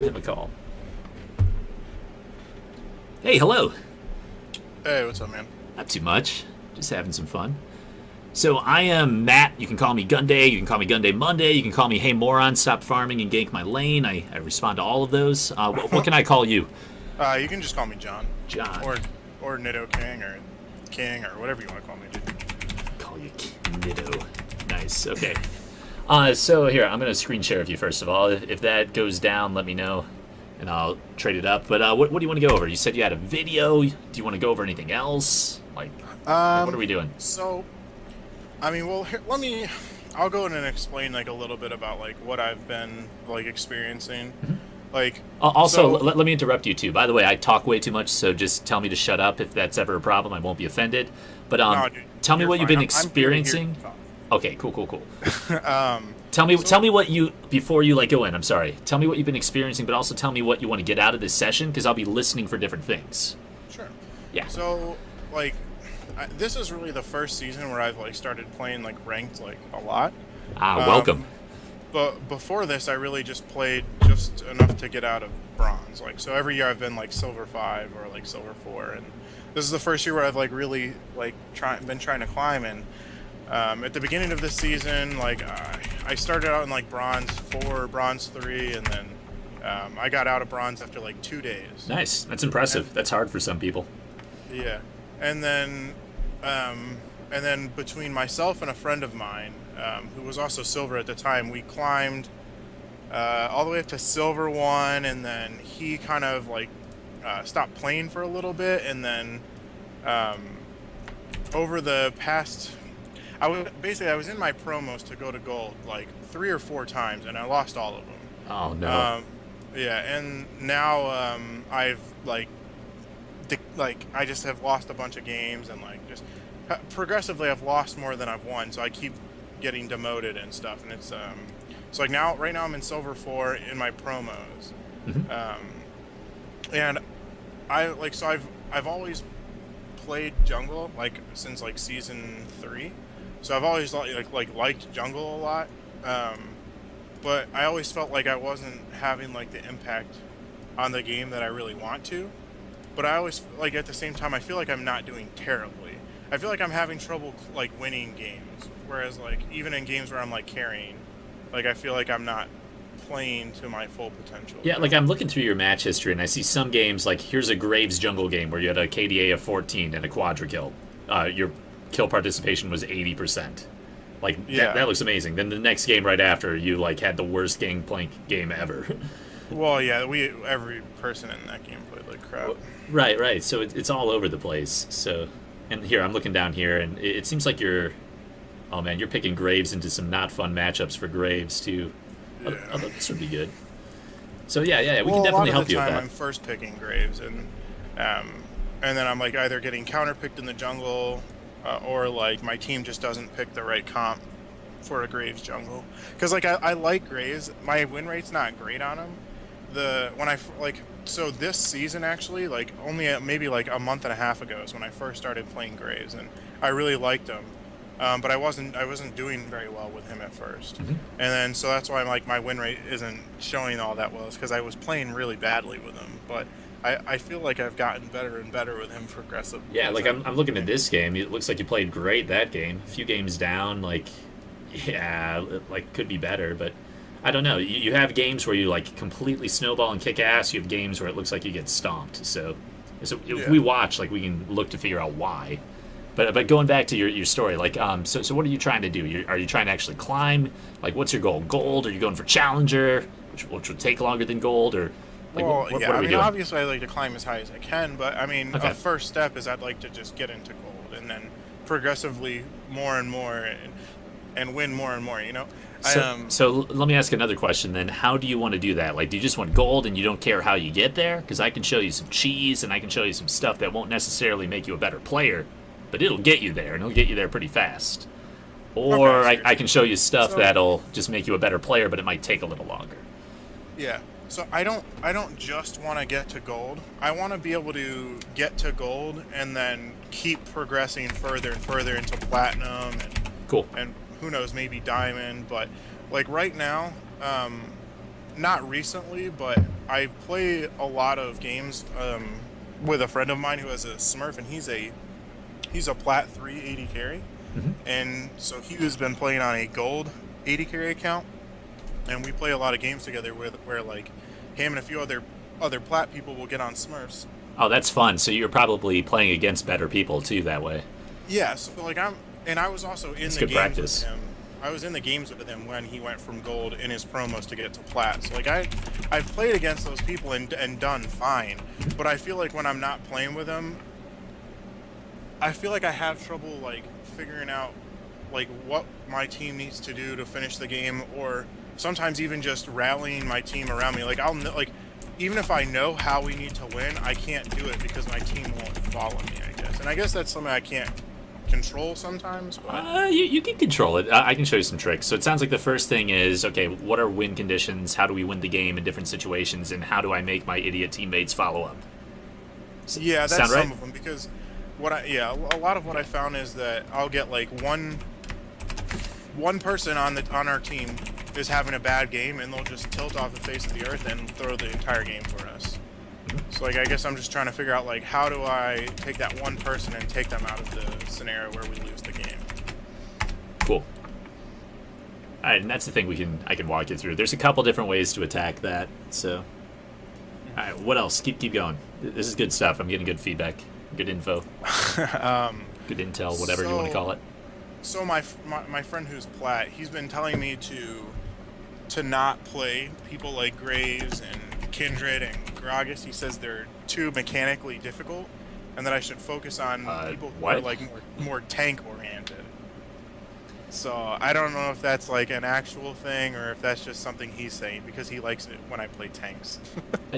Him a call. Hey, hello. Hey, what's up, man? Not too much. Just having some fun. So I am Matt. You can call me Gunday. You can call me Gunday Monday. You can call me Hey Moron. Stop farming and gank my lane. I respond to all of those. What can I call you? You can just call me John, John. or Nido King or whatever you want to call me, dude. Call you Nido. Nice. Okay. So here, I'm going to screen share with you first of all. If that goes down, let me know, and I'll trade it up. But what do you want to go over? You said you had a video. Do you want to go over anything else? Like what are we doing? So, I mean, well, here, I'll go in and explain like a little bit about like what I've been like experiencing. Like, Also, let me interrupt you too. By the way, I talk way too much, so just tell me to shut up if that's ever a problem. I won't be offended. But no, dude, tell me you're what you've fine. been I'm here experiencing. to talk. Okay, cool. Um, Tell me what you before you like go in. I'm sorry. Tell me what you've been experiencing, but also tell me what you want to get out of this session because I'll be listening for different things. Sure. Yeah. So, like, this is really the first season where I've like started playing like ranked like a lot. Welcome. But before this, I really just played just enough to get out of bronze. Like, so every year I've been like silver 5 or like silver 4, and this is the first year where I've like really like been trying to climb. And at the beginning of this season, like I started out in like bronze 4, bronze 3, and then I got out of bronze after like 2 days. Nice. That's impressive. That's hard for some people. Yeah, and then between myself and a friend of mine, who was also silver at the time, we climbed all the way up to silver 1, and then he kind of like stopped playing for a little bit, and then over the past, I was in my promos to go to gold like 3 or 4 times, and I lost all of them. Oh no. Yeah, and now I've like I just have lost a bunch of games, and like just progressively I've lost more than I've won, so I keep getting demoted and stuff, and it's so like right now I'm in silver 4 in my promos. And I've always played jungle like since like season 3, so I've always liked jungle a lot, but I always felt like I wasn't having like the impact on the game that I really want to. But I always, like, at the same time, I feel like I'm not doing terribly. I feel like I'm having trouble, like, winning games. Whereas, like, even in games where I'm, like, carrying, like, I feel like I'm not playing to my full potential. Yeah, like I'm looking through your match history and I see some games like here's a Graves jungle game where you had a KDA of 14 and a quadra kill. Your kill participation was 80%. Like Yeah. that looks amazing. Then the next game right after you like had the worst gangplank game ever. Well, yeah, every person in that game played like crap. Right. So it's all over the place. So, and here I'm looking down here, and it seems like oh man, you're picking Graves into some not fun matchups for Graves too. Yeah. Although this would be good. So yeah, we Well, can definitely a lot help of the you with time that. I'm first picking Graves, and then I'm like either getting counterpicked in the jungle, or like my team just doesn't pick the right comp for a Graves jungle. Because like I like Graves, my win rate's not great on him. So this season actually, like only maybe like a month and a half ago is when I first started playing Graves, and I really liked him. But I wasn't doing very well with him at 1st, and then so that's why my win rate isn't showing all that well, is because I was playing really badly with him. But I feel like I've gotten better and better with him progressively. Yeah, like I'm looking at this game. It looks like you played great that game. A few games down, like yeah, like could be better, but I don't know. You have games where you like completely snowball and kick ass. You have games where it looks like you get stomped. So if we watch, like we can look to figure out why. But going back to your story, like so what are you trying to do? Are you trying to actually climb? Like what's your goal? Gold? Are you going for challenger, which would take longer than gold? Or like Well, what yeah, are I we mean, doing? obviously I like to climb as high as I can, but I mean, Okay. a first step is I'd like to just get into gold, and then progressively more and more, and win more and more. You know. So let me ask another question then. How do you want to do that? Like, do you just want gold and you don't care how you get there? Because I can show you some cheese and I can show you some stuff that won't necessarily make you a better player, but it'll get you there, and it'll get you there pretty fast. Or Okay, I can show you stuff so- that'll just make you a better player, but it might take a little longer. Yeah. So I don't just want to get to gold. I want to be able to get to gold and then keep progressing further and further into platinum, Cool. and who knows, maybe diamond. But like right now, not recently, but I play a lot of games with a friend of mine who has a Smurf, and he's a Plat 3 80 carry, Hmm. and so he has been playing on a gold 80 carry account, and we play a lot of games together with where like him and a few other Plat people will get on Smurfs. Oh, that's fun. So you're probably playing against better people too that way. Yeah, so like I was also in It's the good games practice. with him. I was in the games with him when he went from gold in his promos to get to plat. So like I've played against those people and done fine. But I feel like when I'm not playing with them, I feel like I have trouble like figuring out like what my team needs to do to finish the game, or sometimes even just rallying my team around me. Like like even if I know how we need to win, I can't do it because my team won't follow me, I guess. And I guess that's something I can't control sometimes, but You can control it. I can show you some tricks. So it sounds like the first thing is, okay, what are win conditions? How do we win the game in different situations? And how do I make my idiot teammates follow up? yeah, that's Sound right? some of them because a lot of what I found is that I'll get like one person on our team is having a bad game, and they'll just tilt off the face of the earth and throw the entire game for us. So like I guess I'm just trying to figure out like how do I take that one person and take them out of the scenario where we lose the game. Cool. All right, and that's the thing I can walk you through. There's a couple different ways to attack that. So, all right, what else? Keep going. This is good stuff. I'm getting good feedback, good info, good intel, whatever you want to call it. So my friend who's plat, he's been telling me to not play people like Graves and Kindred and Gragas. He says they're too mechanically difficult, and that I should focus on people who are like more tank oriented. So I don't know if that's like an actual thing or if that's just something he's saying because he likes it when I play tanks.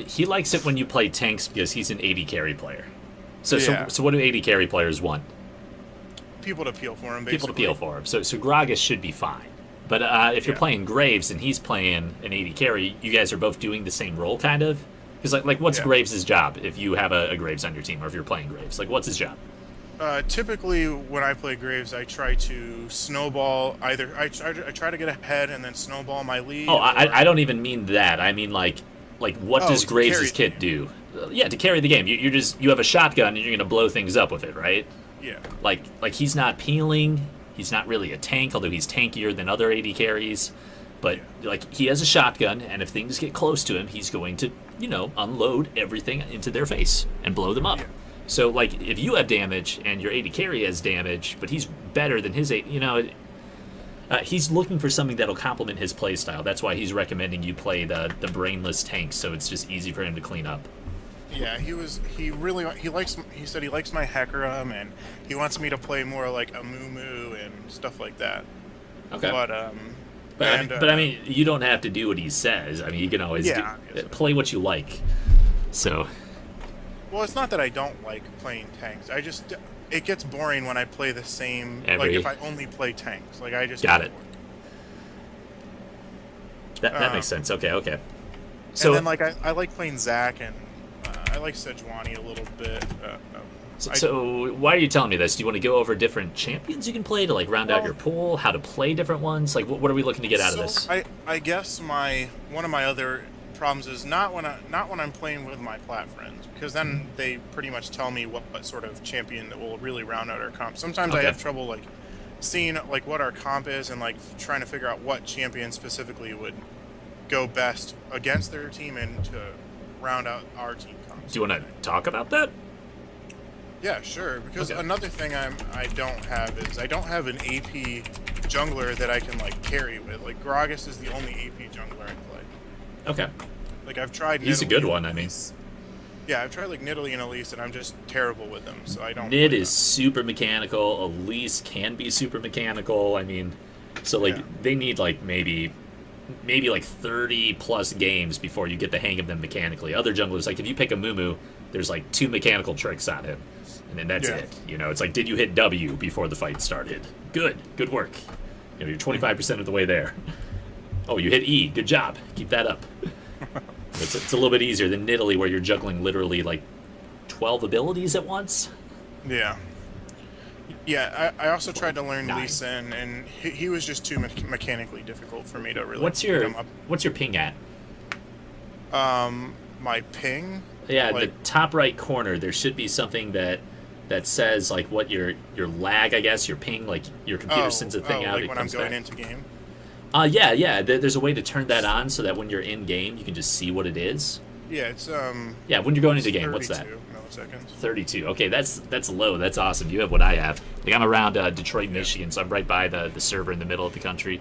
He likes it when you play tanks because he's an 80 carry player. So, Yeah. so what do 80 carry players want? People to peel for him, basically. People to peel for him. So Gragas should be fine. But if you're playing Graves and he's playing an 80 carry, you guys are both doing the same role, kind of? Because, like what's Graves' job if you have a Graves on your team, or if you're playing Graves? Like, what's his job? Typically, when I play Graves, I try to snowball. Either I try to get ahead and then snowball my lead. Oh, I don't even mean that. I mean, like what does to Graves' carry kit the do? Yeah, to carry the game. You have a shotgun and you're going to blow things up with it, right? Yeah. Like he's not peeling. He's not really a tank, although he's tankier than other 80 carries. But like he has a shotgun, and if things get close to him, he's going to unload everything into their face and blow them up. Yeah. So like if you have damage and your 80 carry has damage, but he's better than his 8, he's looking for something that'll complement his playstyle. That's why he's recommending you play the brainless tanks, so it's just easy for him to clean up. Yeah, he said he likes my Hecarim, and he wants me to play more like a Moo and stuff like that. Okay. But I mean, you don't have to do what he says. I mean, you can always play what you like. So. Well, it's not that I don't like playing tanks. It gets boring when I play the same. Like if I only play tanks, like I just got it. That makes sense. Okay. So and then like I like playing Zac, and I like Sejuani a little bit. So why are you telling me this? Do you want to go over different champions you can play to like round out your pool? How to play different ones? Like what are we looking to get out of this? I guess one of my other problems is not when I'm playing with my plat friends, because then they pretty much tell me what sort of champion that will really round out our comp. Sometimes I have trouble like seeing like what our comp is and like trying to figure out what champion specifically would go best against their team and to round out our team comp. Do you want to talk about that? Yeah, sure. Because another thing I don't have is I don't have an AP jungler that I can like carry with. Like Gragas is the only AP jungler I play. Okay. Like I've tried. He's a good one. I mean. Yeah, I've tried like Nidalee and Elise, and I'm just terrible with them. So I don't. Nid is super mechanical. Elise can be super mechanical. I mean, so like they need like maybe like 30 plus games before you get the hang of them mechanically. Other junglers, like if you pick a Mumu, there's like 2 mechanical tricks on him, and then that's it. It's like, did you hit W before the fight started? Good work. You're 25% of the way there. Oh, you hit E. Good job. Keep that up. It's a little bit easier than Nidalee, where you're juggling literally like 12 abilities at once. Yeah. Yeah, I also tried to learn Lee Sin, and he was just too mechanically difficult for me to really. What's your ping at? My ping. Yeah, the Like, top right corner, there should be something that says like what your lag, I guess, your ping, like your computer sends a thing out, like it when I'm comes going back. into game. Yeah. There's a way to turn that on so that when you're in game, you can just see what it is. Yeah, Yeah, when you're going it's into game, what's that? 32 milliseconds. 32. Okay, that's low. That's awesome. You have what I have. Like I'm around Detroit, Yeah. Michigan, so I'm right by the server in the middle of the country.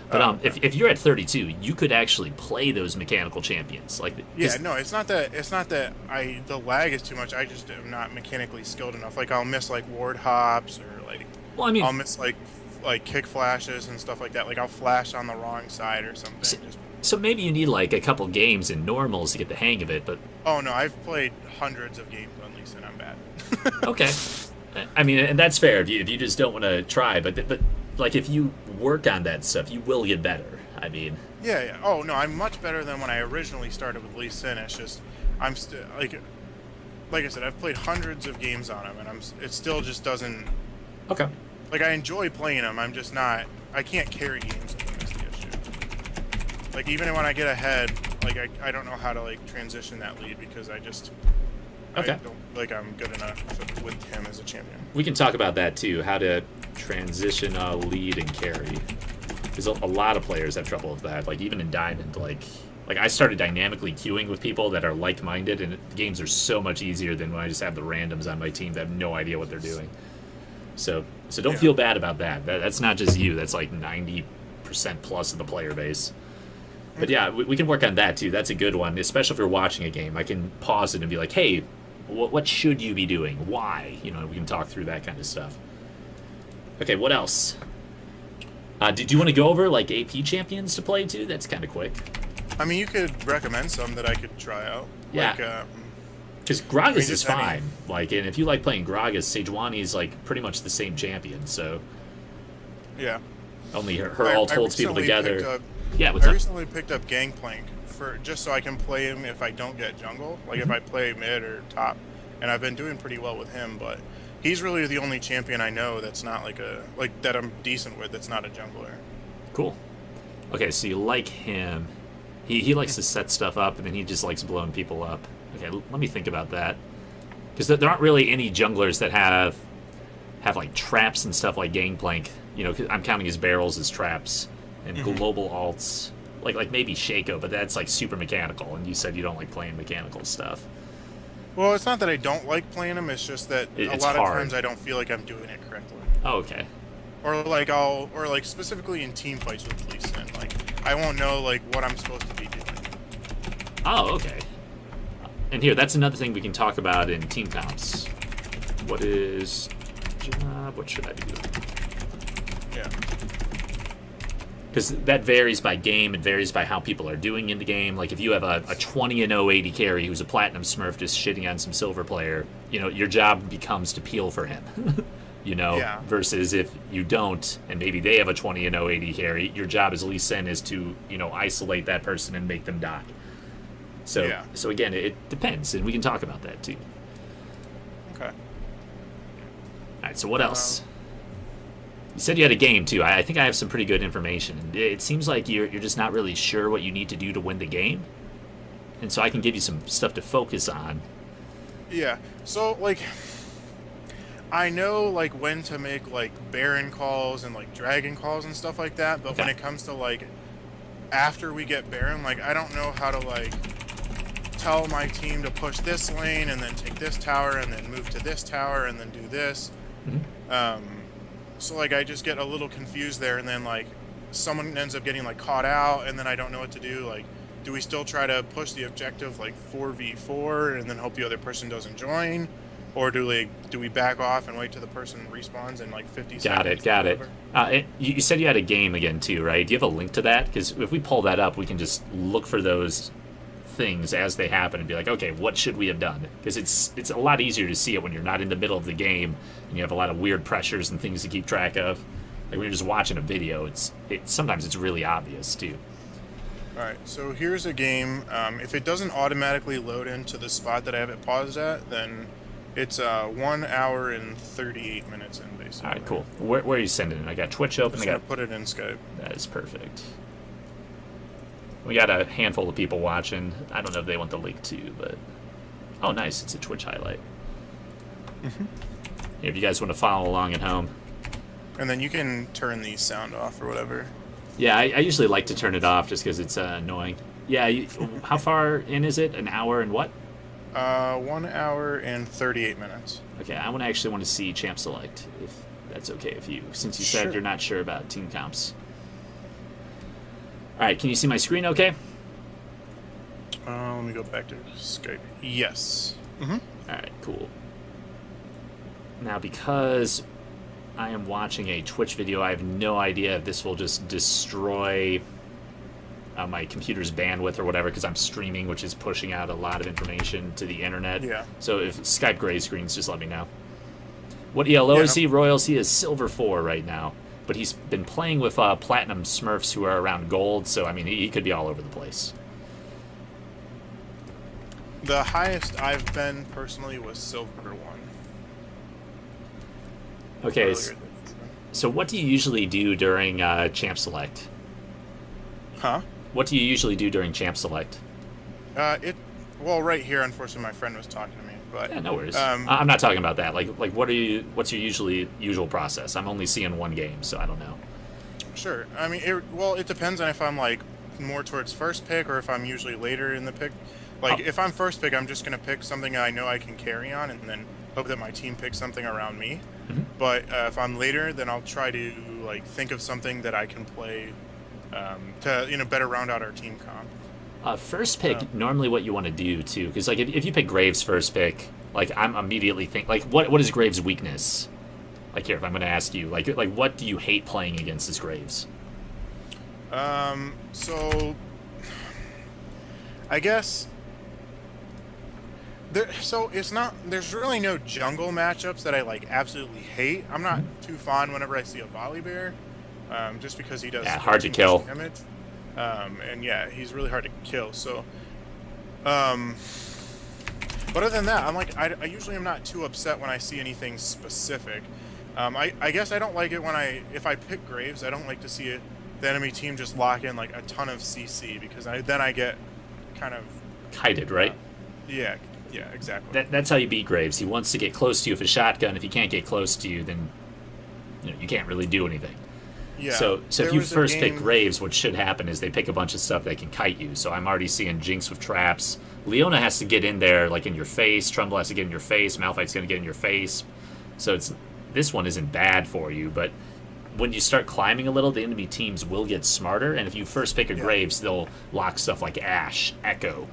But Okay. if you're at 32, you could actually play those mechanical champions. Like, Yeah, no, it's not that. It's not that the lag is too much. I just am not mechanically skilled enough. Like I'll miss like ward hops or like well, I mean, I'll miss like kick flashes and stuff like that. Like I'll flash on the wrong side or something. so maybe you need like a couple games in normals to get the hang of it. But Oh no, I've played hundreds of games on Lee Sin. I'm bad. okay, I mean, and that's fair if you just don't want to try. But like if you work on that stuff, you will get better. I mean, Yeah. Oh no, I'm much better than when I originally started with Lee Sin. It's just I'm still like I said, I've played hundreds of games on him, and it still just doesn't. okay. Like I enjoy playing him. I'm just not. I can't carry games with him. Is the issue. Like even when I get ahead, like I don't know how to like transition that lead because I Okay. don't like I'm good enough with him as a champion. We can talk about that too. How to transition a lead and carry. Because a lot of players have trouble with that. Like even in Diamond, like I started dynamically queuing with people that are like-minded, and the games are so much easier than when I just have the randoms on my team that have no idea what they're doing. So don't Yeah. feel bad about that. That's not just you. That's like 90% plus of the player base. But yeah, we can work on that too. That's a good one, especially if you're watching a game. I can pause it and be like, hey, what should you be doing? Why? You know, we can talk through that kind of stuff. Okay, what else? Do you want to go over like AP champions to play too? That's kind of quick. I mean, you could recommend some that I could try out. Yeah. Like, Because Gragas is just, I mean- fine. Like, and if you like playing Gragas, Sejuani is like pretty much the same champion. So yeah. only her ult holds people together. Yeah, what's I up? recently picked up Gangplank for just so I can play him if I don't get jungle. Like if I play mid or top, and I've been doing pretty well with him. But he's really the only champion I know that's not like that I'm decent with. That's not a jungler. Cool. Okay, so you like him. He likes to set stuff up, and then he just likes blowing people up. Okay, let me think about that. Because there aren't really any junglers that have like traps and stuff like Gangplank. You know, 'cause I'm counting his barrels as traps and global alts. Like maybe Shaco, but that's like super mechanical. And you said you don't like playing mechanical stuff. Well, it's not that I don't like playing him. It's just that a It's lot hard. of times I don't feel like I'm doing it correctly. Oh, okay. Or like specifically in team fights with Lee Sin. Like I won't know like what I'm supposed to be doing. Oh, okay. And here, that's another thing we can talk about in team comps. What is job? What should I be doing? Yeah. Because that varies by game. It varies by how people are doing in the game. Like if you have a 20-0 AD carry who's a platinum smurf just shitting on some silver player, you know, your job becomes to peel for him. You know, Yeah. versus if you don't, and maybe they have a 20-0 AD carry, your job as Lee Sin is to, you know, isolate that person and make them die. So, Yeah. so again, it depends, and we can talk about that too. Okay. All right, so what else? You said you had a game too. I think I have some pretty good information. It seems like you're just not really sure what you need to do to win the game, and so I can give you some stuff to focus on. Yeah. So like I know like when to make like Baron calls and like Dragon calls and stuff like that, but when Okay. it comes to like after we get Baron, like I don't know how to like tell my team to push this lane and then take this tower and then move to this tower and then do this. So like I just get a little confused there, and then like someone ends up getting like caught out, and then I don't know what to do. Like, do we still try to push the objective like 4v4 and then hope the other person doesn't join, or do we back off and wait till the person respawns in like 50 seconds? Got it. or You said you had a game again too, right? Do you have a link to that? Because if we pull that up, we can just look for those things as they happen and be like, okay, what should we have done? Because it's a lot easier to see it when you're not in the middle of the game and you have a lot of weird pressures and things to keep track of. Like when you're just watching a video, sometimes it's really obvious too. All right, so here's a game. If it doesn't automatically load into the spot that I have it paused at, then it's 1 hour and 38 minutes in, basically. All right, cool. Where are you sending it? I got Twitch open. I'm just gonna put it in Skype. That is perfect. We got a handful of people watching. I don't know if they want the link too, but oh, nice! It's a Twitch highlight. If you guys want to follow along at home. And then you can turn the sound off or whatever. Yeah, I usually like to turn it off just because it's annoying. Yeah, how far in is it? An hour and what? 1 hour and 38 minutes. Okay, I actually want to see Champ Select, if that's okay with you, since you said you're not sure about team comps. All right, can you see my screen okay? Let me go back to Skype. Yes. All right, cool. Now, because I am watching a Twitch video, I have no idea if this will just destroy my computer's bandwidth or whatever, because I'm streaming, which is pushing out a lot of information to the internet. Yeah. So if Skype gray screens, just let me know. What ELO is he? Royals, he is Silver 4 right now. But he's been playing with Platinum Smurfs who are around Gold, so, I mean, he could be all over the place. The highest I've been, personally, was Silver 1. Okay, so what do you usually do during Champ Select? Huh? What do you usually do during Champ Select? Well, right here, unfortunately, my friend was talking to me, but yeah, no worries. I'm not talking about that. Like, what's your usual process? I'm only seeing one game, so I don't know. Sure. I mean, it depends on if I'm like more towards first pick or if I'm usually later in the pick. Like, if I'm first pick, I'm just gonna pick something I know I can carry on, and then hope that my team picks something around me. But if I'm later, then I'll try to like think of something that I can play to better round out our team comp. First pick, normally what you want to do too, because like if you pick Graves first pick, like I'm immediately like what is Graves' weakness? Like here, if I'm going to ask you, like what do you hate playing against as Graves? So I guess there's really no jungle matchups that I like absolutely hate. I'm not too fond whenever I see a Volibear, just because he does hard to kill damage. And yeah, he's really hard to kill. So, but other than that, I'm like, I usually am not too upset when I see anything specific. I guess I don't like it when if I pick Graves, I don't like to see the enemy team just lock in like a ton of CC, because then I get kind of kited, right? Yeah, exactly. That's how you beat Graves. He wants to get close to you with a shotgun. If he can't get close to you, then you can't really do anything. Yeah. So if you first pick Graves, what should happen is they pick a bunch of stuff that can kite you. So I'm already seeing Jinx with traps. Leona has to get in there, like in your face. Trundle has to get in your face. Malphite's going to get in your face. So this one isn't bad for you, but when you start climbing a little, the enemy teams will get smarter. And if you first pick a Graves, they'll lock stuff like Ashe, Echo,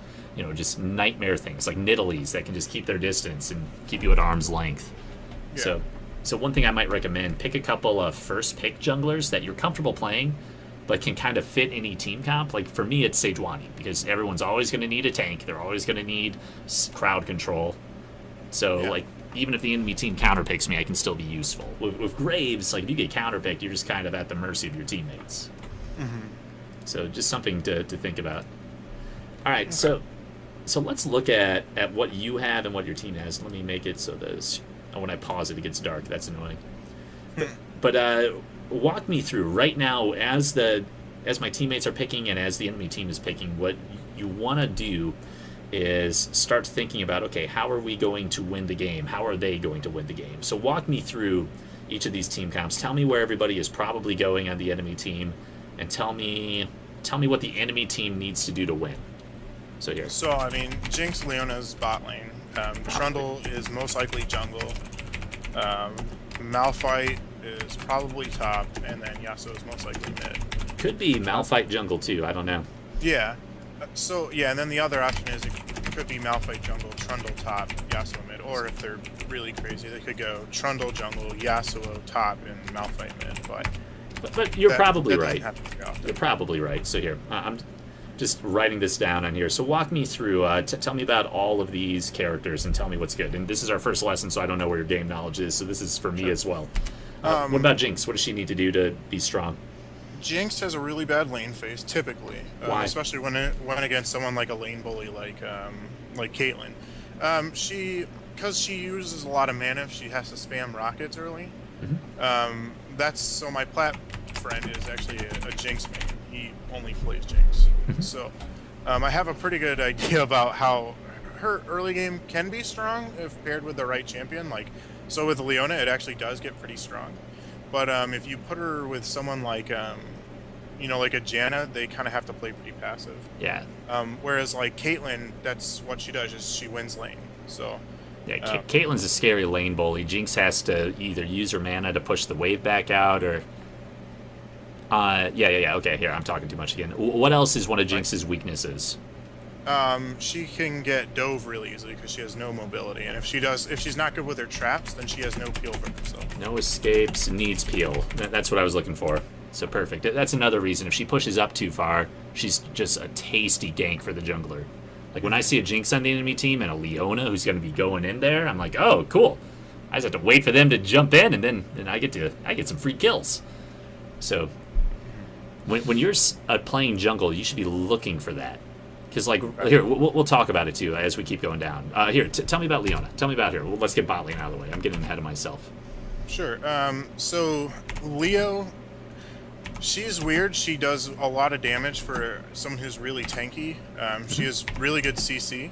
just nightmare things like Nidalees that can just keep their distance and keep you at arm's length. Yeah. So one thing I might recommend, pick a couple of first pick junglers that you're comfortable playing, but can kind of fit any team comp. Like for me, it's Sejuani, because everyone's always going to need a tank. They're always going to need crowd control. So like even if the enemy team counterpicks me, I can still be useful. With Graves, like if you get counterpicked, you're just kind of at the mercy of your teammates. So just something to think about. All right, so let's look at what you have and what your team has. Let me make it so when I pause it gets dark. That's annoying. But walk me through right now as my teammates are picking and as the enemy team is picking. What you want to do is start thinking about, okay, how are we going to win the game? How are they going to win the game? So walk me through each of these team comps. Tell me where everybody is probably going on the enemy team, and tell me what the enemy team needs to do to win. So here. So I mean, Jinx, Leona's bot lane. Trundle is most likely jungle. Malphite is probably top, and then Yasuo is most likely mid. Could be Malphite jungle too. I don't know. Yeah. And then the other option is it could be Malphite jungle, Trundle top, Yasuo mid, or if they're really crazy, they could go Trundle jungle, Yasuo top, and Malphite mid. But you're probably right. You're probably right. So here, I'm just writing this down on here. So walk me through. Tell me about all of these characters and tell me what's good. And this is our first lesson, so I don't know where your game knowledge is. So this is for me as well. What about Jinx? What does she need to do to be strong? Jinx has a really bad lane phase, typically. Why? Especially when against someone like a lane bully like Caitlyn. Because she uses a lot of mana, she has to spam rockets early. So my plat friend is actually a Jinx main. he only plays Jinx. So I have a pretty good idea about how her early game can be strong if paired with the right champion. Like, so with Leona, it actually does get pretty strong. But if you put her with someone like, you know, like a Janna, they kind of have to play pretty passive. Yeah. Whereas like Caitlyn, that's what she does, is she wins lane. So Yeah, Caitlyn's a scary lane bully. Jinx has to either use her mana to push the wave back out, or yeah. Okay, here I'm talking too much again. What else is one of Jinx's weaknesses? she can get dove really easily because she has no mobility, and if she's not good with her traps, then she has no peel for herself. No escapes, needs peel. That's what I was looking for. So perfect. That's another reason. If she pushes up too far, she's just a tasty gank for the jungler. Like when I see a Jinx on the enemy team and a Leona who's going to be going in there, I'm like, oh, cool. I just have to wait for them to jump in, and then I get some free kills. So when you're playing jungle, you should be looking for that. Because like here, we'll talk about it too as we keep going down. Here, tell me about Leona. Tell me about her. Well, let's get bot lane out of the way. I'm getting ahead of myself. Sure. So Leo, she's weird. She does a lot of damage for someone who's really tanky. She has really good CC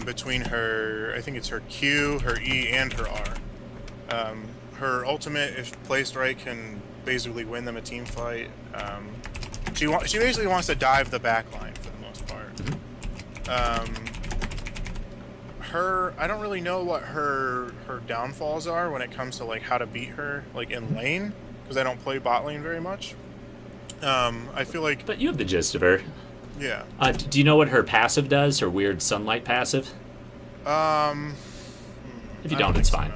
between her, I think it's her Q, her E, and her R. Her ultimate, if placed right, can basically win them a team fight. She basically wants to dive the back line for the most part. I don't really know what her downfalls are when it comes to like how to beat her like in lane, because I don't play bot lane very much. I feel like... But you have the gist of her. Yeah. Do you know what her passive does? Her weird sunlight passive? If you don't, it's fine.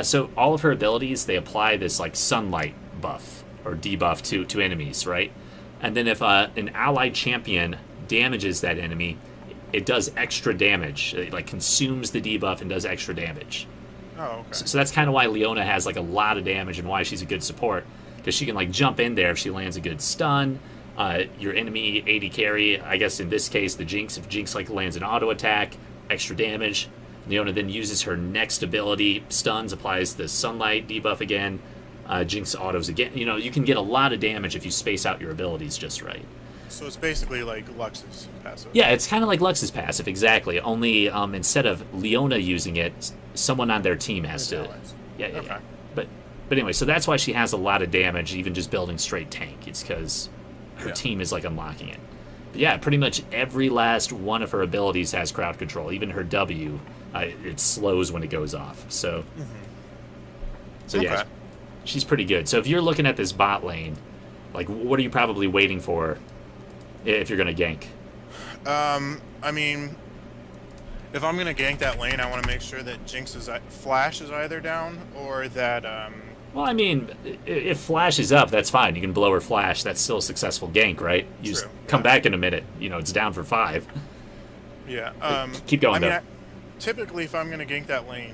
So all of her abilities, they apply this like sunlight buff or debuff to enemies, right? And then if an allied champion damages that enemy, it does extra damage. It like consumes the debuff and does extra damage. Oh, okay. So that's kind of why Leona has like a lot of damage and why she's a good support, because she can like jump in there if she lands a good stun. Your enemy AD carry, I guess in this case the Jinx, if Jinx like lands an auto attack, extra damage. Leona then uses her next ability, stuns, applies the sunlight debuff again. Jinx autos again. You know, you can get a lot of damage if you space out your abilities just right. So it's basically like Lux's passive. Yeah, it's kind of like Lux's passive, exactly. Only instead of Leona using it, someone on their team has to. Yeah. Okay. But anyway, so that's why she has a lot of damage, even just building straight tank. It's because her team is like unlocking it. But yeah, pretty much every last one of her abilities has crowd control. Even her W, it slows when it goes off. So, yeah, she's pretty good. So if you're looking at this bot lane, like, what are you probably waiting for if you're going to gank? I mean, if I'm going to gank that lane, I want to make sure that Jinx's flash is either down or that... Well, I mean, if Flash is up, that's fine. You can blow her Flash. That's still a successful gank, right? You just come back in a minute. You know, it's down for 5. Yeah. Keep going, though. Typically, if I'm going to gank that lane,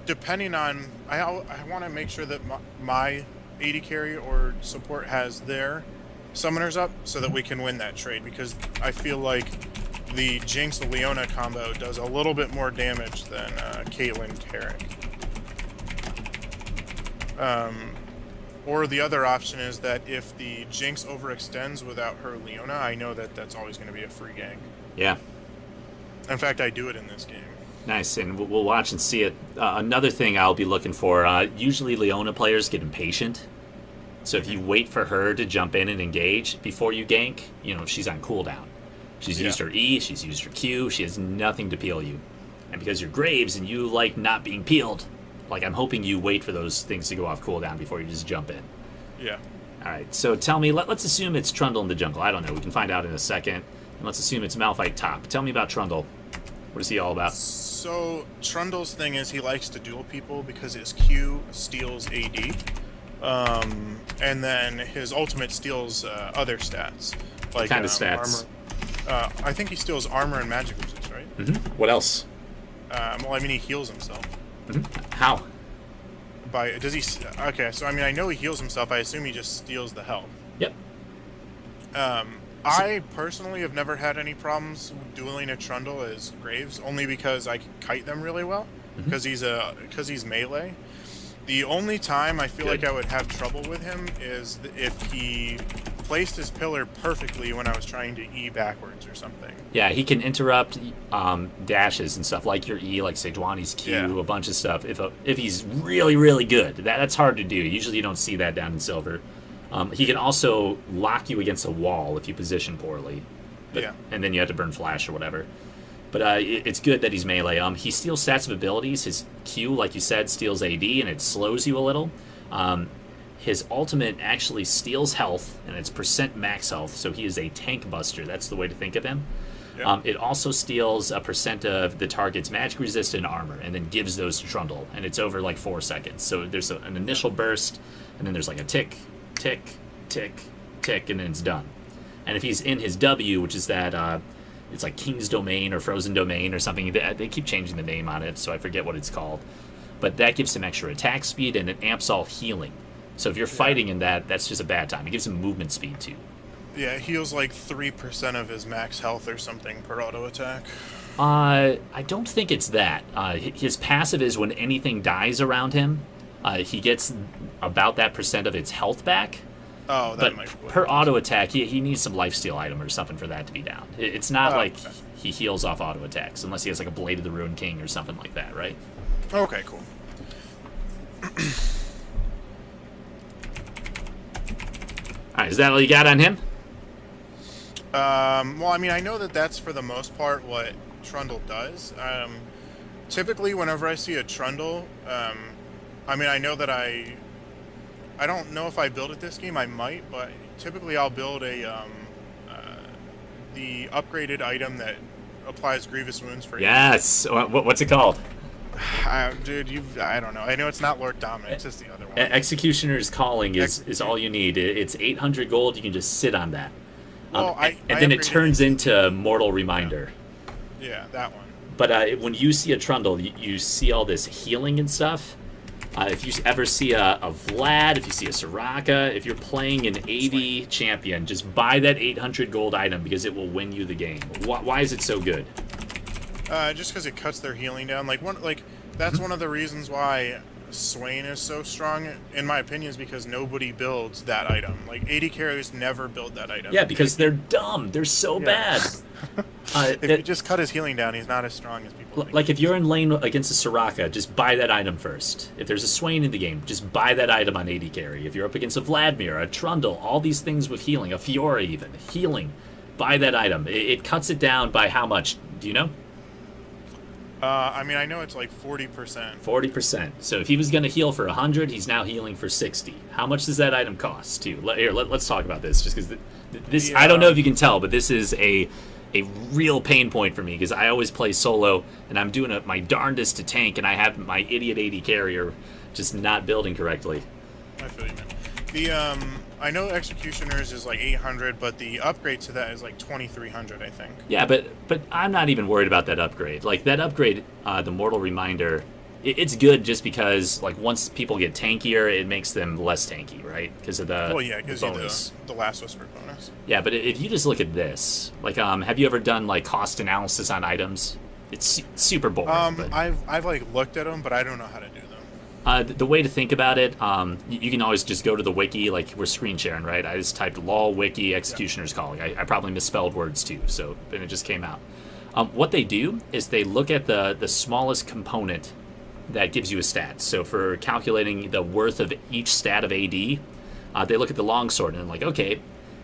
depending on... I want to make sure that my AD carry or support has their summoners up so that we can win that trade, because I feel like the Jinx-Leona combo does a little bit more damage than Caitlyn-Carrick. Or the other option is that if the Jinx overextends without her Leona, I know that that's always going to be a free gank. Yeah. In fact, I do it in this game. Nice, and we'll watch and see it. Another thing I'll be looking for, usually Leona players get impatient. So if you wait for her to jump in and engage before you gank, you know, she's on cooldown. She's used her E, she's used her Q, she has nothing to peel you. And because you're Graves and you like not being peeled, like, I'm hoping you wait for those things to go off cooldown before you just jump in. Yeah. All right, so tell me, let's assume it's Trundle in the jungle. I don't know. We can find out in a second. And let's assume it's Malphite top. Tell me about Trundle. What is he all about? So, Trundle's thing is he likes to duel people because his Q steals AD. And then his ultimate steals other stats. Like, what kind of stats? Armor. I think he steals armor and magic resist, right? Mm-hmm. What else? Well, I mean, he heals himself. Mm-hmm. How? Does he? Okay, so I mean, I know he heals himself. I assume he just steals the health. Yep. I personally have never had any problems dueling a Trundle as Graves, only because I can kite them really well. Because he's melee. The only time I feel like I would have trouble with him is if he placed his pillar perfectly when I was trying to E backwards or something. Yeah, he can interrupt dashes and stuff like your E, like Sejuani's Q, Yeah. a bunch of stuff. If he's really, really good, that's hard to do. Usually you don't see that down in silver. He can also lock you against a wall if you position poorly. Yeah. And then you have to burn flash or whatever. But it's good that he's melee. He steals stats of abilities. His Q, like you said, steals AD, and it slows you a little. His ultimate actually steals health, and it's percent max health, so he is a tank buster. That's the way to think of him. Yep. It also steals a percent of the target's magic resist and armor, and then gives those to Trundle, and it's over like 4 seconds. So there's an initial burst, and then there's like a tick, tick, tick, tick, and then it's done. And if he's in his W, which is that, it's like King's Domain or Frozen Domain or something, they keep changing the name on it, so I forget what it's called. But that gives him extra attack speed, and it amps all healing. So if you're fighting in that, that's just a bad time. It gives him movement speed, too. Yeah, it heals like 3% of his max health or something per auto attack. I don't think it's that. His passive is when anything dies around him, he gets about that percent of its health back. Oh, that But might be per auto attack, he needs some lifesteal item or something for that to be down. It's not like he heals off auto attacks, unless he has like a Blade of the Ruined King or something like that, right? Okay, cool. All right, is that all you got on him? Well, I mean, I know that that's for the most part what Trundle does. Typically, whenever I see a Trundle, I mean, I know that I don't know if I build it this game. I might, but typically I'll build the upgraded item that applies grievous wounds for Yes. What's it called? Dude, I don't know. I know it's not Lord Dominant. It's just the other one. Executioner's Calling is all you need. It's 800 gold. You can just sit on that. Well, and then it turns into Mortal Reminder. Yeah, that one. But when you see a Trundle, you see all this healing and stuff. If you ever see a Vlad, if you see a Soraka, if you're playing an AD champion, just buy that 800 gold item because it will win you the game. Why is it so good? Just because it cuts their healing down. That's one of the reasons why Swain is so strong, in my opinion, is because nobody builds that item. Like, AD carriers never build that item. Yeah, because they're dumb. They're so bad. If you just cut his healing down, he's not as strong as people think. Like, if you're in lane against a Soraka, just buy that item first. If there's a Swain in the game, just buy that item on AD carry. If you're up against a Vladimir, a Trundle, all these things with healing, a Fiora even, healing, buy that item. It cuts it down by how much? Do you know? I mean, I know it's like 40%. 40%. So if he was going to heal for 100, he's now healing for 60. How much does that item cost, too? Let's talk about this, just because this. I don't know if you can tell, but this is a real pain point for me, because I always play solo, and I'm doing my darndest to tank, and I have my idiot AD carrier just not building correctly. I feel you, man. I know Executioners is like 800, but the upgrade to that is like 2,300, I think. Yeah, but I'm not even worried about that upgrade. Like, that upgrade, the Mortal Reminder, it's good just because, like, once people get tankier, it makes them less tanky, right? Because of the Well, yeah, it gives you bonus. the Last Whisper bonus. Yeah, but if you just look at this, like, have you ever done, like, cost analysis on items? It's super boring. But I've like looked at them, but I don't know how to do them. the way to think about it, you can always just go to the wiki. Like, we're screen sharing, right? I just typed lol wiki Executioner's Calling. I probably misspelled words too, so and it just came out. What they do is they look at the smallest component that gives you a stat. So for calculating the worth of each stat of AD, they look at the longsword and like, okay,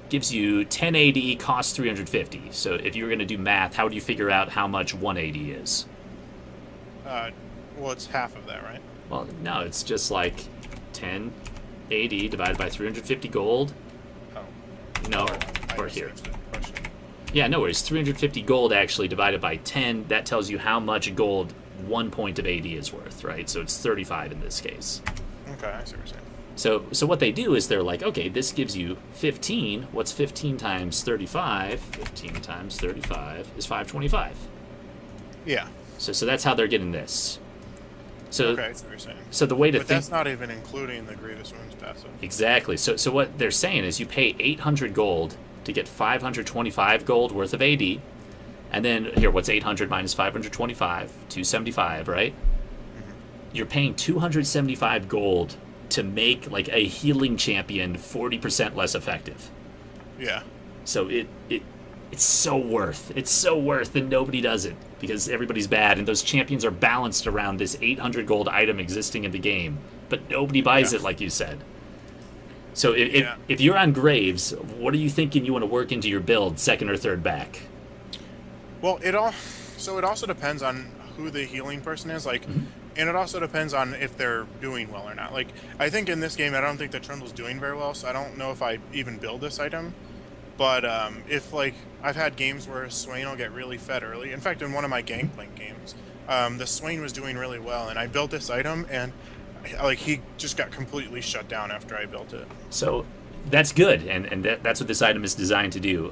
gives you 10 AD, costs 350. So if you were going to do math, how would you figure out how much 1 AD is? Well, it's half of that, right? Well, no, it's just like 10 AD divided by 350 gold. Oh. No, I or here. misunderstood the question. Yeah, no worries. 350 gold actually divided by 10, that tells you how much gold 1 point of AD is worth, right? So it's 35 in this case. Okay, I see what you're saying. So what they do is they're like, okay, this gives you 15. What's 15 times 35? 15 times 35 is 525. Yeah. So that's how they're getting this. So, Okay, I see what you're saying. So the way to But think... that's not even including the Grievous Wounds passive. Exactly. So what they're saying is you pay 800 gold to get 525 gold worth of AD. And then, here, what's 800 minus 525? 275, right? Mm-hmm. You're paying 275 gold to make, like, a healing champion 40% less effective. Yeah. So it's so worth. It's so worth that nobody does it because everybody's bad, and those champions are balanced around this 800 gold item existing in the game, but nobody buys it, like you said. So if you're on Graves, what are you thinking you want to work into your build, second or third back? Well, it also depends on who the healing person is, like, and it also depends on if they're doing well or not. Like, I think in this game, I don't think that Trundle's doing very well, so I don't know if I even build this item. But if, like, I've had games where Swain will get really fed early. In fact, in one of my Gangplank games, the Swain was doing really well, and I built this item, and like he just got completely shut down after I built it. So that's good, and that's what this item is designed to do.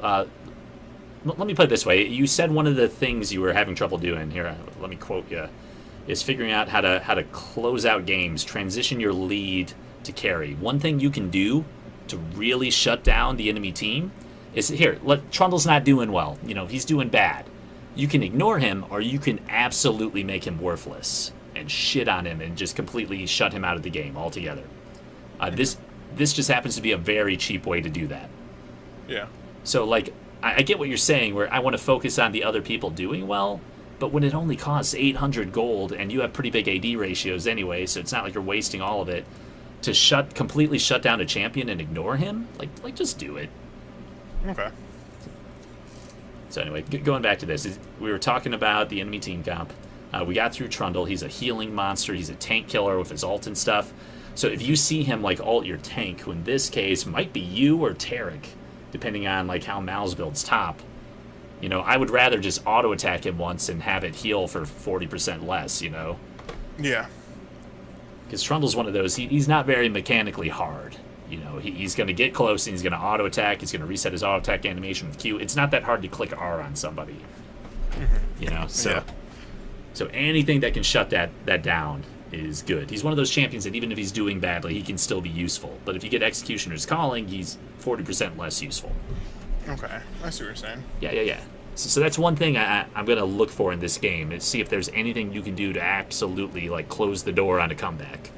Let me put it this way: you said one of the things you were having trouble doing here. Let me quote you: is figuring out how to close out games, transition your lead to carry. One thing you can do to really shut down the enemy team is here. Trundle's not doing well. He's doing bad. You can ignore him, or you can absolutely make him worthless and shit on him and just completely shut him out of the game altogether. This just happens to be a very cheap way to do that. Yeah. So, like, I get what you're saying, where I want to focus on the other people doing well, but when it only costs 800 gold and you have pretty big AD ratios anyway, so it's not like you're wasting all of it, to completely shut down a champion and ignore him, like just do it. Okay. So anyway, going back to this, we were talking about the enemy team comp. We got through Trundle. He's a healing monster. He's a tank killer with his ult and stuff. So if you see him like ult your tank, who in this case might be you or Tarek, depending on like how Mal's builds top, I would rather just auto attack him once and have it heal for 40% less. Yeah. Because Trundle's one of those. He's not very mechanically hard. He's going to get close and he's going to auto attack. He's going to reset his auto attack animation with Q. It's not that hard to click R on somebody. So anything that can shut that down is good. He's one of those champions that even if he's doing badly, he can still be useful. But if you get Executioner's Calling, he's 40% less useful. Okay, I see what you're saying. Yeah. So that's one thing I'm going to look for in this game, is see if there's anything you can do to absolutely like close the door on a comeback.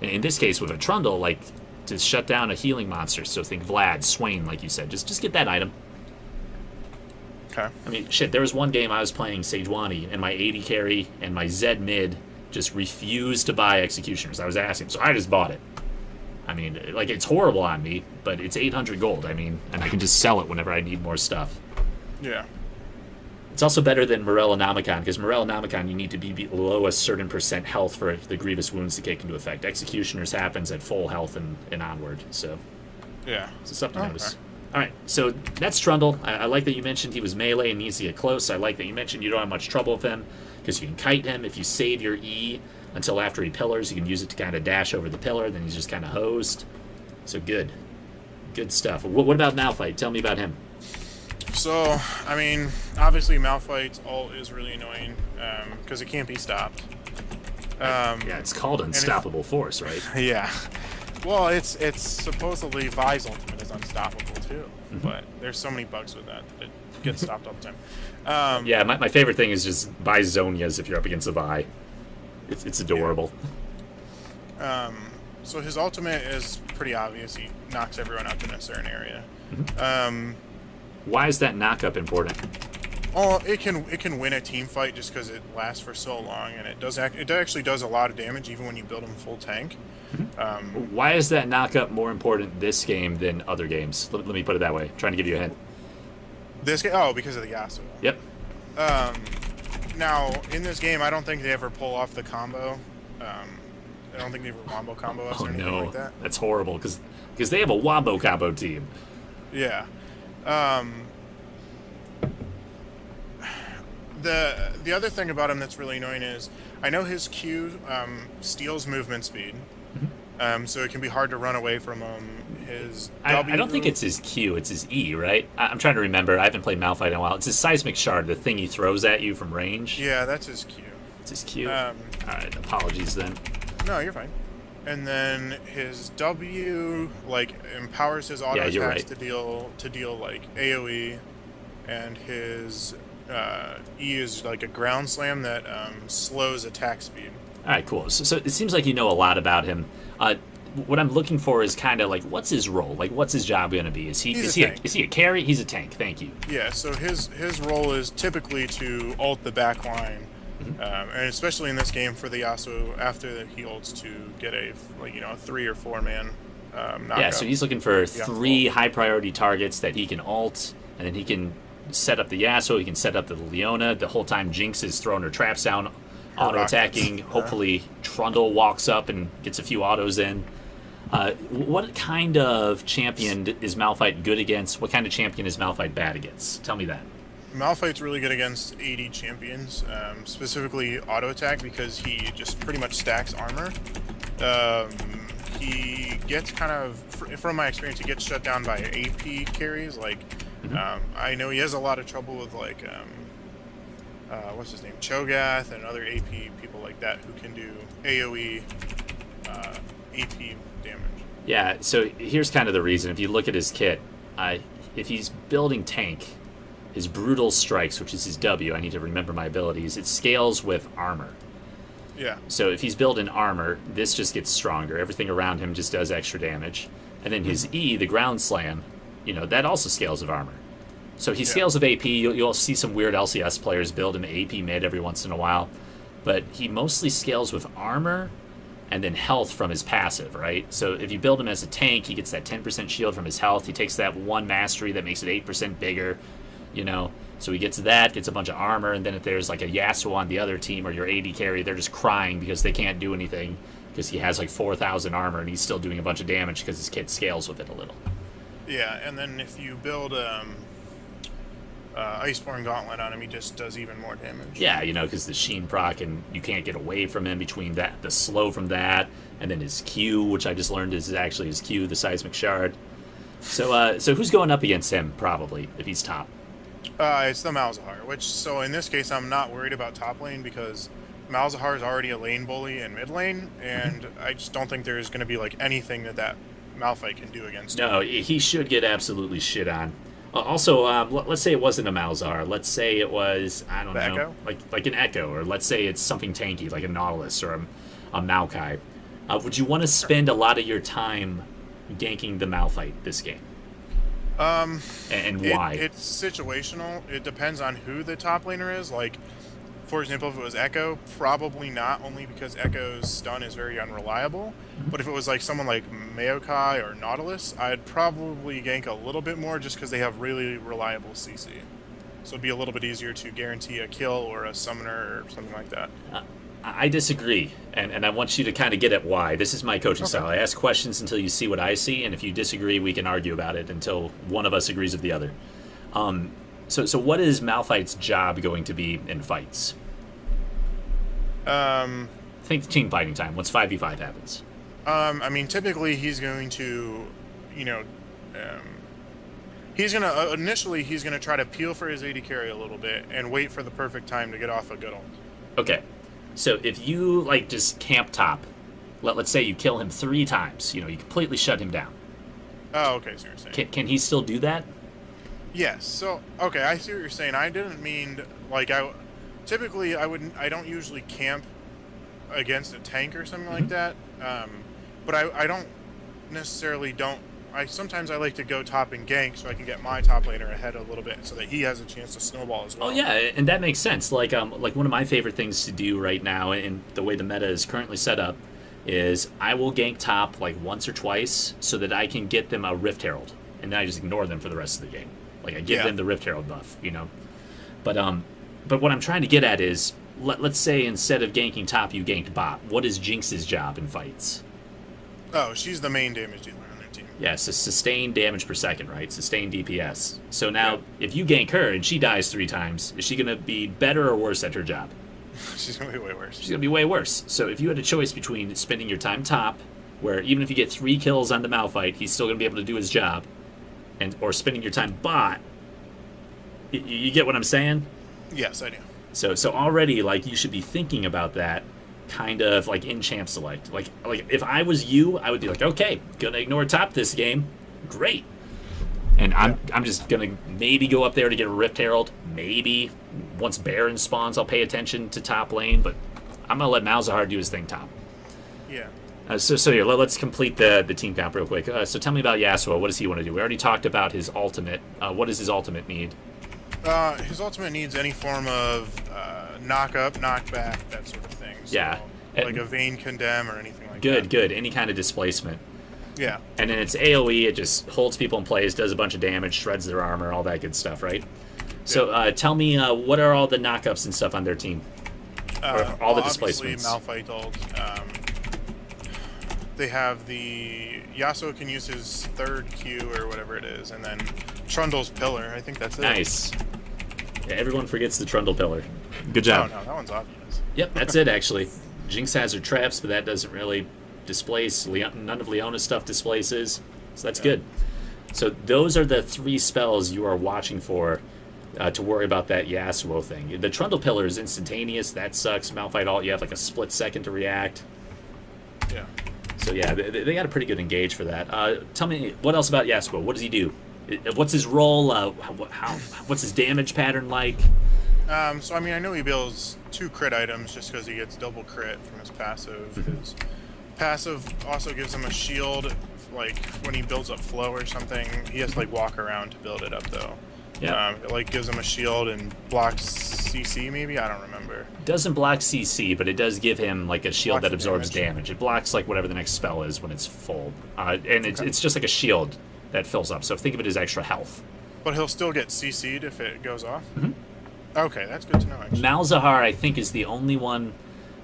In this case, with a Trundle, like, to shut down a healing monster, so think Vlad, Swain, like you said, just get that item. Okay. I mean, shit, there was one game I was playing Sejuani, and my AD carry and my Zed mid just refused to buy Executioners. I was asking, so I just bought it. I mean, like, it's horrible on me, but it's 800 gold, and I can just sell it whenever I need more stuff. Yeah. It's also better than Morellonomicon, because Morellonomicon, you need to be below a certain % health for the grievous wounds to kick into effect. Executioners happens at full health and onward, so yeah, it's something to notice. All right, so that's Trundle. I like that you mentioned he was melee and needs to get close. I like that you mentioned you don't have much trouble with him, because you can kite him. If you save your E until after he pillars, you can use it to kind of dash over the pillar, then he's just kind of hosed. So good stuff. What about Malphite? Tell me about him. So, I mean, obviously Malphite's ult is really annoying, because it can't be stopped. Yeah, it's called Unstoppable Force, right? Yeah. Well, it's supposedly Vi's ultimate is unstoppable too, but there's so many bugs with that it gets stopped all the time. Yeah, my favorite thing is just buy Zonias if you're up against a Vi. It's adorable. Yeah. So his ultimate is pretty obvious. He knocks everyone up in a certain area. Why is that knock-up important? Oh, it can win a team fight just because it lasts for so long, and it actually does a lot of damage even when you build him full tank. Why is that knock-up more important this game than other games? Let me put it that way. I'm trying to give you a hint. This game, because of the Yasuo. Yep. Now in this game, I don't think they ever pull off the combo. I don't think they ever wombo combo us or anything like that. That's horrible because they have a wombo combo team. Yeah. The other thing about him that's really annoying is I know his Q steals movement speed, so it can be hard to run away from him. His W... I don't think it's his Q, it's his E, right? I'm trying to remember. I haven't played Malphite in a while. It's his seismic shard, the thing he throws at you from range. Yeah, that's his Q. It's his Q. All right, apologies then. No, you're fine. And then his W like empowers his auto attacks to deal like AoE, and his E is like a ground slam that slows attack speed. All right, cool. So it seems like you know a lot about him. what I'm looking for is kind of like, what's his role? Like, what's his job going to be? Is he a carry? He's a tank. Thank you. Yeah. So his role is typically to ult the back line, and especially in this game for the Yasuo, after he ults to get a 3 or 4 man knockout. Yeah. So he's looking for 3 high priority targets that he can ult, and then he can set up the Yasuo. He can set up the Leona. The whole time Jinx is throwing her traps down, auto attacking. Hopefully Trundle walks up and gets a few autos in. What kind of champion is Malphite good against? What kind of champion is Malphite bad against? Tell me that. Malphite's really good against AD champions, specifically auto attack, because he just pretty much stacks armor. He gets kind of, from my experience, he gets shut down by AP carries. Like, I know he has a lot of trouble with like, what's his name, Cho'Gath, and other AP people like that who can do AOE AP damage. Yeah, so here's kind of the reason. If you look at his kit, if he's building tank, his brutal strikes, which is his W, I need to remember my abilities, it scales with armor. Yeah. So if he's building armor, this just gets stronger. Everything around him just does extra damage. And then his E, the ground slam, that also scales with armor. So he scales with AP. You'll see some weird LCS players build him AP mid every once in a while. But he mostly scales with armor and then health from his passive, right? So if you build him as a tank, he gets that 10% shield from his health. He takes that 1 mastery that makes it 8% bigger, So he gets that, gets a bunch of armor, and then if there's like a Yasuo on the other team or your AD carry, they're just crying because they can't do anything because he has like 4,000 armor and he's still doing a bunch of damage because his kit scales with it a little. Yeah, and then if you build Iceborne Gauntlet on him, he just does even more damage. Yeah, because the Sheen proc, and you can't get away from him between that, the slow from that, and then his Q, which I just learned is actually his Q, the Seismic Shard. So who's going up against him, probably, if he's top? It's the Malzahar, so in this case, I'm not worried about top lane because Malzahar is already a lane bully in mid lane, and I just don't think there's going to be like anything that Malphite can do against him. No, he should get absolutely shit on. Also, let's say it wasn't a Malzahar. Let's say it was, I don't know, Echo? like an Echo, or let's say it's something tanky, like a Nautilus or a Maokai. Would you want to spend a lot of your time ganking the Malphite this game? And why? It's situational. It depends on who the top laner is. Like, for example, if it was Echo, probably not, only because Echo's stun is very unreliable. But if it was like someone like Maokai or Nautilus, I'd probably gank a little bit more just because they have really reliable CC. So it'd be a little bit easier to guarantee a kill or a summoner or something like that. I disagree, and I want you to kind of get at why. This is my coaching style. I ask questions until you see what I see, and if you disagree, we can argue about it until one of us agrees with the other. So what is Malphite's job going to be in fights? Think team fighting time. Once 5v5 happens. I mean, typically he's going to, he's gonna try to peel for his AD carry a little bit and wait for the perfect time to get off a good ult. Okay, so if you just camp top, let's say you kill him 3 times, you completely shut him down. Oh, okay, so you're saying. Can he still do that? Yes. So okay, I see what you're saying. I didn't mean typically I don't usually camp against a tank or something like that. But I don't necessarily sometimes I like to go top and gank so I can get my top laner ahead a little bit so that he has a chance to snowball as well. Oh yeah, and that makes sense. Like one of my favorite things to do right now, and the way the meta is currently set up, is I will gank top like once or twice so that I can get them a Rift Herald, and then I just ignore them for the rest of the game. Like I give them the Rift Herald buff, But what I'm trying to get at is, let's say instead of ganking top, you ganked bot. What is Jinx's job in fights? Oh, she's the main damage dealer on their team. Yeah, so sustained damage per second, right? Sustained DPS. So now, if you gank her and she dies 3 times, is she going to be better or worse at her job? She's going to be way worse. She's going to be way worse. So if you had a choice between spending your time top, where even if you get 3 kills on the Malphite, he's still going to be able to do his job, or spending your time bot, you get what I'm saying? Yes, I do. So already, you should be thinking about that kind of in champ select. Like if I was you, I would be like, okay, gonna ignore top this game. Great. And I'm just gonna maybe go up there to get a Rift Herald. Maybe once Baron spawns, I'll pay attention to top lane, but I'm gonna let Malzahar do his thing top. Yeah. So here, let's complete the team comp real quick. So tell me about Yasuo. What does he want to do? We already talked about his ultimate. What does his ultimate need? His ultimate needs any form of knock up, knock back, that sort of thing. So, Yeah. like a vein condemn or anything like Good, that. good. Any kind of displacement. Yeah. And then it's AoE. It just holds people in place, does a bunch of damage, shreds their armor, all that good stuff, right? So tell me, what are all the knockups and stuff on their team? All the displacements. Obviously, Malphite ult. They have the Yasuo can use his third Q or whatever it is, and then Trundle's pillar. I think that's it. Nice. Yeah, everyone forgets the Trundle pillar. Good Oh job. no, that one's obvious. Yep, that's it actually. Jinx has her traps, but that doesn't really displace. None of Leona's stuff displaces, so that's good. So those are the 3 spells you are watching for to worry about that Yasuo thing. The Trundle pillar is instantaneous. That sucks. Malphite ult, you have like a split second to react. Yeah. So yeah, they got a pretty good engage for that. Tell me, what else about Yasuo? What does he do? What's his role? What's his damage pattern like? So I mean, I know he builds 2 crit items just because he gets double crit from his passive. His passive also gives him a shield, like when he builds up flow or something. He has to like walk around to build it up though. Yeah. It like gives him a shield and blocks CC maybe. I don't remember. Doesn't block CC, but it does give him like a shield Blocks that the absorbs damage. damage. It blocks like whatever the next spell is when it's full, and it's just like a shield that fills up. So think of it as extra health. But he'll still get CC'd if it goes off. Okay, that's good to know. Actually. Malzahar, I think, is the only one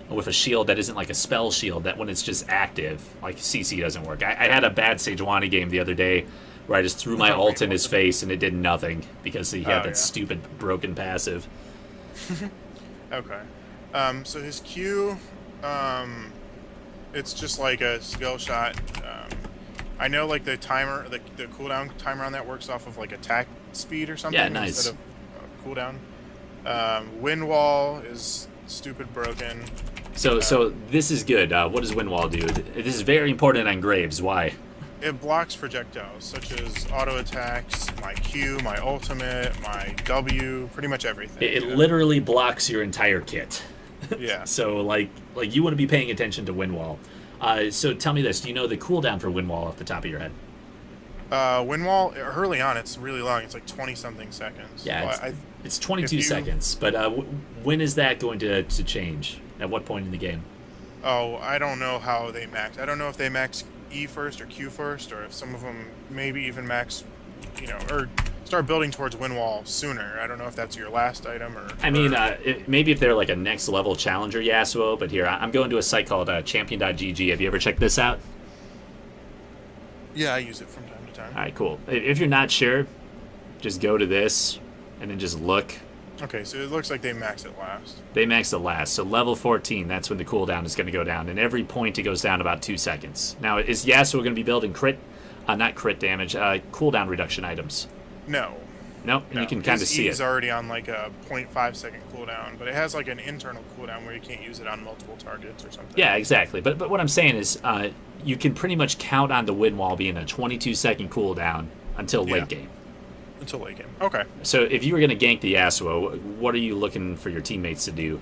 with a shield that isn't like a spell shield, that when it's just active, like CC doesn't work. I had a bad Sejuani game the other day where I just threw my ult in his face and it did nothing because he had that stupid broken passive. Okay. So his Q, it's just like a skill shot. I know like the timer, the cooldown timer on that works off of like attack speed or something. Yeah, nice. Instead of cooldown. Wind wall is stupid broken. So this is good. What does Wind Wall do? This is very important on Graves. Why? It blocks projectiles such as auto attacks, my Q, my ultimate, my W, pretty much everything. It literally blocks your entire kit. Yeah. So like you want to be paying attention to Wind Wall. So tell me this: do you know the cooldown for Wind Wall off the top of your head? Wind wall early on, it's really long. It's like 20-something seconds. Yeah, it's 22 seconds. But when is that going to change? At what point in the game? Oh, I don't know how they max. I don't know if they max E first or Q first, or if some of them maybe even max, or start building towards wind wall sooner. I don't know if that's your last item or. I mean, maybe if they're like a next level challenger Yasuo, but here I'm going to a site called champion.gg. Have you ever checked this out? Yeah, I use it from time to time. All right, cool. If you're not sure, just go to this and then just look. Okay, so it looks like they max it last. They max it last. So level 14, that's when the cooldown is going to go down. And every point it goes down about 2 seconds. Now, is Yasuo going to be building not crit damage, cooldown reduction items? No. Nope, and you can kind of see It's it. already on like a 0.5 second cooldown, but it has like an internal cooldown where you can't use it on multiple targets or something. Yeah, exactly. But what I'm saying is you can pretty much count on the wind wall being a 22-second cooldown until late game. Until late game. Okay. So if you were going to gank the Yasuo, what are you looking for your teammates to do?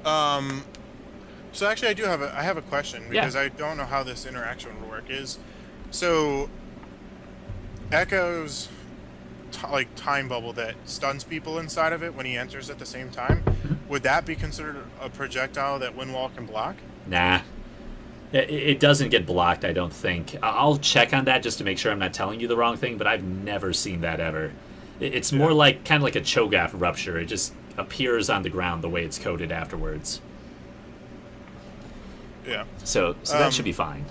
So actually, I have a question because I don't know how this interaction would work. So Echo's time bubble that stuns people inside of it when he enters at the same time, would that be considered a projectile that wind wall can block? Nah. It doesn't get blocked, I don't think. I'll check on that just to make sure I'm not telling you the wrong thing, but I've never seen that ever. It's more like kind of like a Cho'Gath rupture. It just appears on the ground the way it's coded afterwards. Yeah. So that should be fine.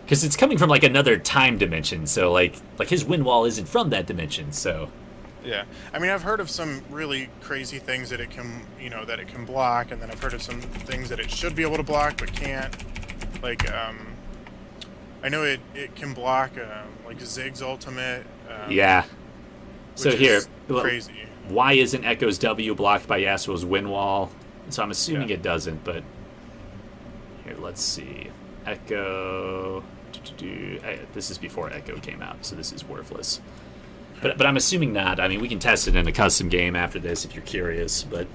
Because it's coming from like another time dimension, so like his wind wall isn't from that dimension, so. Yeah, I mean, I've heard of some really crazy things that it can, that it can block, and then I've heard of some things that it should be able to block but can't. Like, I know it can block like Zig's ultimate. Yeah. So here, crazy. Why isn't Echo's W blocked by Yasuo's wind wall? So I'm assuming it doesn't, but here, let's see. Echo. This is before Echo came out, so this is worthless. But I'm assuming not. I mean, we can test it in a custom game after this if you're curious. But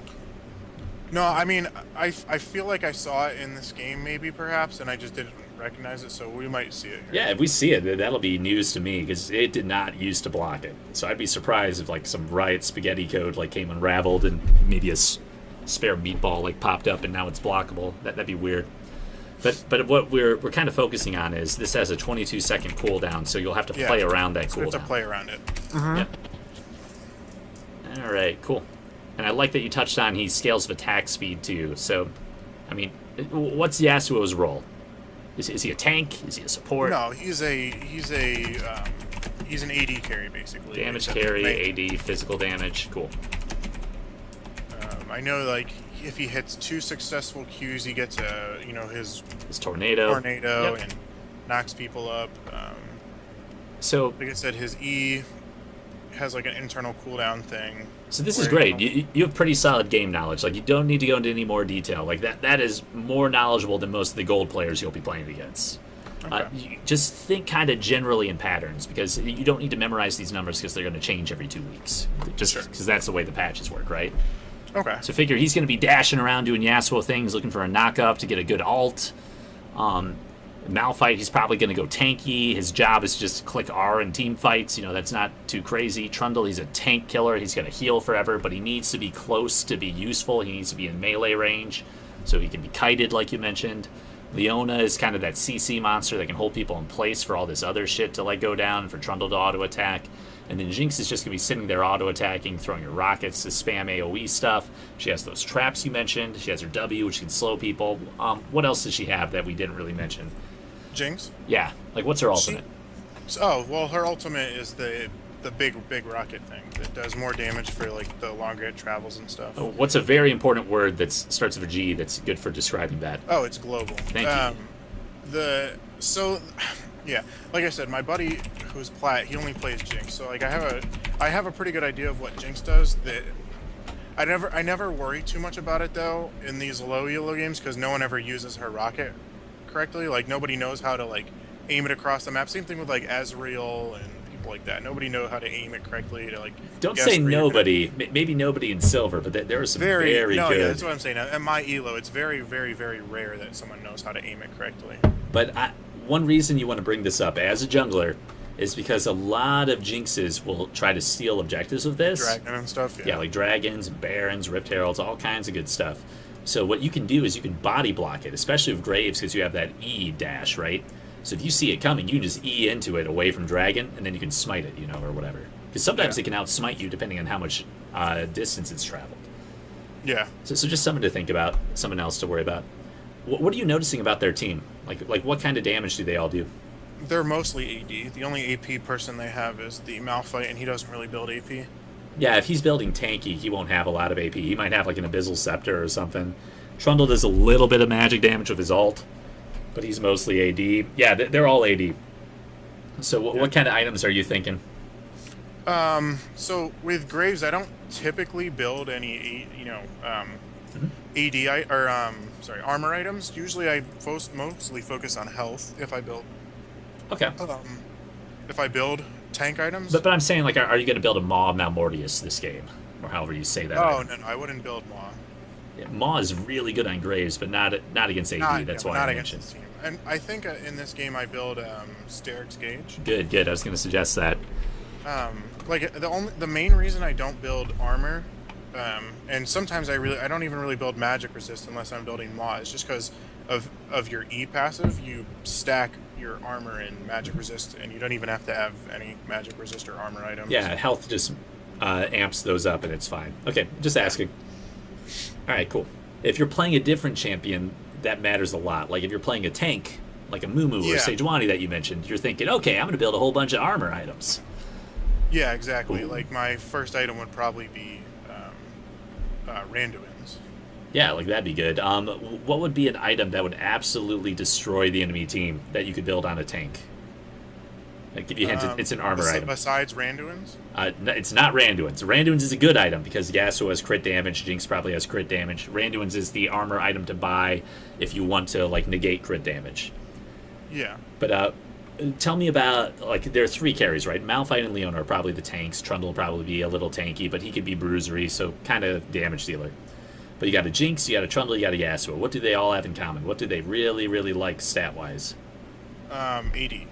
No, I mean, I feel like I saw it in this game, maybe perhaps, and I just didn't recognize it. So we might see it here. Yeah, if we see it, that'll be news to me because it did not used to block it. So I'd be surprised if like some Riot spaghetti code like came unraveled and maybe a spare meatball like popped up and now it's blockable. That'd be weird. But what we're kind of focusing on is this has a 22-second cooldown, so you'll have to play around that so we cooldown. have to play around it. Mm-hmm. Yep. All right, cool. And I like that you touched on he scales of attack speed too. So, I mean, what's Yasuo's role? Is he a tank? Is he a support? No, he's an AD carry basically. Damage Except carry, AD, physical damage. Cool. I know, like if he hits 2 successful Qs, he gets his tornado. Tornado and knocks people up. So, like I said, his E has like an internal cooldown thing. So this is great. You have pretty solid game knowledge. Like you don't need to go into any more detail. Like that is more knowledgeable than most of the gold players you'll be playing against. Okay. You just think kind of generally in patterns because you don't need to memorize these numbers because they're going to change every 2 weeks. Just because that's the way the patches work, right? Okay. So figure he's going to be dashing around doing Yasuo things, looking for a knock-up to get a good ult. Malphite, he's probably going to go tanky. His job is just click R in team fights. That's not too crazy. Trundle, he's a tank killer. He's going to heal forever, but he needs to be close to be useful. He needs to be in melee range so he can be kited, like you mentioned. Leona is kind of that CC monster that can hold people in place for all this other shit to go down, for Trundle to auto-attack. And then Jinx is just going to be sitting there auto-attacking, throwing her rockets to spam AoE stuff. She has those traps you mentioned. She has her W, which can slow people. What else does she have that we didn't really mention? Jinx? Yeah. Like, what's her ultimate? Her ultimate is the big rocket thing that does more damage for, like, the longer it travels and stuff. Oh, what's a very important word that starts with a G that's good for describing that? Oh, it's global. Thank you. Yeah, like I said, my buddy who's plat, he only plays Jinx, so like I have a pretty good idea of what Jinx does. That I never worry too much about it though in these low elo games because no one ever uses her rocket correctly. Like nobody knows how to like aim it across the map. Same thing with like Ezreal and people like that. Nobody knows how to aim it correctly to like. Don't say nobody. Maybe nobody in silver, but there are some very good. Yeah, that's what I'm saying. At my elo, it's very, very, very rare that someone knows how to aim it correctly. But one reason you want to bring this up as a jungler is because a lot of Jinxes will try to steal objectives with this. Dragon and stuff, yeah. Like dragons, barons, rift heralds, all kinds of good stuff. So what you can do is you can body block it, especially with Graves because you have that E dash, right? So if you see it coming, you just E into it away from dragon, and then you can smite it, or whatever. Because sometimes it can outsmite you depending on how much distance it's traveled. Yeah. So just something to think about, something else to worry about. What are you noticing about their team? Like what kind of damage do they all do? They're mostly AD. The only AP person they have is the Malphite, and he doesn't really build AP. Yeah, if he's building tanky, he won't have a lot of AP. He might have like an Abyssal Scepter or something. Trundle does a little bit of magic damage with his ult, but he's mostly AD. Yeah, they're all AD. So what kind of items are you thinking? So with Graves, I don't typically build any, armor items. Usually I mostly focus on health if I build. Okay. If I build tank items. But I'm saying, like, are you going to build a Maw of Malmortius this game? Or however you say that. No, I wouldn't build Maw. Yeah, Maw is really good on Graves, but not against AD. That's why I mentioned. This team. And I think in this game I build Steric's Gauge. Good. I was going to suggest that. The main reason I don't build armor, and sometimes I don't even really build magic resist unless I'm building Maw. It's just because of your E passive, you stack your armor and magic resist, and you don't even have to have any magic resist or armor items. Yeah, health just amps those up, and it's fine. Okay, just asking. All right, cool. If you're playing a different champion, that matters a lot. Like if you're playing a tank, like a Mumu or Sejuani that you mentioned, you're thinking, okay, I'm going to build a whole bunch of armor items. Yeah, exactly. Ooh. Like my first item would probably be Randuin's. Yeah, like that'd be good. What would be an item that would absolutely destroy the enemy team that you could build on a tank? I'll give you a hint, it's an armor item. Besides Randuin's? It's not Randuin's. Randuin's is a good item because Yasuo has crit damage, Jinx probably has crit damage. Randuin's is the armor item to buy if you want to like negate crit damage. Yeah. But tell me about, like, there are three carries, right? Malphite and Leona are probably the tanks. Trundle will probably be a little tanky, but he could be bruisery, so kind of damage dealer. But you got a Jinx, you got a Trundle, you got a Yasuo. What do they all have in common? What do they really, really like stat-wise? 80.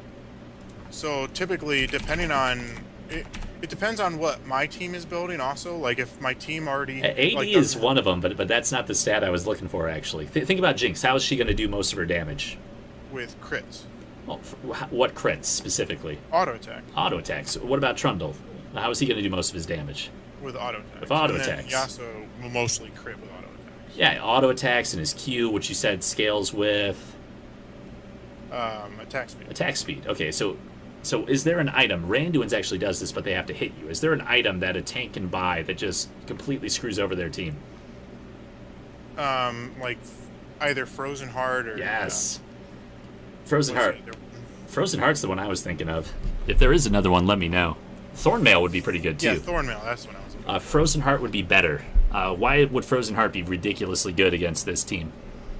So typically, depending on it depends on what my team is building. Also, like if my team already 80 like, is one of them, but that's not the stat I was looking for actually. Think about Jinx. How is she going to do most of her damage? with crits, Well, what crits specifically? auto attack. Auto attacks. What about Trundle? How is he going to do most of his damage? With auto attacks. With auto and then attacks. Yasuo will mostly crit with auto attacks. Yeah, auto attacks and his Q, which you said scales with Attack speed. attack speed. Okay, so is there an item? Randuin's actually does this, but they have to hit you. Is there an item that a tank can buy that just completely screws over their team? Like either Frozen Heart or Yes. Frozen what's Heart. the other one? Frozen Heart's the one I was thinking of. If there is another one, let me know. Thornmail would be pretty good too. Yeah, Thornmail. That's what I was. Frozen Heart would be better. Why would Frozen Heart be ridiculously good against this team?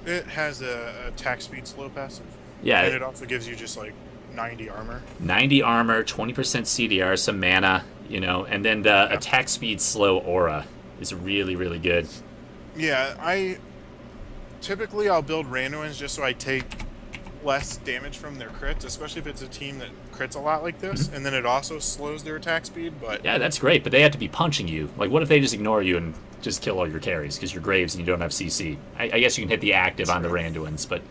It has a attack speed slow passive. Yeah, And it also gives you just like 90 armor. 90 armor, 20% CDR, some mana, and then the attack speed slow aura is really, really good. Yeah, I'll build Randuins just so I take less damage from their crits, especially if it's a team that crits a lot like this, and then it also slows their attack speed, but... Yeah, that's great, but they have to be punching you. Like, what if they just ignore you and just kill all your carries because you're Graves and you don't have CC? I guess you can hit the active on the Randuins, but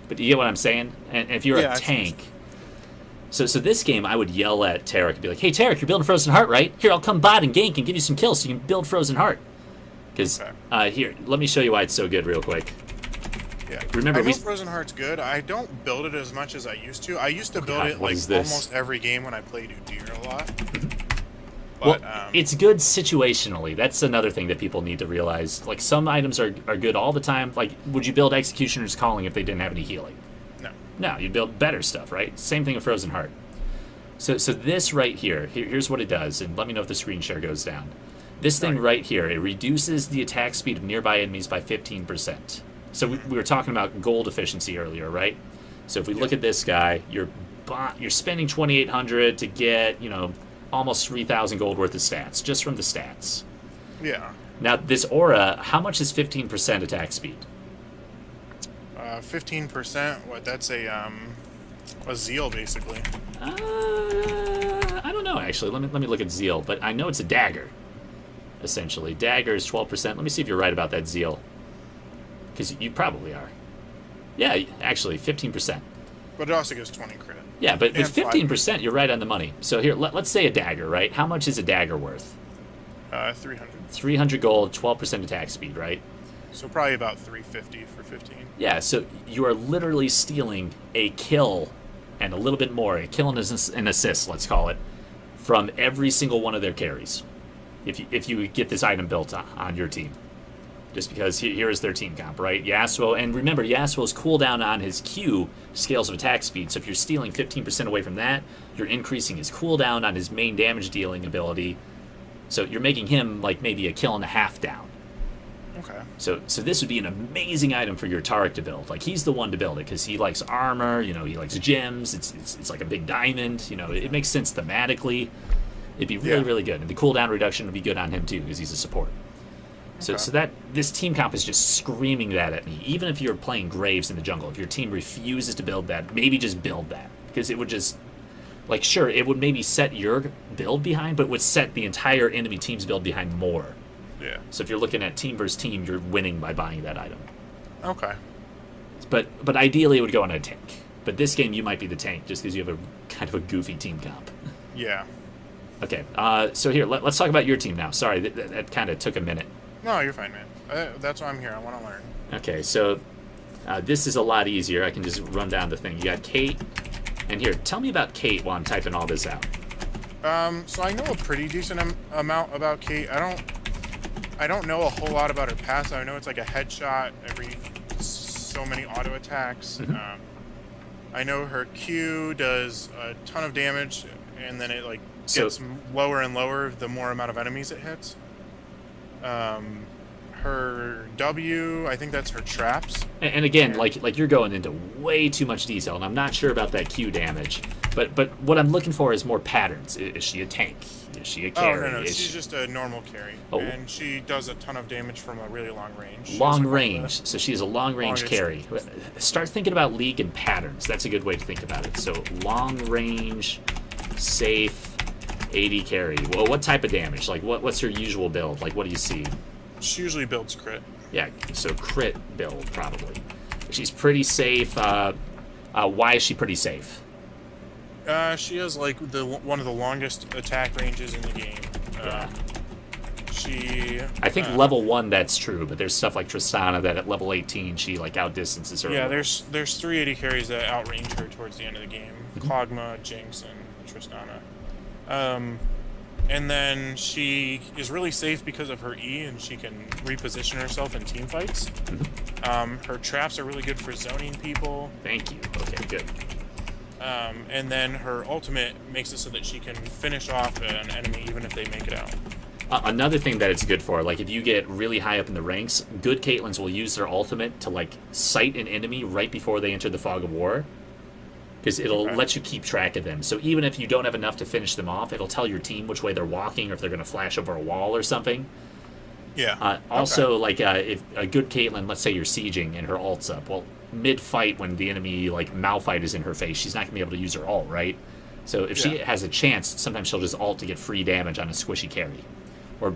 do you get what I'm saying? And if you're a tank... So this game, I would yell at Tarek and be like, hey, Tarek, you're building Frozen Heart, right? Here, I'll come bot and gank and give you some kills so you can build Frozen Heart. Because, here, let me show you why it's so good real quick. Yeah. Remember, I know Frozen Heart's good. I don't build it as much as I used to. I used to build it like almost every game when I played Udyr a lot. But, well, it's good situationally. That's another thing that people need to realize. Like, some items are good all the time. Like, would you build Executioner's Calling if they didn't have any healing? No, you'd build better stuff, right? Same thing with Frozen Heart. So this right here's what it does, and let me know if the screen share goes down. This thing right here, it reduces the attack speed of nearby enemies by 15%. So we were talking about gold efficiency earlier, right? So if we look at this guy, you're spending 2,800 to get, almost 3,000 gold worth of stats, just from the stats. Yeah. Now, this aura, how much is 15% attack speed? 15%. What? That's a zeal, basically. I don't know actually. Let me look at zeal, but I know it's a dagger. Essentially, dagger is 12%. Let me see if you're right about that zeal, because you probably are. Yeah, actually, 15%. But it also gives 20 crit. Yeah, but with 15%, you're right on the money. So here, let's say a dagger, right? How much is a dagger worth? 300. 300 gold, 12% attack speed, right? So probably about 350 for 15. Yeah, so you are literally stealing a kill and a little bit more, a kill and an assist, let's call it, from every single one of their carries. If you get this item built on your team. Just because here is their team comp, right? Yasuo, and remember, Yasuo's cooldown on his Q scales of attack speed, so if you're stealing 15% away from that, you're increasing his cooldown on his main damage dealing ability. So you're making him like maybe a kill and a half down. Okay. So this would be an amazing item for your Tarek to build. Like, he's the one to build it because he likes armor, he likes gems. It's like a big diamond. It makes sense thematically. It'd be really, really good. And the cooldown reduction would be good on him too because he's a support. So that this team comp is just screaming that at me. Even if you're playing Graves in the jungle, if your team refuses to build that, maybe just build that, because it would just, like, sure, it would maybe set your build behind, but it would set the entire enemy team's build behind more. Yeah. So if you're looking at team versus team, you're winning by buying that item. Okay. But ideally, it would go on a tank. But this game, you might be the tank just because you have a kind of a goofy team comp. Yeah. Okay. So here, let's talk about your team now. Sorry, that kind of took a minute. No, you're fine, man. That's why I'm here. I want to learn. Okay, so this is a lot easier. I can just run down the thing. You got Kate, and here, tell me about Kate while I'm typing all this out. So I know a pretty decent amount about Kate. I don't know a whole lot about her passive. I know it's like a headshot every so many auto attacks. Mm-hmm. I know her Q does a ton of damage, and then it gets lower and lower the more amount of enemies it hits. Her W, I think that's her traps. And again, like you're going into way too much detail, and I'm not sure about that Q damage. But what I'm looking for is more patterns. Is she a tank? Is she a Oh, carry? no, Is she's she... just a normal carry. Oh. And she does a ton of damage from a really long range. She's Long like range. So she's a long range carry. Start thinking about League and patterns. That's a good way to think about it. So long range, safe, AD carry. Well, what type of damage? Like, what's her usual build? Like, what do you see? She usually builds crit. Yeah, so crit build, probably. She's pretty safe. Why is she pretty safe? She has like one of the longest attack ranges in the game. Yeah. I think level 1 that's true, but there's stuff like Tristana that at level 18 she like outdistances her. Yeah, there's 380 carries that outrange her towards the end of the game. Kog'Maw, Jinx, and Tristana. And then she is really safe because of her E, and she can reposition herself in team fights. Her traps are really good for zoning people. Thank you. Okay, good. And then her ultimate makes it so that she can finish off an enemy even if they make it out. Another thing that it's good for, like if you get really high up in the ranks, good Caitlyn's will use their ultimate to like sight an enemy right before they enter the fog of war. Because it'll let you keep track of them. So even if you don't have enough to finish them off, it'll tell your team which way they're walking or if they're going to flash over a wall or something. Yeah. Also, like if a good Caitlyn, let's say you're sieging and her ult's up, well, mid-fight when the enemy, like Malphite is in her face, she's not going to be able to use her ult, right? So if she has a chance, sometimes she'll just ult to get free damage on a squishy carry. Or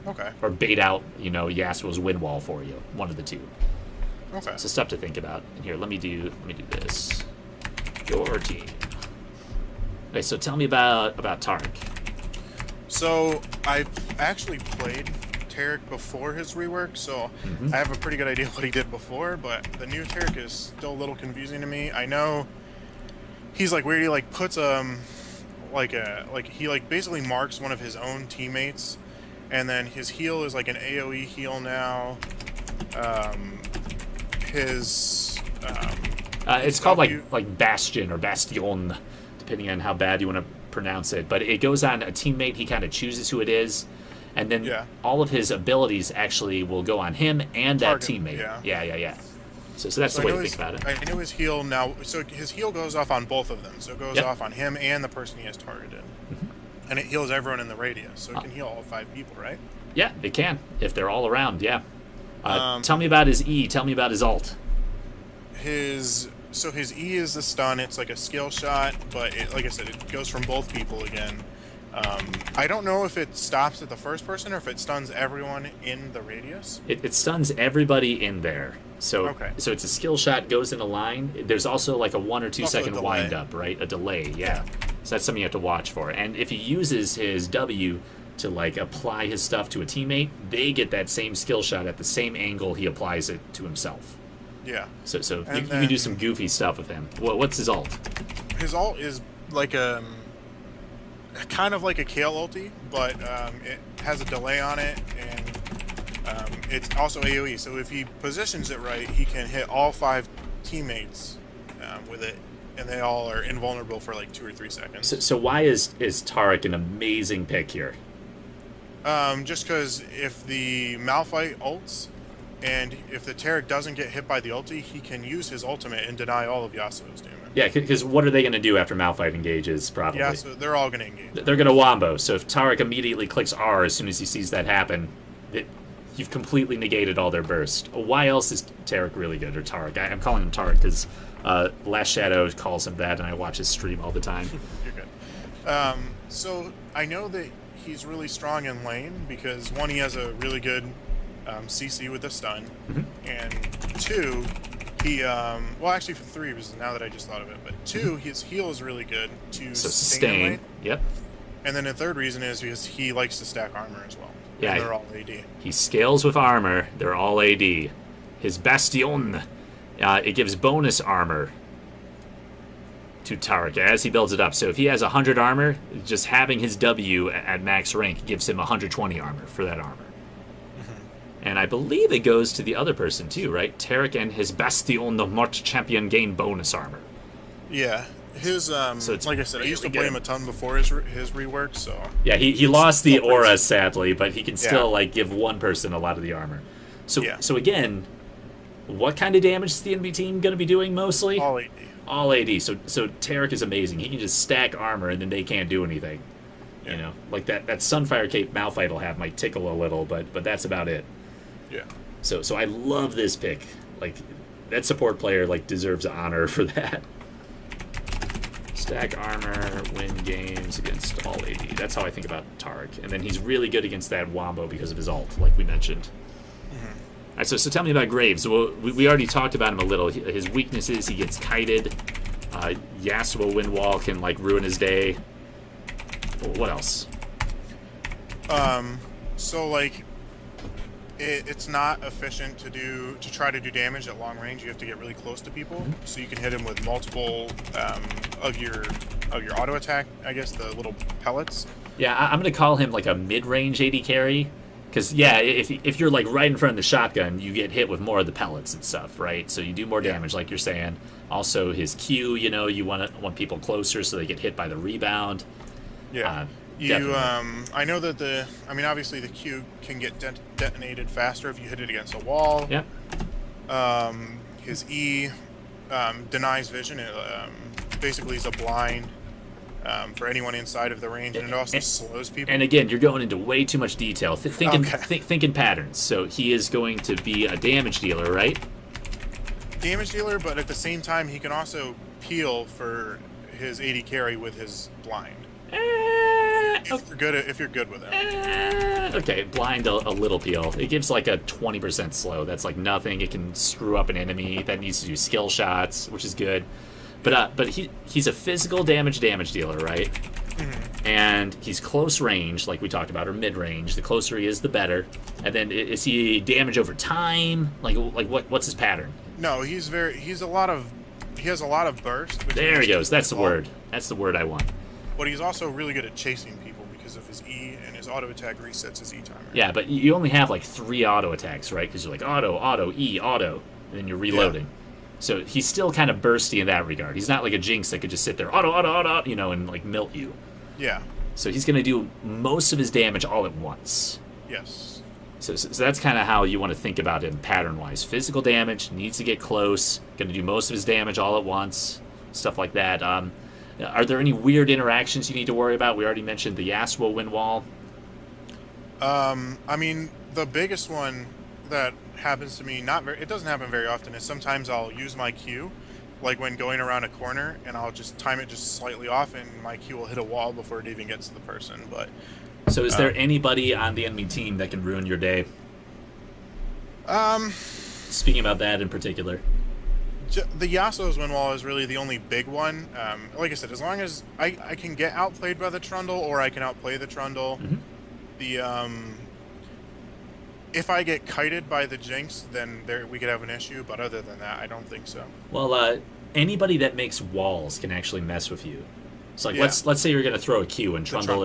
bait out, Yasuo's wind wall for you. One of the two. Okay. So stuff to think about. And here, let me do this. Your team. Okay, so tell me about Tarek. So I actually played Tarek before his rework, so I have a pretty good idea what he did before, but the new Tarek is still a little confusing to me. I know he's like weird. He like puts he basically marks one of his own teammates, and then his heal is like an AoE heal now. It's called like Bastion or Bastion, depending on how bad you want to pronounce it. But it goes on a teammate. He kind of chooses who it is, and then all of his abilities actually will go on him and that teammate. Yeah. So that's the way to think about it. I know his heal now. So his heal goes off on both of them. So it goes off on him and the person he has targeted, and it heals everyone in the radius. So it can heal all 5 people, right? Yeah, it can if they're all around. Yeah. Tell me about his E. Tell me about his ult. His E is the stun. It's like a skill shot, but like I said, it goes from both people again. I don't know if it stops at the first person or if it stuns everyone in the radius. It stuns everybody in there. So it's a skill shot, goes in a line. There's also like a 1 or 2 second wind up, right? A delay, yeah. So that's something you have to watch for. And if he uses his W to like apply his stuff to a teammate, they get that same skill shot at the same angle he applies it to himself. Yeah. So you can do some goofy stuff with him. What's his ult? His ult is like kind of like a Kale ulti, but it has a delay on it, and it's also AoE. So if he positions it right, he can hit all 5 teammates with it, and they all are invulnerable for like 2 or 3 seconds. So why is Tarek an amazing pick here? Just because if the Malphite ults, and if the Tarek doesn't get hit by the ulti, he can use his ultimate and deny all of Yasuo's damage. Yeah, because what are they going to do after Malphite engages, probably? Yeah, so they're all going to engage. They're going to wombo, so if Tarek immediately clicks R as soon as he sees that happen, you've completely negated all their burst. Why else is Tarek really good, or Tarek? I'm calling him Tarek because Last Shadow calls him that, and I watch his stream all the time. You're good. So I know that he's really strong in lane because, 1, he has a really good CC with the stun, and 2, he well, actually for 3 reasons now that I just thought of it, but 2, his heal is really good to sustain lane. Yep. And then the 3rd reason is because he likes to stack armor as well. Yeah, and they're all AD. He scales with armor. They're all AD. His Bastion, it gives bonus armor to Tarek as he builds it up. So if he has 100 armor, just having his W at max rank gives him 120 armor for that armor. And I believe it goes to the other person too, right? Tarek and his Bastion, the March champion, gain bonus armor. Yeah. His so like I said, I used to play him a ton before his rework, so yeah, he lost the aura sadly, but he can still like give one person a lot of the armor. So again, what kind of damage is the enemy team going to be doing mostly? All AD. All AD. So Tarek is amazing. He can just stack armor and then they can't do anything. You know, like that Sunfire Cape Malphite will have might tickle a little, but that's about it. Yeah. So I love this pick. Like, that support player like deserves honor for that. Stack armor, win games against all AD. That's how I think about Tark. And then he's really good against that Wombo because of his ult, like we mentioned. All right, so tell me about Graves. Well, we already talked about him a little. His weaknesses, he gets kited. Yasuo wind wall can like ruin his day. What else? So like, it's not efficient to try to do damage at long range. You have to get really close to people, so you can hit him with multiple of your auto attack. I guess the little pellets. Yeah, I'm gonna call him like a mid-range AD carry, because yeah, if you're like right in front of the shotgun, you get hit with more of the pellets and stuff, right? So you do more damage, like you're saying. Also, his Q, you know, you want people closer so they get hit by the rebound. Yeah. I know that obviously the Q can get detonated faster if you hit it against a wall. Yep. His E denies vision. It basically is a blind for anyone inside of the range, and it also slows people. And again, you're going into way too much detail. Think in patterns. So he is going to be a damage dealer, right? Damage dealer, but at the same time, he can also peel for his AD carry with his blind. If you're good with it. Okay, blind a little peel. It gives like a 20% slow. That's like nothing. It can screw up an enemy that needs to do skill shots, which is good. But he's a physical damage dealer, right? And he's close range, like we talked about, or mid range. The closer he is, the better. And then is he damage over time? Like what's his pattern? No, he has a lot of burst. There he goes. That's the word. That's the word I want. But he's also really good at chasing people because of his E, and his auto attack resets his E timer. Yeah, but you only have like 3 auto attacks, right? Because you're like auto, E, auto, and then you're reloading. Yeah. So he's still kind of bursty in that regard. He's not like a Jinx that could just sit there auto, you know, and like melt you. Yeah. So he's going to do most of his damage all at once. Yes. So that's kind of how you want to think about him pattern-wise. Physical damage, needs to get close, going to do most of his damage all at once, stuff like that. Are there any weird interactions you need to worry about? We already mentioned the Yasuo wind wall. I mean, the biggest one that happens to me, it doesn't happen very often, is sometimes I'll use my Q, like when going around a corner, and I'll just time it just slightly off, and my Q will hit a wall before it even gets to the person. But so is there anybody on the enemy team that can ruin your day? Speaking about that in particular. The Yasuo's wind wall is really the only big one. Like I said, as long as I can get outplayed by the Trundle, or I can outplay the Trundle. If I get kited by the Jinx, then we could have an issue. But other than that, I don't think so. Well, anybody that makes walls can actually mess with you. So like, let's say you're going to throw a Q, and Trundle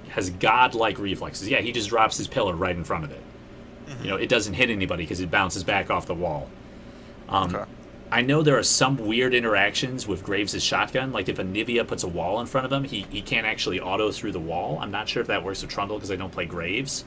has godlike reflexes. Yeah, he just drops his pillar right in front of it. You know, it doesn't hit anybody because it bounces back off the wall. Okay. I know there are some weird interactions with Graves' shotgun. Like if a Nivea puts a wall in front of him, he can't actually auto through the wall. I'm not sure if that works with Trundle because I don't play Graves.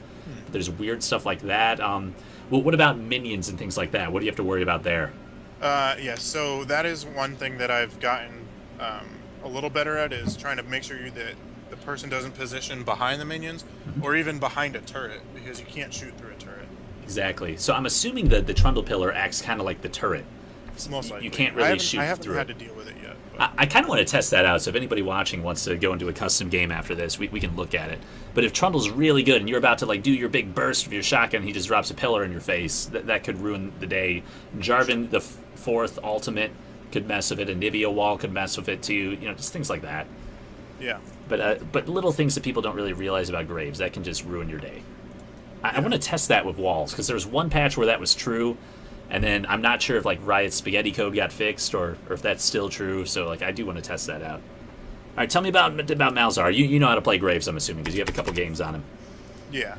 There's weird stuff like that. Well, what about minions and things like that? What do you have to worry about there? Yeah, so that is one thing that I've gotten a little better at, is trying to make sure that the person doesn't position behind the minions or even behind a turret, because you can't shoot through a turret. Exactly. So I'm assuming that the Trundle pillar acts kind of like the turret. Most likely. You can't really shoot through it. I haven't had to deal with it yet. I kind of want to test that out, so if anybody watching wants to go into a custom game after this, we can look at it. But if Trundle's really good and you're about to like do your big burst with your shotgun, he just drops a pillar in your face, that could ruin the day. Jarvan, the 4th ultimate, could mess with it. A Nivea wall could mess with it too. You know, just things like that. Yeah. But little things that people don't really realize about Graves, that can just ruin your day. I want to test that with walls, because there was one patch where that was true. And then I'm not sure if like Riot's spaghetti code got fixed or if that's still true. So like I do want to test that out. All right, tell me about Malzahar. You know how to play Graves, I'm assuming, because you have a couple games on him. Yeah.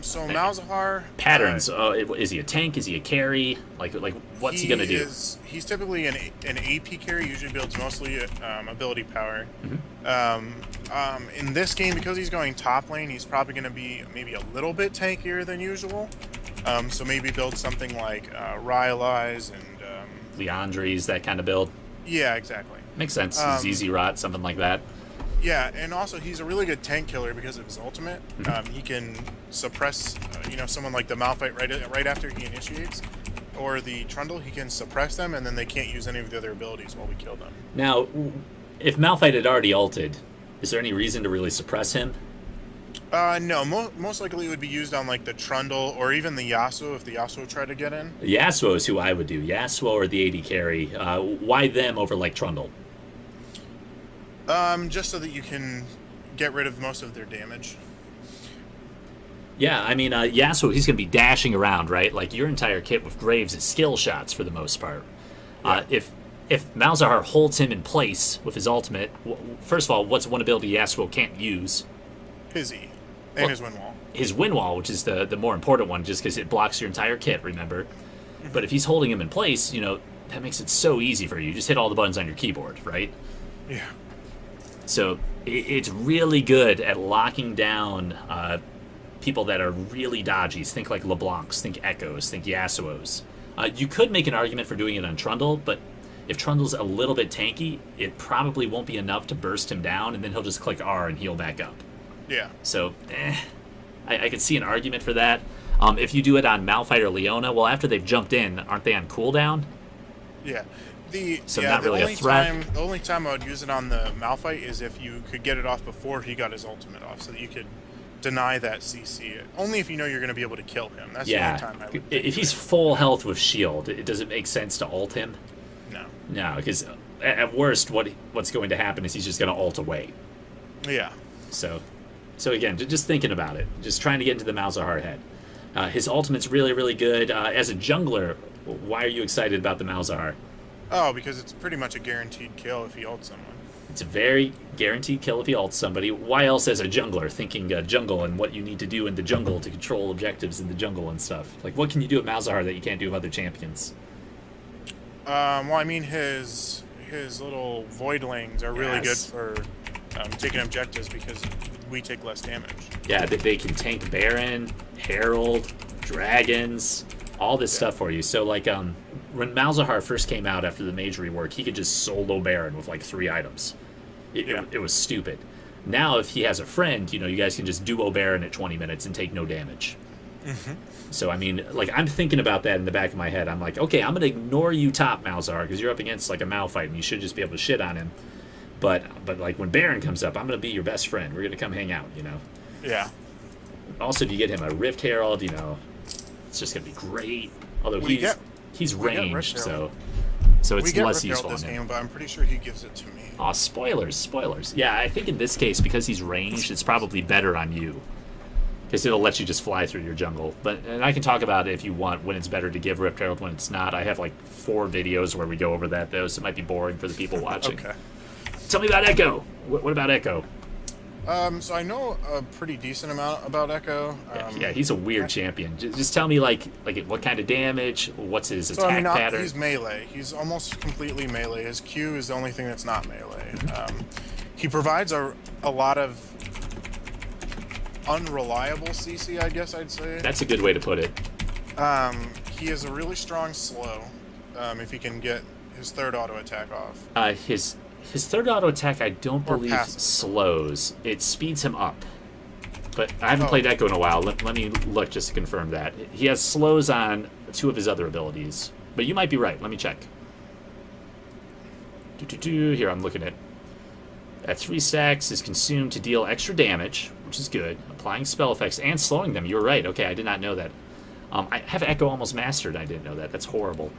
So Malzahar patterns. Is he a tank? Is he a carry? Like what's he gonna do? He's typically an AP carry. Usually builds mostly ability power. In this game, because he's going top lane, he's probably going to be maybe a little bit tankier than usual. So maybe build something like Rylai's and Leandries, that kind of build. Yeah, exactly. Makes sense. ZZ Rot, something like that. Yeah, and also he's a really good tank killer because of his ultimate. Mm-hmm. He can suppress, someone like the Malphite right after he initiates, or the Trundle. He can suppress them, and then they can't use any of the other abilities while we kill them. Now, if Malphite had already ulted, is there any reason to really suppress him? No, most likely it would be used on like the Trundle or even the Yasuo if the Yasuo tried to get in. Yasuo is who I would do. Yasuo or the AD carry. Why them over like Trundle? Just so that you can get rid of most of their damage. Yeah, I mean, Yasuo, he's going to be dashing around, right? Like, your entire kit with Graves is skill shots for the most part. Yeah. If Malzahar holds him in place with his ultimate, first of all, what's one ability Yasuo can't use? His E. And his wind wall. His wind wall, which is the more important one, just because it blocks your entire kit, remember? But if he's holding him in place, that makes it so easy for you. Just hit all the buttons on your keyboard, right? Yeah. So it's really good at locking down people that are really dodgy. Think like LeBlancs, think Echoes, think Yasuos. You could make an argument for doing it on Trundle, but if Trundle's a little bit tanky, it probably won't be enough to burst him down, and then he'll just click R and heal back up. Yeah. So, I could see an argument for that. If you do it on Malphite or Leona, well, after they've jumped in, aren't they on cooldown? Yeah. Not really a threat. The only time I would use it on the Malphite is if you could get it off before he got his ultimate off, so that you could deny that CC. Only if you know you're going to be able to kill him. That's the only time I would. If he's full health with shield, does it make sense to ult him? No. No, because at worst, what's going to happen is he's just going to ult away. Yeah. So again, just thinking about it, just trying to get into the Malzahar head. His ultimate's really, really good. As a jungler, why are you excited about the Malzahar? Oh, because it's pretty much a guaranteed kill if he ults someone. It's a very guaranteed kill if he ults somebody. Why else, as a jungler, thinking jungle and what you need to do in the jungle to control objectives in the jungle and stuff? Like, what can you do with Malzahar that you can't do with other champions? Well, I mean, his little voidlings are really good for taking objectives because we take less damage. Yeah, they can tank Baron, Herald, Dragons, all this stuff for you. So, like, when Malzahar first came out after the mage rework, he could just solo Baron with, like, 3 items. It was stupid. Now, if he has a friend, you guys can just duo Baron at 20 minutes and take no damage. Mm-hmm. So, I mean, like, I'm thinking about that in the back of my head. I'm like, okay, I'm going to ignore you top, Malzahar, because you're up against, like, a Malphite, and you should just be able to shit on him. But like, when Baron comes up, I'm going to be your best friend. We're going to come hang out, Yeah. Also, if you get him a Rift Herald, it's just going to be great. Although he's ranged, so it's less useful this in game, but I'm pretty sure he gives it to me. Aw, spoilers. Yeah, I think in this case, because he's ranged, it's probably better on you. Because it'll let you just fly through your jungle. And I can talk about it if you want, when it's better to give Rift Herald, when it's not. I have like 4 videos where we go over that, though, so it might be boring for the people watching. Okay. Tell me about Echo. What about Echo? So I know a pretty decent amount about Echo. Yeah, he's a weird champion. Just tell me, like what kind of damage, what's his attack pattern? He's melee. He's almost completely melee. His Q is the only thing that's not melee. He provides a lot of unreliable CC, I guess I'd say. That's a good way to put it. He is a really strong slow, if he can get his 3rd auto attack off. His 3rd auto attack, I don't believe passes. Slows. It speeds him up. But I haven't played Echo in a while. Let me look just to confirm that. He has slows on 2 of his other abilities. But you might be right. Let me check. Here, I'm looking at. At 3 stacks is consumed to deal extra damage, which is good. Applying spell effects and slowing them. You're right. Okay, I did not know that. I have Echo almost mastered. I didn't know that. That's horrible.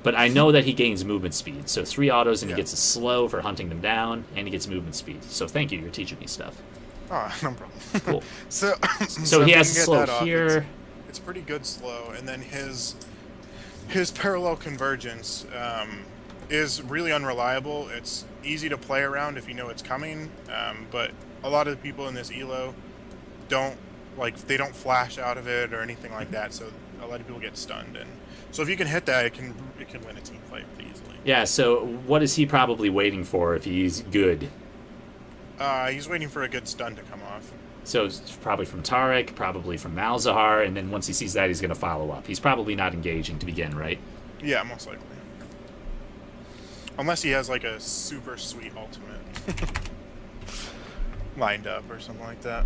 But I know that he gains movement speed. So 3 autos, and he gets a slow for hunting them down, and he gets movement speed. So thank you. You're teaching me stuff. Oh, no problem. Cool. So he has a slow here. It's pretty good slow, and then his parallel convergence is really unreliable. It's easy to play around if you know it's coming, but a lot of the people in this elo they don't flash out of it or anything like that, so a lot of people get stunned. And so if you can hit that, it can win a team fight pretty easily. Yeah, so what is he probably waiting for if he's good? He's waiting for a good stun to come off. So it's probably from Taric, probably from Malzahar, and then once he sees that, he's going to follow up. He's probably not engaging to begin, right? Yeah, most likely. Unless he has like a super sweet ultimate. lined up or something like that.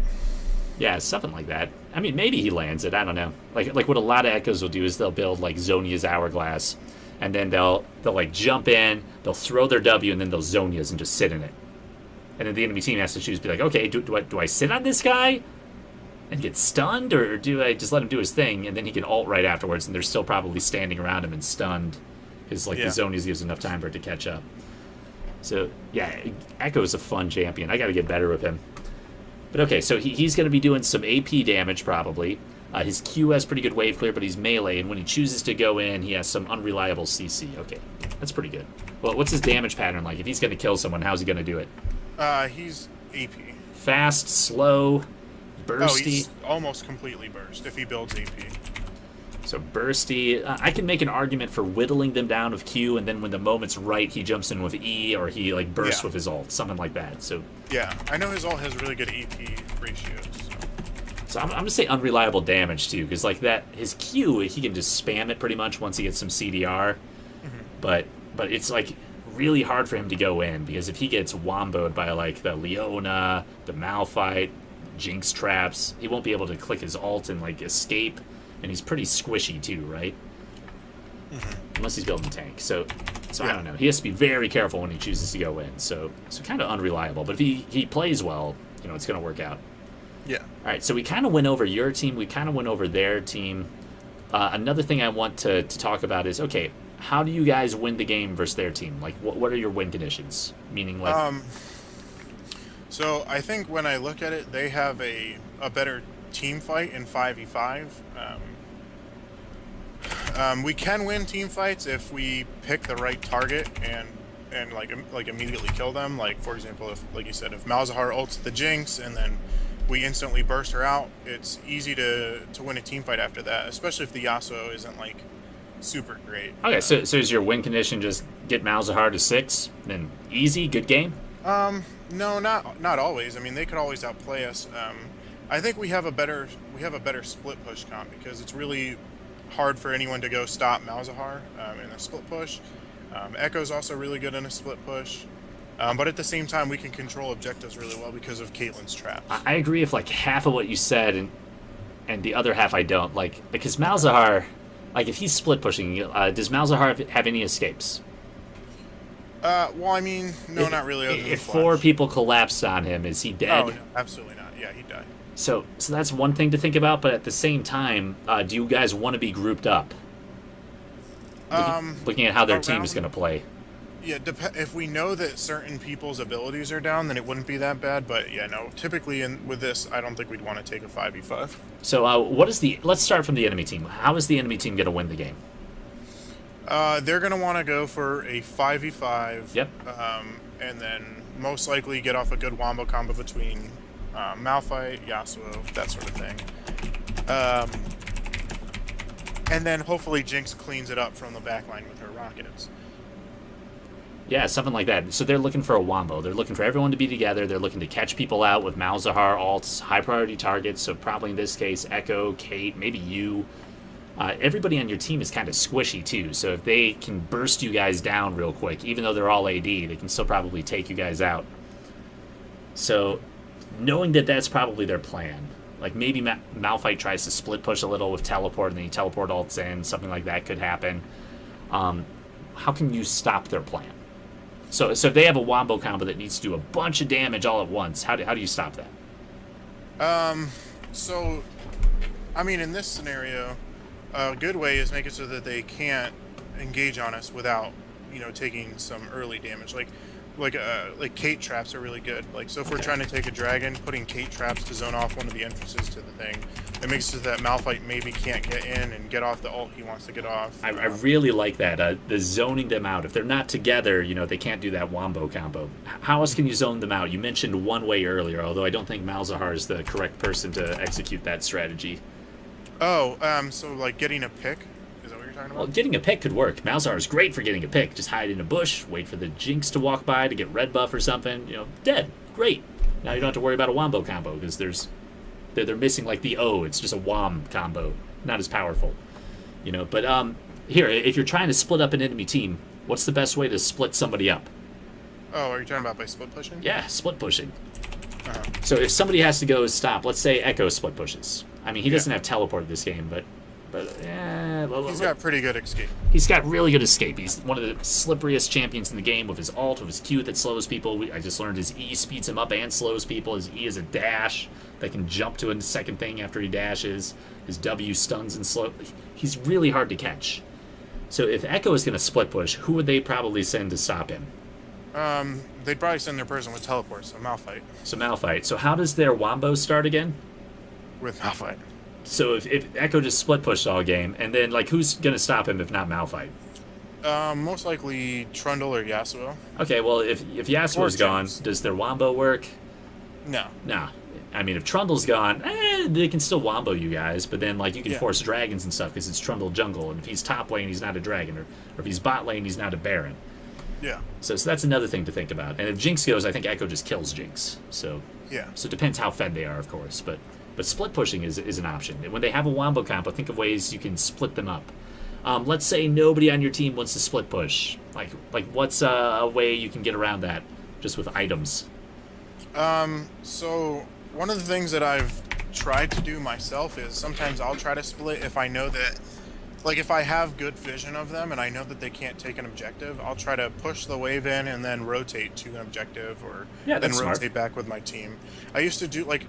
Yeah, something like that. I mean, maybe he lands it. I don't know. Like what a lot of Echoes will do is they'll build like Zonia's Hourglass, and then they'll like jump in, they'll throw their W, and then they'll Zonia's and just sit in it. And then the enemy team has to choose, be like, okay, do I sit on this guy and get stunned, or do I just let him do his thing, and then he can ult right afterwards, and they're still probably standing around him and stunned, because like the Zonias gives enough time for it to catch up. So yeah, Echo is a fun champion. I got to get better with him. But okay, so he's going to be doing some AP damage probably. His Q has pretty good wave clear, but he's melee, and when he chooses to go in, he has some unreliable CC. Okay, that's pretty good. Well, what's his damage pattern like? If he's going to kill someone, how's he going to do it? He's AP. Fast, slow, bursty. Oh, he's almost completely burst if he builds AP. So bursty. I can make an argument for whittling them down with Q, and then when the moment's right, he jumps in with E, or he like bursts with his ult, something like that. So yeah, I know his ult has really good AP ratios. So I'm gonna say unreliable damage too, because like that, his Q, he can just spam it pretty much once he gets some CDR, but it's like really hard for him to go in, because if he gets womboed by like the Leona, the Malphite, Jinx traps, he won't be able to click his ult and like escape, and he's pretty squishy too, right? Unless he's building tank. So I don't know. He has to be very careful when he chooses to go in. So kind of unreliable. But if he plays well, it's going to work out. Yeah. All right. So we kind of went over your team. We kind of went over their team. Another thing I want to talk about is, okay, how do you guys win the game versus their team? Like, what are your win conditions? Meaning, like... So I think when I look at it, they have a better team fight in 5v5. We can win team fights if we pick the right target and like immediately kill them. Like, for example, if, like you said, if Malzahar ults the Jinx and then we instantly burst her out, it's easy to win a team fight after that, especially if the Yasuo isn't like super great. Okay, so is your win condition just get Malzahar to 6, then easy, good game? No, not always. I mean, they could always outplay us. I think we have a better split push comp, because it's really hard for anyone to go stop Malzahar in a split push. Echo's also really good in a split push. But at the same time, we can control objectives really well because of Caitlyn's traps. I agree with like half of what you said, and the other half I don't. Like, because Malzahar, like if he's split pushing, does Malzahar have any escapes? Well, I mean, no, not really. If 4 people collapsed on him, is he dead? Oh, no, absolutely not. Yeah, he'd die. So that's one thing to think about, but at the same time, do you guys want to be grouped up? Looking at how their team is going to play. Yeah, if we know that certain people's abilities are down, then it wouldn't be that bad. But yeah, no, typically with this, I don't think we'd want to take a 5v5. So let's start from the enemy team. How is the enemy team going to win the game? They're going to want to go for a 5v5. Yep. And then most likely get off a good wombo combo between Malphite, Yasuo, that sort of thing. And then hopefully Jinx cleans it up from the backline with her rockets. Yeah, something like that. So they're looking for a wombo. They're looking for everyone to be together. They're looking to catch people out with Malzahar ults, high priority targets. So probably in this case, Echo, Kate, maybe you. Everybody on your team is kind of squishy too. So if they can burst you guys down real quick, even though they're all AD, they can still probably take you guys out. So knowing that that's probably their plan. Like maybe Malphite tries to split push a little with teleport, and then he teleport ults in. Something like that could happen. How can you stop their plan? So if they have a wombo combo that needs to do a bunch of damage all at once, how do you stop that? So, I mean, in this scenario, a good way is make it so that they can't engage on us without, taking some early damage. Like Kate traps are really good. Like, so if we're trying to take a dragon, putting Kate traps to zone off one of the entrances to the thing, it makes it so that Malphite maybe can't get in and get off the ult he wants to get off. I really like that. The zoning them out. If they're not together, they can't do that wombo combo. How else can you zone them out? You mentioned one way earlier, although I don't think Malzahar is the correct person to execute that strategy. Oh, so like getting a pick? Is that what you're talking about? Well, getting a pick could work. Malzahar is great for getting a pick. Just hide in a bush, wait for the Jinx to walk by to get red buff or something. Dead. Great. Now you don't have to worry about a wombo combo, because they're missing like the O. It's just a wom combo. Not as powerful. But here, if you're trying to split up an enemy team, what's the best way to split somebody up? Oh, are you talking about by split pushing? Yeah, split pushing. So if somebody has to go stop, let's say Echo split pushes. I mean, he doesn't have teleport this game, but he's got pretty good escape. He's got really good escape. He's one of the slipperiest champions in the game with his ult, with his Q that slows people. I just learned his E speeds him up and slows people. His E is a dash that can jump to a second thing after he dashes. His W stuns and slow. He's really hard to catch. So if Echo is going to split push, who would they probably send to stop him? They'd probably send their person with teleports, so Malphite. So how does their wombo start again? With Malphite. So if Echo just split pushed all game, and then like who's gonna stop him if not Malphite? Most likely Trundle or Yasuo. Okay, well if Yasuo's gone, does their wombo work? No. No. I mean, if Trundle's gone, they can still wombo you guys, but then like you can force dragons and stuff because it's Trundle jungle, and if he's top lane, he's not a dragon, or if he's bot lane, he's not a baron. Yeah. So that's another thing to think about. And if Jinx goes, I think Echo just kills Jinx. So it depends how fed they are, of course, but split pushing is an option. When they have a wombo combo, think of ways you can split them up. Let's say nobody on your team wants to split push. Like what's a way you can get around that just with items? So one of the things that I've tried to do myself is sometimes I'll try to split if I know that, like if I have good vision of them and I know that they can't take an objective, I'll try to push the wave in and then rotate to an objective, or then rotate back with my team. I used to do, like,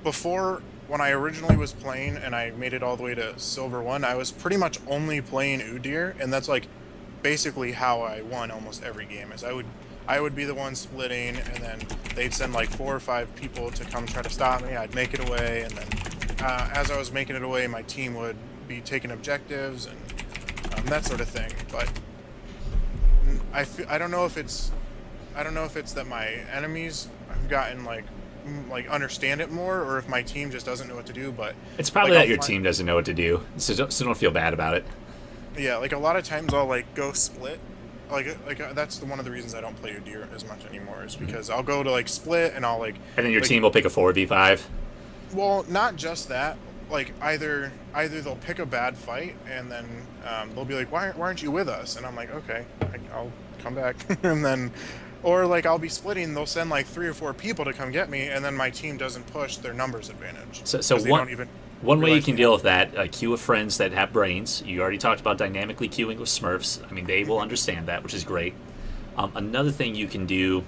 before, when I originally was playing and I made it all the way to Silver 1, I was pretty much only playing Udyr, and that's like basically how I won almost every game. Is I would be the one splitting, and then they'd send like 4 or 5 people to come try to stop me. I'd make it away, and then as I was making it away, my team would be taking objectives and that sort of thing. But I don't know if it's that my enemies have gotten like understand it more, or if my team just doesn't know what to do. But it's probably that your team doesn't know what to do, so don't feel bad about it. Yeah, like a lot of times I'll like go split. Like that's one of the reasons I don't play Udyr as much anymore, is because I'll go to like split and I'll like. And then your team will pick a 4v5. Well, not just that. Like either they'll pick a bad fight and then they'll be like, why aren't you with us? And I'm like, okay, I'll come back. And then, or like I'll be splitting, they'll send like 3 or 4 people to come get me, and then my team doesn't push their numbers advantage. So one way you can deal with that, queue with friends that have brains. You already talked about dynamically queuing with Smurfs. I mean, they will understand that, which is great. Another thing you can do,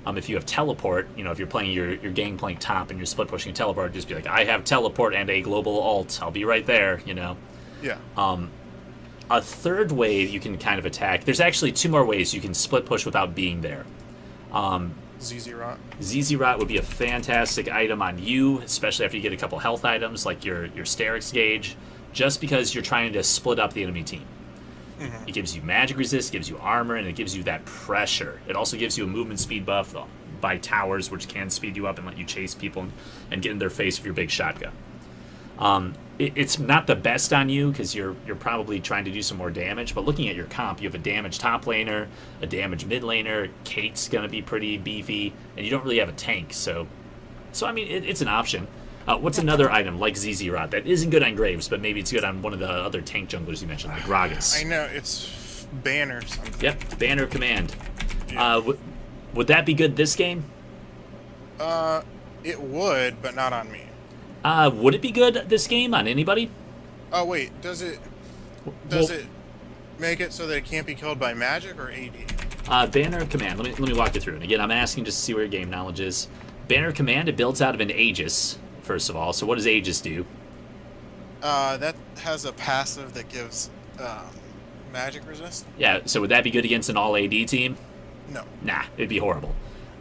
if you have teleport, if you're playing your gangplank top and you're split pushing teleport, just be like, I have teleport and a global ult. I'll be right there, Yeah. A third way you can kind of attack, there's actually 2 more ways you can split push without being there. ZZ Rot. ZZ Rot would be a fantastic item on you, especially after you get a couple health items like your Sterix gauge, just because you're trying to split up the enemy team. Mm-hmm. It gives you magic resist, gives you armor, and it gives you that pressure. It also gives you a movement speed buff by towers, which can speed you up and let you chase people and get in their face with your big shotgun. It's not the best on you because you're probably trying to do some more damage, but looking at your comp, you have a damaged top laner, a damaged mid laner, Kate's going to be pretty beefy, and you don't really have a tank, so I mean, it's an option. What's another item like ZZ Rot that isn't good on Graves, but maybe it's good on one of the other tank junglers you mentioned, like Gragas? I know, it's Banner something. Yep, Banner Command. Yeah. Would that be good this game? It would, but not on me. Would it be good this game on anybody? Oh wait, does it make it so that it can't be killed by magic or AD? Banner Command. Let me walk you through it. Again, I'm asking just to see where your game knowledge is. Banner Command, it builds out of an Aegis, first of all. So what does Aegis do? That has a passive that gives magic resist. Yeah, so would that be good against an all AD team? No. Nah, it'd be horrible.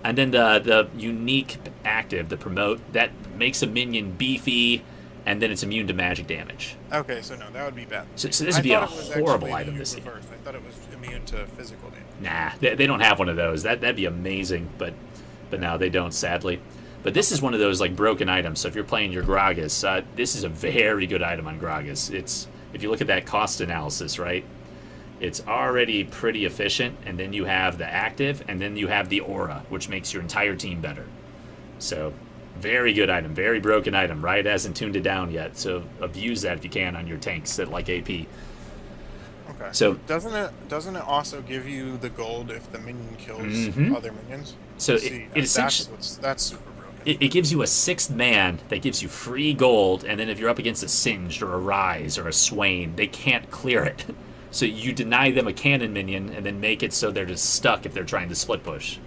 And then the unique active, the promote, that makes a minion beefy, and then it's immune to magic damage. Okay, so no, that would be bad. So this would be a horrible item this game. I thought it was immune to physical damage. Nah, they don't have one of those. That'd be amazing, but no, they don't, sadly. But this is one of those like broken items. So if you're playing your Gragas, this is a very good item on Gragas. It's, if you look at that cost analysis, right? It's already pretty efficient, and then you have the active, and then you have the aura, which makes your entire team better. So, very good item, very broken item. Riot hasn't tuned it down yet, so abuse that if you can on your tanks that like AP. Okay. So doesn't it also give you the gold if the minion kills other minions? So that's super broken. it gives you a sixth man that gives you free gold, and then if you're up against a Singed or a Rise or a Swain, they can't clear it. So you deny them a cannon minion and then make it so they're just stuck if they're trying to split push.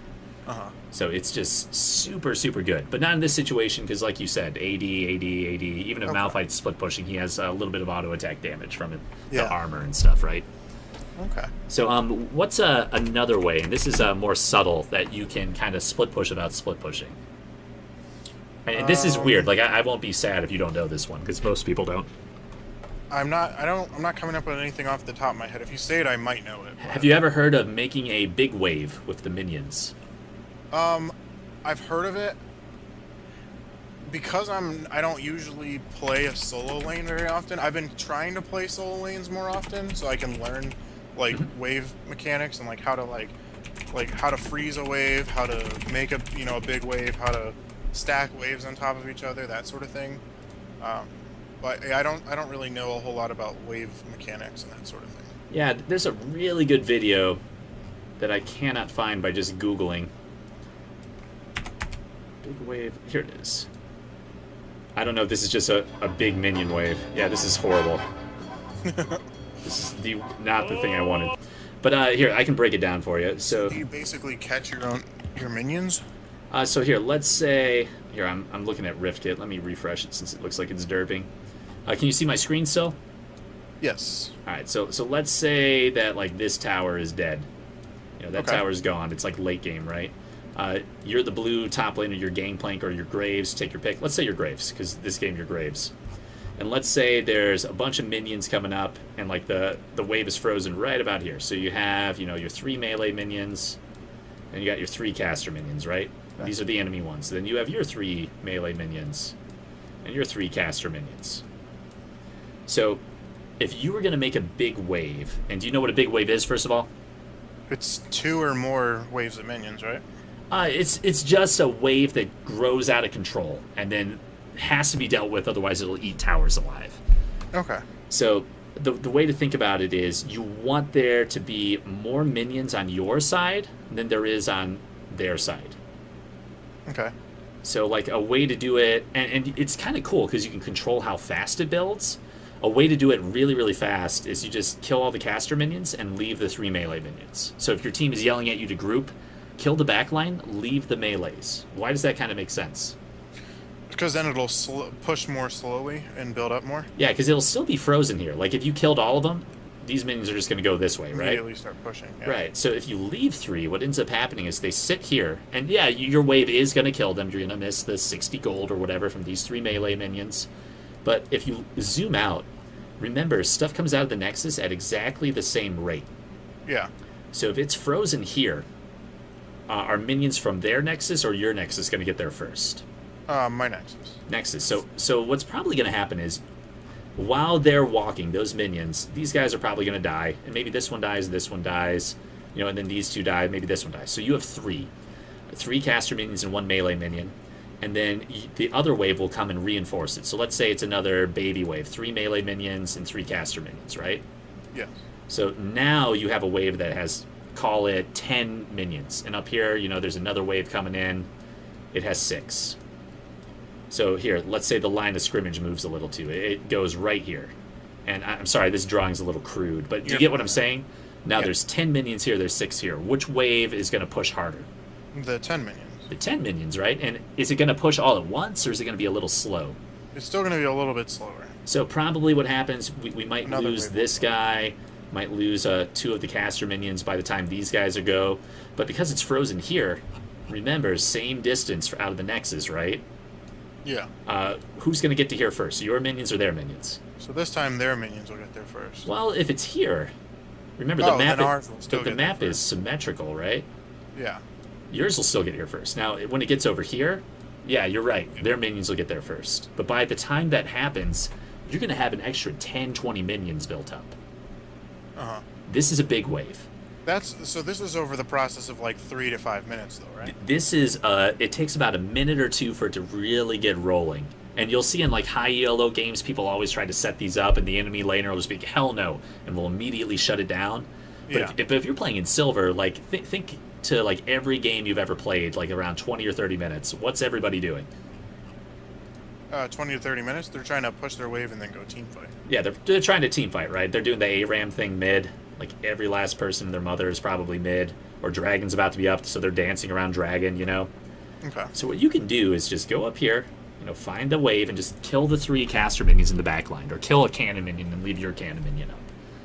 So it's just super, super good. But not in this situation because, like you said, AD. Even if Malphite's split pushing, he has a little bit of auto attack damage from it, the armor and stuff, right? Okay. So what's another way, and this is more subtle, that you can kind of split push without split pushing? And this is weird. Like I won't be sad if you don't know this one because most people don't. I'm not coming up with anything off the top of my head. If you say it, I might know it. Have you ever heard of making a big wave with the minions? I've heard of it. Because I don't usually play a solo lane very often. I've been trying to play solo lanes more often so I can learn like wave mechanics and like how to freeze a wave, how to make a big wave, how to stack waves on top of each other, that sort of thing. But I don't really know a whole lot about wave mechanics and that sort of thing. Yeah, there's a really good video that I cannot find by just Googling. Big wave. Here it is. I don't know if this is just a big minion wave. Yeah, this is horrible. This is not the thing I wanted. But here, I can break it down for you. So do you basically catch your minions? So here, let's say... Here, I'm looking at Riftkit. Let me refresh it since it looks like it's derping. Can you see my screen still? Yes. Alright, so let's say that like this tower is dead. That tower's gone. It's like late game, right? You're the blue top laner, your Gangplank or your Graves, take your pick. Let's say your Graves, because this game you're Graves. And let's say there's a bunch of minions coming up, and like the wave is frozen right about here. So you have, your 3 melee minions, and you got your 3 caster minions, right? Okay. These are the enemy ones. Then you have your 3 melee minions, and your 3 caster minions. So if you were going to make a big wave, and do you know what a big wave is, first of all? It's 2 or more waves of minions, right? It's just a wave that grows out of control and then has to be dealt with, otherwise it'll eat towers alive. Okay. So the way to think about it is you want there to be more minions on your side than there is on their side. Okay. So like a way to do it, and it's kind of cool because you can control how fast it builds. A way to do it really, really fast is you just kill all the caster minions and leave the 3 melee minions. So if your team is yelling at you to group, kill the backline, leave the melees. Why does that kind of make sense? Because then it'll push more slowly and build up more? Yeah, because it'll still be frozen here. Like, if you killed all of them, these minions are just going to go this way, right? Immediately start pushing, yeah. Right, so if you leave 3, what ends up happening is they sit here, and yeah, your wave is going to kill them. You're going to miss the 60 gold or whatever from these 3 melee minions. But if you zoom out, remember, stuff comes out of the Nexus at exactly the same rate. Yeah. So if it's frozen here, are minions from their Nexus or your Nexus going to get there first? My Nexus. Nexus. So what's probably going to happen is, while they're walking, those minions, these guys are probably going to die, and maybe this one dies, and then these 2 die, maybe this one dies. So you have 3 caster minions and 1 melee minion, and then the other wave will come and reinforce it. So let's say it's another baby wave, 3 melee minions and 3 caster minions, right? Yes. So now you have a wave that has, call it 10 minions, and up here, there's another wave coming in. It has 6. So here, let's say the line of scrimmage moves a little too. It goes right here. And I'm sorry, this drawing's a little crude, but do you get what I'm saying? Now there's 10 minions here, there's 6 here. Which wave is going to push harder? The 10 minions. The 10 minions, right? And is it going to push all at once, or is it going to be a little slow? It's still going to be a little bit slower. So probably what happens, we might lose this guy, might lose 2 of the caster minions by the time these guys are go. But because it's frozen here, remember, same distance out of the Nexus, right? Yeah. Who's going to get to here first? Your minions or their minions? So this time their minions will get there first. Well, if it's here, remember the map is symmetrical, right? Yeah. Yours will still get here first. Now, when it gets over here, yeah, you're right. Their minions will get there first. But by the time that happens, you're going to have an extra 10, 20 minions built up. Uh-huh. This is a big wave. So this is over the process of like 3 to 5 minutes, though, right? This is, it takes about a minute or 2 for it to really get rolling. And you'll see in like high ELO games, people always try to set these up, and the enemy laner will just be, hell no, and will immediately shut it down. But if you're playing in silver, like, think to like every game you've ever played, like around 20 or 30 minutes, what's everybody doing? 20 to 30 minutes. They're trying to push their wave and then go team fight. Yeah, they're trying to team fight, right? They're doing the ARAM thing mid. Like every last person and their mother is probably mid, or Dragon's about to be up, so they're dancing around Dragon, you know? Okay. So what you can do is just go up here, you know, find the wave and just kill the 3 caster minions in the back line, or kill a cannon minion and leave your cannon minion up.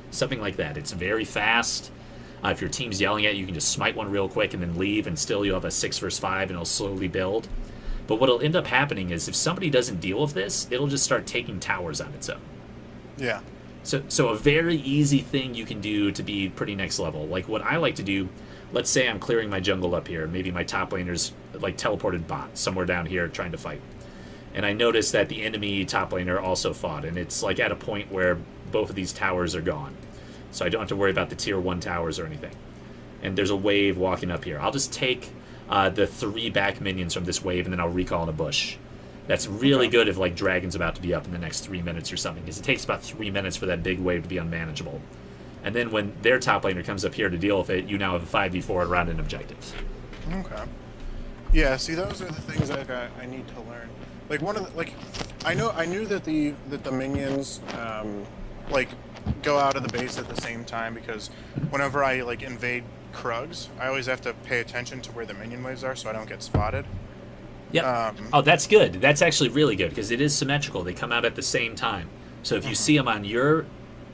Something like that. It's very fast. If your team's yelling at you, you can just smite one real quick and then leave, and still you'll have a 6 versus 5 and it'll slowly build. But what'll end up happening is if somebody doesn't deal with this, it'll just start taking towers on its own. Yeah. So a very easy thing you can do to be pretty next level. Like what I like to do, let's say I'm clearing my jungle up here. Maybe my top laner's like teleported bot somewhere down here trying to fight. And I notice that the enemy top laner also fought. And it's like at a point where both of these towers are gone. So I don't have to worry about the tier 1 towers or anything. And there's a wave walking up here. I'll just take the 3 back minions from this wave and then I'll recall in a bush. That's really good if like Dragon's about to be up in the next 3 minutes or something, because it takes about 3 minutes for that big wave to be unmanageable. And then when their top laner comes up here to deal with it, you now have a 5v4 around an objective. Okay. Yeah, see, those are the things like I need to learn. Like one of the, like, I knew that the minions like go out of the base at the same time, because whenever I like invade Krugs, I always have to pay attention to where the minion waves are so I don't get spotted. Yeah. Oh, that's good. That's actually really good, because it is symmetrical. They come out at the same time. So if you see them on your,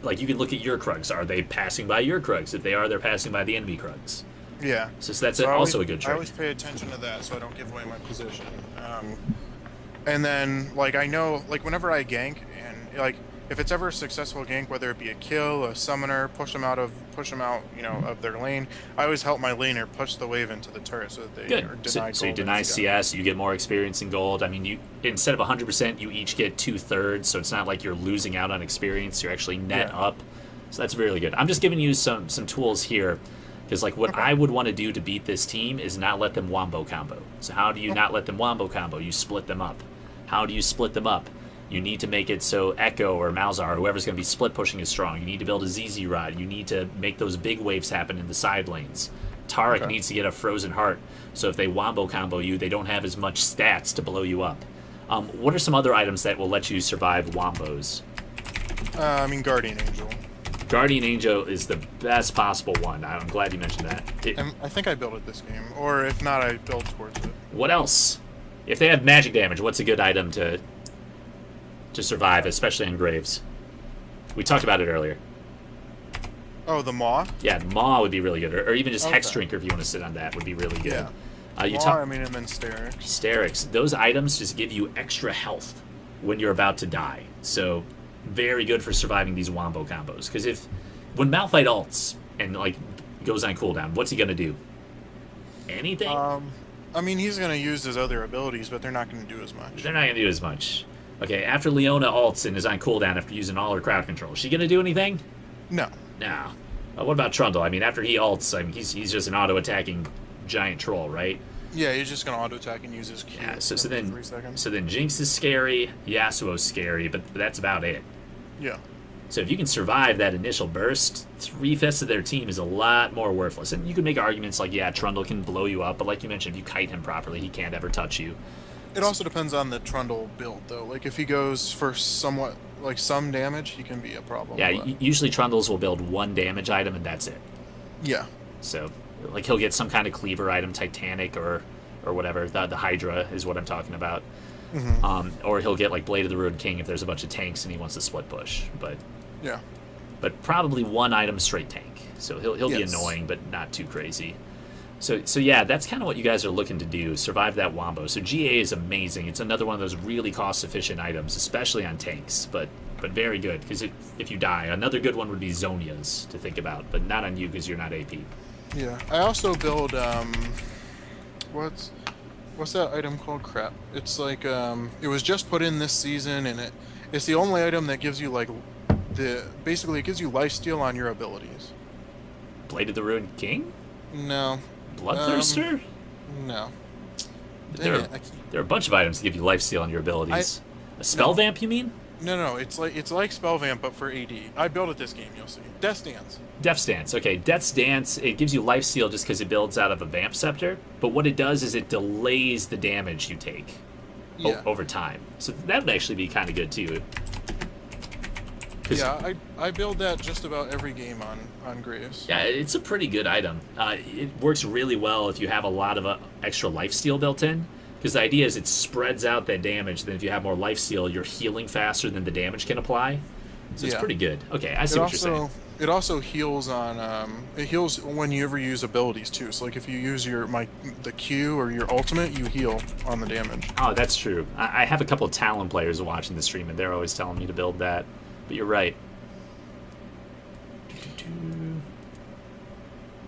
like, you can look at your Krugs. Are they passing by your Krugs? If they are, they're passing by the enemy Krugs. Yeah. So that's also a good trick. I always pay attention to that so I don't give away my position. And then, like, I know, like, whenever I gank, and, like, if it's ever a successful gank, whether it be a kill, a summoner, push them out, you know, of their lane, I always help my laner push the wave into the turret so that they are denied gold. So you deny CS, you get more experience in gold. I mean, you instead of 100%, you each get 2/3, so it's not like you're losing out on experience. You're actually net up. So that's really good. I'm just giving you some tools here, because like what I would want to do to beat this team is not let them wombo combo. So how do you not let them wombo combo? You split them up. How do you split them up? You need to make it so Echo or Malzahar, whoever's going to be split pushing, is strong. You need to build a ZZ Rod. You need to make those big waves happen in the side lanes. Taric needs to get a Frozen Heart, so if they wombo combo you, they don't have as much stats to blow you up. What are some other items that will let you survive wombos? I mean, Guardian Angel. Guardian Angel is the best possible one. I'm glad you mentioned that. I think I built it this game, or if not, I built towards it. What else? If they have magic damage, what's a good item to survive, especially on Graves? We talked about it earlier. Oh, the Maw? Yeah, Maw would be really good, or even just Hex Drinker if you want to sit on that would be really good. Yeah. Maw, and then Sterix. Sterix. Those items just give you extra health when you're about to die. So very good for surviving these wombo combos. Because when Malphite ults and like goes on cooldown, what's he gonna do? Anything? I mean, he's gonna use his other abilities, but they're not gonna do as much. They're not gonna do as much. Okay, after Leona ults and is on cooldown after using all her crowd control, is she gonna do anything? No. No. What about Trundle? I mean, after he ults, I mean, he's just an auto-attacking giant troll, right? Yeah, he's just gonna auto-attack and use his Q. Yeah, so for then 3 seconds. So then Jinx is scary, Yasuo's scary, but that's about it. Yeah. So if you can survive that initial burst, 3/5 of their team is a lot more worthless. And you can make arguments like, yeah, Trundle can blow you up, but like you mentioned, if you kite him properly, he can't ever touch you. It also depends on the Trundle build, though. Like, if he goes for somewhat, like, some damage, he can be a problem. Yeah, usually Trundles will build 1 damage item, and that's it. Yeah. So, like, he'll get some kind of cleaver item, Titanic or whatever. The Hydra is what I'm talking about. Or he'll get, like, Blade of the Ruined King if there's a bunch of tanks and he wants to split push. But probably 1 item straight tank. So he'll be annoying, but not too crazy. So yeah, that's kind of what you guys are looking to do, survive that wombo. So GA is amazing. It's another one of those really cost-efficient items, especially on tanks, but very good, because if you die. Another good one would be Zhonya's to think about, but not on you because you're not AP. Yeah, I also build, what's that item called? Crap. It's like, it was just put in this season, and it's the only item that gives you, like, basically it gives you lifesteal on your abilities. Blade of the Ruined King? No. Bloodthirster? No. There are a bunch of items that give you lifesteal on your abilities. A spell vamp, you mean? No, it's like Spellvamp, but for AD. I built it this game. You'll see. Death Stance. Death's Dance. Okay, Death's Dance, it gives you lifesteal just because it builds out of a Vamp Scepter, but what it does is it delays the damage you take Yeah. over time. So that would actually be kind of good too. Yeah, I build that just about every game on Graves. Yeah, it's a pretty good item. It works really well if you have a lot of extra lifesteal built in, because the idea is it spreads out that damage. Then if you have more lifesteal, you're healing faster than the damage can apply. So it's pretty good. Okay, I see what you're saying. It also heals on it heals when you ever use abilities too. So like if you use the Q or your ultimate, you heal on the damage. Oh, that's true. I have a couple of Talon players watching the stream, and they're always telling me to build that. But you're right.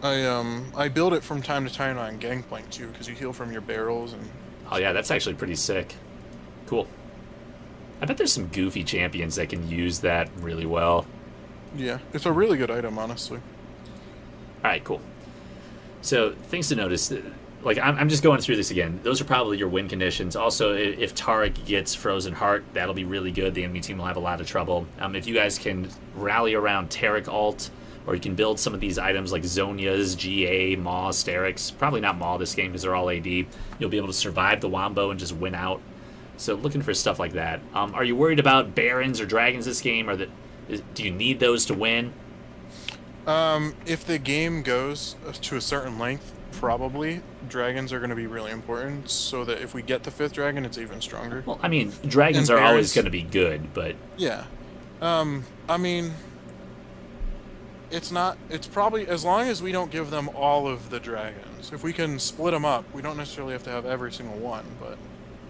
I build it from time to time on Gangplank too, because you heal from your barrels and. Oh yeah, that's actually pretty sick. Cool. I bet there's some goofy champions that can use that really well. Yeah, it's a really good item, honestly. All right, cool. So things to notice. Like I'm just going through this again. Those are probably your win conditions. Also, if Taric gets Frozen Heart, that'll be really good. The enemy team will have a lot of trouble. If you guys can rally around Taric ult, or you can build some of these items like Zonia's, GA, Maw, Sterix. Probably not Maw this game because they're all AD. You'll be able to survive the Wombo and just win out. So looking for stuff like that. Are you worried about Barons or Dragons this game, or do you need those to win? If the game goes to a certain length, probably dragons are going to be really important. So that if we get the 5th dragon, it's even stronger. Well, I mean, dragons are always going to be good, but yeah. I mean, it's probably, as long as we don't give them all of the dragons. If we can split them up, we don't necessarily have to have every single one, but.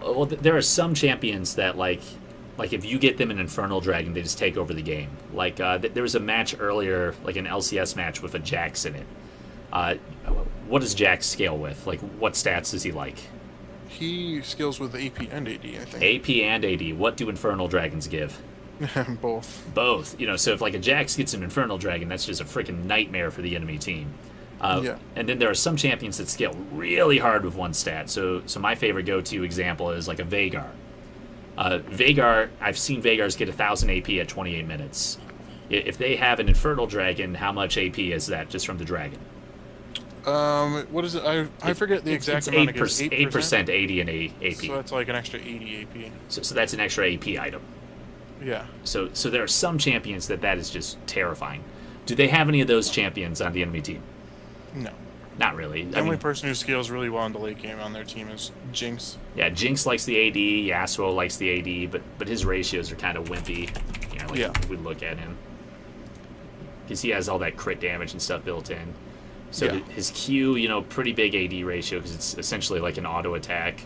Well, there are some champions that, like if you get them an Infernal Dragon, they just take over the game. Like, there was a match earlier, like an LCS match with a Jax in it. What does Jax scale with? Like, what stats does he like? He scales with AP and AD, I think. AP and AD. What do Infernal Dragons give? Both. Both. So if like a Jax gets an Infernal Dragon, that's just a freaking nightmare for the enemy team. And then there are some champions that scale really hard with one stat. So my favorite go-to example is like a Veigar. Veigar, I've seen Veigars get 1,000 AP at 28 minutes. If they have an Infernal Dragon, how much AP is that just from the dragon? What is it? I forget the exact amount. It's 8% 80 and AP. So that's like an extra 80 AP. So that's an extra AP item. Yeah. So there are some champions that is just terrifying. Do they have any of those champions on the enemy team? No. Not really. The only person who scales really well in the late game on their team is Jinx. Yeah, Jinx likes the AD, Yasuo likes the AD, but his ratios are kind of wimpy. If we look at him. Because he has all that crit damage and stuff built in. So his Q, pretty big AD ratio because it's essentially like an auto attack.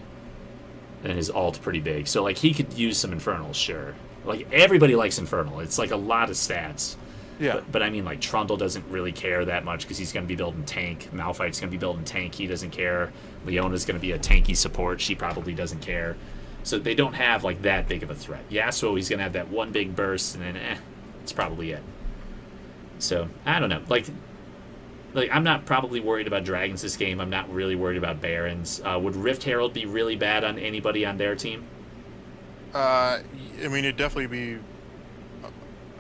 And his ult pretty big. So, like, he could use some Infernals, sure. Like, everybody likes Infernal. It's, like, a lot of stats. Yeah. But I mean, like, Trundle doesn't really care that much because he's going to be building tank. Malphite's going to be building tank. He doesn't care. Leona's going to be a tanky support. She probably doesn't care. So they don't have, like, that big of a threat. Yasuo, he's going to have that one big burst, and then, that's probably it. So, I don't know. Like, I'm not probably worried about dragons this game. I'm not really worried about barons. Would Rift Herald be really bad on anybody on their team? I mean, it'd definitely be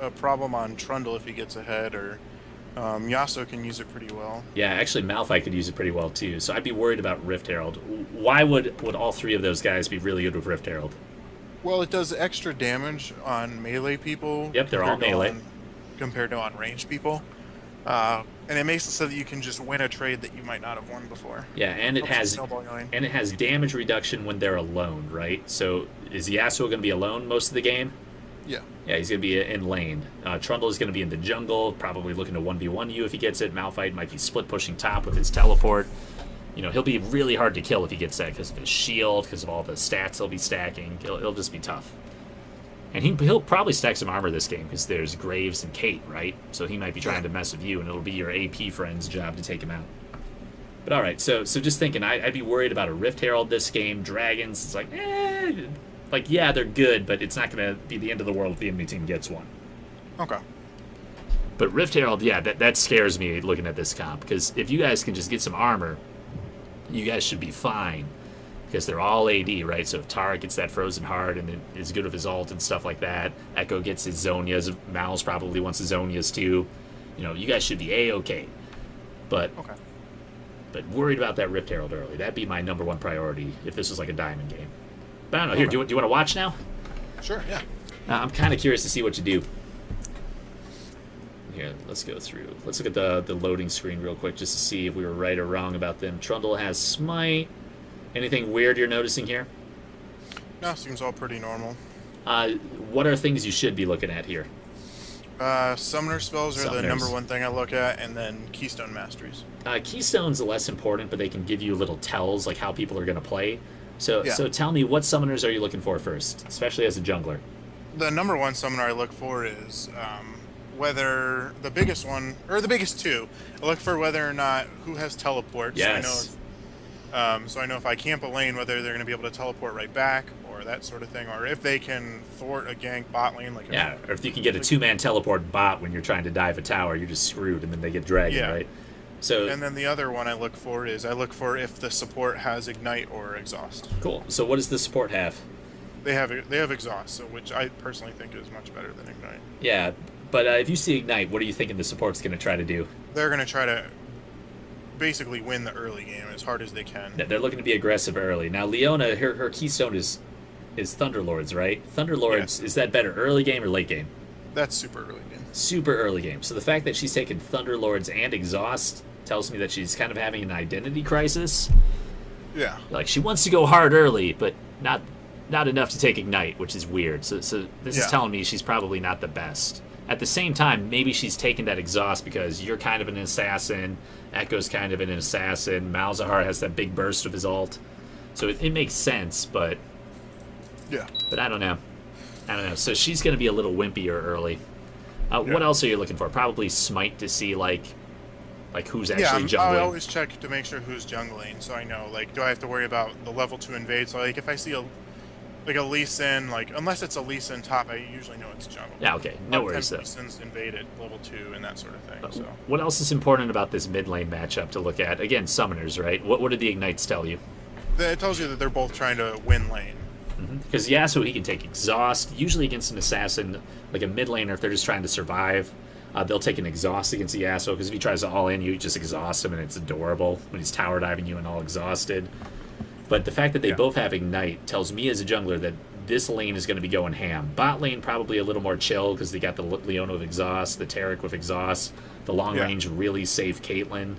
a problem on Trundle if he gets ahead, or Yasuo can use it pretty well. Yeah, actually, Malphite could use it pretty well too. So I'd be worried about Rift Herald. Why would all three of those guys be really good with Rift Herald? Well, it does extra damage on melee people. Yep, they're all melee. Compared to on ranged people. And it makes it so that you can just win a trade that you might not have won before. Yeah, and it has damage reduction when they're alone, right? So is Yasuo going to be alone most of the game? Yeah. Yeah, he's going to be in lane. Trundle is going to be in the jungle, probably looking to 1v1 you if he gets it. Malphite might be split pushing top with his teleport. He'll be really hard to kill if he gets that because of his shield, because of all the stats he'll be stacking. It'll just be tough. And he'll probably stack some armor this game because there's Graves and Kate, right? So he might be trying to mess with you, and it'll be your AP friend's job to take him out. But all right, so just thinking, I'd be worried about a Rift Herald this game. Dragons, it's like, yeah, they're good, but it's not going to be the end of the world if the enemy team gets one. Okay. But Rift Herald, yeah, that scares me looking at this comp, because if you guys can just get some armor, you guys should be fine. because they're all AD, right? So if Tara gets that frozen heart and is good with his ult and stuff like that, Echo gets his Zonias, Mal's probably wants his Zonias too. You guys should be A-okay. But worried about that Rift Herald early. That'd be my number one priority if this was like a diamond game. But I don't know. Here, do you want to watch now? Sure, yeah. I'm kind of curious to see what you do. Here, let's go through. Let's look at the loading screen real quick just to see if we were right or wrong about them. Trundle has Smite. Anything weird you're noticing here? No, seems all pretty normal. What are things you should be looking at here? Summoner spells are the number one thing I look at, and then Keystone Masteries. Keystone's less important, but they can give you little tells, like how people are going to play. So tell me, what summoners are you looking for first, especially as a jungler? The number one summoner I look for is whether the biggest one, or the biggest two, I look for whether or not who has teleport. Yes. So I know if I camp a lane, whether they're going to be able to teleport right back, or that sort of thing, or if they can thwart a gank bot lane. Or if you can get a two-man teleport bot when you're trying to dive a tower, you're just screwed, and then they get dragged, right? So, and then the other one I look for is if the support has ignite or exhaust. Cool. So what does the support have? They have exhaust, which I personally think is much better than ignite. Yeah, but if you see ignite, what are you thinking the support's going to try to do? They're going to try to basically win the early game as hard as they can. They're looking to be aggressive early. Now, Leona, her keystone is Thunderlords, right? Thunderlords, is that better early game or late game? That's super early game. Super early game. So the fact that she's taken Thunderlords and exhaust tells me that she's kind of having an identity crisis. Yeah. Like, she wants to go hard early, but not enough to take ignite, which is weird. So this is telling me she's probably not the best. At the same time, maybe she's taken that exhaust because you're kind of an assassin, Echo's kind of an assassin, Malzahar has that big burst of his ult. So it makes sense, but I don't know. So she's going to be a little wimpier early. What else are you looking for? Probably Smite to see like who's actually jungling. I always check to make sure who's jungling, so I know, do I have to worry about the level 2 invade? So if I see a Lee Sin, unless it's a Lee Sin top, I usually know it's jungle. Yeah, okay. No worries, though. Lee Sin's invade at level 2 and that sort of thing. So what else is important about this mid lane matchup to look at? Again, summoners, right? What did the ignites tell you? It tells you that they're both trying to win lane. Because Yasuo, he can take exhaust. Usually against an assassin, like a mid laner, if they're just trying to survive, they'll take an exhaust against the Yasuo, because if he tries to all in, you just exhaust him, and it's adorable when he's tower diving you and all exhausted. But the fact that they both have ignite tells me as a jungler that this lane is going to be going ham. Bot lane probably a little more chill because they got the Leona with exhaust, the Taric with exhaust, the long range really safe Caitlyn.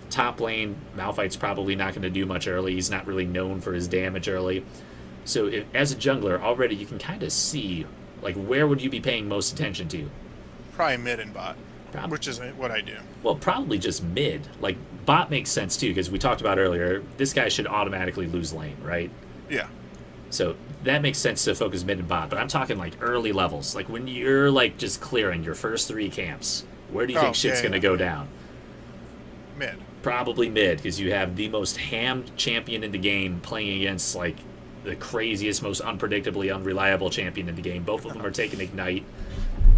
Top lane, Malphite's probably not going to do much early. He's not really known for his damage early. So as a jungler, already you can kind of see, where would you be paying most attention to? Probably mid and bot, which is what I do. Well, probably just mid. Bot makes sense too, because we talked about earlier, this guy should automatically lose lane, right? Yeah. So that makes sense to focus mid and bot, but I'm talking early levels. When you're just clearing your first 3 camps, where do you think shit's going to go down? Mid. Probably mid, because you have the most hammed champion in the game playing against the craziest, most unpredictably unreliable champion in the game. Both of them are taking ignite.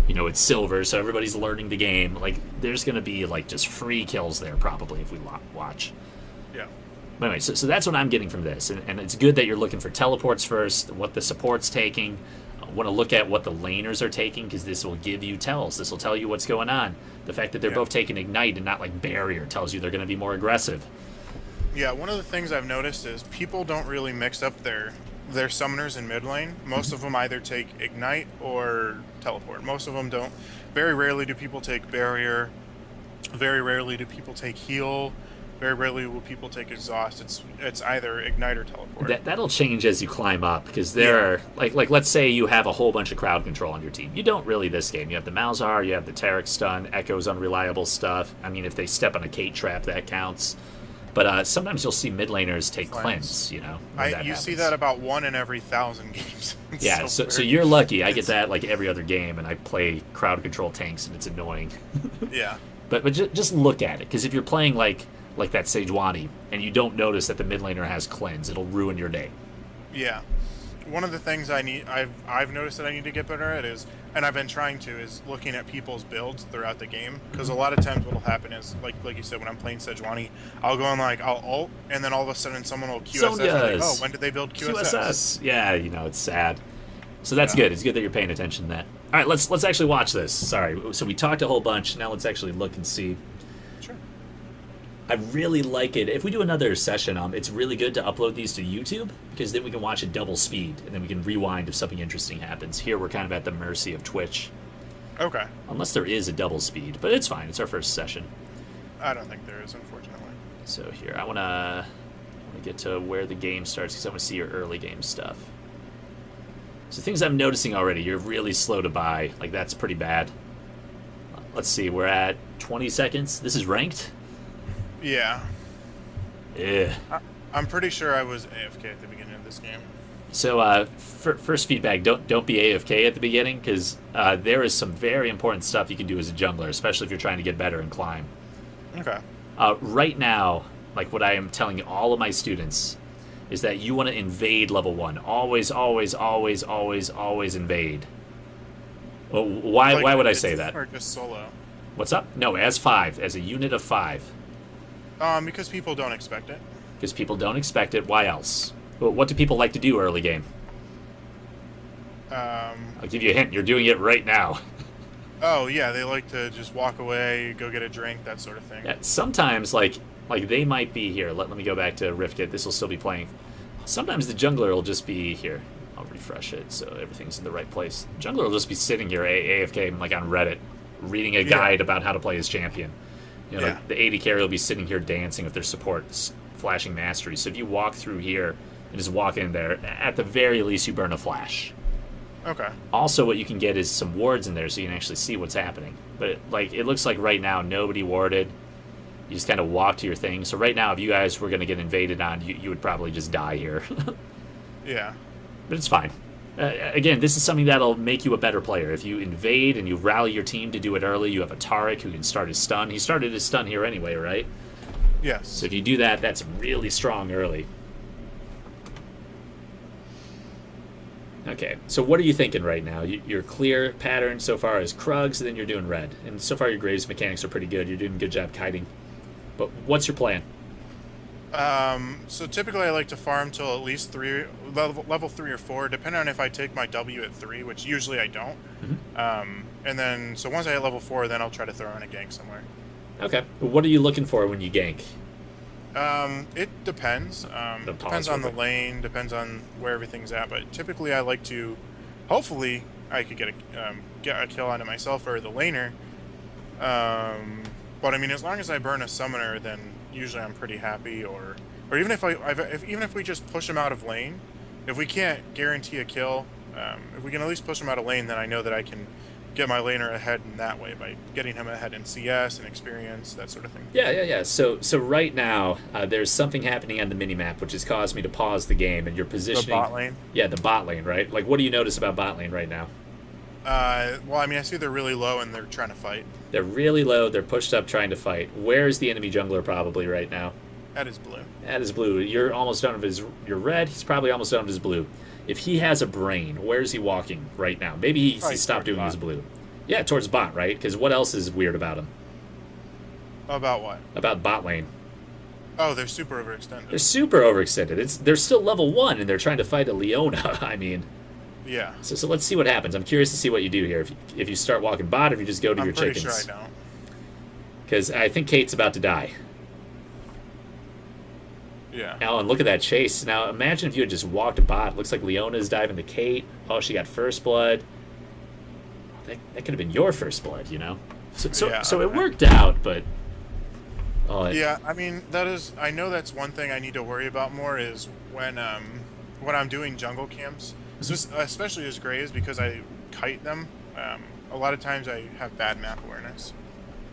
It's silver, so everybody's learning the game. There's going to be just free kills there probably if we watch. Yeah. But anyway, so that's what I'm getting from this, and it's good that you're looking for teleports first, what the support's taking. I want to look at what the laners are taking, because this will give you tells. This will tell you what's going on. The fact that they're both taking ignite and not barrier tells you they're going to be more aggressive. Yeah, one of the things I've noticed is people don't really mix up their summoners in mid lane. Most of them either take ignite or teleport. Most of them don't. Very rarely do people take barrier. Very rarely do people take heal. Very rarely will people take exhaust. It's either ignite or teleport. That'll change as you climb up, because there are let's say you have a whole bunch of crowd control on your team. You don't really this game. You have the Malzahar, you have the Taric stun, Echo's unreliable stuff. I mean, if they step on a Kate trap, that counts. But sometimes you'll see mid laners take cleanse. You see that about 1 in every 1,000 games. Yeah, so you're lucky. I get that every other game, and I play crowd control tanks, and it's annoying. Yeah. But just look at it, because if you're playing like that Sejuani, and you don't notice that the mid laner has cleanse, it'll ruin your day. Yeah. one of the things I've noticed that I need to get better at is, and I've been trying to, is looking at people's builds throughout the game. Because a lot of times what'll happen is, like you said, when I'm playing Sejuani, I'll go and I'll ult, and then all of a sudden someone will QSS. And oh, when did they build QSS? Yeah, it's sad. So that's good. It's good that you're paying attention to that. All right, let's actually watch this. Sorry. So we talked a whole bunch. Now let's actually look and see. Sure. I really like it. If we do another session, it's really good to upload these to YouTube because then we can watch at double speed and then we can rewind if something interesting happens. Here we're kind of at the mercy of Twitch. Okay. Unless there is a double speed, but it's fine. It's our first session. I don't think there is, unfortunately. So here, I want to get to where the game starts because I want to see your early game stuff. So things I'm noticing already, you're really slow to buy. Like, that's pretty bad. Let's see, we're at 20 seconds. This is ranked? Yeah. Yeah. I'm pretty sure I was AFK at the beginning of this game. So, first feedback: don't be AFK at the beginning because there is some very important stuff you can do as a jungler, especially if you're trying to get better and climb. Okay. Right now, like what I am telling all of my students, is that you want to invade level 1. Always, always, always, always, always invade. Well, why would I say that? Or just solo? What's up? No, as 5, as a unit of 5. Because people don't expect it. Because people don't expect it. Why else? Well, what do people like to do early game? I'll give you a hint. You're doing it right now. Oh, yeah. They like to just walk away, go get a drink, that sort of thing. Yeah, sometimes, like they might be here. Let me go back to Riftkit. This will still be playing. Sometimes the jungler will just be here. I'll refresh it so everything's in the right place. Jungler will just be sitting here AFK like on Reddit, reading a guide about how to play his champion. You know, like the AD carry will be sitting here dancing with their supports, flashing mastery. So if you walk through here and just walk in there, at the very least you burn a flash. Okay. Also, what you can get is some wards in there so you can actually see what's happening. But it looks like right now nobody warded. You just kind of walk to your thing. So right now, if you guys were going to get invaded on, you would probably just die here. Yeah. But it's fine. Again, this is something that'll make you a better player. If you invade and you rally your team to do it early, you have a Taric who can start his stun. He started his stun here anyway, right? Yes. So if you do that, that's really strong early. Okay, so what are you thinking right now? Your clear pattern so far is Krugs, and then you're doing red. And so far your Graves mechanics are pretty good. You're doing a good job kiting. But what's your plan? So typically I like to farm till at least level 3 or 4, depending on if I take my W at 3, which usually I don't. Mm-hmm. And then, so once I hit level 4, then I'll try to throw in a gank somewhere. Okay. What are you looking for when you gank? It depends. Depends on the lane, depends on where everything's at, but typically I like to, hopefully I could get a kill on it myself or the laner. But I mean, as long as I burn a summoner, then usually I'm pretty happy. Or even if we just push him out of lane, if we can't guarantee a kill, if we can at least push him out of lane, then I know that I can get my laner ahead in that way by getting him ahead in CS and experience, that sort of thing. Yeah. So right now, there's something happening on the minimap which has caused me to pause the game, and you're positioning. The bot lane. Yeah, the bot lane, right? Like, what do you notice about bot lane right now? Well, I mean, I see they're really low and they're trying to fight. They're really low. They're pushed up trying to fight. Where's the enemy jungler probably right now? That is blue. That is blue. You're almost done with his. You're red. He's probably almost done with his blue. If he has a brain, where is he walking right now? Maybe he stopped doing his blue. Yeah, towards bot, right? Because what else is weird about him? About what? About bot lane. Oh, they're super overextended. They're super overextended. They're still level 1, and they're trying to fight a Leona. I mean... Yeah. So let's see what happens. I'm curious to see what you do here. If you start walking bot, or if you just go to your chickens. I'm pretty sure I don't. Because I think Kate's about to die. Yeah. Alan, look at that chase. Now, imagine if you had just walked bot. Looks like Leona's diving to Kate. Oh, she got first blood. That could have been your first blood, you know? So it worked out, but... Yeah, I mean, I know that's one thing I need to worry about more is when I'm doing jungle camps, especially as Graves, because I kite them, a lot of times I have bad map awareness.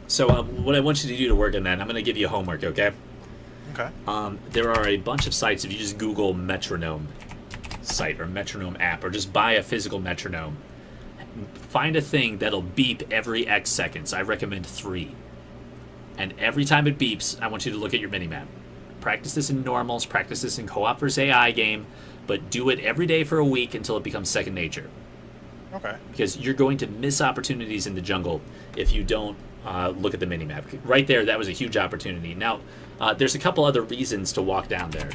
So what I want you to do to work on that, I'm going to give you homework, okay? Okay. There are a bunch of sites. If you just Google metronome site or metronome app, or just buy a physical metronome, find a thing that'll beep every X seconds. I recommend 3. And every time it beeps, I want you to look at your minimap. Practice this in normals, practice this in co-op versus AI game, but do it every day for a week until it becomes second nature. Okay. Because you're going to miss opportunities in the jungle if you don't look at the minimap. Right there, that was a huge opportunity. Now, there's a couple other reasons to walk down there.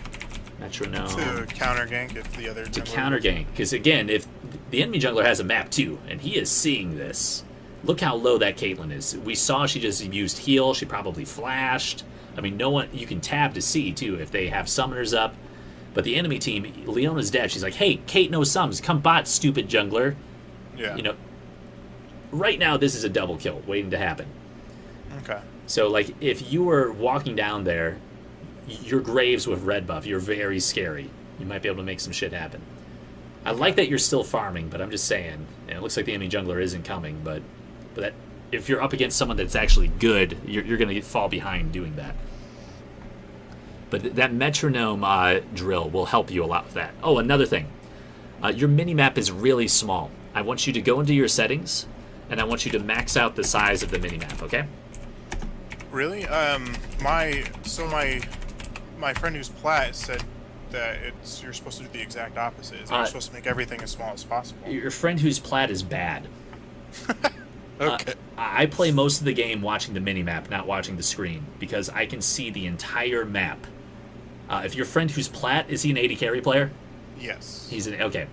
Metronome. To counter gank if the other To counter gank. Because again, if the enemy jungler has a map too, and he is seeing this, look how low that Caitlyn is. We saw she just used heal. She probably flashed. I mean, no one. You can tab to see too if they have summoners up. But the enemy team, Leona's dead. She's like, "Hey, Kate knows sums. Come bot, stupid jungler." Yeah. You know. Right now, this is a double kill waiting to happen. Okay. So, like, if you were walking down there, your Graves with red buff, you're very scary. You might be able to make some shit happen. I like that you're still farming, but I'm just saying, and it looks like the enemy jungler isn't coming, but that if you're up against someone that's actually good, you're going to fall behind doing that. But that metronome drill will help you a lot with that. Oh, another thing. Your minimap is really small. I want you to go into your settings, and I want you to max out the size of the minimap, okay? Really? My friend who's plat said that you're supposed to do the exact opposite. You're supposed to make everything as small as possible. Your friend who's plat is bad. Okay. I play most of the game watching the minimap, not watching the screen, because I can see the entire map. If your friend who's plat, is he an AD carry player? Yes. Okay.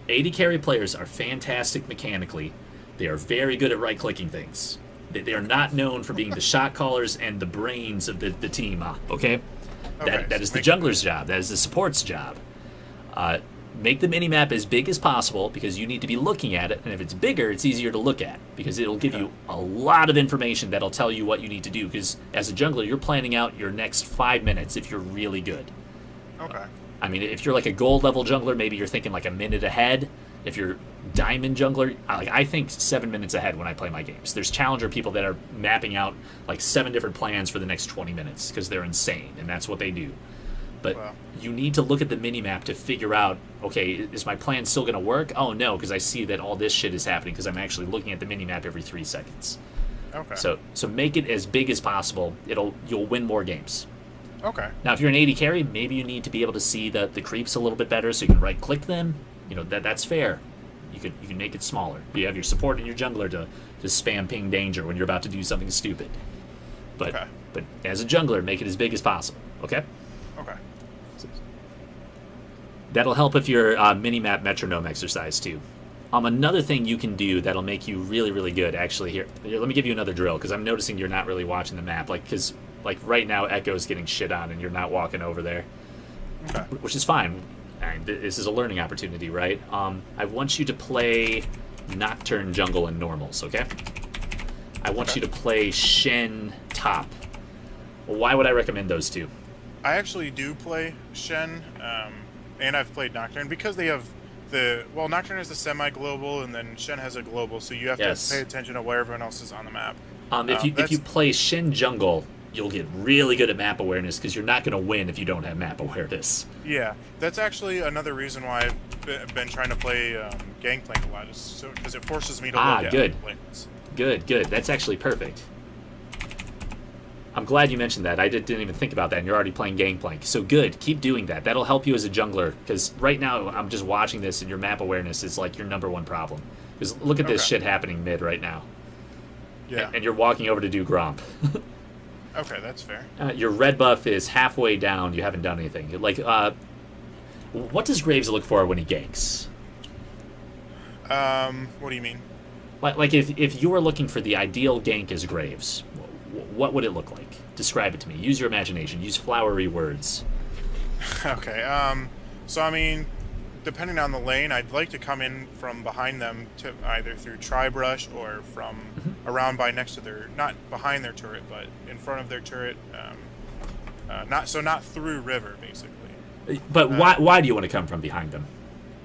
AD carry players are fantastic mechanically. They are very good at right-clicking things. They are not known for being the shot callers and the brains of the team, okay? That is the jungler's job. That is the support's job. Make the minimap as big as possible because you need to be looking at it, and if it's bigger, it's easier to look at because it'll give you a lot of information that'll tell you what you need to do because as a jungler, you're planning out your next 5 minutes if you're really good. Okay. I mean, if you're like a gold level jungler, maybe you're thinking like a minute ahead. If you're diamond jungler, I think 7 minutes ahead when I play my games. There's challenger people that are mapping out like 7 different plans for the next 20 minutes because they're insane, and that's what they do. But you need to look at the minimap to figure out, okay, is my plan still going to work? Oh, no, because I see that all this shit is happening because I'm actually looking at the minimap every 3 seconds. Okay. So make it as big as possible. You'll win more games. Okay. Now, if you're an AD carry, maybe you need to be able to see the creeps a little bit better so you can right-click them. You know, that's fair. You can make it smaller. You have your support and your jungler to spam ping danger when you're about to do something stupid. But as a jungler, make it as big as possible, okay? Okay. That'll help if you're mini-map metronome exercise, too. Another thing you can do that'll make you really, really good, actually, here let me give you another drill, because I'm noticing you're not really watching the map. Because right now, Echo's getting shit on, and you're not walking over there. Okay. Which is fine. This is a learning opportunity, right? I want you to play Nocturne Jungle and Normals, okay? I want you to play Shen Top. Why would I recommend those two? I actually do play Shen, and I've played Nocturne because they have Nocturne has the semi-global, and then Shen has a global, so you have to pay attention to where everyone else is on the map. If you play Shen Jungle, you'll get really good at map awareness because you're not going to win if you don't have map awareness. Yeah, that's actually another reason why I've been trying to play Gangplank a lot, is because it forces me to look at lanes. Good. That's actually perfect. I'm glad you mentioned that. I didn't even think about that, and you're already playing Gangplank. So good. Keep doing that. That'll help you as a jungler, because right now I'm just watching this, and your map awareness is like your #1 problem. Because look at this shit happening mid right now. Yeah. And you're walking over to do Gromp. Okay, that's fair. Your red buff is halfway down. You haven't done anything. What does Graves look for when he ganks? What do you mean? Like if you were looking for the ideal gank as Graves, what would it look like? Describe it to me. Use your imagination. Use flowery words. Okay. So I mean, depending on the lane, I'd like to come in from behind them to either through tri-brush or from around by next to not behind their turret, but in front of their turret. Not through river, basically. But why do you want to come from behind them?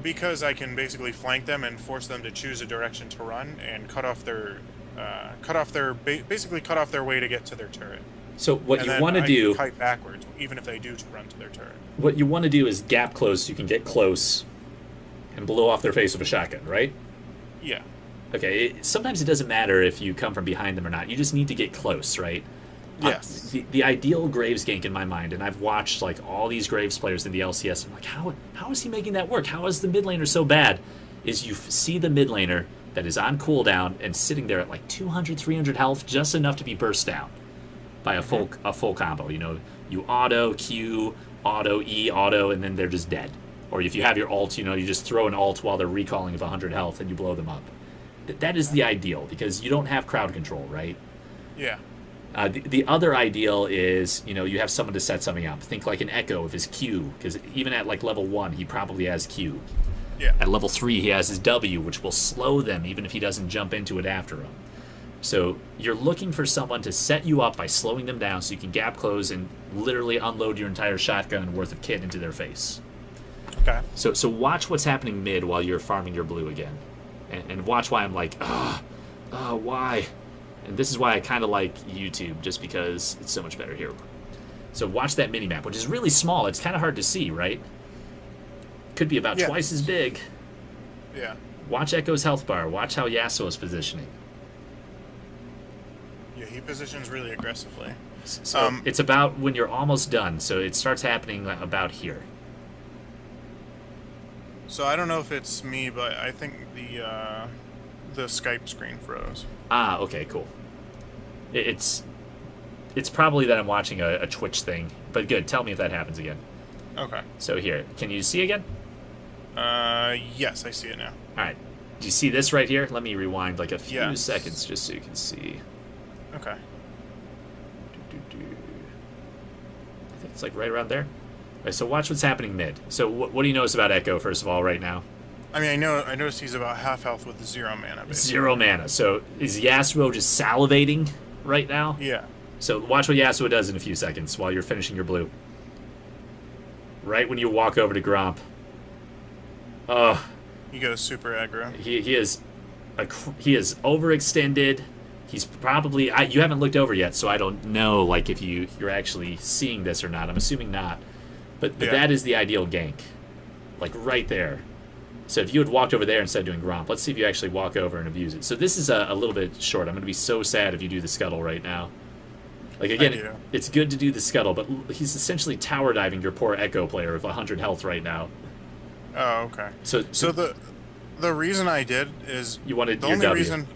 Because I can basically flank them and force them to choose a direction to run and cut off their way to get to their turret. So what and you then want to I do, can kite backwards, even if they do to run to their turret. What you want to do is gap close so you can get close and blow off their face with a shotgun, right? Yeah. Okay. Sometimes it doesn't matter if you come from behind them or not. You just need to get close, right? Yes. The ideal Graves gank in my mind, and I've watched like all these Graves players in the LCS. I'm like, how is he making that work? How is the mid laner so bad? Is you see the mid laner that is on cooldown and sitting there at like 200, 300 health, just enough to be burst down by a full combo. You know, you auto Q, auto E, auto, and then they're just dead. Or if you have your ult, you know, you just throw an ult while they're recalling of 100 health and you blow them up. That is the ideal because you don't have crowd control, right? Yeah. The other ideal is, you know, you have someone to set something up. Think like an Echo of his Q, because even at like level 1, he probably has Q. Yeah. At level 3, he has his W, which will slow them even if he doesn't jump into it after him. So you're looking for someone to set you up by slowing them down so you can gap close and literally unload your entire shotgun worth of kit into their face. Okay. So watch what's happening mid while you're farming your blue again. And watch why I'm like, why? And this is why I kind of like YouTube, just because it's so much better here. So watch that mini-map, which is really small. It's kind of hard to see, right? Could be about twice as big. Yeah. Watch Echo's health bar. Watch how Yasuo is positioning. Yeah, he positions really aggressively. So it's about when you're almost done. So it starts happening about here. So I don't know if it's me, but I think the Skype screen froze. Ah, okay, cool. It's probably that I'm watching a Twitch thing, but good. Tell me if that happens again. Okay. So here, can you see again? Yes, I see it now. All right. Do you see this right here? Let me rewind like a few Yes. seconds just so you can see. Okay. I think it's like right around there. All right, so watch what's happening mid. So what do you notice about Echo, first of all, right now? I mean, I noticed he's about half health with 0 mana. Basically. 0 mana. So is Yasuo just salivating right now? Yeah. So watch what Yasuo does in a few seconds while you're finishing your blue. Right when you walk over to Gromp. He goes super aggro. He is overextended. He's probably you haven't looked over yet, so I don't know like if you're actually seeing this or not. I'm assuming not. But that is the ideal gank. Like right there. So if you had walked over there instead of doing Gromp, let's see if you actually walk over and abuse it. So this is a little bit short. I'm going to be so sad if you do the scuttle right now. Like again, it's good to do the scuttle, but he's essentially tower diving your poor Echo player with 100 health right now. Oh, okay. So the reason I did is you wanted the your only W. reason.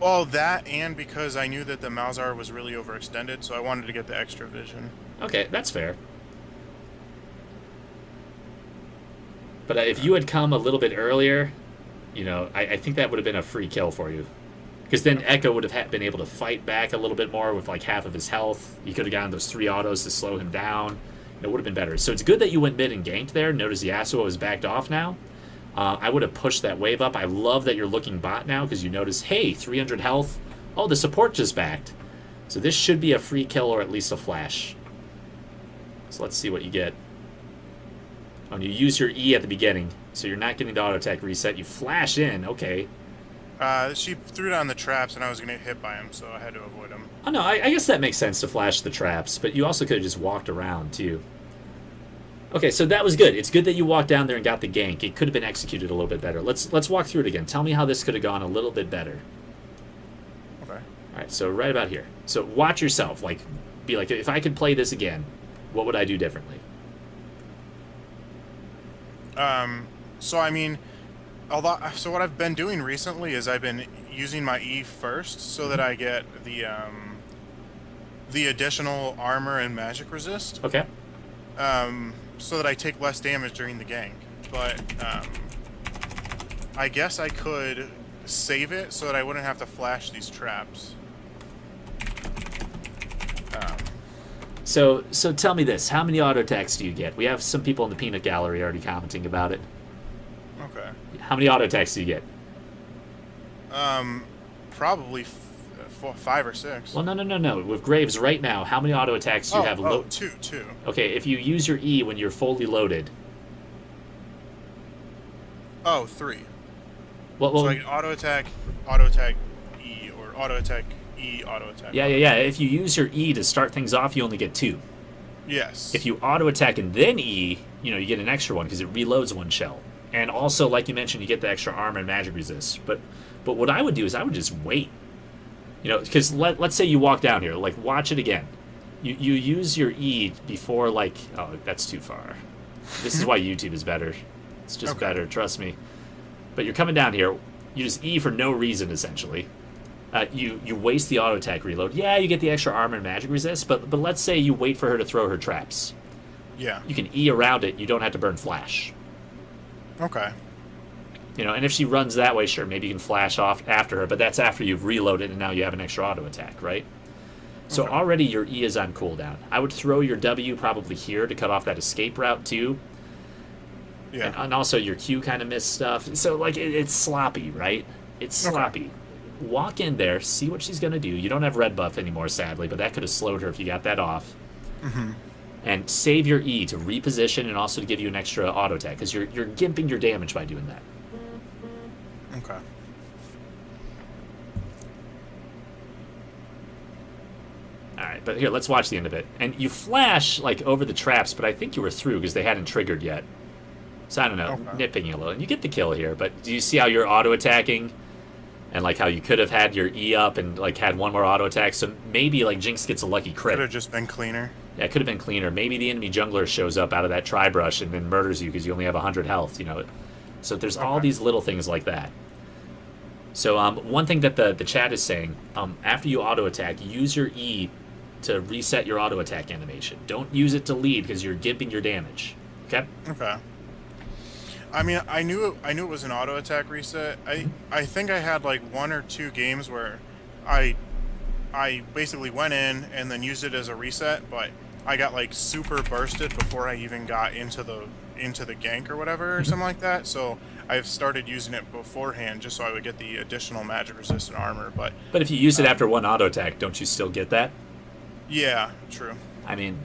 Well, that and because I knew that the Malzahar was really overextended, so I wanted to get the extra vision. Okay, that's fair. But if you had come a little bit earlier, you know, I think that would have been a free kill for you. Because then Echo would have been able to fight back a little bit more with like half of his health. You could have gotten those 3 autos to slow him down. It would have been better. So it's good that you went mid and ganked there. Notice Yasuo is backed off now. I would have pushed that wave up. I love that you're looking bot now because you notice, hey, 300 health. Oh, the support just backed. So this should be a free kill or at least a flash. So let's see what you get. When you use your E at the beginning, so you're not getting the auto attack reset, you flash in, okay. She threw down the traps, and I was going to get hit by him, so I had to avoid him. Oh, no, I guess that makes sense to flash the traps, but you also could have just walked around, too. Okay, so that was good. It's good that you walked down there and got the gank. It could have been executed a little bit better. Let's walk through it again. Tell me how this could have gone a little bit better. Okay. All right, so right about here. So watch yourself. Like, be like, if I could play this again, what would I do differently? So I mean, so what I've been doing recently is I've been using my E first so that I get the additional armor and magic resist. Okay. So that I take less damage during the gank. But I guess I could save it so that I wouldn't have to flash these traps. So tell me this. How many auto attacks do you get? We have some people in the peanut gallery already commenting about it. Okay. How many auto attacks do you get? Probably 5 or 6. Well, no. With Graves right now, how many auto attacks do you have? Two. Okay, if you use your E when you're fully loaded. Oh, 3. Well, so like auto attack, E, or auto attack, E, auto attack. Yeah. If you use your E to start things off, you only get 2. Yes. If you auto attack and then E, you get an extra one because it reloads 1 shell. And also, like you mentioned, you get the extra armor and magic resist. But what I would do is I would just wait. You know, because let's say you walk down here, like watch it again. You use your E before like, oh, that's too far. This is why YouTube is better. It's just better, trust me. But you're coming down here, you just E for no reason essentially. You waste the auto attack reload. Yeah, you get the extra armor and magic resist, but let's say you wait for her to throw her traps. Yeah. You can E around it. You don't have to burn flash. Okay. You know, and if she runs that way, sure, maybe you can flash off after her, but that's after you've reloaded and now you have an extra auto attack, right? So already your E is on cooldown. I would throw your W probably here to cut off that escape route too. Yeah. And also your Q kind of missed stuff. So like it's sloppy, right? It's sloppy. Walk in there, see what she's going to do. You don't have red buff anymore, sadly, but that could have slowed her if you got that off. Mm-hmm. And save your E to reposition and also to give you an extra auto attack, because you're gimping your damage by doing that. Okay. Alright, but here, let's watch the end of it. And you flash, like, over the traps, but I think you were through because they hadn't triggered yet. So I don't know, nitpicking a little. And you get the kill here, but do you see how you're auto-attacking? And, like, how you could have had your E up and, like, had one more auto-attack? So maybe, like, Jinx gets a lucky crit. Could have just been cleaner. Yeah, it could have been cleaner. Maybe the enemy jungler shows up out of that tri-brush and then murders you because you only have 100 health, you know. So there's all these little things like that. So one thing that the chat is saying, after you auto-attack, use your E to reset your auto-attack animation. Don't use it to lead because you're gimping your damage. Okay? Okay. I mean, I knew it was an auto-attack reset. I think I had like 1 or 2 games where I basically went in and then used it as a reset, but I got like super bursted before I even got into the gank or whatever or something like that. So I've started using it beforehand just so I would get the additional magic resistant armor. But if you use it after one auto attack, don't you still get that? Yeah, true. I mean,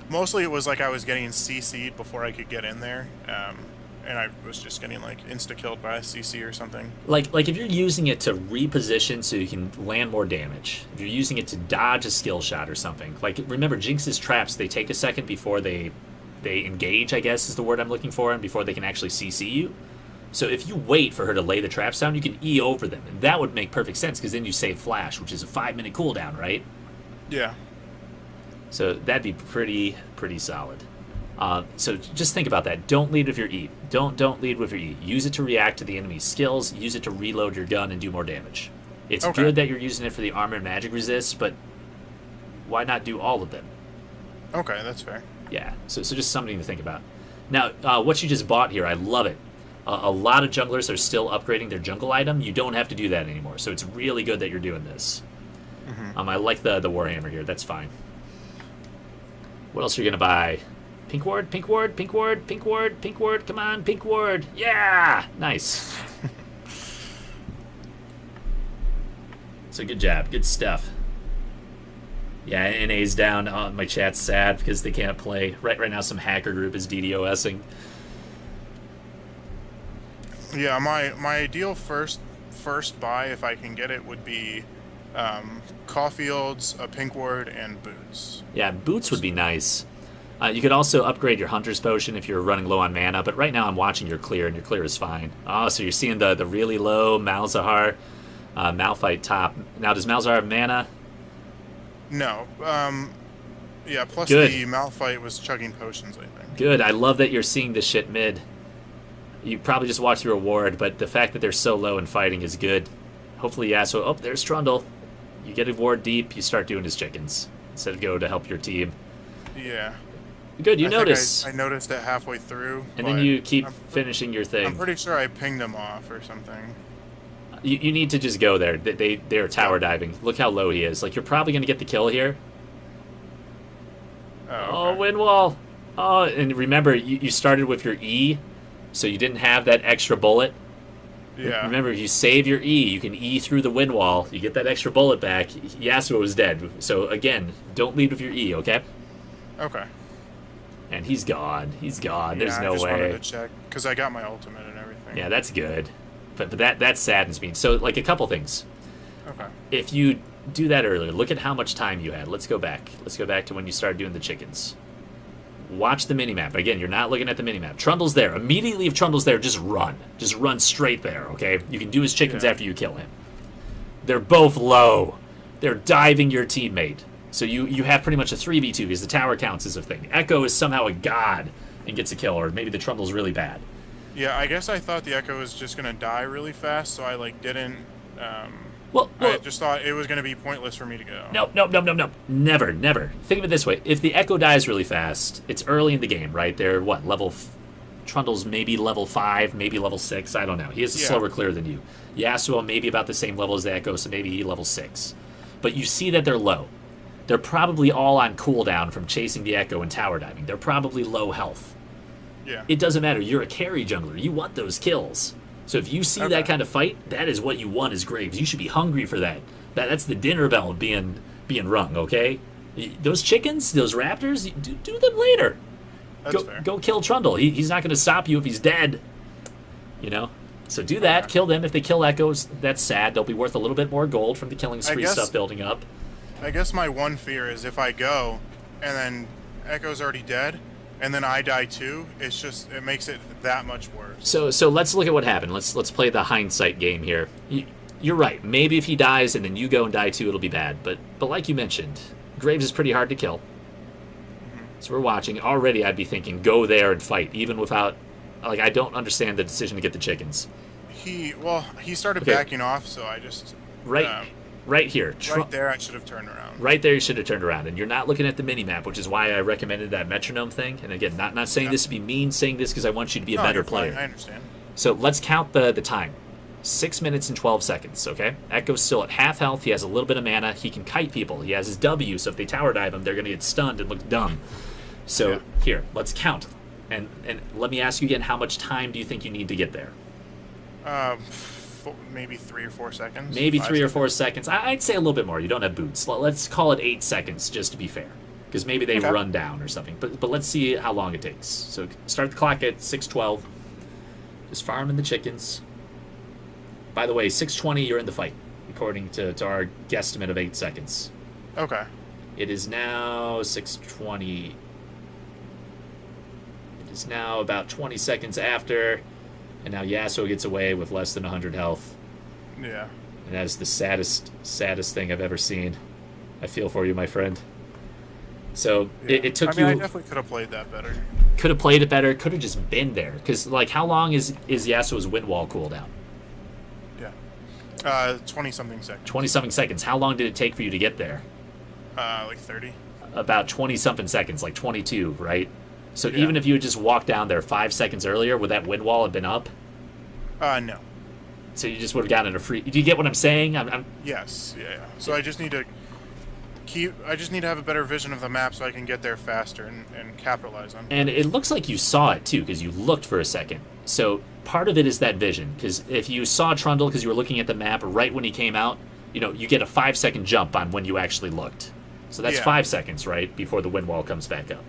mostly it was like I was getting CC'd before I could get in there, and I was just getting like insta killed by a CC or something. Like if you're using it to reposition so you can land more damage, if you're using it to dodge a skill shot or something, like remember Jinx's traps, they take a second before they engage, I guess is the word I'm looking for, and before they can actually CC you. So if you wait for her to lay the traps down, you can E over them, and that would make perfect sense because then you save flash, which is a 5-minute cooldown, right? Yeah. So that'd be pretty solid. So just think about that. Don't lead with your E. Don't lead with your E. Use it to react to the enemy's skills. Use it to reload your gun and do more damage. It's good that you're using it for the armor and magic resist, but why not do all of them? Okay, that's fair. Yeah, so just something to think about. Now, what you just bought here, I love it. A lot of junglers are still upgrading their jungle item. You don't have to do that anymore, so it's really good that you're doing this. Mm-hmm. I like the Warhammer here. That's fine. What else are you going to buy? Pink ward, pink ward, pink ward, pink ward, pink ward. Come on, pink ward. Yeah! Nice. So good job. Good stuff. Yeah, NA's down. My chat's sad because they can't play. Right now, some hacker group is DDoSing. Yeah, my ideal first buy, if I can get it, would be Caulfield's, a pink ward, and boots. Yeah, boots would be nice. You could also upgrade your Hunter's Potion if you're running low on mana, but right now I'm watching your clear, and your clear is fine. Oh, so you're seeing the really low Malzahar, Malphite top. Now, does Malzahar have mana? No. Yeah, plus Good. The Malphite was chugging potions, I think. Good. I love that you're seeing this shit mid. You probably just watched your reward, but the fact that they're so low in fighting is good. Hopefully Yasuo... Oh, there's Trundle. You get a ward deep, you start doing his chickens instead of go to help your team. Yeah. Good, you notice. I noticed it halfway through. And then you keep finishing your thing. I'm pretty sure I pinged them off or something. You need to just go there. They're tower diving. Look how low he is. Like, you're probably going to get the kill here. Oh, okay. Wind wall. Oh, and remember, you started with your E, so you didn't have that extra bullet. Yeah. Remember, if you save your E, you can E through the wind wall. You get that extra bullet back. Yasuo is dead. So, again, don't lead with your E, okay? Okay. And he's gone. He's gone. Yeah, There's no I just way. wanted to check, because I got my ultimate and everything. Yeah, that's good. But that saddens me. So, like, a couple things. Okay. If you do that earlier, look at how much time you had. Let's go back. Let's go back to when you started doing the chickens. Watch the minimap. Again, you're not looking at the minimap. Trundle's there. Immediately if Trundle's there, just run. Just run straight there, okay? You can do his chickens after you kill him. They're both low. They're diving your teammate. So you have pretty much a 3v2 because the tower counts as a thing. Echo is somehow a god and gets a kill, or maybe the Trundle's really bad. Yeah, I guess I thought the Echo was just gonna die really fast, so I like didn't. Well, I just thought it was gonna be pointless for me to go. Nope. Never. Think of it this way. If the Echo dies really fast, it's early in the game, right? They're, what, Trundle's maybe level 5, maybe level 6, I don't know. He has a slower clear than you. Yasuo maybe about the same level as the Echo, so maybe he level 6. But you see that they're low. They're probably all on cooldown from chasing the Echo and tower diving. They're probably low health. Yeah. It doesn't matter. You're a carry jungler. You want those kills. So if you see that kind of fight, that is what you want as Graves. You should be hungry for that. That's the dinner bell being rung, okay? Those chickens, those raptors, do them later. That's fair. Go kill Trundle. He's not going to stop you if he's dead. You know? So do that. Kill them. If they kill Echoes, that's sad. They'll be worth a little bit more gold from the killing spree stuff building up. I guess my one fear is if I go and then Echo's already dead and then I die too, it makes it that much worse. So let's look at what happened. Let's play the hindsight game here. You're right. Maybe if he dies and then you go and die too, it'll be bad. But like you mentioned, Graves is pretty hard to kill. So we're watching. Already I'd be thinking, go there and fight, even without... Like, I don't understand the decision to get the chickens. He started backing off, so I just... Right here. Right there, I should have turned around. Right there, you should have turned around. And you're not looking at the mini-map, which is why I recommended that metronome thing. And again, not saying this to be mean, saying this because I want you to be a better player. Fine. I understand. So let's count the time. 6 minutes and 12 seconds, okay? Echo's still at half health. He has a little bit of mana. He can kite people. He has his W, so if they tower dive him, they're going to get stunned and look dumb. So here, let's count. And let me ask you again, how much time do you think you need to get there? Maybe 3 or 4 seconds. Maybe 3 or 4 seconds. I'd say a little bit more. You don't have boots. Let's call it 8 seconds just to be fair. Because maybe they run down or something. But let's see how long it takes. So start the clock at 6:12. Just farming the chickens. By the way, 6:20, you're in the fight, according to our guesstimate of 8 seconds. Okay. It is now 6:20. It is now about 20 seconds after, and now Yasuo gets away with less than 100 health. Yeah. And that is the saddest thing I've ever seen. I feel for you, my friend. So it took you... I definitely could have played that better. Could have played it better. Could have just been there. Because, like, how long is Yasuo's wind wall cooldown? Yeah. 20-something seconds. 20-something seconds. How long did it take for you to get there? Like 30. About 20-something seconds, like 22, right? So even if you had just walked down there 5 seconds earlier, would that wind wall have been up? No. So you just would have gotten a free... Do you get what I'm saying? Yes. Yeah. So I just need to have a better vision of the map so I can get there faster and capitalize on it. And it looks like you saw it, too, because you looked for a second. So part of it is that vision, because if you saw Trundle because you were looking at the map right when he came out, you get a 5-second jump on when you actually looked. So that's 5 seconds, right, before the wind wall comes back up.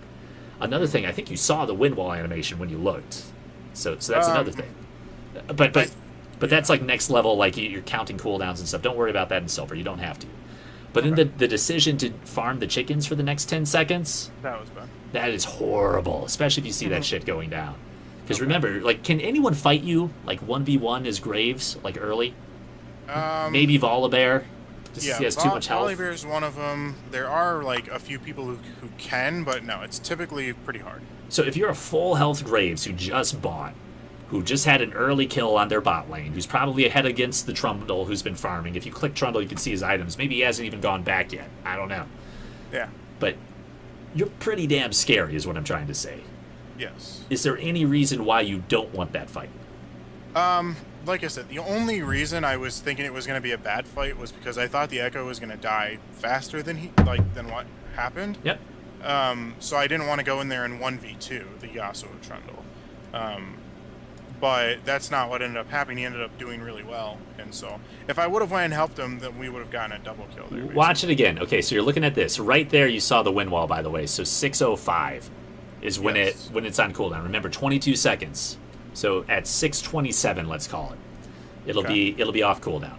Another thing, I think you saw the wind wall animation when you looked. So that's another thing. But that's like next level, like you're counting cooldowns and stuff. Don't worry about that in Silver. You don't have to. But in the decision to farm the chickens for the next 10 seconds, that was bad. That is horrible, especially if you see that shit going down. Because remember, like, can anyone fight you, like, 1v1 as Graves, like, early? Maybe Volibear. He has too much health. Volibear is one of them. There are, like, a few people who can, but no, it's typically pretty hard. So if you're a full health Graves who just bought, who just had an early kill on their bot lane, who's probably ahead against the Trundle who's been farming. If you click Trundle, you can see his items. Maybe he hasn't even gone back yet. I don't know. Yeah. But you're pretty damn scary is what I'm trying to say. Yes. Is there any reason why you don't want that fight? Like I said, the only reason I was thinking it was going to be a bad fight was because I thought the Echo was going to die faster than than what happened. Yep. So I didn't want to go in there in 1v2, the Yasuo Trundle. But that's not what ended up happening. He ended up doing really well. And so if I would have went and helped him, then we would have gotten a double kill there. Basically. Watch it again. Okay, so you're looking at this. Right there you saw the wind wall, by the way. So 6:05 is when it's on cooldown. Remember, 22 seconds. So at 6:27, let's call it. It'll be off cooldown.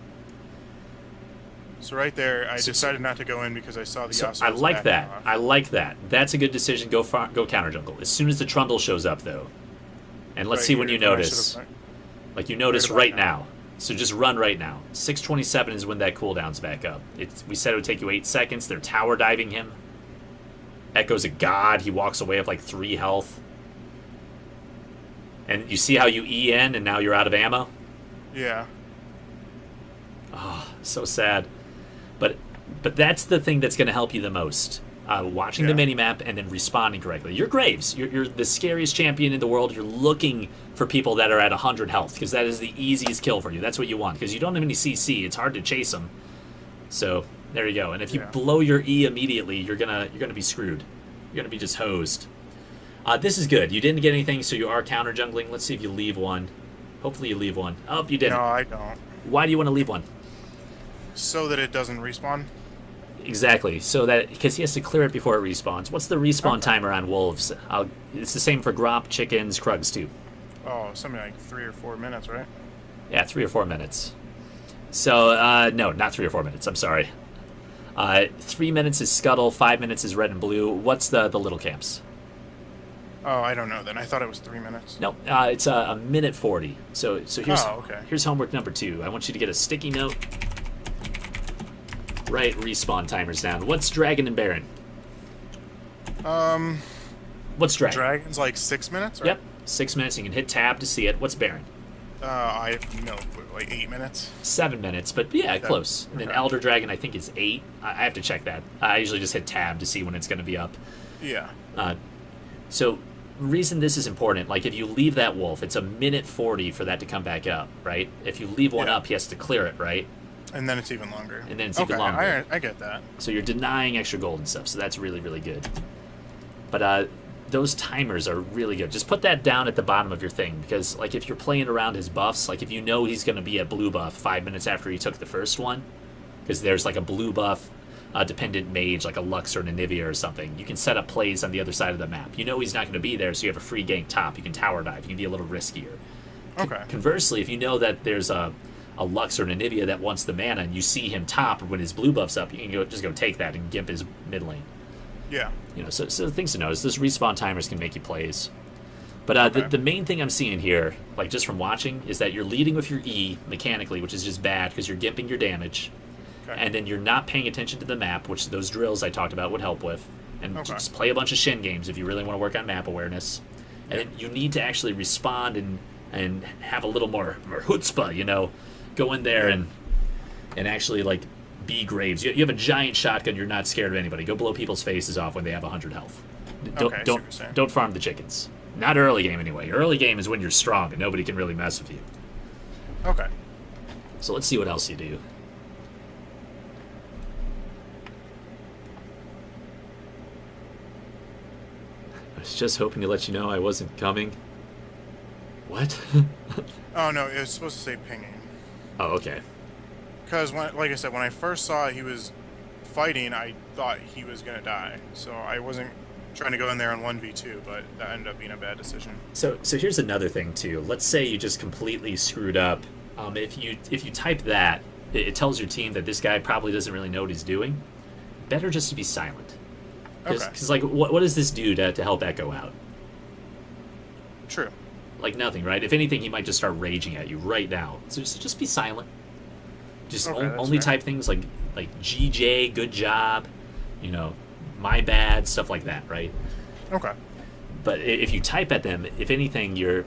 So right there, I decided not to go in because I saw the Yasuo. I like that. I like that. That's a good decision. Go counter jungle. As soon as the Trundle shows up, though, and let's see when you notice. Like you notice right now. So just run right now. 6:27 is when that cooldown's back up. We said it would take you 8 seconds. They're tower diving him. Echo's a god. He walks away with like 3 health. And you see how you E in and now you're out of ammo? Yeah. Oh, so sad. But that's the thing that's going to help you the most. Watching the minimap and then responding correctly. You're Graves. You're the scariest champion in the world. You're looking for people that are at 100 health because that is the easiest kill for you. That's what you want because you don't have any CC. It's hard to chase them. So there you go. And if you blow your E immediately, you're gonna be screwed. You're gonna be just hosed. This is good. You didn't get anything, so you are counter jungling. Let's see if you leave one. Hopefully you leave one. Oh, you didn't. No, I don't. Why do you want to leave one? So that it doesn't respawn. Exactly. So that because he has to clear it before it respawns. What's the respawn timer on wolves? It's the same for gromp, chickens, krugs too. Oh, something like 3 or 4 minutes, right? Yeah, 3 or 4 minutes. So no, not 3 or 4 minutes. I'm sorry. 3 minutes is scuttle. 5 minutes is red and blue. What's the little camps? Oh, I don't know then. I thought it was 3 minutes. No, it's a minute 40. So here's okay. Here's homework number 2. I want you to get a sticky note. Write respawn timers down. What's Dragon and Baron? What's Dragon? Dragon's like 6 minutes, right? Yep, 6 minutes. You can hit tab to see it. What's Baron? I know, like 8 minutes. 7 minutes, but yeah, close. And then Elder Dragon, I think is 8. I have to check that. I usually just hit tab to see when it's going to be up. Yeah. So reason this is important, like if you leave that wolf, it's a minute 40 for that to come back up, right? If you leave one up, he has to clear it, right? And then it's even longer. And then it's even longer. I get that. So you're denying extra gold and stuff, so that's really, really good. But those timers are really good. Just put that down at the bottom of your thing, because like if you're playing around his buffs, like if you know he's going to be at blue buff 5 minutes after he took the first one, because there's like a blue buff dependent mage, like a Lux or an Anivia or something, you can set up plays on the other side of the map. You know he's not going to be there, so you have a free gank top. You can tower dive. You can be a little riskier. Okay. Conversely, if you know that there's a Lux or an Anivia that wants the mana and you see him top when his blue buff's up, you can just go take that and gimp his mid lane. Yeah. You know, so things to know is this respawn timers can make you plays. But the main thing I'm seeing here, like just from watching, is that you're leading with your E mechanically, which is just bad because you're gimping your damage. Okay. And then you're not paying attention to the map, which those drills I talked about would help with. And just play a bunch of Shin games if you really want to work on map awareness. And then you need to actually respond and have a little more chutzpah, you know. Go in there and actually like be Graves. You have a giant shotgun. You're not scared of anybody. Go blow people's faces off when they have 100 health. Don't farm the chickens. Not early game anyway. Early game is when you're strong and nobody can really mess with you. Okay. So let's see what else you do. I was just hoping to let you know I wasn't coming. What? Oh no, it was supposed to say pinging. Oh, okay. Because, like I said, when I first saw he was fighting, I thought he was going to die. So I wasn't trying to go in there on 1v2, but that ended up being a bad decision. So here's another thing, too. Let's say you just completely screwed up. If you type that, it tells your team that this guy probably doesn't really know what he's doing. Better just to be silent. Because like, what does this do to help Echo out? True. Like nothing, right? If anything, he might just start raging at you right now. So just be silent. Just only type things like GJ, good job, you know, my bad, stuff like that, right? Okay. But if you type at them, if anything, you're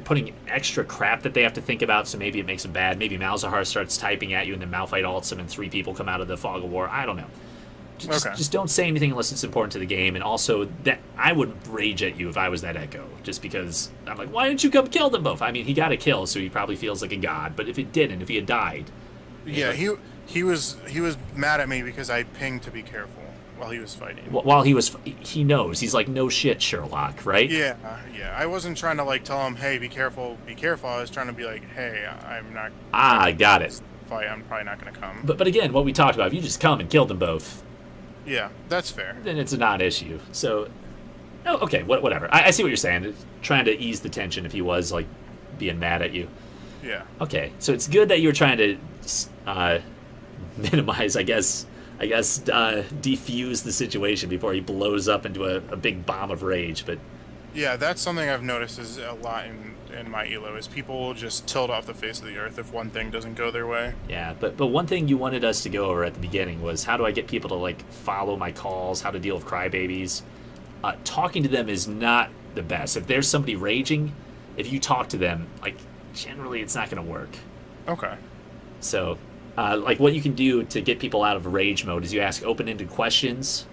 putting extra crap that they have to think about, so maybe it makes them bad. Maybe Malzahar starts typing at you and then Malphite ults him and 3 people come out of the fog of war. I don't know. Just don't say anything unless it's important to the game. And also, that I would rage at you if I was that Echo, just because I'm like, why didn't you come kill them both? I mean, he got a kill, so he probably feels like a god. But if it didn't, if he had died, yeah, he was mad at me because I pinged to be careful while he was fighting. While he knows he's like, no shit, Sherlock, right? Yeah. I wasn't trying to like tell him, hey, be careful, be careful. I was trying to be like, hey, I'm not. Got it. Fight. I'm probably not going to come. But again, what we talked about, if you just come and kill them both. Yeah, that's fair. Then it's a non-issue. So, okay, whatever. I see what you're saying. Trying to ease the tension if he was like being mad at you. Yeah. Okay, so it's good that you were trying to minimize, I guess, defuse the situation before he blows up into a big bomb of rage. But Yeah, that's something I've noticed is a lot in my elo is people will just tilt off the face of the earth if one thing doesn't go their way. Yeah, but one thing you wanted us to go over at the beginning was how do I get people to like follow my calls, how to deal with crybabies. Talking to them is not the best. If there's somebody raging, if you talk to them, like generally it's not going to work. Okay. So, like what you can do to get people out of rage mode is you ask open-ended questions.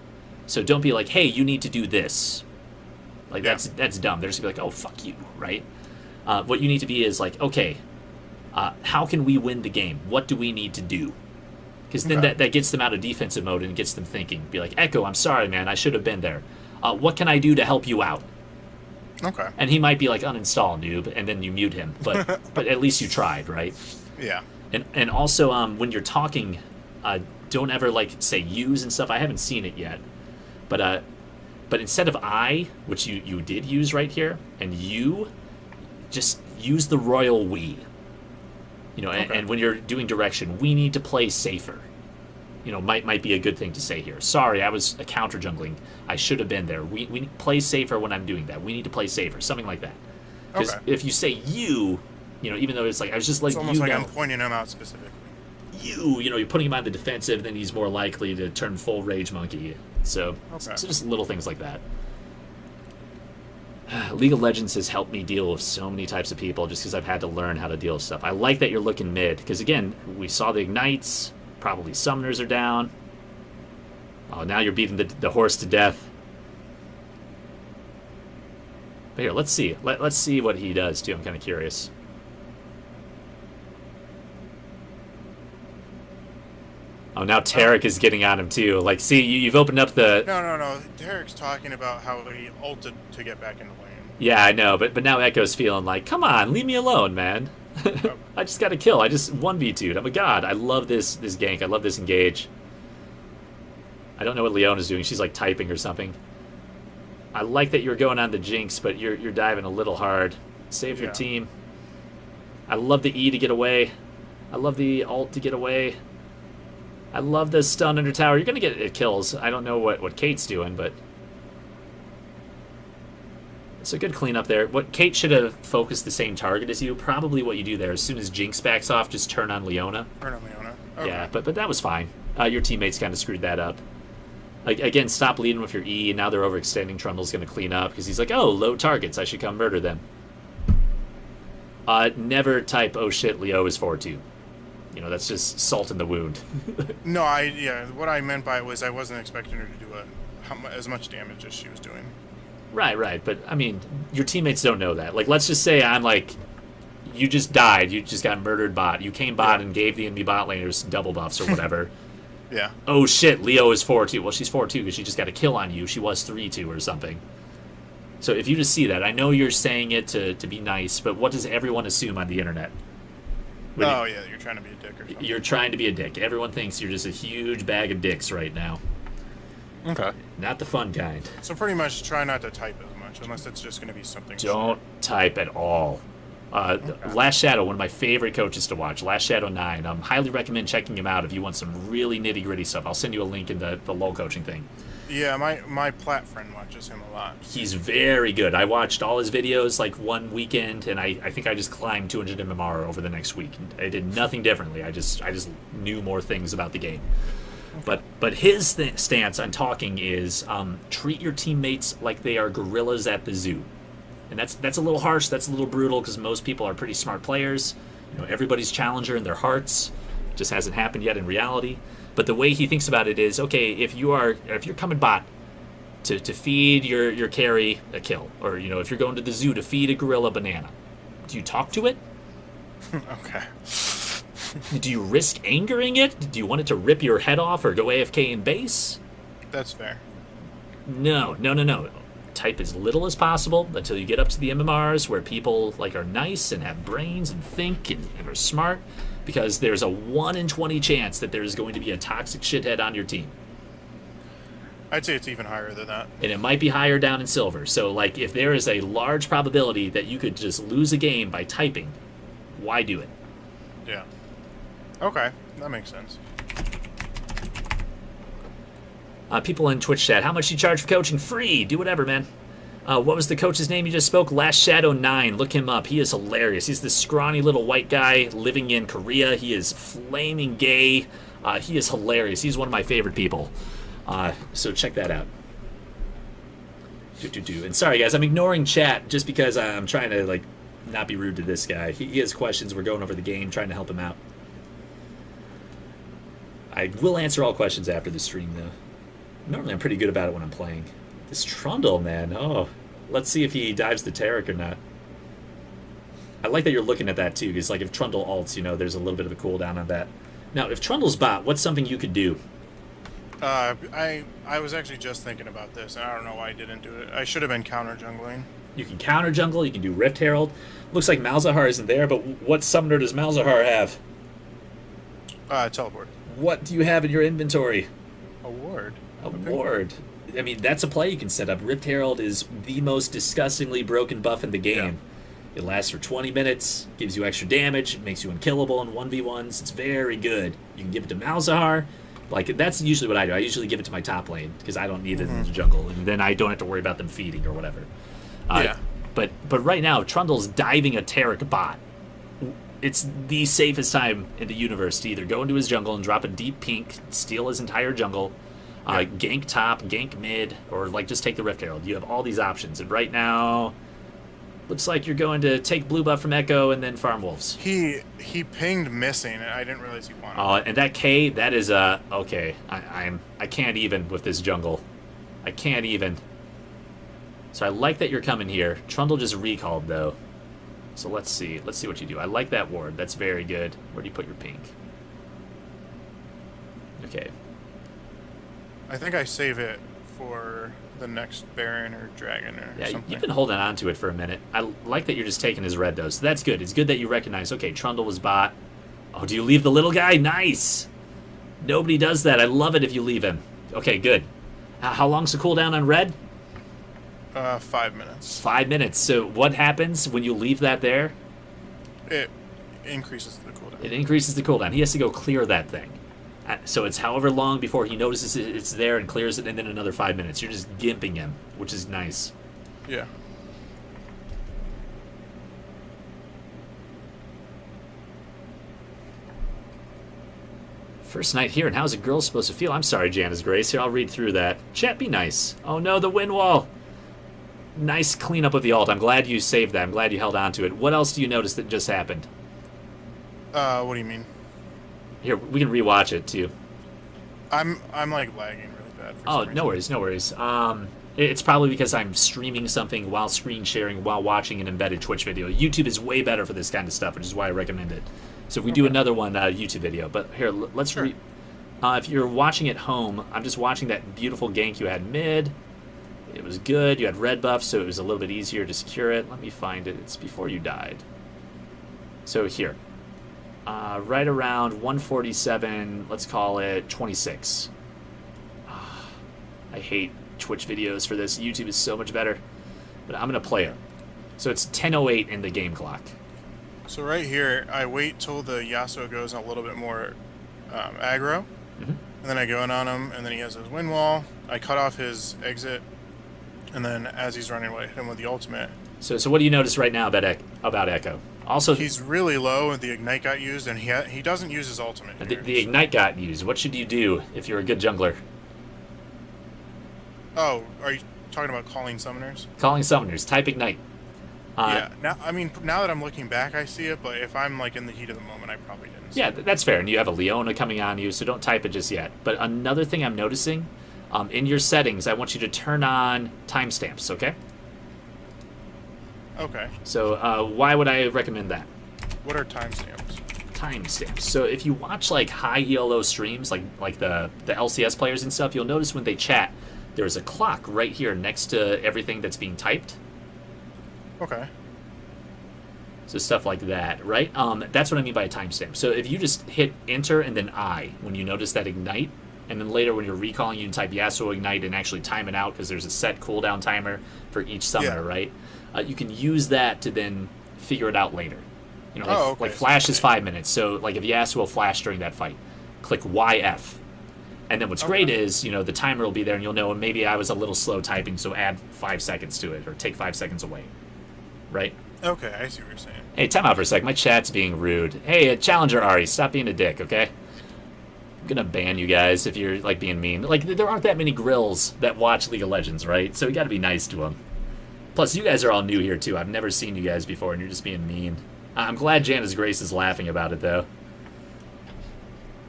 So don't be like, hey, you need to do this. Like that's dumb. They're just gonna be like, oh, fuck you, right? What you need to be is like, okay, how can we win the game? What do we need to do? Because then that gets them out of defensive mode and gets them thinking. Be like, Echo, I'm sorry, man. I should have been there. What can I do to help you out? Okay. And he might be like, uninstall, noob, and then you mute him. But but at least you tried, right? Yeah. And also, when you're talking, don't ever like say use and stuff. I haven't seen it yet, but instead of I, which you did use right here, and you, just use the royal we. You know, and when you're doing direction, we need to play safer. You know, might be a good thing to say here. Sorry, I was counter jungling. I should have been there. We play safer when I'm doing that. We need to play safer, something like that. Because if you say you know, even though it's like I was just letting you know. It's almost like I'm pointing him out specifically. You know, you're putting him on the defensive, then he's more likely to turn full rage monkey. So just little things like that. League of Legends has helped me deal with so many types of people just because I've had to learn how to deal with stuff. I like that you're looking mid, because again, we saw the ignites, probably summoners are down. Oh, now you're beating the horse to death. But here, let's see. Let's see what he does, too. I'm kind of curious. Oh, now Tarek is getting on him, too. Like, see, you've opened up the... No. Derek's talking about how he ulted to get back in the lane. Yeah, I know, but now Echo's feeling like, come on, leave me alone, man. I just got a kill. I just 1v2'd. I'm a god. I love this gank. I love this engage. I don't know what Leona's doing. She's, like, typing or something. I like that you're going on the Jinx, but you're diving a little hard. Save your team. I love the E to get away. I love the ult to get away. I love the stun under tower. You're going to get kills. I don't know what Kate's doing, but... It's a good cleanup there. What Kate should have focused the same target as you. Probably what you do there. As soon as Jinx backs off, just turn on Leona. Turn on Leona. Okay. Yeah, but that was fine. Your teammates kind of screwed that up. Again, stop leading with your E, and now they're overextending. Trundle's going to clean up, because he's like, oh, low targets. I should come murder them. Never type, oh shit, Leo is 4-2. You know, that's just salt in the wound. No, what I meant by it was I wasn't expecting her to do as much damage as she was doing. Right. But, I mean, your teammates don't know that. Like, let's just say I'm like, you just died. You just got murdered bot. You came bot and gave the enemy bot laners double buffs or whatever. Yeah. Oh, shit, Leo is 4-2. Well, she's 4-2 because she just got a kill on you. She was 3-2 or something. So if you just see that, I know you're saying it to be nice, but what does everyone assume on the internet? You're trying to be a dick or something. You're trying to be a dick. Everyone thinks you're just a huge bag of dicks right now. Okay. Not the fun kind. So pretty much try not to type as much, unless it's just going to be something... Don't type at all. Last Shadow, one of my favorite coaches to watch. Last Shadow 9. Highly recommend checking him out if you want some really nitty-gritty stuff. I'll send you a link in the LOL coaching thing. Yeah, my plat friend watches him a lot. He's very good. I watched all his videos like one weekend, and I think I just climbed 200 MMR over the next week. I did nothing differently. I just knew more things about the game. Okay. But his stance on talking is treat your teammates like they are gorillas at the zoo. And that's a little harsh, that's a little brutal, because most people are pretty smart players. You know, everybody's challenger in their hearts. It just hasn't happened yet in reality. But the way he thinks about it is, okay, if you're coming bot to feed your carry a kill, or you know, if you're going to the zoo to feed a gorilla banana, do you talk to it? Okay. Do you risk angering it? Do you want it to rip your head off or go AFK in base? That's fair. No. Type as little as possible until you get up to the MMRs where people like are nice and have brains and think and are smart, because there's a 1 in 20 chance that there's going to be a toxic shithead on your team. I'd say it's even higher than that. And it might be higher down in silver. So like if there is a large probability that you could just lose a game by typing, why do it? Yeah. Okay, that makes sense. People in Twitch chat, how much do you charge for coaching? Free. Do whatever, man. What was the coach's name you just spoke? Last Shadow 9. Look him up. He is hilarious. He's this scrawny little white guy living in Korea. He is flaming gay. He is hilarious. He's one of my favorite people. So check that out. And sorry, guys, I'm ignoring chat just because I'm trying to, like, not be rude to this guy. He has questions. We're going over the game, trying to help him out. I will answer all questions after the stream, though. Normally, I'm pretty good about it when I'm playing. This Trundle, man. Oh, let's see if he dives the Taric or not. I like that you're looking at that, too, because, like, if Trundle ults, you know, there's a little bit of a cooldown on that. Now, if Trundle's bot, what's something you could do? I was actually just thinking about this, and I don't know why I didn't do it. I should have been counter jungling. You can counter jungle, you can do Rift Herald. Looks like Malzahar isn't there, but what summoner does Malzahar have? Teleport. What do you have in your inventory? A ward. A ward. I mean, that's a play you can set up. Rift Herald is the most disgustingly broken buff in the game. Yeah. It lasts for 20 minutes, gives you extra damage, makes you unkillable in 1v1s. It's very good. You can give it to Malzahar. Like, that's usually what I do. I usually give it to my top lane, because I don't need it in the jungle, and then I don't have to worry about them feeding or whatever. Yeah. But right now, Trundle's diving a Taric bot. It's the safest time in the universe to either go into his jungle and drop a deep pink, steal his entire jungle, gank top, gank mid, or, like, just take the Rift Herald. You have all these options, and right now, looks like you're going to take blue buff from Echo and then farm wolves. He pinged missing, and I didn't realize he wanted. Oh, and that K, that is okay. I can't even with this jungle. I can't even. So I like that you're coming here. Trundle just recalled though. So let's see what you do. I like that ward. That's very good. Where do you put your pink? Okay. I think I save it for the next Baron or Dragon or something. You've been holding on to it for a minute. I like that you're just taking his red, though. So that's good. It's good that you recognize, okay, Trundle was bot. Oh, do you leave the little guy? Nice! Nobody does that. I love it if you leave him. Okay, good. How long's the cooldown on red? 5 minutes. 5 minutes. So what happens when you leave that there? It increases the cooldown. It increases the cooldown. He has to go clear that thing. So it's however long before he notices it's there and clears it, and then another 5 minutes. You're just gimping him, which is nice. Yeah. First night here, and how's a girl supposed to feel? I'm sorry, Janice Grace. Here, I'll read through that. Chat, be nice. Oh no, the wind wall. Nice cleanup of the ult. I'm glad you saved that. I'm glad you held on to it. What else do you notice that just happened? What do you mean? Here, we can rewatch it too. I'm like lagging really bad. Oh, no worries, no worries. It's probably because I'm streaming something while screen sharing while watching an embedded Twitch video. YouTube is way better for this kind of stuff, which is why I recommend it. So if we do another one, YouTube video. But here, let's if you're watching at home, I'm just watching that beautiful gank you had mid. It was good. You had red buff, so it was a little bit easier to secure it. Let me find it. It's before you died. So here. Right around 147, let's call it 26. I hate Twitch videos for this. YouTube is so much better. But I'm going to play it. So it's 10:08 in the game clock. So right here, I wait till the Yasuo goes a little bit more aggro. And then I go in on him, and then he has his wind wall. I cut off his exit. And then as he's running away, hit him with the ultimate. So what do you notice right now about Echo? Also, he's really low, and the ignite got used, and he doesn't use his ultimate. The ignite got used. What should you do if you're a good jungler? Oh, are you talking about calling summoners? Calling summoners. Type ignite. Yeah. Now that I'm looking back, I see it. But if I'm like in the heat of the moment, I probably didn't. Yeah, that's fair. And you have a Leona coming on you, so don't type it just yet. But another thing I'm noticing, in your settings, I want you to turn on timestamps. Okay. Okay. So why would I recommend that? What are timestamps? Timestamps. So if you watch like high ELO streams, like the LCS players and stuff, you'll notice when they chat, there's a clock right here next to everything that's being typed. Okay. So stuff like that, right? That's what I mean by a timestamp. So if you just hit enter and then I when you notice that ignite, and then later when you're recalling, you can type Yasuo ignite and actually time it out because there's a set cooldown timer for each summoner, right? You can use that to then figure it out later. You know, like flash is 5 minutes. So like if Yasuo flashed during that fight, click YF. And then what's great is, the timer will be there, and you'll know maybe I was a little slow typing, so add 5 seconds to it, or take 5 seconds away. Right? Okay, I see what you're saying. Hey, time out for a sec. My chat's being rude. Hey, Challenger Ari, stop being a dick, okay? I'm gonna ban you guys if you're, like, being mean. Like, there aren't that many grills that watch League of Legends, right? So we gotta be nice to them. Plus, you guys are all new here, too. I've never seen you guys before, and you're just being mean. I'm glad Janice Grace is laughing about it, though.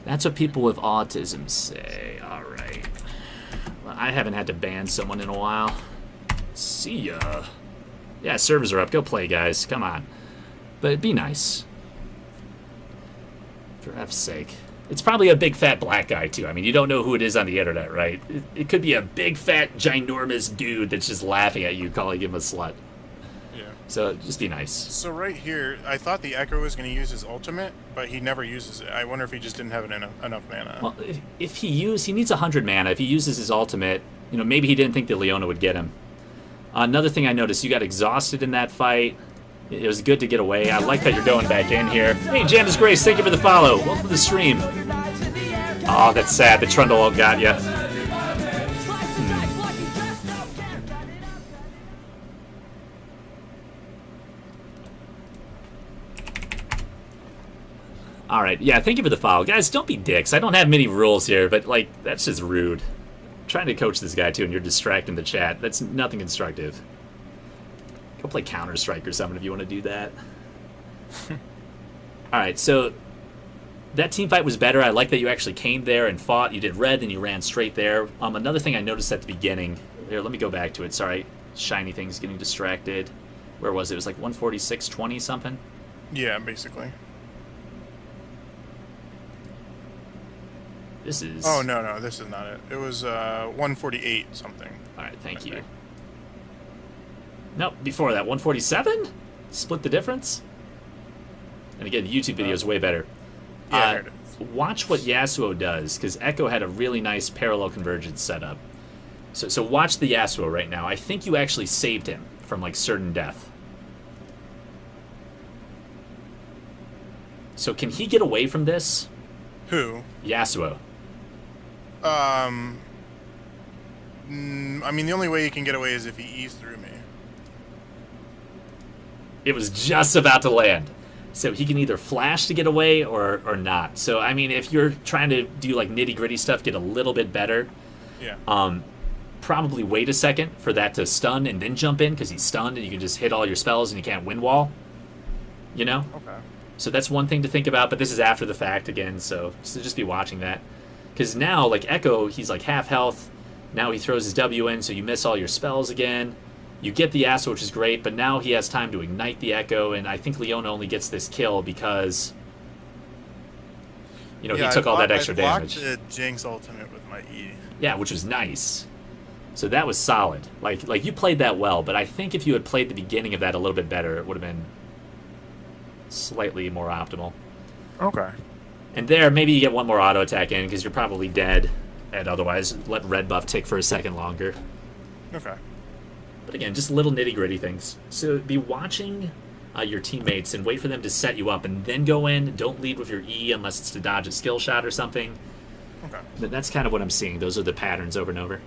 That's what people with autism say. All right. Well, I haven't had to ban someone in a while. See ya. Yeah, servers are up. Go play, guys. Come on. But be nice. For F's sake. It's probably a big fat black guy, too. I mean, you don't know who it is on the internet, right? It could be a big fat ginormous dude that's just laughing at you, calling him a slut. Yeah. So just be nice. So right here, I thought the Echo was going to use his ultimate, but he never uses it. I wonder if he just didn't have enough mana. Well, if he needs 100 mana. If he uses his ultimate, maybe he didn't think that Leona would get him. Another thing I noticed, you got exhausted in that fight. It was good to get away. I like that you're going back in here. Hey, Janice Grace, thank you for the follow. Welcome to the stream. Oh, that's sad. The Trundle all got you. All right, yeah, thank you for the follow. Guys, don't be dicks. I don't have many rules here, but, that's just rude. I'm trying to coach this guy, too, and you're distracting the chat. That's nothing constructive. Go play Counter-Strike or something if you want to do that. All right, so that team fight was better. I like that you actually came there and fought. You did red, then you ran straight there. Another thing I noticed at the beginning. Here, let me go back to it. Sorry, shiny thing's getting distracted. Where was it? It was like 146.20 something? Yeah, basically. This is... Oh, no, this is not it. It was 148 something. All right, thank you. Nope, before that, 147? Split the difference? And again, the YouTube video is way better. Yeah, here it is. Watch what Yasuo does, because Echo had a really nice parallel convergence setup. So watch the Yasuo right now. I think you actually saved him from, certain death. So can he get away from this? Who? Yasuo. I mean, the only way he can get away is if he E's through me. It was just about to land. So he can either flash to get away or not. So, I mean, if you're trying to do, nitty-gritty stuff, get a little bit better, yeah. Probably wait a second for that to stun and then jump in, because he's stunned and you can just hit all your spells and you can't wind wall. Okay. So that's one thing to think about, but this is after the fact again, so just be watching that. Because now, Echo, he's half health. Now he throws his W in, so you miss all your spells again. You get the Yasuo, which is great, but now he has time to ignite the Echo, and I think Leona only gets this kill because, he took all that extra damage. I blocked the Jinx ultimate with my E. Yeah, which was nice. So that was solid. Like you played that well, but I think if you had played the beginning of that a little bit better, it would have been slightly more optimal. Okay. And there, maybe you get one more auto attack in because you're probably dead, and otherwise let red buff tick for a second longer. Okay. But again, just little nitty-gritty things. So be watching your teammates and wait for them to set you up, and then go in. Don't lead with your E unless it's to dodge a skill shot or something. Okay. That's kind of what I'm seeing. Those are the patterns over and over.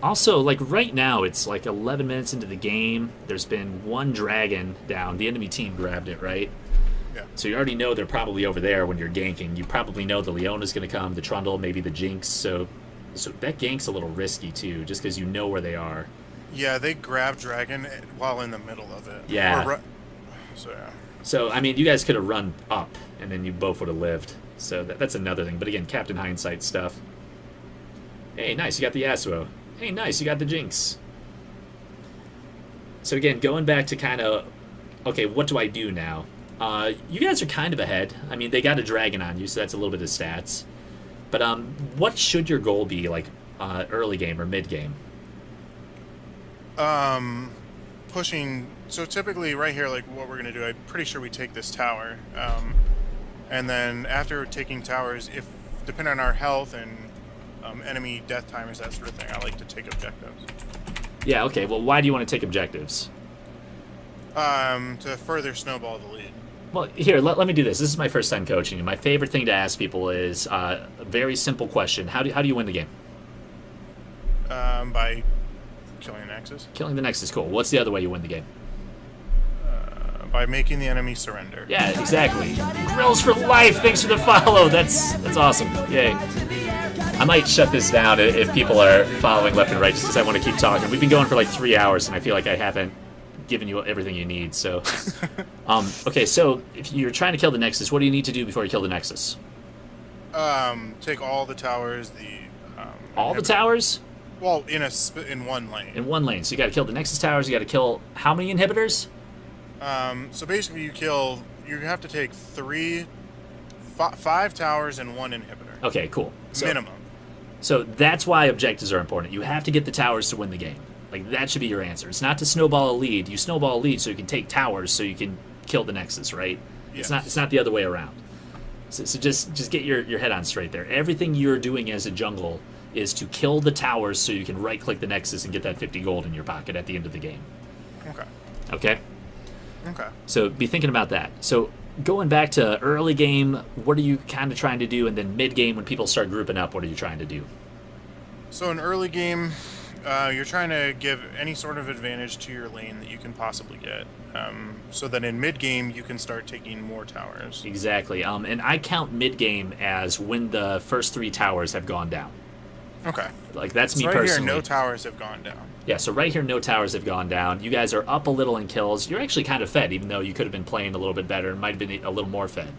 Also, right now, it's 11 minutes into the game. There's been one dragon down. The enemy team grabbed it, right? Yeah. So you already know they're probably over there when you're ganking. You probably know the Leona's going to come, the Trundle, maybe the Jinx. So that gank's a little risky, too, just because you know where they are. Yeah, they grab dragon while in the middle of it. Yeah. So, yeah. So, I mean, you guys could have run up, and then you both would have lived. So that's another thing. But again, Captain Hindsight stuff. Hey, nice, you got the Yasuo. Hey, nice, you got the Jinx. So again, going back to kind of, okay, what do I do now? You guys are kind of ahead. I mean, they got a dragon on you, so that's a little bit of stats. But what should your goal be, early game or mid game? Pushing. So typically, right here, what we're gonna do, I'm pretty sure we take this tower, and then after taking towers, if depending on our health and enemy death timers, that sort of thing, I like to take objectives. Yeah. Okay. Well, why do you want to take objectives? To further snowball the lead. Well, here, let me do this. This is my first time coaching you. My favorite thing to ask people is a very simple question. How do you win the game? By killing the Nexus. Killing the Nexus, cool. What's the other way you win the game? By making the enemy surrender. Yeah, exactly. Grills for life. Thanks for the follow. That's awesome. Yay. I might shut this down if people are following left and right, just because I want to keep talking. We've been going for like 3 hours, and I feel like I haven't given you everything you need. So, okay. So if you're trying to kill the Nexus, what do you need to do before you kill the Nexus? Take all the towers. All the towers? Well, in one lane. In one lane. So you got to kill the Nexus towers. You got to kill how many inhibitors? So basically, you have to take 5 towers and 1 inhibitor. Okay, cool. Minimum. So that's why objectives are important. You have to get the towers to win the game. Like, that should be your answer. It's not to snowball a lead. You snowball a lead so you can take towers so you can kill the Nexus, right? Yes. It's not the other way around. So just get your head on straight there. Everything you're doing as a jungle is to kill the towers so you can right-click the Nexus and get that 50 gold in your pocket at the end of the game. Okay. Okay? Okay. So be thinking about that. So going back to early game, what are you kind of trying to do? And then mid-game, when people start grouping up, what are you trying to do? So in early game, you're trying to give any sort of advantage to your lane that you can possibly get. So that in mid-game, you can start taking more towers. Exactly. And I count mid-game as when the first 3 towers have gone down. Okay. Like, that's me right personally. Here, no towers have gone down. Yeah, so right here, no towers have gone down. You guys are up a little in kills. You're actually kind of fed, even though you could have been playing a little bit better and might have been a little more fed.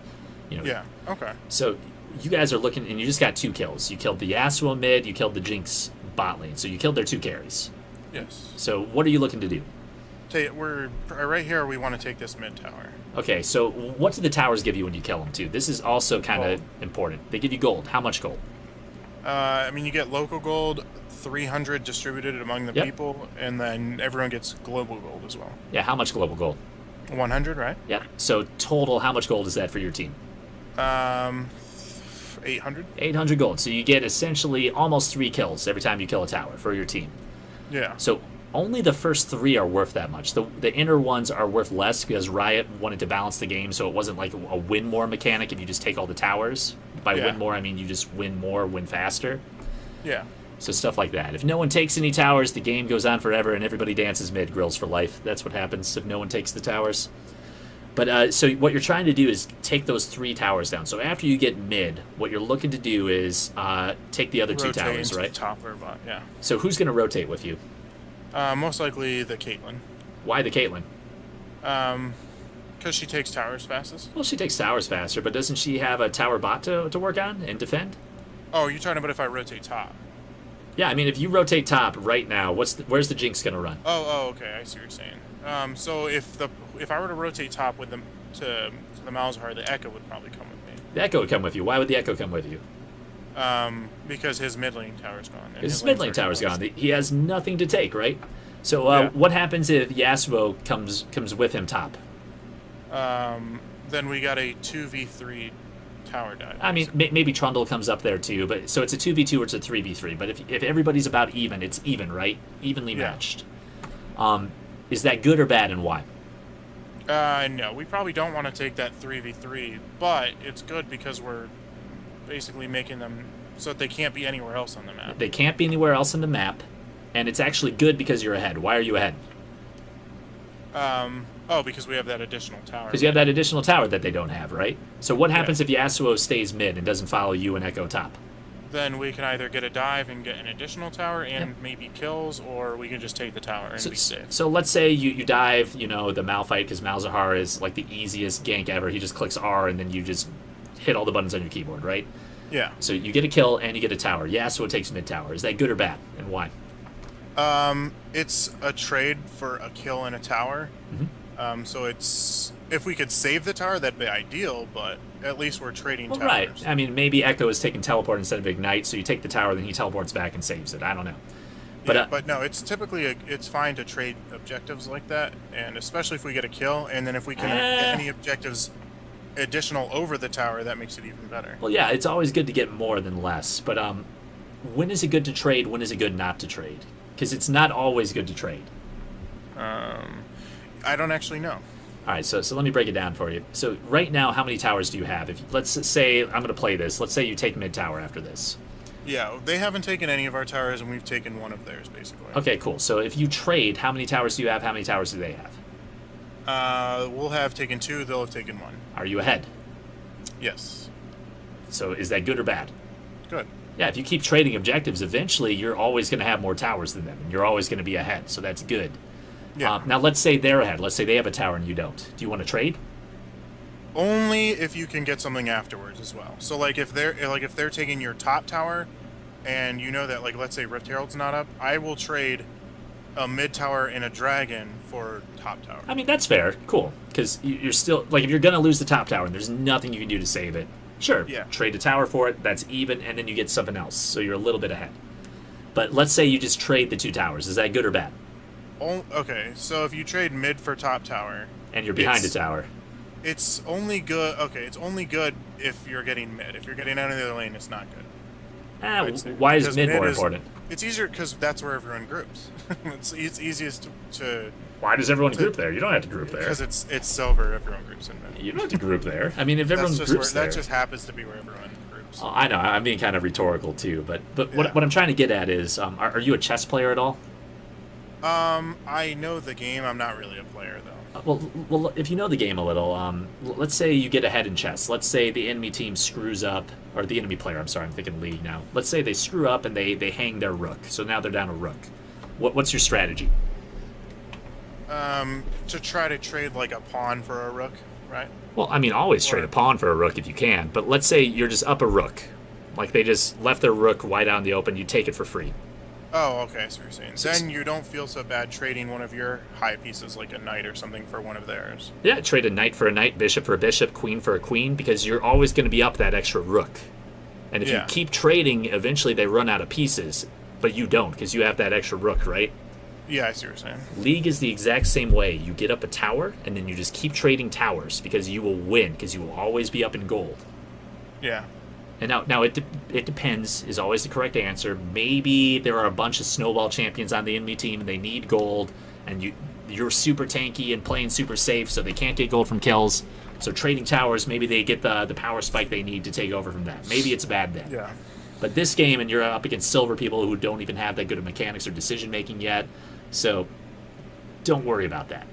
You know. Yeah, okay. So you guys are looking, and you just got 2 kills. You killed the Yasuo mid, you killed the Jinx bot lane. So you killed their 2 carries. Yes. So what are you looking to do? We're right here, we want to take this mid tower. Okay, so what do the towers give you when you kill them, too? This is also kind of important. They give you gold. How much gold? I mean, you get local gold, 300 distributed among the people, and then everyone gets global gold as well. Yeah, how much global gold? 100, right? Yeah. So total, how much gold is that for your team? 800. 800 gold. So you get essentially almost 3 kills every time you kill a tower for your team. Yeah. So only the first 3 are worth that much. The inner ones are worth less because Riot wanted to balance the game, so it wasn't like a win more mechanic if you just take all the towers. By win more, I mean you just win more, win faster. Yeah. So stuff like that. If no one takes any towers, the game goes on forever and everybody dances mid, grills for life. That's what happens if no one takes the towers. But so what you're trying to do is take those 3 towers down. So after you get mid, what you're looking to do is take the other 2 towers, right? Top or bot, yeah. So who's going to rotate with you? Most likely the Caitlyn. Why the Caitlyn? Because she takes towers fastest. Well, she takes towers faster, but doesn't she have a tower bot to work on and defend? Oh, you're talking about if I rotate top? Yeah, I mean, if you rotate top right now, where's the Jinx going to run? Oh, okay, I see what you're saying. So if I were to rotate top with them to the Malzahar, the Echo would probably come with me. The Echo would come with you. Why would the Echo come with you? Because his mid lane tower's gone. Because his mid lane tower's gone. He has nothing to take, right? So what happens if Yasuo comes with him top? Then we got a 2v3 tower dive. I mean, maybe Trundle comes up there too, but so it's a 2v2 or it's a 3v3. But if everybody's about even, it's even, right? Evenly matched. Is that good or bad, and why? No, we probably don't want to take that 3v3, but it's good because we're basically making them so that they can't be anywhere else on the map. They can't be anywhere else on the map, and it's actually good because you're ahead. Why are you ahead? Because we have that additional tower. Because you have that additional tower that they don't have, right? So what happens if Yasuo stays mid and doesn't follow you and Echo top? Then we can either get a dive and get an additional tower and maybe kills, or we can just take the tower and be safe. So let's say you dive, the Malphite, because Malzahar is like the easiest gank ever. He just clicks R and then you just hit all the buttons on your keyboard, right? Yeah. So you get a kill and you get a tower. Yasuo takes mid tower. Is that good or bad, and why? It's a trade for a kill and a tower. So it's if we could save the tower, that'd be ideal, but at least we're trading towers. Right. I mean, maybe Echo is taking teleport instead of ignite, so you take the tower, then he teleports back and saves it. I don't know. But no, it's typically it's fine to trade objectives like that, and especially if we get a kill, and then if we can get any objectives additional over the tower, that makes it even better. Well, yeah, it's always good to get more than less, but when is it good to trade? When is it good not to trade? Because it's not always good to trade. I don't actually know. All right, so let me break it down for you. So right now, how many towers do you have? If let's say I'm going to play this. Let's say you take mid tower after this. Yeah, they haven't taken any of our towers, and we've taken one of theirs, basically. Okay, cool. So if you trade, how many towers do you have? How many towers do they have? We'll have taken 2. They'll have taken 1. Are you ahead? Yes. So is that good or bad? Good. Yeah, if you keep trading objectives, eventually you're always going to have more towers than them, and you're always going to be ahead. So that's good. Yeah. Now let's say they're ahead. Let's say they have a tower and you don't. Do you want to trade? Only if you can get something afterwards as well. So like if they're taking your top tower, and you know that like let's say Rift Herald's not up, I will trade a mid tower and a dragon for top tower. I mean, that's fair. Cool. Because you're still, like, if you're going to lose the top tower and there's nothing you can do to save it, sure, Yeah. trade a tower for it, that's even, and then you get something else. So you're a little bit ahead. But let's say you just trade the 2 towers. Is that good or bad? Okay, so if you trade mid for top tower, And you're behind a tower. it's only good. Okay, it's only good if you're getting mid. If you're getting out of the other lane, it's not good. I'd say. Why is Because mid more is- important? It's easier because that's where everyone groups. it's easiest to Why does everyone group there? You don't have to group there. because it's silver. Everyone groups in mid. You don't have to group there. I mean, if everyone That's just groups where, there. that just happens to be where everyone groups. Oh, I know. I'm being kind of rhetorical too, but Yeah. what I'm trying to get at is, are you a chess player at all? I know the game. I'm not really a player though. Well, if you know the game a little, let's say you get ahead in chess. Let's say the enemy team screws up, or the enemy player. I'm sorry, I'm thinking league now. Let's say they screw up and they hang their rook. So now they're down a rook. What's your strategy? To try to trade like a pawn for a rook, right? Well, I mean, always trade a pawn for a rook if you can. But let's say you're just up a rook, like they just left their rook wide out in the open. You take it for free. Oh, okay. So you're saying then you don't feel so bad trading one of your high pieces, like a knight or something, for one of theirs. Yeah, trade a knight for a knight, bishop for a bishop, queen for a queen, because you're always going to be up that extra rook. And if you Yeah. keep trading, eventually they run out of pieces, but you don't because you have that extra rook, right? Yeah, I see what you're saying. League is the exact same way. You get up a tower, and then you just keep trading towers because you will win, because you will always be up in gold. Yeah. And now it depends is always the correct answer. Maybe there are a bunch of snowball champions on the enemy team, and they need gold, and you're super tanky and playing super safe, so they can't get gold from kills. So trading towers, maybe they get the power spike they need to take over from that. Maybe it's bad then. Yeah. But this game, and you're up against silver people who don't even have that good of mechanics or decision making yet, so don't worry about that.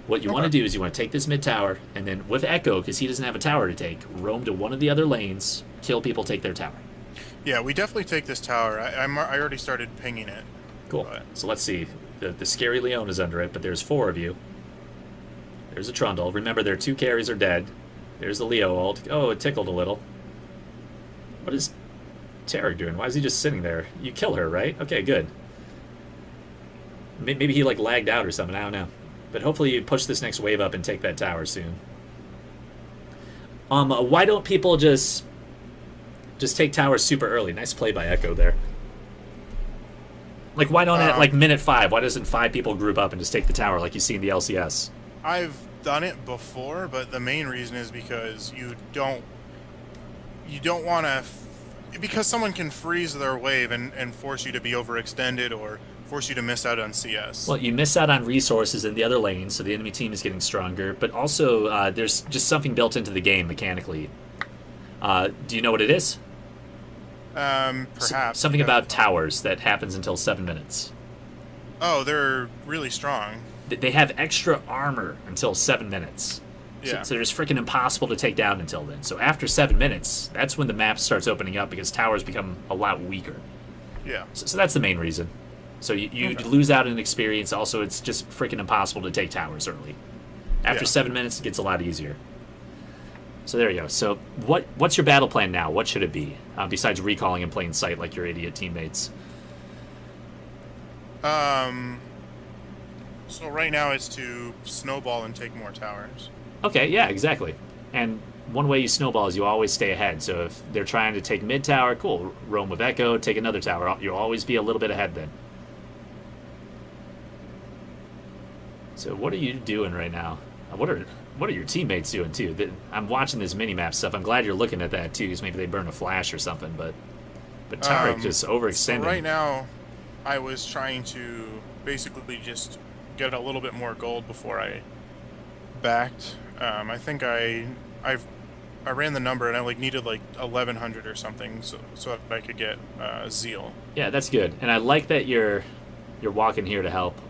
What you want to do is you want to take this mid tower, and then with Echo, because he doesn't have a tower to take, roam to one of the other lanes, kill people, take their tower. Yeah, we definitely take this tower. I already started pinging it. Cool. But- So let's see. The scary Leon is under it, but there's 4 of you. There's a Trundle. Remember, their 2 carries are dead. There's the Leo ult. Oh, it tickled a little. What is Tarek doing? Why is he just sitting there? You kill her, right? Okay, good. Maybe he, like, lagged out or something. I don't know. But hopefully you push this next wave up and take that tower soon. Why don't people just take towers super early? Nice play by Echo there. Like, why don't at, like, minute 5, why doesn't 5 people group up and just take the tower like you see in the LCS? I've done it before, but the main reason is because you don't want to, because someone can freeze their wave and force you to be overextended or force you to miss out on CS. Well, you miss out on resources in the other lanes, so the enemy team is getting stronger, but also there's just something built into the game mechanically. Do you know what it is? Perhaps. Something about towers that happens until 7 minutes. Oh, they're really strong. They have extra armor until 7 minutes. Yeah. So they're just freaking impossible to take down until then. So after 7 minutes, that's when the map starts opening up because towers become a lot weaker. Yeah. So that's the main reason. So you Okay. lose out in experience. Also, it's just freaking impossible to take towers early. After Yeah. 7 minutes, it gets a lot easier. So there you go. So what's your battle plan now? What should it be? Besides recalling in plain sight like your idiot teammates. So right now it's to snowball and take more towers. Okay, yeah, exactly. And one way you snowball is you always stay ahead. So if they're trying to take mid tower, cool. Roam with Echo, take another tower. You'll always be a little bit ahead then. So what are you doing right now? What are your teammates doing too? I'm watching this mini-map stuff. I'm glad you're looking at that too, because maybe they burn a flash or something. But Tarek just overextending. So right now, I was trying to basically just get a little bit more gold before I backed. I think I ran the number and I like needed like 1100 or something so that I could get Zeal. Yeah, that's good. And I like that you're walking here to help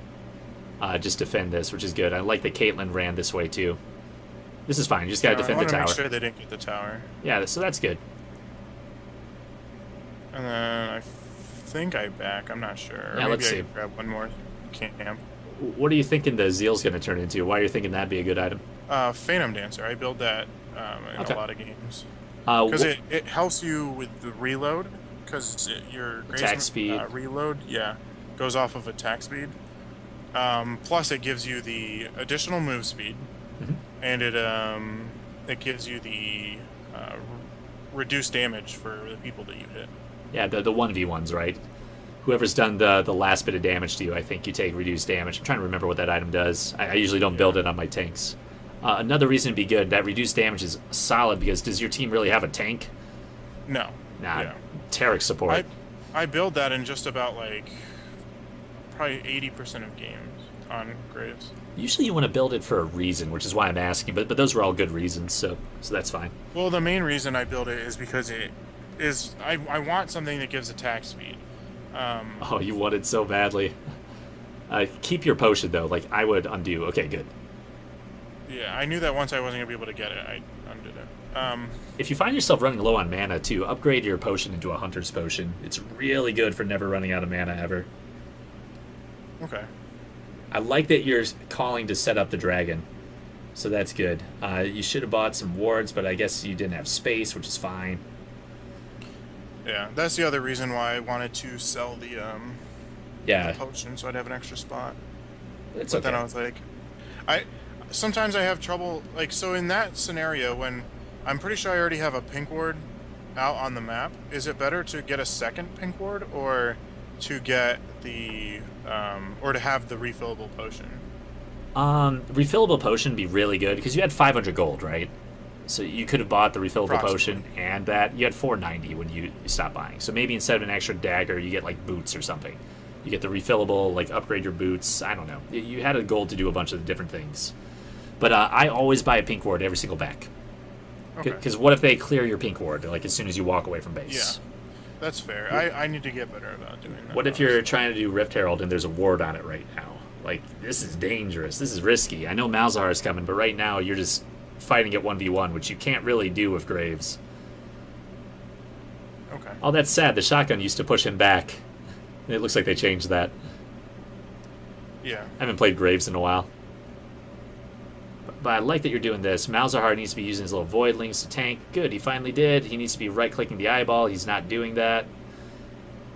just defend this, which is good. I like that Caitlyn ran this way too. This is fine. You just got to defend the tower. I want to make sure they didn't get the tower. Yeah, so that's good. And then I think I back. I'm not sure. Yeah, let's see. Could grab one more camp. What are you thinking the Zeal's going to turn into? Why are you thinking that'd be a good item? Phantom Dancer. I build that in a lot of games. Because it helps you with the reload. Because your attack speed reload, goes off of attack speed. Plus, it gives you the additional move speed, and it gives you the reduced damage for the people that you hit. Yeah, the 1v1s, right? Whoever's done the last bit of damage to you, I think you take reduced damage. I'm trying to remember what that item does. I usually don't build it on my tanks. Another reason to be good, that reduced damage is solid because does your team really have a tank? No. Nah, Tarek support. I build that in just about like probably 80% of games on Graves. Usually you want to build it for a reason, which is why I'm asking, but those were all good reasons, so that's fine. Well, the main reason I build it is because I want something that gives attack speed. Oh, you want it so badly. Keep your potion, though. Like, I would undo. Okay, good. Yeah, I knew that once I wasn't going to be able to get it, I undid it. If you find yourself running low on mana, too, upgrade your potion into a Hunter's Potion. It's really good for never running out of mana, ever. Okay. I like that you're calling to set up the dragon, so that's good. You should have bought some wards, but I guess you didn't have space, which is fine. Yeah, that's the other reason why I wanted to sell the potion, so I'd have an extra spot. But then I was like, sometimes I have trouble, like, so in that scenario when I'm pretty sure I already have a pink ward out on the map, is it better to get a second pink ward or to get the or to have the refillable potion? Refillable potion would be really good because you had 500 gold, right? So you could have bought the refillable potion and that. You had 490 when you stopped buying. So maybe instead of an extra dagger, you get like boots or something. You get the refillable, like upgrade your boots. I don't know. You had a gold to do a bunch of different things. But I always buy a pink ward every single back. Because what if they clear your pink ward like as soon as you walk away from base? Yeah, that's fair. I need to get better about doing that. What if you're trying to do Rift Herald and there's a ward on it right now? Like, this is dangerous. This is risky. I know Malzahar is coming, but right now you're just fighting at 1v1, which you can't really do with Graves. Okay. Oh, that's sad. The shotgun used to push him back. It looks like they changed that. Yeah. I haven't played Graves in a while. But I like that you're doing this. Malzahar needs to be using his little Voidlings to tank. Good, he finally did. He needs to be right-clicking the eyeball. He's not doing that.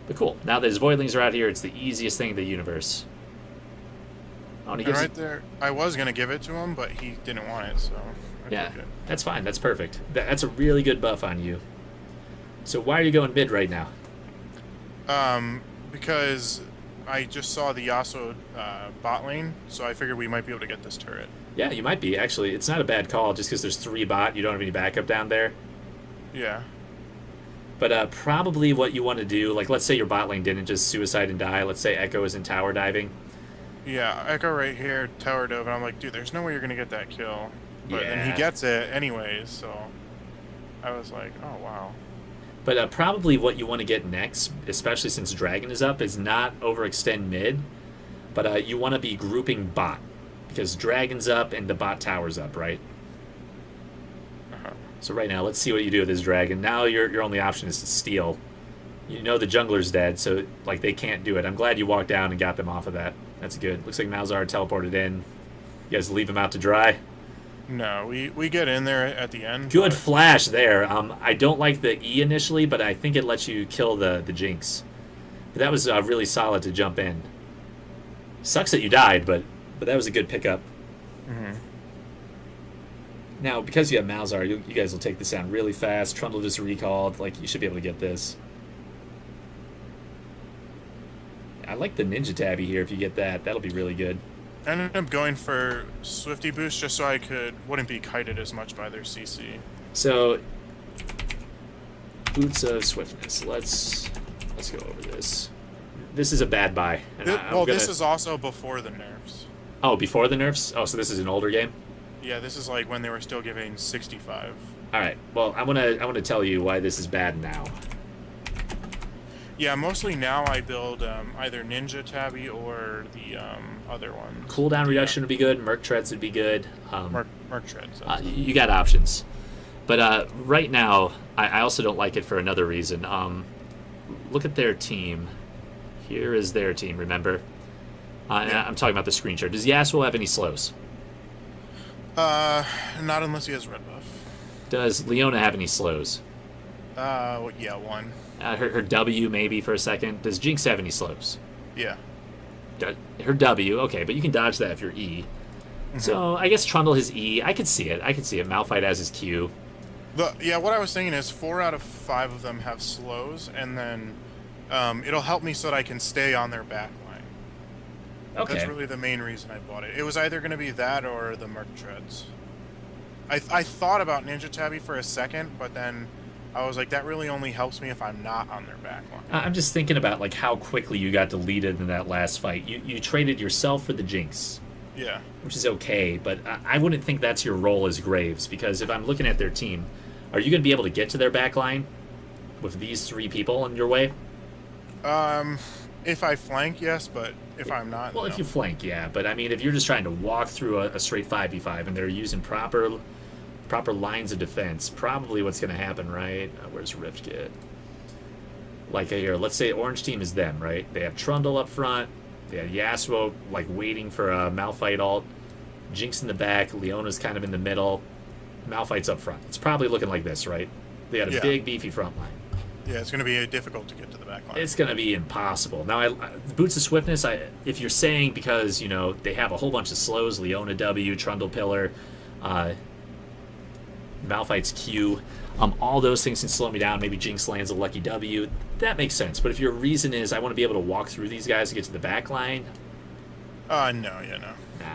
But cool. Now that his Voidlings are out here, it's the easiest thing in the universe. Oh, and he gives right there, I was going to give it to him, but he didn't want it, so... Yeah, that's fine. That's perfect. That's a really good buff on you. So why are you going mid right now? Because I just saw the Yasuo bot lane, so I figured we might be able to get this turret. Yeah, you might be, actually. It's not a bad call, just because there's 3 bot. You don't have any backup down there. Yeah. But probably what you want to do, like let's say your bot lane didn't just suicide and die. Let's say Echo is in tower diving. Yeah, Echo right here, tower dove, and I'm like, dude, there's no way you're going to get that kill. But then he gets it anyways, so I was like, oh, wow. But probably what you want to get next, especially since Dragon is up, is not overextend mid, but you want to be grouping bot, because Dragon's up and the bot tower's up, right? So right now, let's see what you do with this Dragon. Now your only option is to steal. You know the jungler's dead, so like they can't do it. I'm glad you walked down and got them off of that. That's good. Looks like Malzahar teleported in. You guys leave him out to dry? No, we get in there at the end. Good flash there. I don't like the E initially, but I think it lets you kill the Jinx. But that was really solid to jump in. Sucks that you died, but that was a good pickup. Mm-hmm. Now, because you have Malzahar, you guys will take this down really fast. Trundle just recalled. Like, you should be able to get this. I like the Ninja Tabby here if you get that. That'll be really good. I ended up going for Swifty Boost just so I wouldn't be kited as much by their CC. So, Boots of Swiftness. Let's go over this. This is a bad buy. This is also before the nerfs. Oh, before the nerfs? Oh, so this is an older game? Yeah, this is like when they were still giving 65. All right. Well, I wanna tell you why this is bad now. Yeah, mostly now I build either Ninja Tabby or the other one. Cooldown reduction would be good. Merc treads would be good. Merc Treads. You got options. But right now, I also don't like it for another reason. Look at their team. Here is their team, remember? And I'm talking about the screenshot. Does Yasuo have any slows? Not unless he has red buff. Does Leona have any slows? Yeah, one. Her W maybe for a second. Does Jinx have any slows? Yeah. Her W, okay, but you can dodge that if you're E. So I guess Trundle has E. I could see it. Malphite has his Q. What I was thinking is 4 out of 5 of them have slows, and then it'll help me so that I can stay on their back line. Okay. That's really the main reason I bought it. It was either going to be that or the Merc Treads. I thought about Ninja Tabby for a second, but then I was like, that really only helps me if I'm not on their back line. I'm just thinking about like how quickly you got deleted in that last fight. You traded yourself for the Jinx. Yeah. Which is okay, but I wouldn't think that's your role as Graves, because if I'm looking at their team, are you going to be able to get to their back line with these 3 people in your way? If I flank, yes, but if I'm not, well, no. if you flank, yeah. But I mean, if you're just trying to walk through a straight 5v5 and they're using proper lines of defense, probably what's going to happen, right? Where's Rift Kit? Like here, let's say orange team is them, right? They have Trundle up front. They have Yasuo like waiting for a Malphite ult. Jinx in the back. Leona's kind of in the middle. Malphite's up front. It's probably looking like this, right? They got a big, beefy front line. Yeah, it's going to be difficult to get to the back line. It's going to be impossible. Now, Boots of Swiftness, if you're saying because, they have a whole bunch of slows, Leona W, Trundle Pillar, Malphite's Q, all those things can slow me down. Maybe Jinx lands a lucky W. That makes sense. But if your reason is I want to be able to walk through these guys to get to the back line... No. Nah.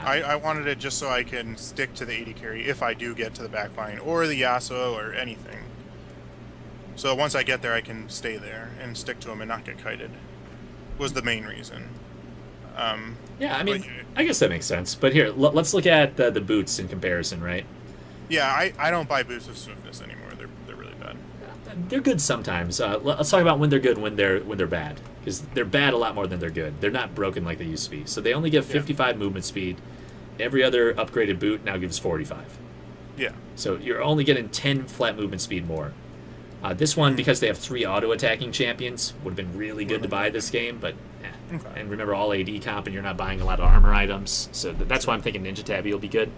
I wanted it just so I can stick to the 80 carry if I do get to the back line, or the Yasuo, or anything. So once I get there, I can stay there and stick to him and not get kited. Was the main reason. Yeah, I mean, I guess that makes sense. But here, let's look at the boots in comparison, right? Yeah, I don't buy boots of swiftness anymore. They're really bad. They're good sometimes. Let's talk about when they're good, when they're bad, because they're bad a lot more than they're good. They're not broken like they used to be. So they only give 55 movement speed. Every other upgraded boot now gives 45. Yeah. So you're only getting 10 flat movement speed more. This one, because they have 3 auto-attacking champions, would have been really good to buy this game, but Okay. And remember, all AD comp, and you're not buying a lot of armor items, so that's why I'm thinking Ninja Tabby will be good.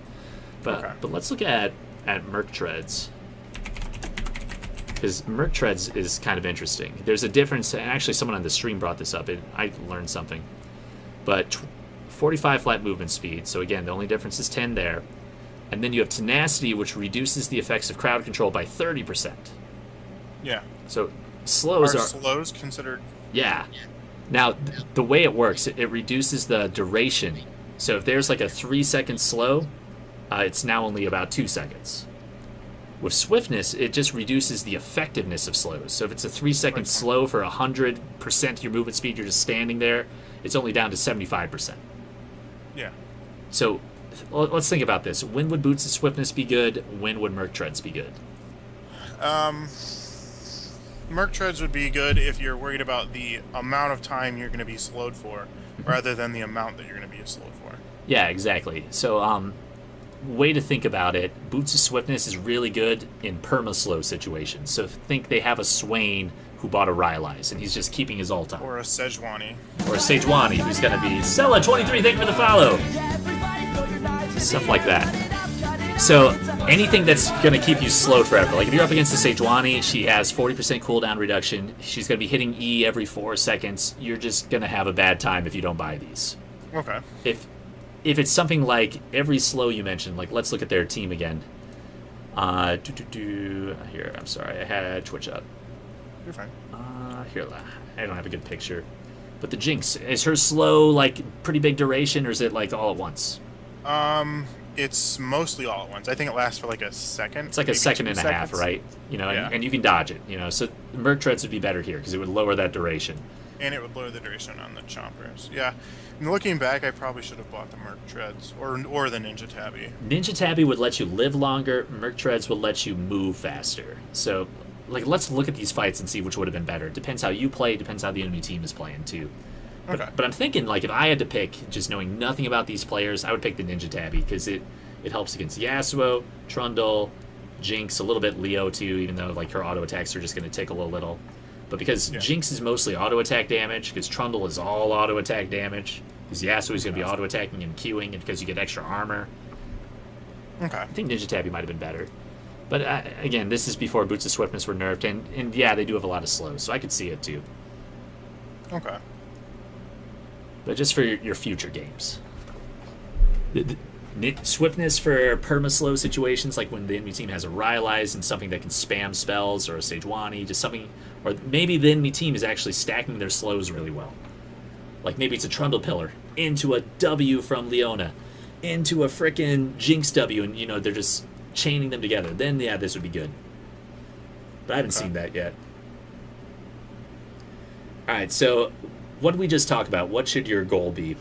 But let's look at Merc Treads, because Merc Treads is kind of interesting. There's a difference, and actually someone on the stream brought this up, and I learned something. But 45 flat movement speed, so again, the only difference is 10 there. And then you have Tenacity, which reduces the effects of crowd control by 30%. Yeah. So slows Are are... slows considered... Yeah. Now, the way it works, it reduces the duration. So if there's like a 3-second slow, it's now only about 2 seconds. With swiftness, it just reduces the effectiveness of slows. So if it's a 3-second slow for 100% of your movement speed, you're just standing there, it's only down to 75%. Yeah. So let's think about this. When would Boots of Swiftness be good? When would Merc Treads be good? Merc Treads would be good if you're worried about the amount of time you're going to be slowed for, rather than the amount that you're going to be slowed for. Yeah, exactly. So, way to think about it, Boots of Swiftness is really good in perma-slow situations. So think they have a Swain who bought a Rylai's, and he's just keeping his ult on. Or a Sejuani. Or a Sejuani, who's going to be Sella23, thank you for the follow! Stuff like that. So, anything that's going to keep you slowed forever. Like, if you're up against a Sejuani, she has 40% cooldown reduction. She's going to be hitting E every 4 seconds. You're just going to have a bad time if you don't buy these. Okay. If it's something like every slow you mentioned, like, let's look at their team again. Here, I'm sorry, I had Twitch up. You're fine. Here, I don't have a good picture. But the Jinx, is her slow, like, pretty big duration, or is it, like, all at once? It's mostly all at once. I think it lasts for like a second. It's like a second and a half, right? And you can dodge it, So Merc Treads would be better here because it would lower that duration. And it would lower the duration on the chompers. Yeah. Looking back, I probably should have bought the Merc Treads or the Ninja Tabby. Ninja Tabby would let you live longer. Merc Treads would let you move faster. So, like, let's look at these fights and see which would have been better. Depends how you play. Depends how the enemy team is playing too. Okay. But I'm thinking, like, if I had to pick, just knowing nothing about these players, I would pick the Ninja Tabby because it helps against Yasuo, Trundle, Jinx, a little bit Leo too, even though like her auto attacks are just going to tickle a little. But because Jinx is mostly auto attack damage, because Trundle is all auto attack damage, because Yasuo is going to be auto attacking and queuing, and because you get extra armor. Okay. I think Ninja Tabby might have been better. But again, this is before Boots of Swiftness were nerfed, and yeah, they do have a lot of slows, so I could see it too. Okay. But just for your future games. Swiftness for perma-slow situations, like when the enemy team has a Rylai's and something that can spam spells, or a Sejuani, just something, or maybe the enemy team is actually stacking their slows really well. Like maybe it's a Trundle Pillar into a W from Leona, into a frickin' Jinx W, and they're just chaining them together. Then yeah, this would be good. But I haven't seen that yet. All right, so what did we just talk about? What should your goal be?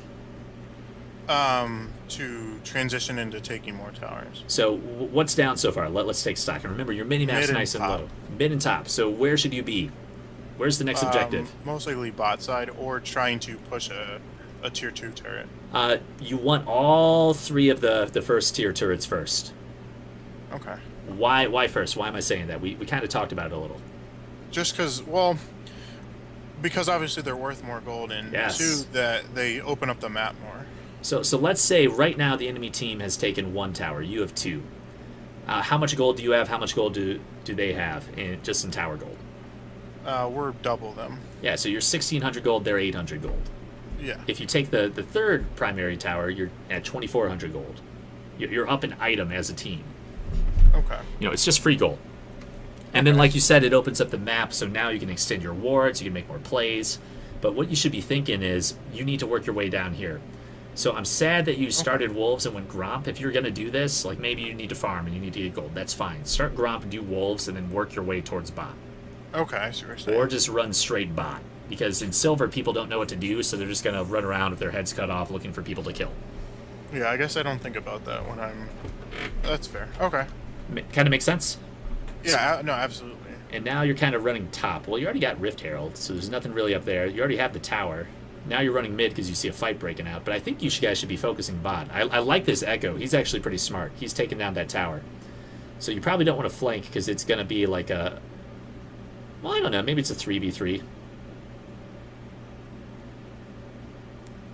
To transition into taking more towers. So what's down so far? Let's take stock. And remember, your mini-map's nice and low. Mid and top. So where should you be? Where's the next objective? Most likely bot side, or trying to push a tier 2 turret. You want all three of the first tier turrets first. Okay. Why first? Why am I saying that? We kind of talked about it a little. Just because, because obviously they're worth more gold, and two, that they open up the map more. So let's say right now the enemy team has taken one tower. You have two. How much gold do you have? How much gold do they have just in tower gold? We're double them. Yeah, so you're 1,600 gold, they're 800 gold. Yeah. If you take the third primary tower, you're at 2,400 gold. You're up an item as a team. Okay. It's just free gold. And then, like you said, it opens up the map, so now you can extend your wards, you can make more plays. But what you should be thinking is, you need to work your way down here. So I'm sad that you started Wolves and went Gromp. If you're going to do this, like maybe you need to farm and you need to get gold. That's fine. Start Gromp and do Wolves and then work your way towards bot. Okay, I see what you're saying. Or just run straight bot. Because in Silver, people don't know what to do, so they're just going to run around with their heads cut off looking for people to kill. Yeah, I guess I don't think about that when I'm... That's fair. Okay. Kind of makes sense? Yeah, no, absolutely. And now you're kind of running top. Well, you already got Rift Herald, so there's nothing really up there. You already have the tower. Now you're running mid because you see a fight breaking out. But I think you guys should be focusing bot. I like this Echo. He's actually pretty smart. He's taking down that tower. So you probably don't want to flank because it's going to be like a... Well, I don't know. Maybe it's a 3v3.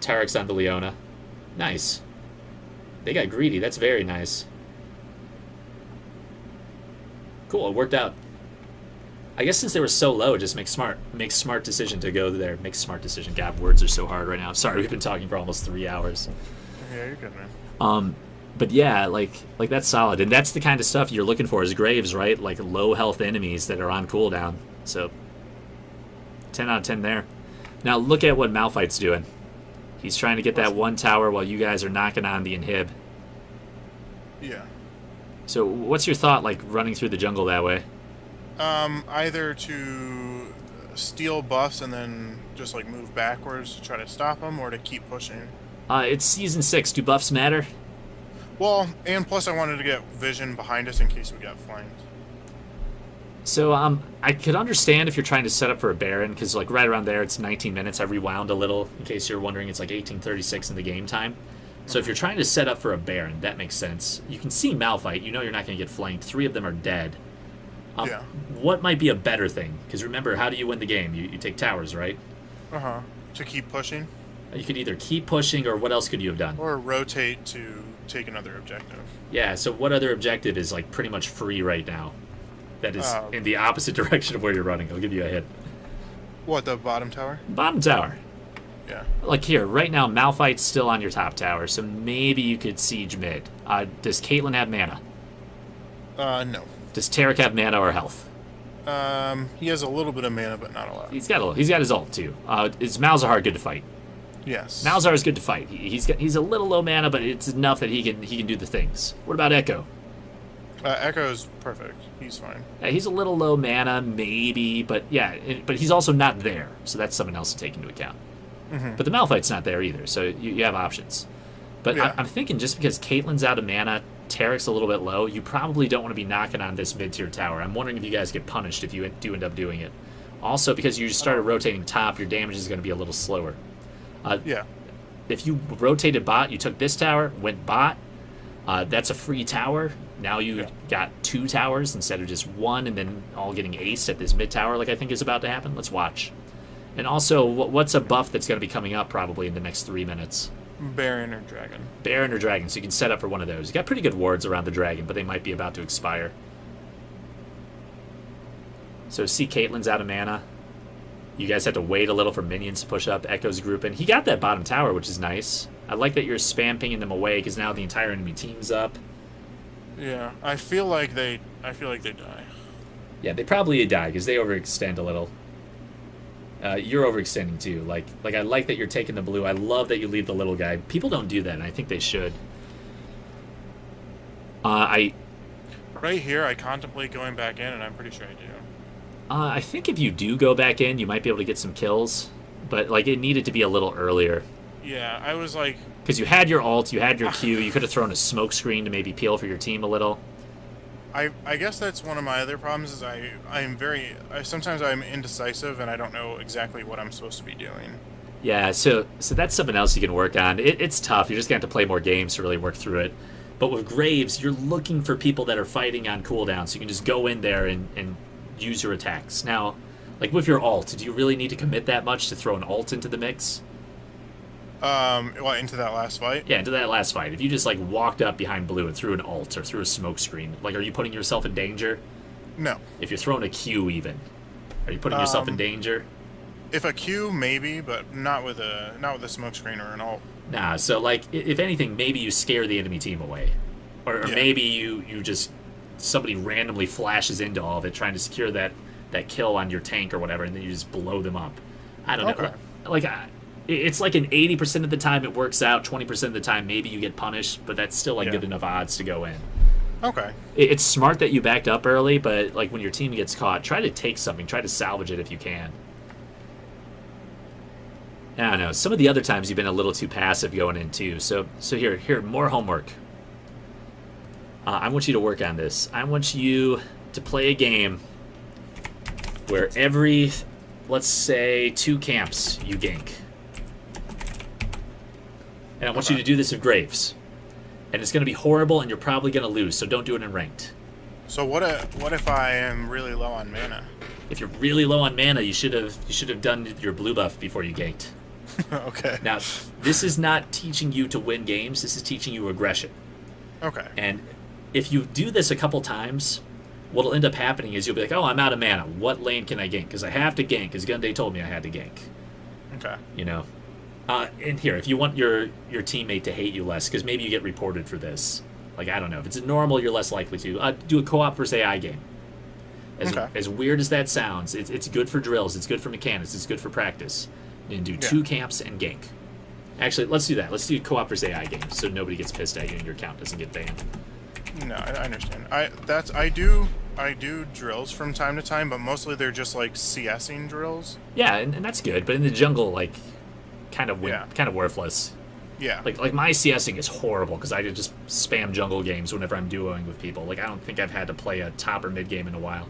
Tarek's on the Leona. Nice. They got greedy. That's very nice. Cool. It worked out. I guess since they were so low, it just makes smart decision to go there. Makes smart decision. God, words are so hard right now. I'm sorry, we've been talking for almost 3 hours. Yeah, you're good, man. But yeah, like that's solid, and that's the kind of stuff you're looking for is Graves, right? Like low health enemies that are on cooldown. So 10 out of 10 there. Now look at what Malphite's doing. He's trying to get that one tower while you guys are knocking on the inhib. Yeah. So what's your thought, like running through the jungle that way? Either to steal buffs and then just like move backwards to try to stop them, or to keep pushing. It's season 6. Do buffs matter? Well, and plus I wanted to get vision behind us in case we got flanked. So I could understand if you're trying to set up for a Baron, because like right around there it's 19 minutes. I rewound a little in case you're wondering. It's like 18:36 in the game time. So if you're trying to set up for a Baron, that makes sense. You can see Malphite. You know you're not going to get flanked. 3 of them are dead. Yeah. What might be a better thing? Because remember, how do you win the game? You take towers, right? Uh-huh. To keep pushing? You could either keep pushing, or what else could you have done? Or rotate to take another objective. Yeah, so what other objective is like pretty much free right now? That is in the opposite direction of where you're running. I'll give you a hint. What, the bottom tower? Bottom tower. Yeah. Like here, right now, Malphite's still on your top tower, so maybe you could siege mid. Does Caitlyn have mana? No. Does Tarek have mana or health? He has a little bit of mana, but not a lot. He's got his ult too. Is Malzahar good to fight? Yes. Malzahar is good to fight. He's a little low mana, but it's enough that he can do the things. What about Echo? Echo's perfect. He's fine. Yeah, he's a little low mana, maybe, but yeah, but he's also not there, so that's something else to take into account. But the Malphite's not there either, so you have options. But Yeah. I'm thinking just because Caitlyn's out of mana, Tarek's a little bit low, you probably don't want to be knocking on this mid-tier tower. I'm wondering if you guys get punished if you do end up doing it. Also, because you started rotating top, your damage is going to be a little slower. Yeah. If you rotated bot, you took this tower, went bot, that's a free tower. Now you got 2 towers instead of just 1, and then all getting aced at this mid tower like I think is about to happen. Let's watch. And also, what's a buff that's going to be coming up probably in the next 3 minutes? Baron or Dragon. Baron or Dragon, so you can set up for one of those. You got pretty good wards around the Dragon, but they might be about to expire. So see Caitlyn's out of mana. You guys have to wait a little for minions to push up. Echo's grouping. He got that bottom tower, which is nice. I like that you're spam pinging them away because now the entire enemy team's up. Yeah, I feel like they die. Yeah, they probably die because they overextend a little. You're overextending too. Like I like that you're taking the blue. I love that you leave the little guy. People don't do that, and I think they should. Right here, I contemplate going back in, and I'm pretty sure I do. I think if you do go back in, you might be able to get some kills, but like it needed to be a little earlier. Yeah, I was like... Because you had your ult, you had your Q, you could have thrown a smoke screen to maybe peel for your team a little. I guess that's one of my other problems is sometimes I'm indecisive and I don't know exactly what I'm supposed to be doing. Yeah, so that's something else you can work on. It's tough. You're just going to have to play more games to really work through it. But with Graves, you're looking for people that are fighting on cooldown, so you can just go in there and use your attacks. Now, like with your ult, do you really need to commit that much to throw an ult into the mix? Into that last fight? Yeah, into that last fight. If you just like walked up behind blue and threw an ult or threw a smoke screen, like are you putting yourself in danger? No. If you're throwing a Q even, are you putting yourself in danger? If a Q, maybe, but not with a smoke screen or an ult. Nah, so like if anything, maybe you scare the enemy team away. Or maybe you just somebody randomly flashes into all of it trying to secure that kill on your tank or whatever, and then you just blow them up. I don't know. Like it's like an 80% of the time it works out, 20% of the time maybe you get punished, but that's still like good enough odds to go in. Okay. It's smart that you backed up early, but like when your team gets caught, try to take something, try to salvage it if you can. I don't know. Some of the other times you've been a little too passive going in too. So here, more homework. I want you to work on this. I want you to play a game where every, let's say, 2 camps you gank. And I want you to do this with Graves. And it's going to be horrible, and you're probably going to lose, so don't do it in ranked. So what if I am really low on mana? If you're really low on mana, you should have done your blue buff before you ganked. Okay. Now, this is not teaching you to win games. This is teaching you aggression. Okay. And if you do this a couple times, what'll end up happening is you'll be like, oh, I'm out of mana. What lane can I gank? Because I have to gank, because Gunday told me I had to gank. Okay. You know? And here, if you want your teammate to hate you less, because maybe you get reported for this. Like, I don't know. If it's normal, you're less likely to. Do a co-op versus AI game. As weird as that sounds, it's good for drills. It's good for mechanics. It's good for practice. And do 2 camps and gank. Actually, let's do that. Let's do co-op versus AI games, so nobody gets pissed at you and your account doesn't get banned. No, I understand. I do drills from time to time, but mostly they're just like CSing drills. Yeah, and that's good. But in the jungle, like, kind of worthless. Yeah. Like my CSing is horrible because I just spam jungle games whenever I'm duoing with people. Like I don't think I've had to play a top or mid game in a while.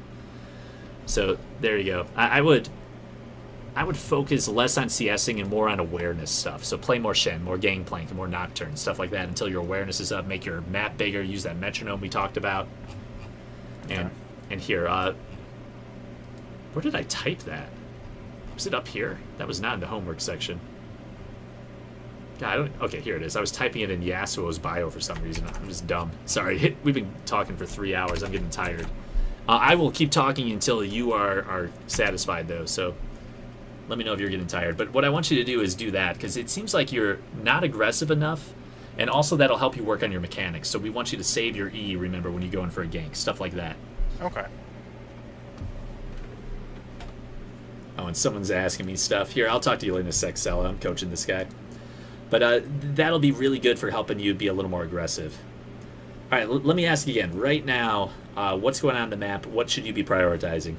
So there you go. I would focus less on CSing and more on awareness stuff. So play more Shen, more Gangplank, and more Nocturne, stuff like that until your awareness is up. Make your map bigger. Use that metronome we talked about. And here, where did I type that? Was it up here? That was not in the homework section. God, okay, here it is. I was typing it in Yasuo's bio for some reason. I'm just dumb. Sorry. We've been talking for 3 hours. I'm getting tired. I will keep talking until you are satisfied, though. So let me know if you're getting tired. But what I want you to do is do that, because it seems like you're not aggressive enough, and also that'll help you work on your mechanics. So we want you to save your E, remember, when you go in for a gank. Stuff like that. Okay. Oh, and someone's asking me stuff. Here, I'll talk to you in a sec, Sella. I'm coaching this guy. But that'll be really good for helping you be a little more aggressive. All right, let me ask you again. Right now, what's going on the map? What should you be prioritizing?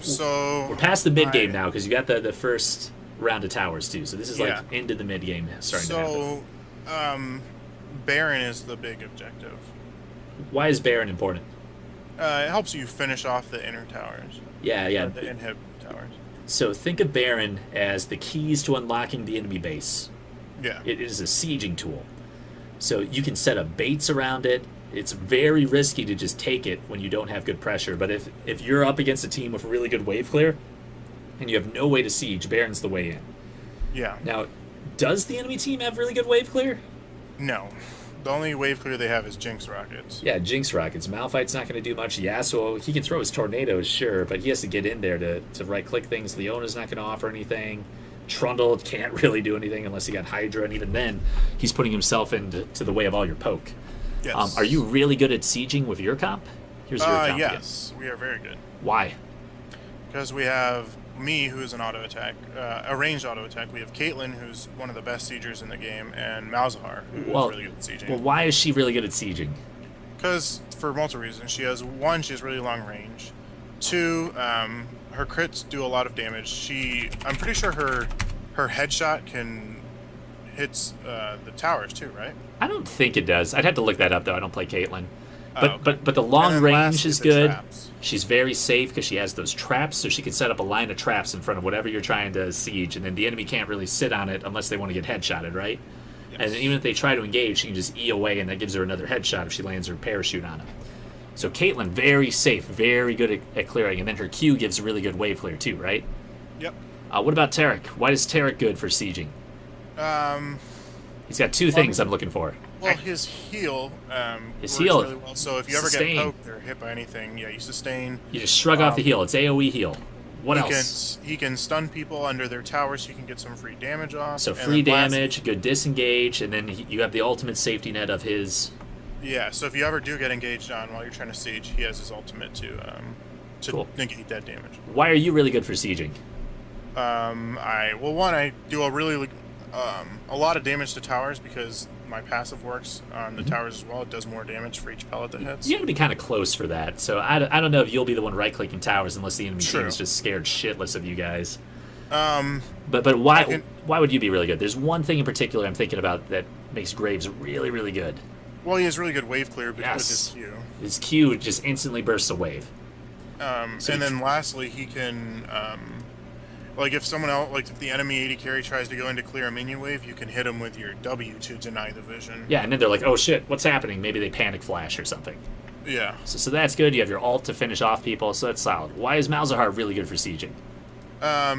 So... We're past the mid game now, because you got the first round of towers too. So this is like into the mid game starting to happen. So, Baron is the big objective. Why is Baron important? It helps you finish off the inner towers. Yeah. The inhib towers. So think of Baron as the keys to unlocking the enemy base. Yeah. It is a sieging tool. So you can set up baits around it. It's very risky to just take it when you don't have good pressure. But if you're up against a team with really good wave clear and you have no way to siege, Baron's the way in. Yeah. Now, does the enemy team have really good wave clear? No. The only wave clear they have is Jinx rockets. Yeah, Jinx rockets. Malphite's not going to do much. Yasuo, he can throw his tornadoes, sure, but he has to get in there to right-click things. Leona's not going to offer anything. Trundle can't really do anything unless he got Hydra, and even then, he's putting himself into the way of all your poke. Yes. Are you really good at sieging with your comp? Here's your comp. Yes, we are very good. Why? Because we have me, who's an auto attack, a ranged auto attack. We have Caitlyn, who's one of the best siegers in the game, and Malzahar, who's really good at sieging. Well, why is she really good at sieging? Because for multiple reasons. She has really long range. Two, her crits do a lot of damage. I'm pretty sure her headshot hits the towers too, right? I don't think it does. I'd have to look that up though. I don't play Caitlyn. Okay. But the long range is good. Traps. She's very safe because she has those traps, so she can set up a line of traps in front of whatever you're trying to siege, and then the enemy can't really sit on it unless they want to get headshotted, right? Yes. And even if they try to engage, she can just E away, and that gives her another headshot if she lands her parachute on him. So Caitlyn, very safe, very good at clearing, and then her Q gives a really good wave clear too, right? Yep. What about Tarek? Why is Tarek good for sieging? He's got two things I'm looking for. Well, his heal his works heal really well. So if you ever sustain. get poked or hit by anything, you sustain. You just shrug off the heal. It's AoE heal. What else? He can stun people under their towers, so you can get some free damage off. So free damage, good disengage, and then you have the ultimate safety net of his... Yeah, so if you ever do get engaged on while you're trying to siege, he has his ultimate to cool. negate that damage. Why are you really good for sieging? I do a lot of damage to towers because my passive works on the towers as well. It does more damage for each pellet that hits. You have to be kind of close for that. So I don't know if you'll be the one right-clicking towers unless the enemy team is just scared shitless of you guys. But why would you be really good? There's one thing in particular I'm thinking about that makes Graves really, really good. Well, he has really good wave clear because with his Q. His Q just instantly bursts a wave. And then lastly, he can... like if someone else, like if the enemy AD carry tries to go into clear a minion wave, you can hit them with your W to deny the vision. Yeah, and then they're like, "Oh shit, what's happening?" Maybe they panic flash or something. Yeah. So that's good. You have your ult to finish off people, so that's solid. Why is Malzahar really good for sieging?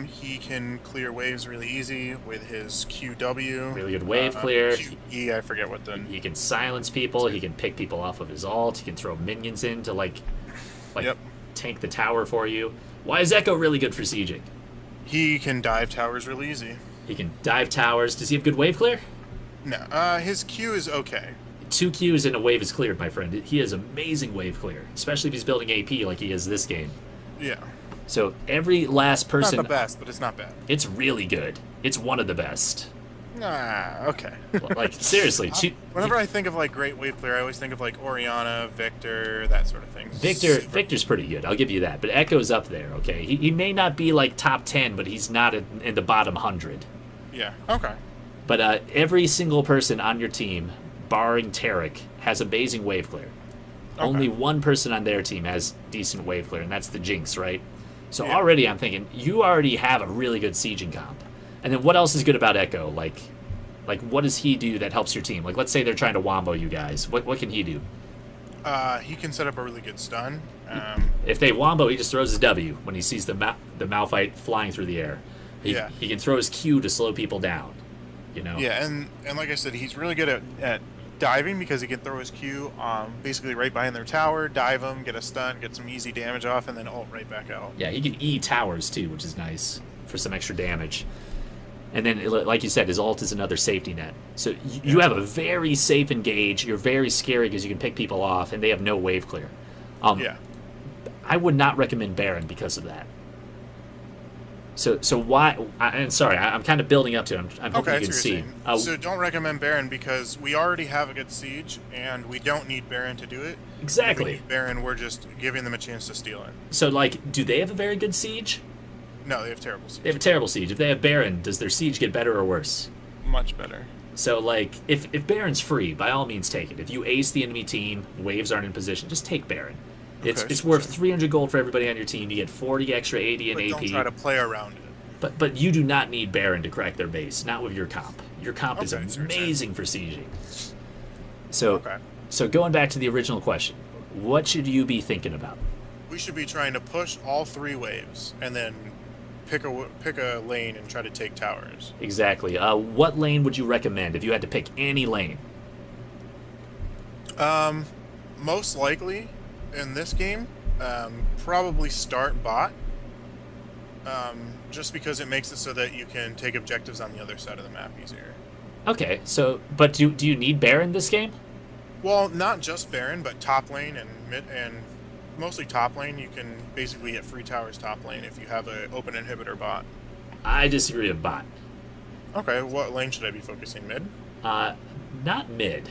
He can clear waves really easy with his QW. Really good wave clear. QE, I forget what the... He can silence people. He can pick people off of his ult. He can throw minions in to like tank the tower for you. Why is Echo really good for sieging? He can dive towers really easy. He can dive towers. Does he have good wave clear? No. His Q is okay. 2 Qs and a wave is cleared, my friend. He has amazing wave clear, especially if he's building AP like he is this game. Yeah. So every last person... Not the best, but it's not bad. It's really good. It's one of the best. Okay. Like, seriously. Whenever I think of, like, great wave clear, I always think of, like, Orianna, Victor, that sort of thing. Victor's pretty good. I'll give you that. But Echo's up there, okay? He may not be, like, top 10, but he's not in the bottom 100. Yeah, okay. But every single person on your team, barring Tarek, has amazing wave clear. Okay. Only one person on their team has decent wave clear, and that's the Jinx, right? So already I'm thinking, you already have a really good sieging comp. And then what else is good about Echo? Like what does he do that helps your team? Like, let's say they're trying to wombo you guys. What can he do? He can set up a really good stun. If they wombo, he just throws his W when he sees the Malphite flying through the air. He can throw his Q to slow people down. You know? Yeah, and like I said, he's really good at diving because he can throw his Q basically right behind their tower, dive them, get a stun, get some easy damage off, and then ult right back out. Yeah, he can E towers too, which is nice for some extra damage. And then, like you said, his ult is another safety net. So you have a very safe engage. You're very scary because you can pick people off, and they have no wave clear. I would not recommend Baron because of that. So why? And sorry, I'm kind of building up to it. I'm hoping you can see. So don't recommend Baron because we already have a good siege, and we don't need Baron to do it. Exactly. If we need Baron, we're just giving them a chance to steal it. So, like, do they have a very good siege? No, they have terrible siege. They have a terrible siege. If they have Baron, does their siege get better or worse? Much better. So, like, if Baron's free, by all means take it. If you ace the enemy team, waves aren't in position, just take Baron. It's worth 300 gold for everybody on your team. You get 40 extra AD and But AP. don't try to play around it. But you do not need Baron to crack their base. Not with your comp. Your comp is Okay, sure, amazing for sieging. So, Okay. so going back to the original question, what should you be thinking about? We should be trying to push all 3 waves and then pick a lane and try to take towers. Exactly. What lane would you recommend if you had to pick any lane? Most likely in this game, probably start bot. Just because it makes it so that you can take objectives on the other side of the map easier. Okay, so but do you need Baron this game? Well, not just Baron, but top lane and mid, and mostly top lane. You can basically get free towers top lane if you have an open inhibitor bot. I disagree with bot. Okay, what lane should I be focusing? Mid? Not mid.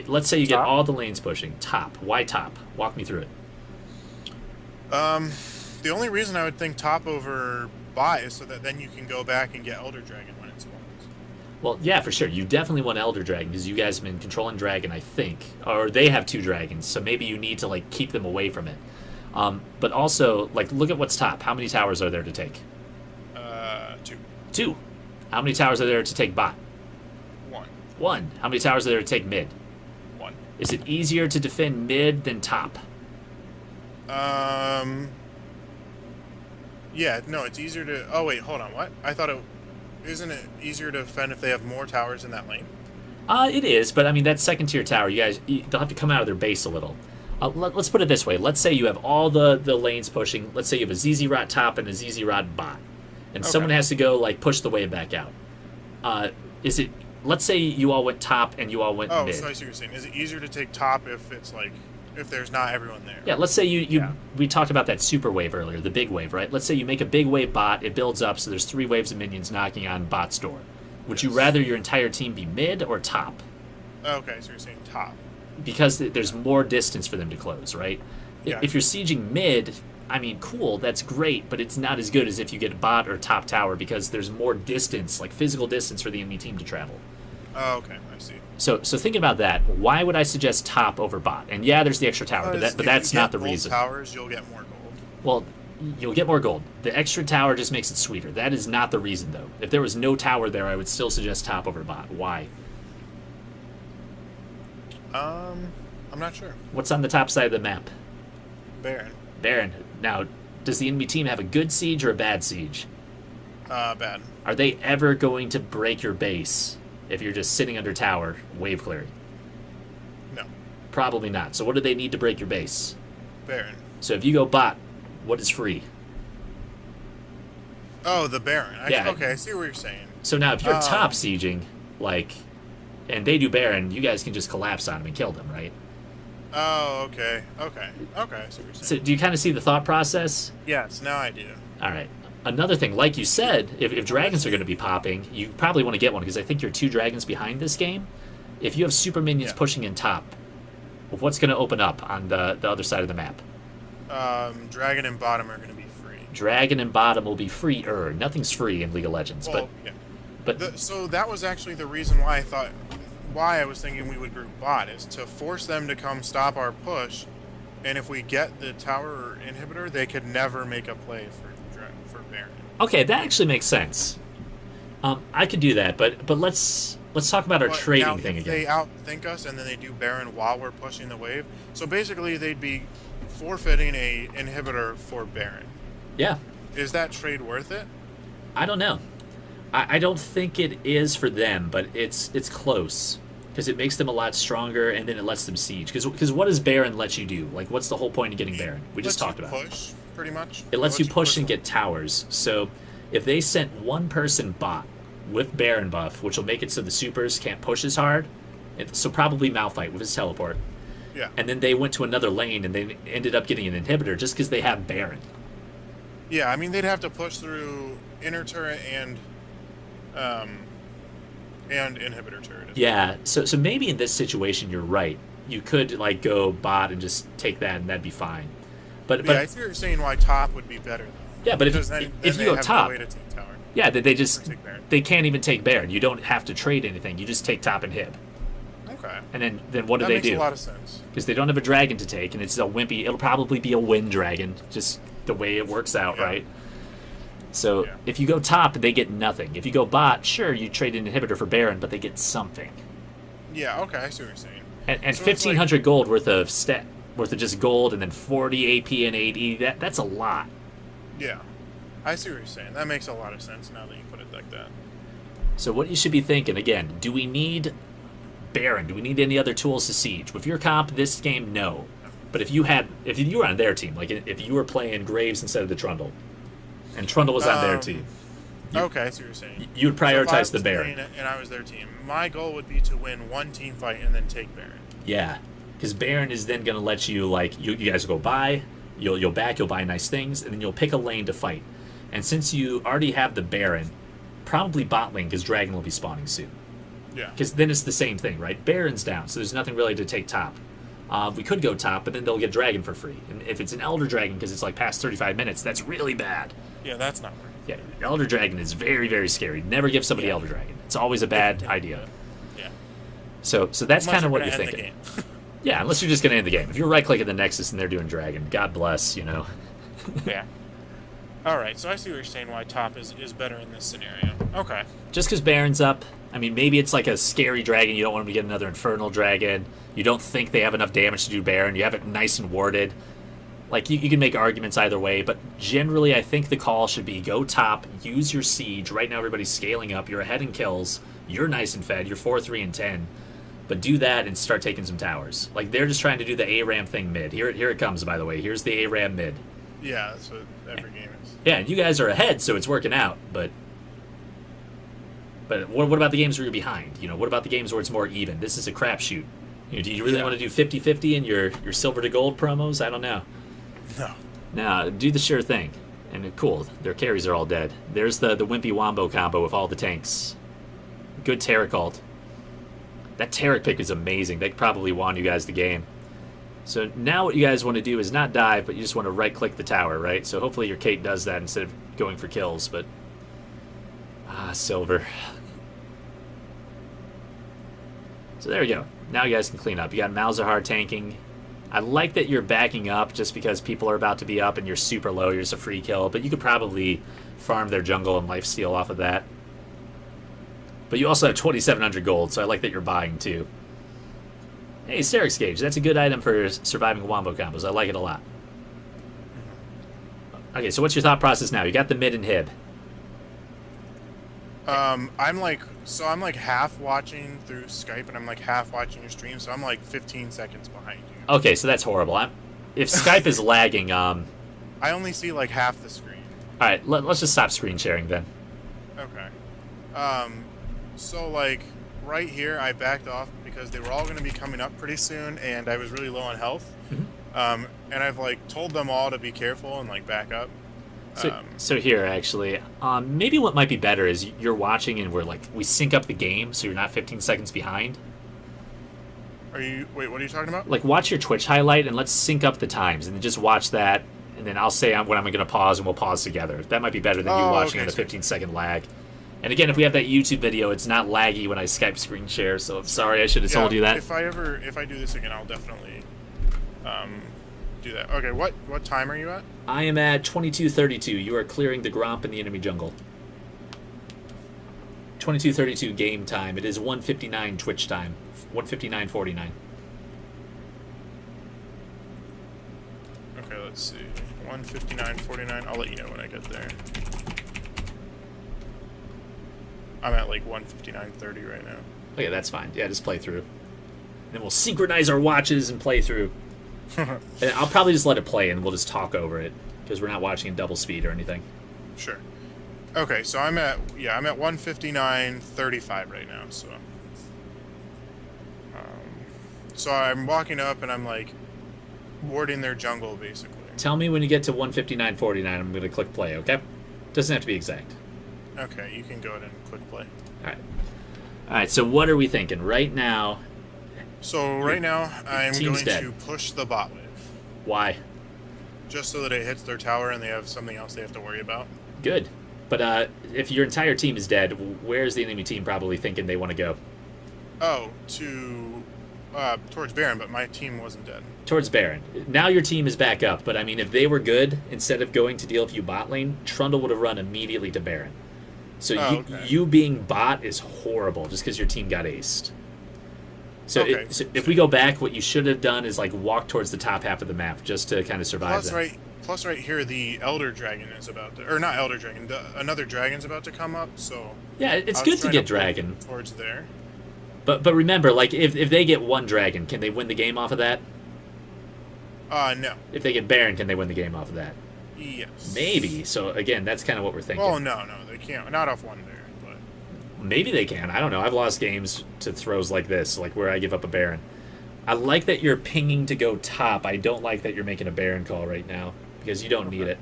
Let's say you get Top? all the lanes pushing. Top. Why top? Walk me through it. The only reason I would think top over bot is so that then you can go back and get Elder Dragon when it spawns. Well, yeah, for sure. You definitely want Elder Dragon because you guys have been controlling Dragon, I think. Or they have 2 dragons, so maybe you need to, like, keep them away from it. But also, like, look at what's top. How many towers are there to take? 2. 2. How many towers are there to take bot? 1. 1. How many towers are there to take mid? 1. Is it easier to defend mid than top? Yeah, no, it's easier to... Oh, wait, hold on, what? I thought it... Isn't it easier to defend if they have more towers in that lane? It is, but I mean, that second tier tower, they'll have to come out of their base a little. Let's put it this way. Let's say you have all the lanes pushing. Let's say you have a ZZ Rot top and a ZZ Rot bot. And someone has to go, like, push the wave back out. Let's say you all went top and you all went mid. Oh, so I see what you're saying. Is it easier to take top if it's, like... If there's not everyone there? Yeah, let's say we talked about that super wave earlier, the big wave, right? Let's say you make a big wave bot, it builds up, so there's 3 waves of minions knocking on bot's door. Would you rather your entire team be mid or top? Okay, so you're saying top. Because there's more distance for them to close, right? Yeah. If you're sieging mid, I mean, cool, that's great, but it's not as good as if you get bot or top tower because there's more distance, like physical distance for the enemy team to travel. Oh, okay, I see. So thinking about that, why would I suggest top over bot? And yeah, there's the extra tower, but that's not the reason. Towers, you'll get more gold. Well, you'll get more gold. The extra tower just makes it sweeter. That is not the reason, though. If there was no tower there, I would still suggest top over bot. Why? I'm not sure. What's on the top side of the map? Baron. Baron. Now, does the enemy team have a good siege or a bad siege? Bad. Are they ever going to break your base if you're just sitting under tower, wave clearing? No. Probably not. So what do they need to break your base? Baron. So if you go bot, what is free? Oh, the Baron. Yeah. Okay, I see what you're saying. So now if you're top sieging, like, and they do Baron, you guys can just collapse on them and kill them, right? Oh, okay. Okay. Okay, I see what you're So saying. do you kind of see the thought process? Yes, now I do. All right. Another thing, like you said, if dragons are going to be popping, you probably want to get one because I think you're 2 dragons behind this game. If you have super minions pushing in top, what's going to open up on the other side of the map? Dragon and bottom are going to be free. Dragon and bottom will be free-er. Nothing's free in League of Legends, Well, yeah. but So that was actually the reason why I was thinking we would group bot, is to force them to come stop our push, and if we get the tower inhibitor, they could never make a play for Baron. okay, that actually makes sense. I could do that, but let's talk about our But trading now, thing if again. they outthink us and then they do Baron while we're pushing the wave, so basically they'd be forfeiting a inhibitor for Baron. Yeah, Is that trade worth it? I don't know. I don't think it is for them, but it's close because it makes them a lot stronger, and then it lets them siege. Because what does Baron let you do? Like, what's the whole point of getting Baron? We just talked about it. Push, pretty much. It lets you push and get towers. So if they sent one person bot with Baron buff, which will make it so the supers can't push as hard, so probably Malphite with his teleport, Yeah. and then they went to another lane and they ended up getting an inhibitor just because they have Baron. Yeah, I mean, they'd have to push through inner turret and inhibitor turret. Yeah, so maybe in this situation you're right. You could like go bot and just take that, and that'd be fine. But I see what you're saying. Why top would be better though. Yeah, but Because if then you they go have top, no way to take tower. yeah, they Or just take Baron. they can't even take Baron. You don't have to trade anything. You just take top and hib. Okay. And then what do That they makes do? a lot of sense. Because they don't have a dragon to take, and it's a wimpy. It'll probably be a wind dragon, just the way it works out, Yeah. right? So Yeah. if you go top, they get nothing. If you go bot, sure, you trade an inhibitor for Baron, but they get something. Yeah, okay, I see what you're saying. And So it's 1,500 gold worth of just gold, and then 40 AP and 80. That's a lot. Yeah. I see what you're saying. That makes a lot of sense now that you put it like that. So what you should be thinking again? Do we need Baron? Do we need any other tools to siege? With your comp this game, no. But if you were on their team, like if you were playing Graves instead of the Trundle, and Trundle was on their team, Okay, I see what you're saying. you would So if I prioritize was the Baron. playing it and I was their team, my goal would be to win one team fight and then take Baron. Yeah, because Baron is then going to let you, like, you guys go buy, you'll buy nice things, and then you'll pick a lane to fight. And since you already have the Baron, probably bot lane, because Dragon will be spawning soon. Yeah. Because then it's the same thing, right? Baron's down, so there's nothing really to take top. We could go top, but then they'll get Dragon for free. And if it's an Elder Dragon, because it's like past 35 minutes, that's really bad. Yeah, that's not right. Yeah, Elder Dragon is very, very scary. Never give somebody Elder Dragon. It's always a bad idea. Yeah. So that's kind of what you're Unless thinking. gonna end Yeah, unless you're just going to end the game. If you're right-clicking the Nexus and they're doing Dragon, God bless, you know. the game. Yeah. All right, so I see what you're saying. Why top is better in this scenario? Okay. Just because Baron's up, I mean, maybe it's like a scary dragon. You don't want them to get another Infernal Dragon. You don't think they have enough damage to do Baron. You have it nice and warded. Like, you can make arguments either way, but generally I think the call should be go top, use your siege. Right now everybody's scaling up. You're ahead in kills. You're nice and fed. You're 4, 3, and 10. But do that and start taking some towers. Like, they're just trying to do the ARAM thing mid. Here it comes, by the way. Here's the ARAM mid. Yeah, that's what every game is. Yeah, and you guys are ahead, so it's working out, but what about the games where you're behind? You know, what about the games where it's more even? This is a crapshoot. You know, do you really want to do 50-50 in your silver to gold promos? I don't know. No. Now, do the sure thing. And cool, their carries are all dead. There's the Wimpy Wombo combo with all the tanks. Good Taric ult. That Taric pick is amazing. They probably won you guys the game. So now what you guys want to do is not dive, but you just want to right-click the tower, right? So hopefully your Kate does that instead of going for kills, but... silver. So there we go. Now you guys can clean up. You got Malzahar tanking. I like that you're backing up just because people are about to be up and you're super low. You're just a free kill, but you could probably farm their jungle and lifesteal off of that. But you also have 2,700 gold, so I like that you're buying too. Hey, Sterix Gauge. That's a good item for surviving wombo combos. I like it a lot. Okay, so what's your thought process now? You got the mid and hib. I'm like half watching through Skype and I'm like half watching your stream, so I'm like 15 seconds behind you. Okay, so that's horrible. If Skype is lagging, I only see like half the screen. all right, let's just stop screen sharing then. Okay. So like right here, I backed off because they were all going to be coming up pretty soon, and I was really low on health. And I've like told them all to be careful and like back up. So here, actually, maybe what might be better is you're watching and we sync up the game so you're not 15 seconds behind. Wait, what are you talking about? Like, watch your Twitch highlight and let's sync up the times and then just watch that, and then I'll say when I'm going to pause and we'll pause together. That might be better than you watching on the 15-second lag. And again, if we have that YouTube video, it's not laggy when I Skype screen share, so I'm sorry, I should have told you that. If I do this again, I'll definitely do that. Okay, what time are you at? I am at 22:32. You are clearing the Gromp in the enemy jungle. 22:32 game time. It is 1:59 Twitch time. 1:59:49. Okay, let's see. 1:59:49. I'll let you know when I get there. I'm at like 1:59:30 right now. Okay, that's fine. Yeah, just play through. Then we'll synchronize our watches and play through. And I'll probably just let it play and we'll just talk over it because we're not watching in double speed or anything. Sure. Okay, so I'm at 1:59:35 right now. So I'm walking up and I'm like warding their jungle basically. Tell me when you get to 1:59:49. I'm going to click play. Okay? Doesn't have to be exact. Okay, you can go ahead and click play. All right. So what are we thinking right now? So right now I'm team's going dead. to push the bot wave. Why? just so that it hits their tower and they have something else they have to worry about. Good. But if your entire team is dead, where's the enemy team probably thinking they want to go? Oh, towards Baron, but my team wasn't dead. Towards Baron. Now your team is back up, but I mean, if they were good, instead of going to deal with you bot lane, Trundle would have run immediately to Baron. So you being bot is horrible just because your team got aced. So, so if we go back, what you should have done is like walk towards the top half of the map just to kind of survive that. Plus, right here, the Elder Dragon is about to, or not Elder Dragon, another dragon's about to come up. So yeah, it's good to get dragon towards there. But remember, like if they get one dragon, can they win the game off of that? No. If they get Baron, can they win the game off of that? Yes. Maybe. So again, that's kind of what we're thinking. Oh no, they can't. Not off one Baron, but maybe they can. I don't know. I've lost games to throws like this, like where I give up a Baron. I like that you're pinging to go top. I don't like that you're making a Baron call right now because you don't need it.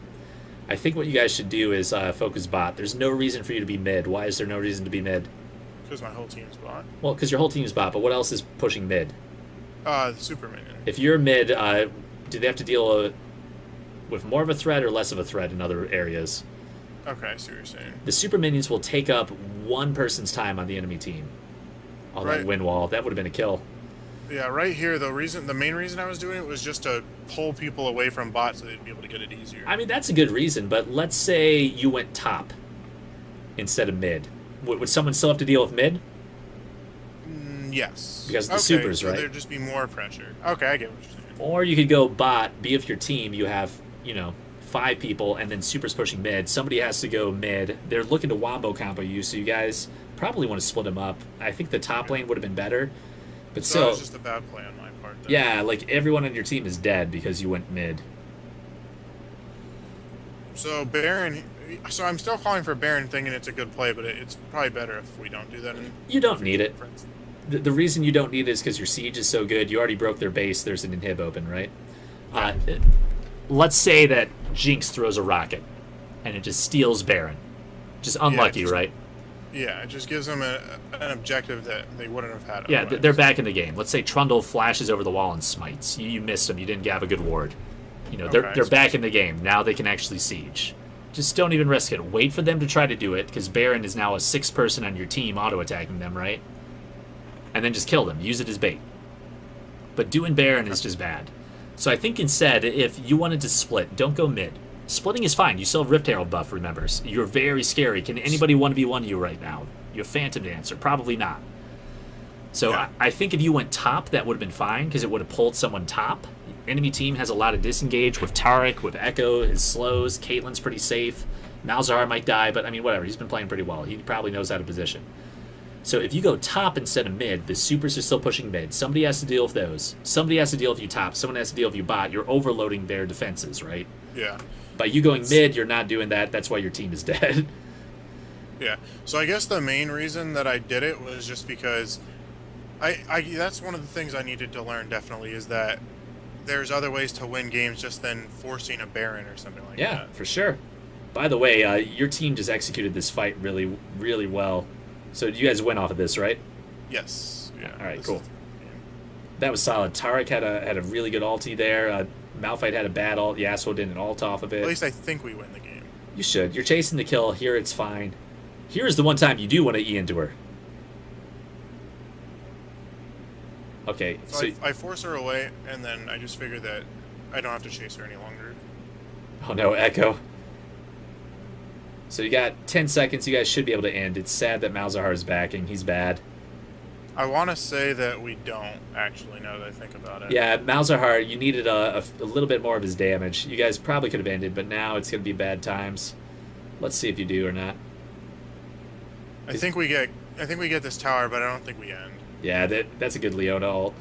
I think what you guys should do is focus bot. There's no reason for you to be mid. Why is there no reason to be mid? Because my whole team's bot. Well, because your whole team's bot, but what else is pushing mid? The super minion. If you're mid, do they have to deal with more of a threat or less of a threat in other areas? Okay, I see what you're saying. The super minions will take up one person's time on the enemy team. Oh, that wind wall. That would have been a kill. Yeah, right here, the main reason I was doing it was just to pull people away from bots so they'd be able to get it easier. I mean, that's a good reason, but let's say you went top instead of mid. Would someone still have to deal with mid? Yes. Because of the supers, so right? There'd just be more pressure. Okay, I get what you're saying. Or you could go bot, be with your team, you have, 5 people, and then supers pushing mid. Somebody has to go mid. They're looking to wombo combo you, so you guys probably want to split them up. I think the top lane would have been better. But so that was just a bad play on my part, then. Yeah, like everyone on your team is dead because you went mid. So Baron, so I'm still calling for Baron, thinking it's a good play, but it's probably better if we don't do that. You don't need it. The reason you don't need it is because your siege is so good. You already broke their base. There's an inhib open, right? Let's say that Jinx throws a rocket, and it just steals Baron. Just unlucky, right? Yeah, it just gives them an objective that they wouldn't have had. Yeah, otherwise. they're back in the game. Let's say Trundle flashes over the wall and smites. You missed them. You didn't have a good ward. They're back in the game. Now they can actually siege. Just don't even risk it. Wait for them to try to do it, because Baron is now a 6th person on your team auto-attacking them, right? And then just kill them. Use it as bait. But doing Baron is just bad. So I think instead, if you wanted to split, don't go mid. Splitting is fine. You still have Rift Herald buff, remember. You're very scary. Can anybody 1v1 you right now? You have Phantom Dancer. Probably not. So yeah. I think if you went top, that would have been fine, because it would have pulled someone top. Enemy team has a lot of disengage with Taric, with Echo, his slows. Caitlyn's pretty safe. Malzahar might die, but I mean, whatever. He's been playing pretty well. He probably knows how to position. So if you go top instead of mid, the supers are still pushing mid. Somebody has to deal with those. Somebody has to deal with you top. Someone has to deal with you bot. You're overloading their defenses, right? Yeah. By you going mid, you're not doing that. That's why your team is dead. Yeah. So I guess the main reason that I did it was just because I that's one of the things I needed to learn, definitely, is that there's other ways to win games just than forcing a Baron or something like that. Yeah, for sure. By the way, your team just executed this fight really, really well. So you guys win off of this, right? Yes. Yeah. All right, cool. That was solid. Taric had a really good ulti there. Malphite had a bad ult. Yasuo did an ult off of it. At least I think we win the game. You should. You're chasing the kill. Here it's fine. Here's the one time you do want to E into her. Okay. So I force her away, and then I just figure that I don't have to chase her any longer. Oh no, Echo. So you got 10 seconds. You guys should be able to end. It's sad that Malzahar is backing. He's bad. I want to say that we don't, actually, now that I think about it. Yeah, Malzahar, you needed a little bit more of his damage. You guys probably could have ended, but now it's going to be bad times. Let's see if you do or not. I think we get this tower, but I don't think we end. Yeah, that's a good Leona ult.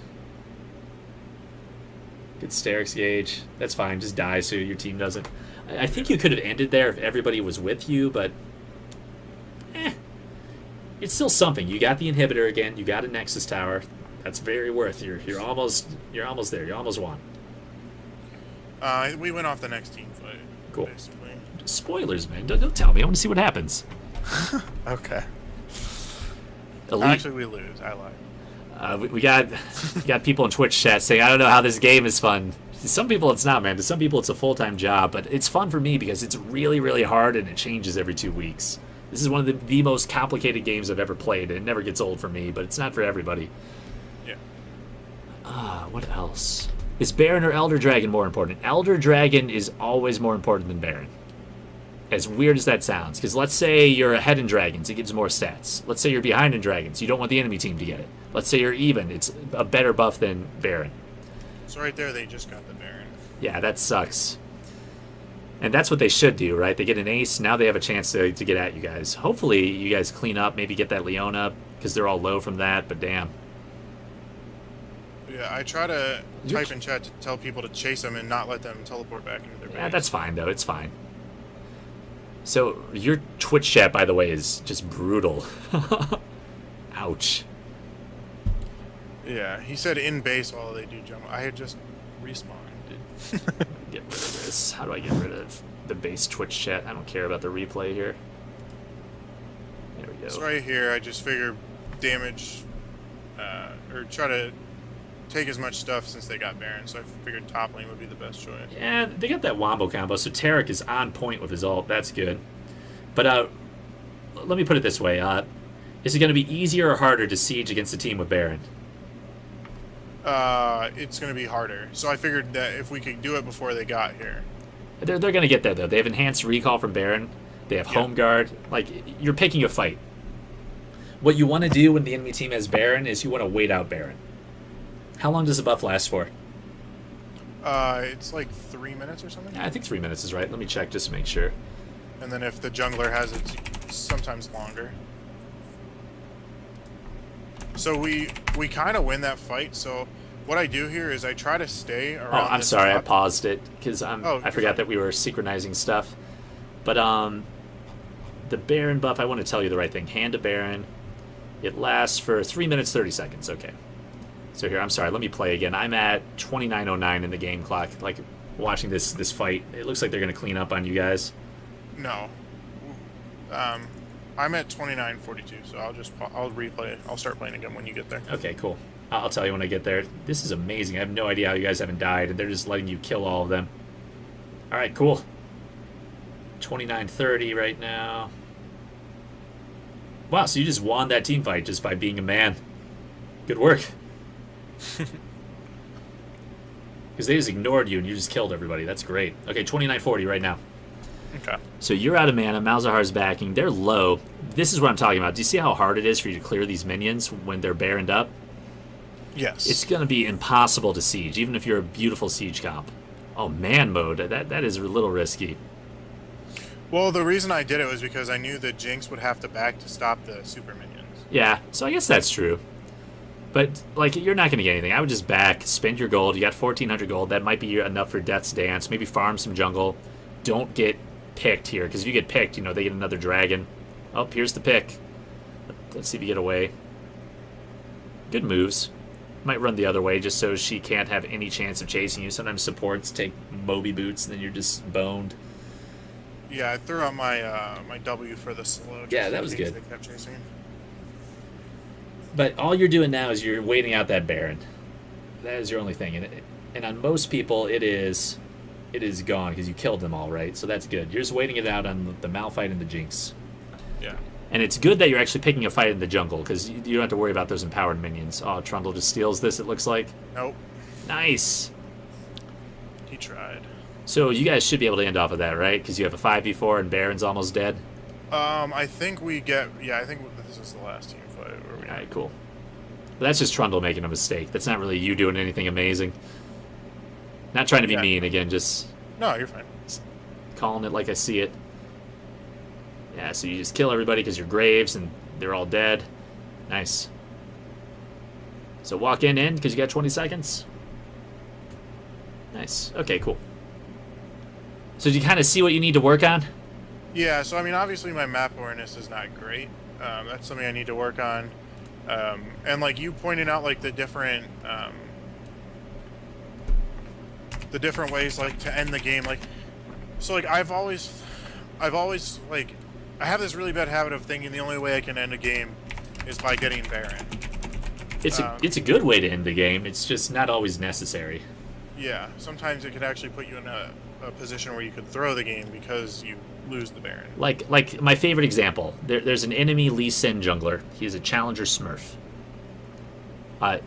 Good Sterix gauge. That's fine. Just die so your team doesn't. I think you could have ended there if everybody was with you, but it's still something. You got the inhibitor again. You got a Nexus tower. That's very worth. You're almost there. You almost won. We went off the next team fight. Cool. Basically. Spoilers, man. Don't tell me. I want to see what happens. Okay. Elite. Actually, we lose. I lied. We got people in Twitch chat saying, I don't know how this game is fun. To some people it's not, man. To some people it's a full-time job, but it's fun for me because it's really, really hard and it changes every 2 weeks. This is one of the most complicated games I've ever played, and it never gets old for me, but it's not for everybody. Yeah. What else? Is Baron or Elder Dragon more important? Elder Dragon is always more important than Baron. As weird as that sounds, because let's say you're ahead in Dragons, it gives more stats. Let's say you're behind in Dragons, you don't want the enemy team to get it. Let's say you're even, it's a better buff than Baron. So right there, they just got the Baron. Yeah, that sucks. And that's what they should do, right? They get an ace, now they have a chance to get at you guys. Hopefully you guys clean up, maybe get that Leona, because they're all low from that, but damn. Yeah, I try to type in chat to tell people to chase them and not let them teleport back into their base. Yeah, that's fine, though. It's fine. So, your Twitch chat, by the way, is just brutal. Ouch. Yeah, he said in base while they do jump. I had just respawned. Get rid of this. How do I get rid of the base Twitch chat? I don't care about the replay here. There we go. So right here, I just figured damage, or try to take as much stuff since they got Baron, so I figured top lane would be the best choice. Yeah, they got that wombo combo, so Tarek is on point with his ult. That's good. But let me put it this way. Is it going to be easier or harder to siege against a team with Baron? It's going to be harder. So I figured that if we could do it before they got here. They're going to get there, though. They have enhanced recall from Baron. They have home guard. Like, you're picking a fight. What you want to do when the enemy team has Baron is you want to wait out Baron. How long does the buff last for? It's like 3 minutes or something. I think 3 minutes is right. Let me check just to make sure. And then if the jungler has it, it's sometimes longer. So we kind of win that fight. So what I do here is I try to stay around. Oh, I'm sorry. I paused it because I forgot that we were synchronizing stuff. But the Baron buff, I want to tell you the right thing. Hand to Baron. It lasts for 3 minutes 30 seconds. Okay. So here, I'm sorry. Let me play again. I'm at 29:09 in the game clock. Like watching this fight, it looks like they're gonna clean up on you guys. No. I'm at 29:42, so I'll replay. I'll start playing again when you get there. Okay, cool. I'll tell you when I get there. This is amazing. I have no idea how you guys haven't died, and they're just letting you kill all of them. All right, cool. 29:30 right now. Wow, so you just won that team fight just by being a man. Good work. Because they just ignored you and you just killed everybody. That's great. Okay, 29:40 right now. Okay. So you're out of mana. Malzahar's backing. They're low. This is what I'm talking about. Do you see how hard it is for you to clear these minions when they're baroned up? Yes. It's going to be impossible to siege, even if you're a beautiful siege comp. Oh, man mode. That is a little risky. Well, the reason I did it was because I knew that Jinx would have to back to stop the super minions. Yeah, so I guess that's true. But, like, you're not going to get anything. I would just back, spend your gold. You got 1,400 gold. That might be enough for Death's Dance. Maybe farm some jungle. Don't get picked here, because if you get picked, you know, they get another dragon. Oh, here's the pick. Let's see if you get away. Good moves. Might run the other way just so she can't have any chance of chasing you. Sometimes supports take Moby boots and then you're just boned. Yeah, I threw out my my W for the slow. Yeah, that was good. They kept chasing. But all you're doing now is you're waiting out that Baron. That is your only thing. And on most people, it is gone because you killed them all, right? So that's good. You're just waiting it out on the Malphite and the Jinx. Yeah. And it's good that you're actually picking a fight in the jungle because you don't have to worry about those empowered minions. Oh, Trundle just steals this, it looks like. Nope. Nice. He tried. So you guys should be able to end off of that, right? Because you have a 5v4 and Baron's almost dead. I think we get... Yeah, I think this is the last team fight. All right, cool. But that's just Trundle making a mistake. That's not really you doing anything amazing. Not trying to be mean, again, just... No, you're fine. Calling it like I see it. Yeah, so you just kill everybody because you're Graves and they're all dead. Nice. So walk in because you got 20 seconds. Nice. Okay, cool. So do you kind of see what you need to work on? Yeah, so I mean, obviously my map awareness is not great. That's something I need to work on. And like you pointed out, like the different ways like to end the game. Like, so like I've always like I have this really bad habit of thinking the only way I can end a game is by getting Baron. It's a good way to end the game. It's just not always necessary. Yeah, sometimes it could actually put you in a position where you could throw the game because you lose the Baron. Like my favorite example, there's an enemy Lee Sin jungler. He's a challenger smurf.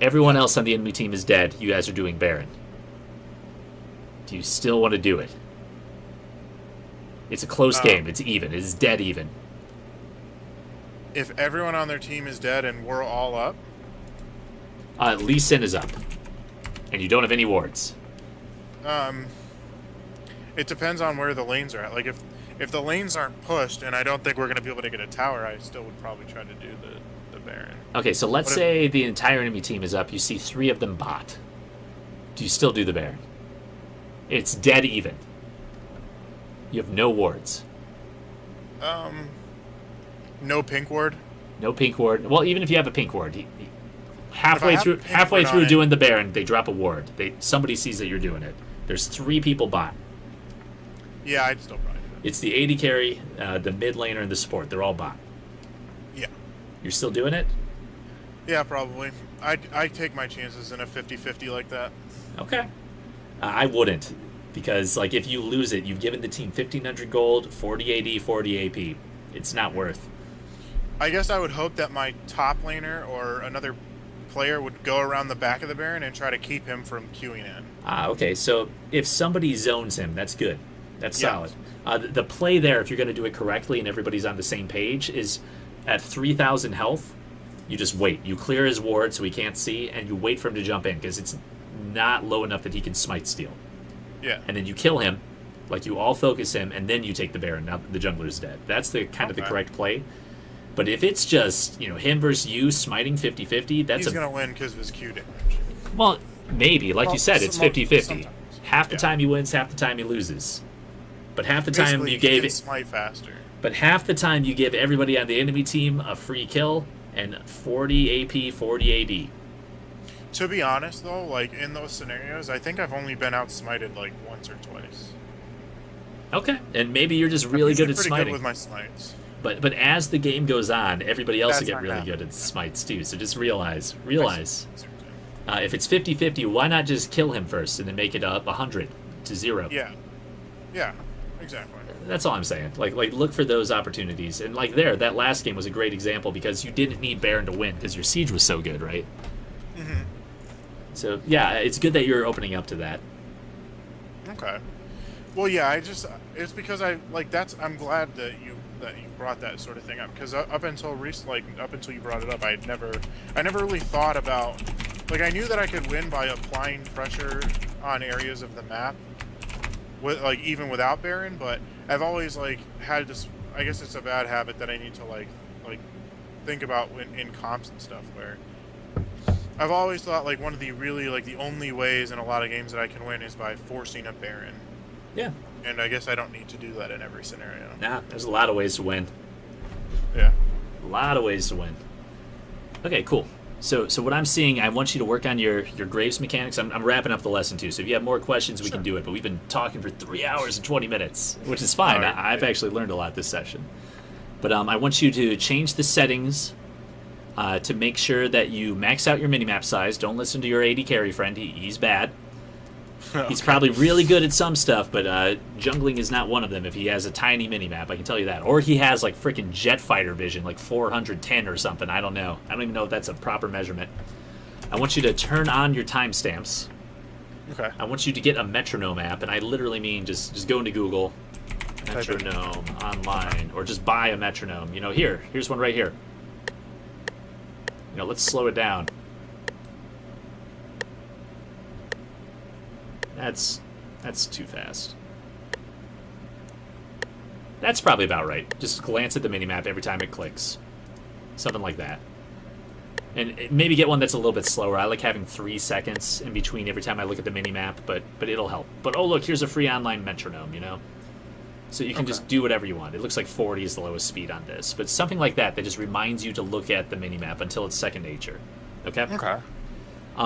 Everyone else on the enemy team is dead. You guys are doing Baron. Do you still want to do it? It's a close game. It's even. It's dead even. If everyone on their team is dead and we're all up, Lee Sin is up. And you don't have any wards. it depends on where the lanes are at. Like if the lanes aren't pushed, and I don't think we're going to be able to get a tower, I still would probably try to do the Baron. Okay, so let's say the entire enemy team is up. You see 3 of them bot. Do you still do the Baron? It's dead even. You have no wards. No pink ward. No pink ward. Well, even if you have a pink ward, halfway have through pink ward on it- doing the Baron, they drop a ward. Somebody sees that you're doing it. There's 3 people bot. Yeah, I'd still probably do It's the AD carry, the mid laner, and the support. They're all bot. it. Yeah. You're still doing it? Yeah, probably. I'd take my chances in a 50-50 like that. Okay. I wouldn't, because like if you lose it, you've given the team 1,500 gold, 40 AD, 40 AP. It's not worth. I guess I would hope that my top laner or another player would go around the back of the Baron and try to keep him from queuing in. Okay. So if somebody zones him, that's good. That's Yeah. solid. The play there, if you're going to do it correctly and everybody's on the same page, is at 3,000 health, you just wait. You clear his ward so he can't see, and you wait for him to jump in, because it's not low enough that he can smite steal. Yeah. And then you kill him, like you all focus him, and then you take the Baron. Now the jungler's dead. That's the kind of the correct play. But if it's just, him versus you smiting 50-50, that's He's going to win because of his Q damage. well, maybe. Like you said, it's 50-50. Sometimes. Half the Yeah. time he wins, half the time he loses. But half the time Basically, you he gave can it. smite faster. But half the time you give everybody on the enemy team a free kill and 40 AP, 40 AD. To be honest, though, like in those scenarios, I think I've only been outsmited like once or twice. Okay, and maybe you're just really good at pretty smiting. good with my smites. But as the game goes on, everybody else will That's get not really happening. good at smites too. So just realize. If it's 50-50, why not just kill him first and then make it up 100 to 0? Yeah. Yeah, exactly. That's all I'm saying. Like look for those opportunities. And that last game was a great example because you didn't need Baron to win because your siege was so good, right? Mm-hmm. So yeah, it's good that you're opening up to that. Okay. Well, yeah, it's because I'm glad that you brought that sort of thing up, because up until you brought it up, I never really thought about, like, I knew that I could win by applying pressure on areas of the map with, like, even without Baron, but I've always had this, I guess it's a bad habit that I need to like think about in comps and stuff, where I've always thought one of the really the only ways in a lot of games that I can win is by forcing a Baron. Yeah. And I guess I don't need to do that in every scenario. Nah, there's a lot of ways to win. Yeah. A lot of ways to win. Okay, cool. So what I'm seeing, I want you to work on your Graves mechanics. I'm wrapping up the lesson too, so if you have more questions, we can do it. But we've been talking for 3 hours and 20 minutes, which is fine. Right. I've actually learned a lot this session. But I want you to change the settings to make sure that you max out your minimap size. Don't listen to your AD carry friend. He's bad. He's probably really good at some stuff, but jungling is not one of them if he has a tiny minimap, I can tell you that. Or he has freaking jet fighter vision, 410 or something. I don't know. I don't even know if that's a proper measurement. I want you to turn on your timestamps. Okay. I want you to get a metronome app, and I literally mean just go into Google, metronome online, or just buy a metronome. Here's one right here. Let's slow it down. That's too fast. That's probably about right. Just glance at the minimap every time it clicks. Something like that. And maybe get one that's a little bit slower. I like having 3 seconds in between every time I look at the minimap, but it'll help. But oh look, here's a free online metronome, So you can just do whatever you want. It looks like 40 is the lowest speed on this. But something like that just reminds you to look at the minimap until it's second nature. Okay? Okay.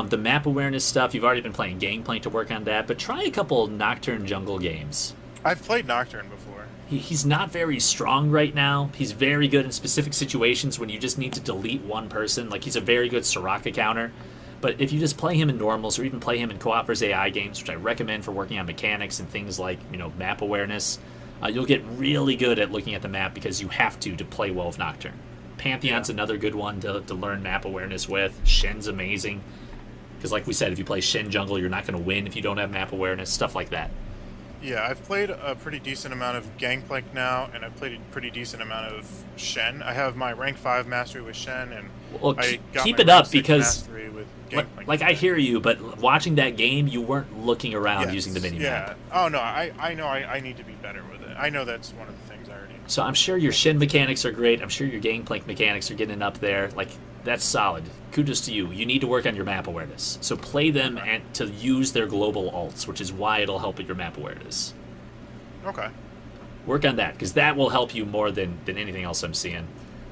The map awareness stuff, you've already been playing Gangplank to work on that, but try a couple Nocturne jungle games. I've played Nocturne before. He's not very strong right now. He's very good in specific situations when you just need to delete one person. He's a very good Soraka counter. But if you just play him in normals or even play him in co-op versus AI games, which I recommend for working on mechanics and things like, map awareness, you'll get really good at looking at the map because you have to play well with Nocturne. Pantheon's another good one to learn map awareness with. Shen's amazing. Because like we said, if you play Shen jungle, you're not going to win if you don't have map awareness, stuff like that. Yeah, I've played a pretty decent amount of Gangplank now, and I've played a pretty decent amount of Shen. I have my rank 5 mastery with Shen, and well, I got keep my it up rank 6 because, mastery with Gangplank. like I hear you, but watching that game, you weren't looking around using the minimap. Yeah. Oh no, I know I need to be better with it. I know that's one of the things I already. So I'm sure your Shen mechanics are great. I'm sure your Gangplank mechanics are getting up there. Like, that's solid. Kudos to you. You need to work on your map awareness. So play them and to use their global alts, which is why it'll help with your map awareness. Okay. Work on that, because that will help you more than anything else I'm seeing.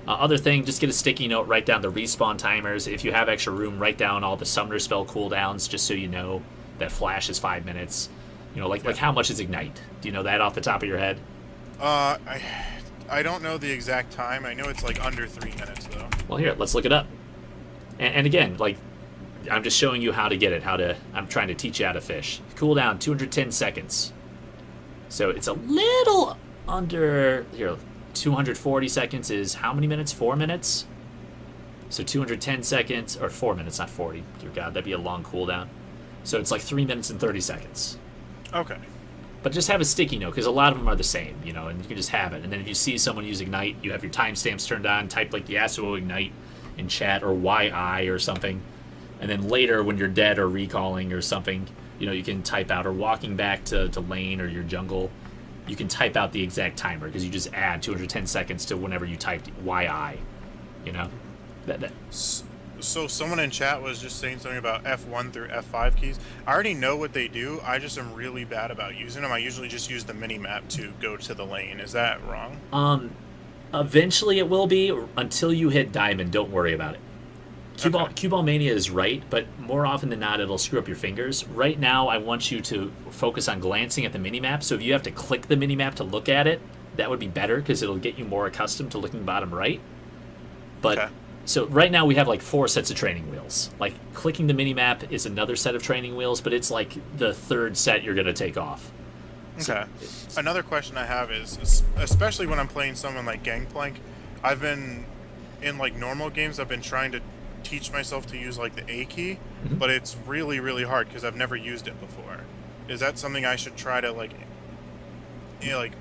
Other thing, just get a sticky note, write down the respawn timers. If you have extra room, write down all the summoner spell cooldowns, just so you know that flash is 5 minutes. Like how much is Ignite? Do you know that off the top of your head? I don't know the exact time. I know it's like under 3 minutes though. Well, here, let's look it up. And again, like, I'm just showing you how to get it. I'm trying to teach you how to fish. Cooldown 210 seconds. So it's a little under here. 240 seconds is how many minutes? 4 minutes. So 210 seconds or 4 minutes, not 40. Dear God, that'd be a long cooldown. So it's like 3 minutes and 30 seconds. Okay. But just have a sticky note, because a lot of them are the same, and you can just have it. And then if you see someone use Ignite, you have your timestamps turned on, type like Yasuo Ignite in chat, or YI or something. And then later, when you're dead or recalling or something, you can type out, or walking back to lane or your jungle, you can type out the exact timer, because you just add 210 seconds to whenever you typed YI. So someone in chat was just saying something about F1 through F5 keys. I already know what they do. I just am really bad about using them. I usually just use the mini-map to go to the lane. Is that wrong? Eventually it will be. Until you hit Diamond, don't worry about it. Cue Ball Mania is right, but more often than not, it'll screw up your fingers. Right now, I want you to focus on glancing at the minimap. So if you have to click the minimap to look at it, that would be better, because it'll get you more accustomed to looking bottom right. But so right now we have like 4 sets of training wheels. Like, clicking the minimap is another set of training wheels, but it's like the 3rd set you're going to take off. Okay. Another question I have is, especially when I'm playing someone like Gangplank, I've been, in like normal games, I've been trying to teach myself to use like the A key, but it's really, really hard because I've never used it before. Is that something I should try to like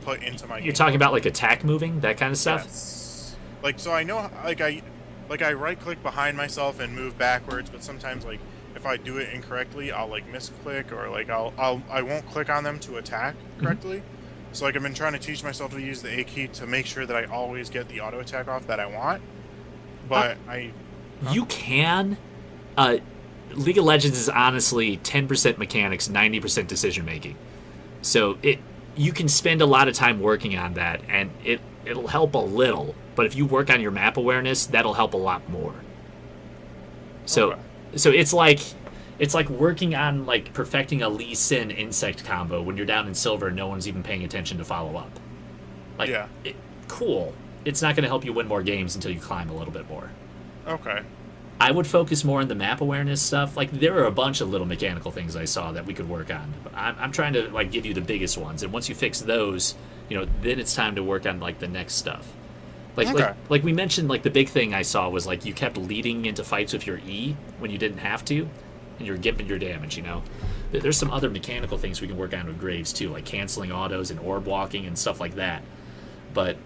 put into my game? You're talking about like attack moving, that kind of stuff? Yes. Like, so I know, I right click behind myself and move backwards, but sometimes like if I do it incorrectly, I'll like misclick, or like I won't click on them to attack correctly. So like I've been trying to teach myself to use the A key to make sure that I always get the auto attack off that I want. But you can. League of Legends is honestly 10% mechanics, 90% decision making. So you can spend a lot of time working on that, and it'll help a little. But if you work on your map awareness, that'll help a lot more. So it's like working on like perfecting a Lee Sin insect combo when you're down in silver and no one's even paying attention to follow up. Like, cool. It's not going to help you win more games until you climb a little bit more. Okay. I would focus more on the map awareness stuff. Like, there are a bunch of little mechanical things I saw that we could work on. But I'm trying to like give you the biggest ones, and once you fix those, then it's time to work on like the next stuff. Like we mentioned, like the big thing I saw was like you kept leading into fights with your E when you didn't have to, and you're giving your damage. There's some other mechanical things we can work on with Graves too, like canceling autos and orb walking and stuff like that. But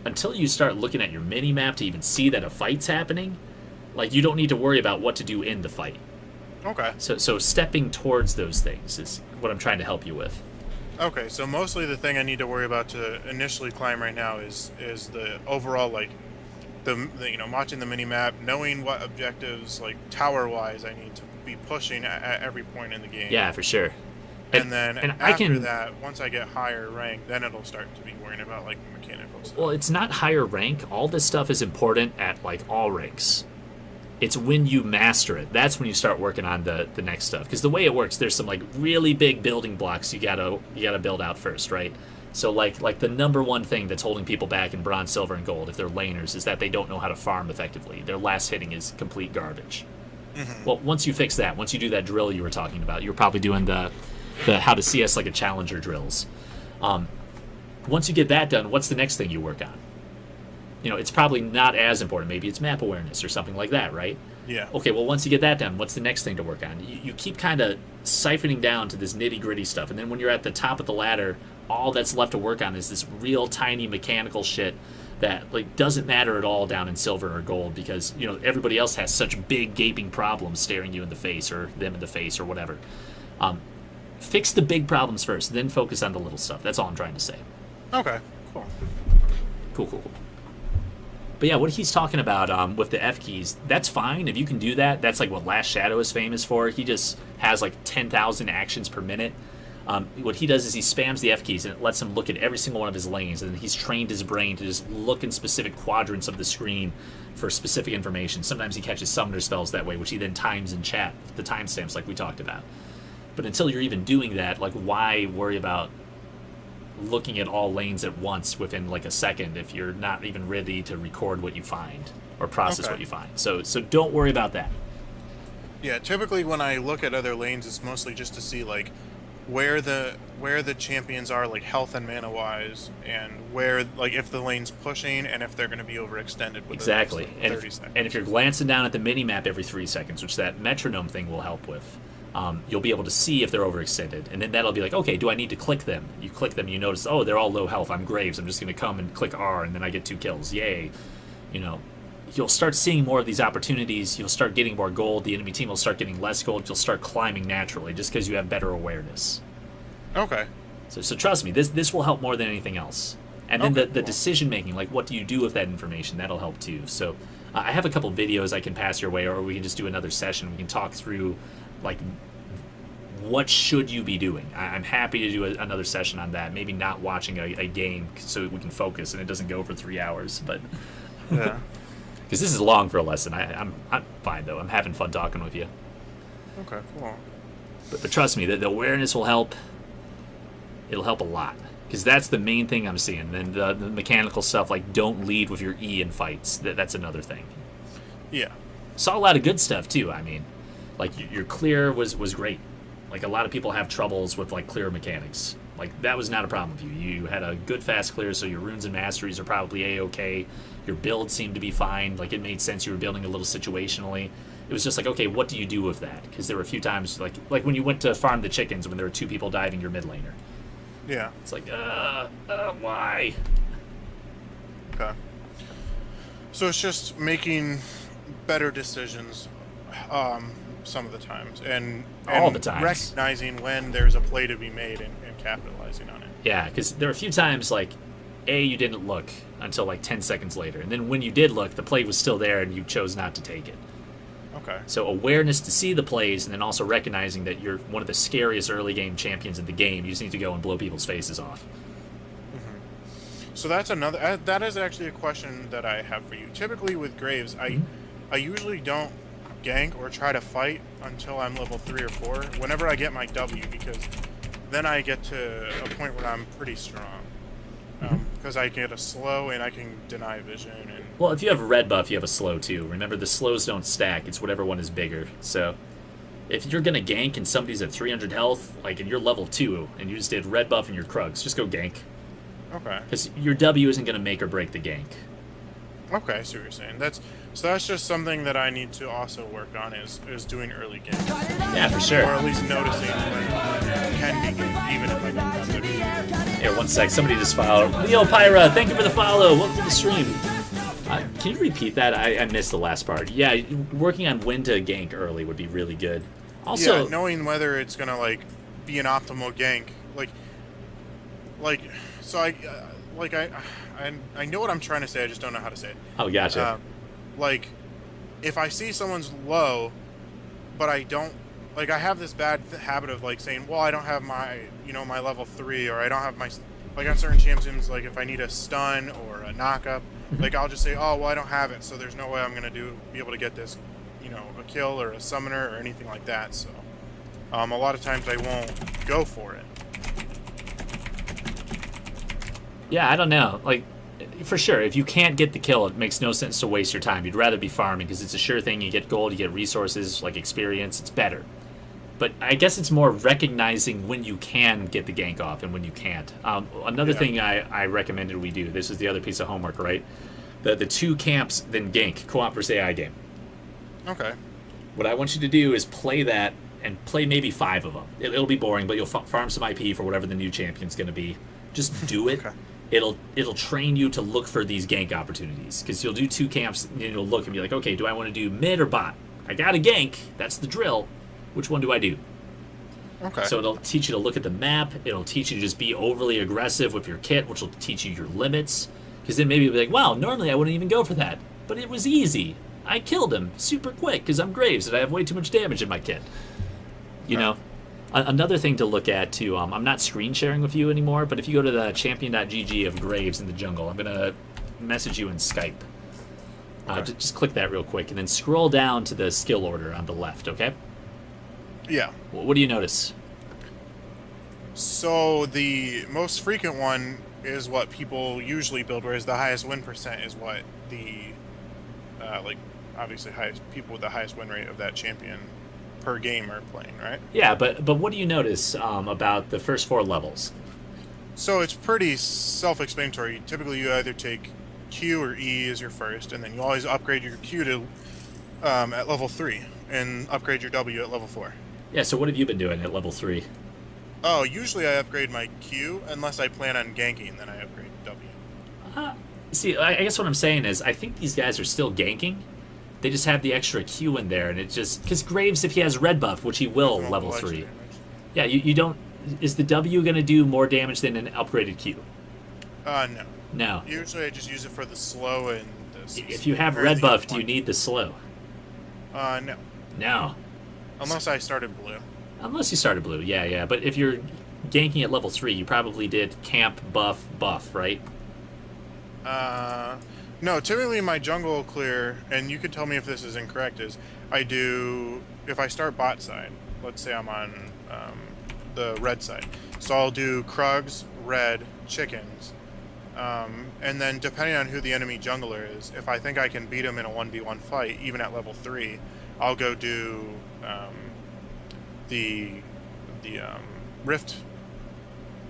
until you start looking at your mini map to even see that a fight's happening, like, you don't need to worry about what to do in the fight. Okay. So stepping towards those things is what I'm trying to help you with. Okay, so mostly the thing I need to worry about to initially climb right now is the overall, like, the watching the mini map, knowing what objectives, like tower wise, I need to be pushing at every point in the game. Yeah, for sure. And then after that, once I get higher rank, then it'll start to be worrying about like mechanical stuff. Well, it's not higher rank. All this stuff is important at like all ranks. It's when you master it. That's when you start working on the next stuff. Because the way it works, there's some like really big building blocks you gotta build out first, right? So like the number one thing that's holding people back in bronze, silver, and gold, if they're laners, is that they don't know how to farm effectively. Their last hitting is complete garbage. Well, once you fix that, once you do that drill you were talking about, you were probably doing the how to CS like a challenger drills. Once you get that done, what's the next thing you work on? It's probably not as important. Maybe it's map awareness or something like that, right? Yeah. Okay, well, once you get that done, what's the next thing to work on? You keep kind of siphoning down to this nitty-gritty stuff, and then when you're at the top of the ladder, all that's left to work on is this real tiny mechanical shit that like doesn't matter at all down in silver or gold, because everybody else has such big gaping problems staring you in the face, or them in the face, or whatever. Fix the big problems first, then focus on the little stuff. That's all I'm trying to say. Okay. Cool. Cool. But yeah, what he's talking about with the F keys, that's fine. If you can do that, that's like what Last Shadow is famous for. He just has like 10,000 actions per minute. What he does is he spams the F keys, and it lets him look at every single one of his lanes, and he's trained his brain to just look in specific quadrants of the screen for specific information. Sometimes he catches summoner spells that way, which he then times in chat, the timestamps like we talked about. But until you're even doing that, like, why worry about looking at all lanes at once within like a second if you're not even ready to record what you find or process what you find? So don't worry about that. Yeah, typically when I look at other lanes, it's mostly just to see like where the champions are, like health and mana wise, and where, like, if the lane's pushing and if they're going to be overextended with exactly. The 30 seconds. And if you're glancing down at the mini map every 3 seconds, which that metronome thing will help with, you'll be able to see if they're overextended, and then that'll be like, okay, do I need to click them? You click them, you notice, oh, they're all low health. I'm Graves. I'm just going to come and click R, and then I get 2 kills. Yay! You'll start seeing more of these opportunities. You'll start getting more gold. The enemy team will start getting less gold. You'll start climbing naturally just because you have better awareness. Okay. So trust me, this will help more than anything else. And then the decision making, like what do you do with that information, that'll help too. So I have a couple videos I can pass your way, or we can just do another session. We can talk through like what should you be doing. I'm happy to do another session on that. Maybe not watching a game so we can focus and it doesn't go for 3 hours, but yeah. Because this is long for a lesson. I'm fine though. I'm having fun talking with you. Okay, cool. But trust me, the awareness will help. It'll help a lot, because that's the main thing I'm seeing. Then the mechanical stuff, like don't lead with your E in fights. That's another thing. Yeah. Saw a lot of good stuff too. I mean, like your clear was great. Like a lot of people have troubles with like clear mechanics. Like that was not a problem with you. You had a good fast clear, so your runes and masteries are probably A-okay. Your build seemed to be fine. Like it made sense. You were building a little situationally. It was just like, okay, what do you do with that? Because there were a few times, like when you went to farm the chickens when there were 2 people diving your mid laner. Yeah. It's like, why? Okay. So it's just making better decisions some of the times, and all the times, recognizing when there's a play to be made and capitalizing on it. Yeah, because there are a few times like you didn't look until like 10 seconds later, and then when you did look, the play was still there and you chose not to take it. Okay. So awareness to see the plays, and then also recognizing that you're one of the scariest early game champions in the game. You just need to go and blow people's faces off. Mm-hmm. So that's another. That is actually a question that I have for you. Typically with Graves, I usually don't gank or try to fight until I'm level 3 or 4. Whenever I get my W, because then I get to a point where I'm pretty strong. Because I get a slow and I can deny vision. And well, if you have a red buff, you have a slow too. Remember, the slows don't stack. It's whatever one is bigger. So if you're going to gank and somebody's at 300 health, like, and you're level 2, and you just did red buff and your Krugs, just go gank. Okay. Because your W isn't going to make or break the gank. Okay, I see what you're saying. That's just something that I need to also work on is doing early games. Yeah, for sure. Or at least noticing when it can be ganked, even if I don't have to. Here, one sec. Somebody just followed. Leo Pyra, thank you for the follow. Welcome to the stream. Can you repeat that? I missed the last part. Yeah, working on when to gank early would be really good. Also, yeah, knowing whether it's gonna like be an optimal gank, so I know what I'm trying to say. I just don't know how to say it. Oh, gotcha. Like, if I see someone's low, but I don't, like, I have this bad habit of like saying, well, I don't have my, my level 3, or I don't have my, like, on certain champions, like if I need a stun or a knock-up, like I'll just say, oh, well, I don't have it, so there's no way I'm gonna be able to get this, a kill or a summoner or anything like that. So, a lot of times I won't go for it. Yeah, I don't know. Like, For sure, if you can't get the kill, it makes no sense to waste your time. You'd rather be farming because it's a sure thing. You get gold, you get resources, like experience. It's better. But I guess it's more recognizing when you can get the gank off and when you can't. Another thing I recommended we do, this is the other piece of homework, right? The two camps, then gank, co-op versus AI game. Okay. What I want you to do is play that and play maybe 5 of them. It'll be boring, but you'll farm some IP for whatever the new champion's going to be. Just do it. Okay. It'll train you to look for these gank opportunities because you'll do 2 camps and you'll look and be like, okay, do I want to do mid or bot? I got a gank. That's the drill. Which one do I do? Okay. So it'll teach you to look at the map. It'll teach you to just be overly aggressive with your kit, which will teach you your limits. Because then maybe you'll be like, wow, normally I wouldn't even go for that. But it was easy. I killed him super quick because I'm Graves and I have way too much damage in my kit. You know? Another thing to look at, too, I'm not screen sharing with you anymore, but if you go to the champion.gg of Graves in the jungle, I'm going to message you in Skype. Just click that real quick and then scroll down to the skill order on the left, okay? Yeah. What do you notice? So the most frequent one is what people usually build, whereas the highest win percent is what the, obviously highest people with the highest win rate of that champion per game are playing, right? Yeah, but what do you notice about the first 4 levels? So it's pretty self-explanatory. Typically, you either take Q or E as your first, and then you always upgrade your Q to at level 3, and upgrade your W at level 4. Yeah, so what have you been doing at level 3? Oh, usually I upgrade my Q, unless I plan on ganking, then I upgrade W. See, I guess what I'm saying is I think these guys are still ganking. They just have the extra Q in there, and it just... Because Graves, if he has red buff, which he will, level 3. Damage. Yeah, you don't... Is the W going to do more damage than an upgraded Q? No. No. Usually I just use it for the slow and the... If you have red buff, do you need the slow? No. No. Unless I started blue. Unless you started blue, yeah. But if you're ganking at level 3, you probably did camp, buff, right? No, typically my jungle clear, and you can tell me if this is incorrect, is I do, if I start bot side, let's say I'm on the red side, so I'll do Krugs, red, chickens, and then depending on who the enemy jungler is, if I think I can beat him in a 1v1 fight, even at level 3, I'll go do the rift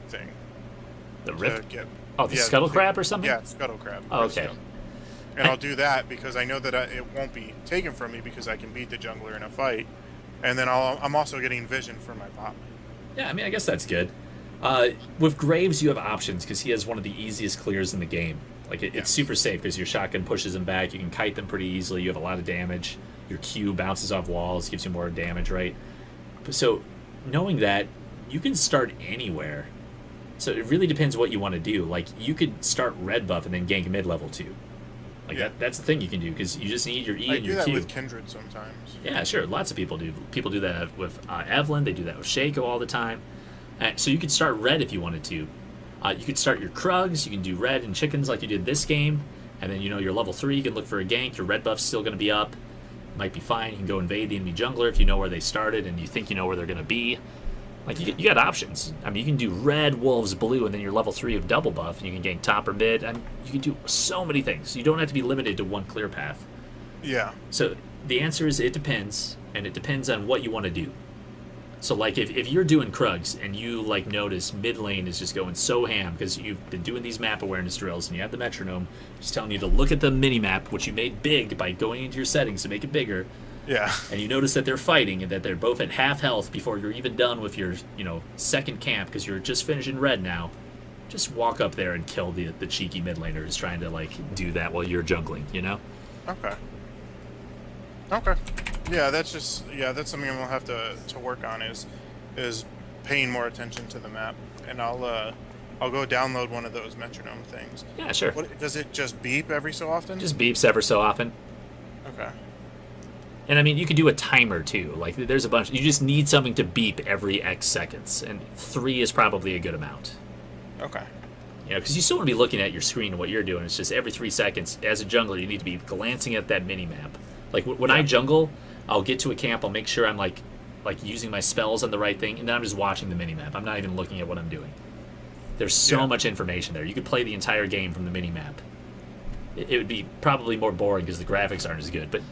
thing. The rift? Get, the scuttle crab or something? Yeah, scuttle crab. Oh, okay. And I'll do that because I know that it won't be taken from me because I can beat the jungler in a fight. And then I'm also getting vision for my bot. Yeah, I mean, I guess that's good. With Graves, you have options because he has one of the easiest clears in the game. Like, it's super safe because your shotgun pushes them back. You can kite them pretty easily. You have a lot of damage. Your Q bounces off walls, gives you more damage, right? So, knowing that, you can start anywhere. So it really depends what you want to do. Like, you could start red buff and then gank mid-level 2. Like, that's the thing you can do, because you just need your E and your Q. I do that with Kindred sometimes. Yeah, sure. Lots of people do. People do that with Evelyn. They do that with Shaco all the time. So you could start red if you wanted to. You could start your Krugs. You can do red and chickens like you did this game. And then, you're level 3. You can look for a gank. Your red buff's still going to be up. Might be fine. You can go invade the enemy jungler if you know where they started and you think you know where they're going to be. Like, you got options. I mean, you can do red, wolves, blue, and then you're level 3 of double buff, and you can gank top or mid. I mean, you can do so many things. You don't have to be limited to one clear path. Yeah. So the answer is it depends, and it depends on what you want to do. So, like, if you're doing Krugs and you, like, notice mid lane is just going so ham because you've been doing these map awareness drills and you have the metronome just telling you to look at the mini-map, which you made big by going into your settings to make it bigger. Yeah. And you notice that they're fighting and that they're both at half health before you're even done with your, second camp because you're just finishing red now. Just walk up there and kill the cheeky mid laner who's trying to, like, do that while you're jungling, Okay. Yeah, that's something I'm gonna have to work on is paying more attention to the map, and I'll go download one of those metronome things. Yeah, sure. Does it just beep every so often? Just beeps ever so often. Okay. And I mean, you could do a timer too. Like, there's a bunch. You just need something to beep every X seconds, and 3 is probably a good amount. Okay. Because you still want to be looking at your screen and what you're doing. It's just every 3 seconds, as a jungler, you need to be glancing at that mini map. Like, when I jungle, I'll get to a camp. I'll make sure I'm like using my spells on the right thing, and then I'm just watching the mini map. I'm not even looking at what I'm doing. There's so Yeah. much information there. You could play the entire game from the mini-map. It would be probably more boring because the graphics aren't as good, but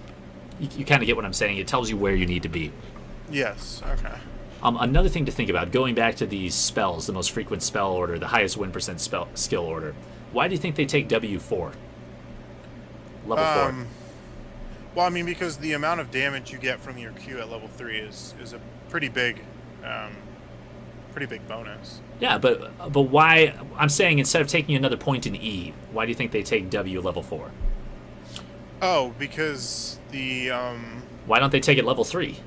you kind of get what I'm saying. It tells you where you need to be. Yes. Okay. Another thing to think about, going back to these spells, the most frequent spell order, the highest win percent skill order, why do you think they take W4? Level 4. Well, I mean, because the amount of damage you get from your Q at level 3 is a pretty big bonus. Yeah, but why? I'm saying instead of taking another point in E, why do you think they take W level 4? Oh, because the Why don't they take it level 3?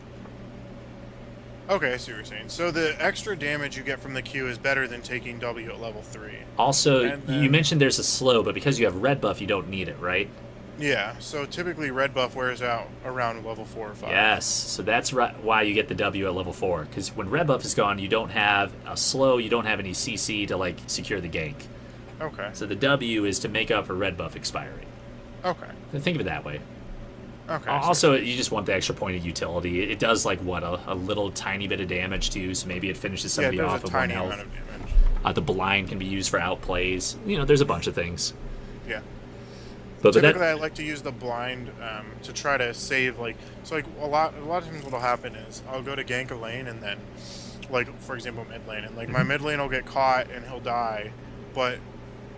Okay, I see what you're saying. So the extra damage you get from the Q is better than taking W at level 3. Also, And then- you mentioned there's a slow, but because you have red buff, you don't need it, right? Yeah, so typically red buff wears out around level 4 or 5. Yes, so that's why you get the W at level 4. Because when red buff is gone, you don't have a slow, you don't have any CC to like secure the gank. Okay. So the W is to make up for red buff expiring. Okay. Think of it that way. Okay. Also, you just want the extra point of utility. It does like what a little tiny bit of damage too, so maybe it finishes Yeah, somebody there's off a of one tiny health. amount of damage. The blind can be used for outplays. There's a bunch of things. Yeah. But Typically, that, I like to use the blind to try to save a lot of times what'll happen is I'll go to gank a lane and then for example mid lane and my mid lane will get caught and he'll die, but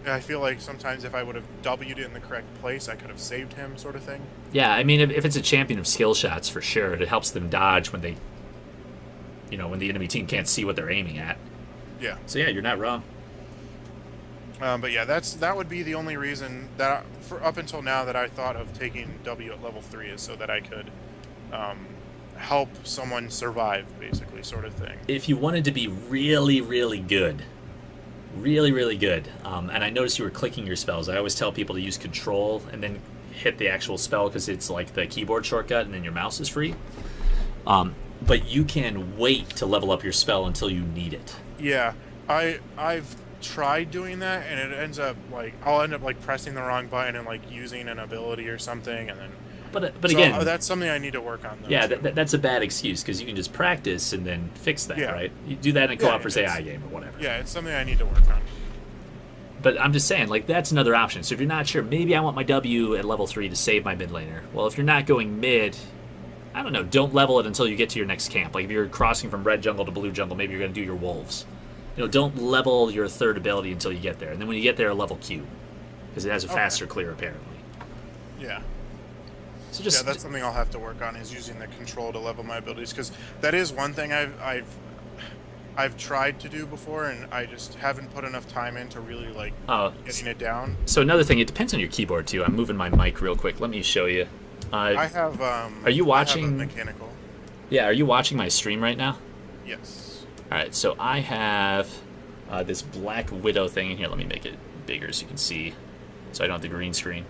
I feel like sometimes if I would have W'd it in the correct place, I could have saved him, sort of thing. yeah, I mean, if it's a champion of skill shots, for sure, it helps them dodge when they, when the enemy team can't see what they're aiming at. Yeah. So yeah, you're not wrong. But yeah, that would be the only reason that for up until now that I thought of taking W at level 3 is so that I could help someone survive, basically, sort of thing. If you wanted to be really, really good, really good, and I noticed you were clicking your spells. I always tell people to use Control and then hit the actual spell because it's like the keyboard shortcut, and then your mouse is free. But you can wait to level up your spell until you need it. Yeah, I've tried doing that, and it ends up I'll end up pressing the wrong button and using an ability or something, and then. But So, again, that's something I need to work on. Though, yeah, too. that's a bad excuse because you can just practice and then fix that, Yeah. right? You do that in a Yeah, co-op versus it's- AI game or whatever. Yeah, it's something I need to work on. But I'm just saying, that's another option. So if you're not sure, maybe I want my W at level 3 to save my mid laner. Well, if you're not going mid, I don't know, don't level it until you get to your next camp. Like if you're crossing from red jungle to blue jungle, maybe you're going to do your wolves. Don't level your third ability until you get there. And then when you get there, level Q. Because it has a faster clear, apparently. Yeah. So just, Yeah, that's something I'll have to work on is using the control to level my abilities, because that is one thing I've tried to do before, and I just haven't put enough time in to really getting it down. So another thing, it depends on your keyboard too. I'm moving my mic real quick. Let me show you. I have. Are you watching? I have a mechanical. Yeah, are you watching my stream right now? Yes. All right, so I have this Black Widow thing in here. Let me make it bigger so you can see, so I don't have the green screen.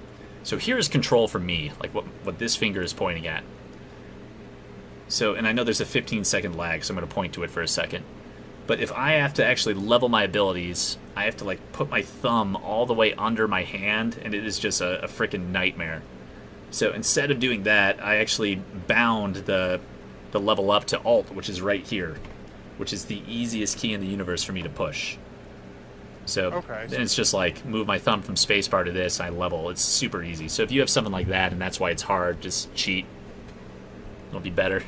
So here's control for me, like what this finger is pointing at. So, and I know there's a 15-second lag, so I'm going to point to it for a second. But if I have to actually level my abilities, I have to put my thumb all the way under my hand, and it is just a freaking nightmare. So instead of doing that, I actually bound the level up to Alt, which is right here, which is the easiest key in the universe for me to push. So then it's just move my thumb from spacebar to this, I level. It's super easy. So if you have something like that, and that's why it's hard, just cheat. It'll be better.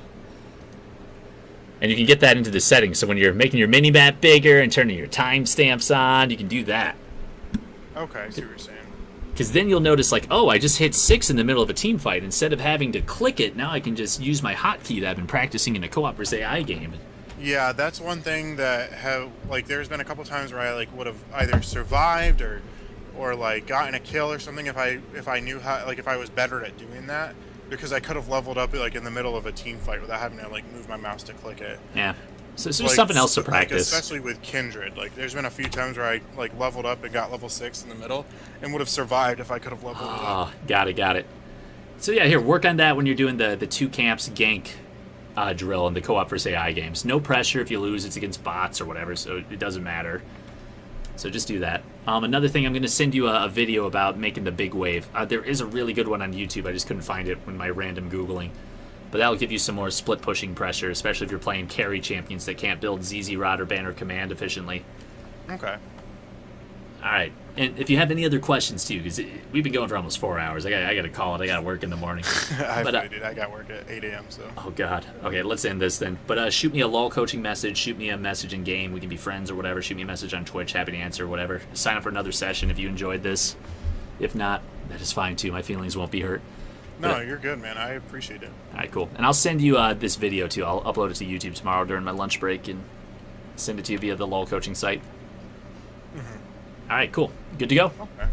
And you can get that into the settings. So when you're making your mini-map bigger and turning your timestamps on, you can do that. Okay, I see what you're saying. Because then you'll notice, oh, I just hit 6 in the middle of a team fight. Instead of having to click it, now I can just use my hotkey that I've been practicing in a co-op versus AI game. Yeah, that's one thing that there's been a couple times where I would have either survived or gotten a kill or something if I knew how, if I was better at doing that, because I could have leveled up in the middle of a team fight without having to move my mouse to click it. Yeah. So there's something else to practice. Especially with Kindred. there's been a few times where I leveled up and got level 6 in the middle and would have survived if I could have leveled it up. Oh, got it. So yeah, here, work on that when you're doing the 2 camps gank drill in the co-op versus AI games. No pressure if you lose, it's against bots or whatever, so it doesn't matter. So just do that. Another thing, I'm going to send you a video about making the big wave. There is a really good one on YouTube. I just couldn't find it when my random Googling. But that'll give you some more split pushing pressure, especially if you're playing carry champions that can't build ZZ Rod or Banner Command efficiently. Okay. All right. And if you have any other questions too, because we've been going for almost 4 hours. I got to call it. I got to work in the morning. I did. I got work at 8 a.m. So. Oh God. Okay, let's end this then. But shoot me a LOL coaching message. Shoot me a message in game. We can be friends or whatever. Shoot me a message on Twitch. Happy to answer whatever. Sign up for another session if you enjoyed this. If not, that is fine too. My feelings won't be hurt. No, you're good, man. I appreciate it. All right, cool. And I'll send you this video too. I'll upload it to YouTube tomorrow during my lunch break and send it to you via the LOL coaching site. All right, cool. Good to go? Okay.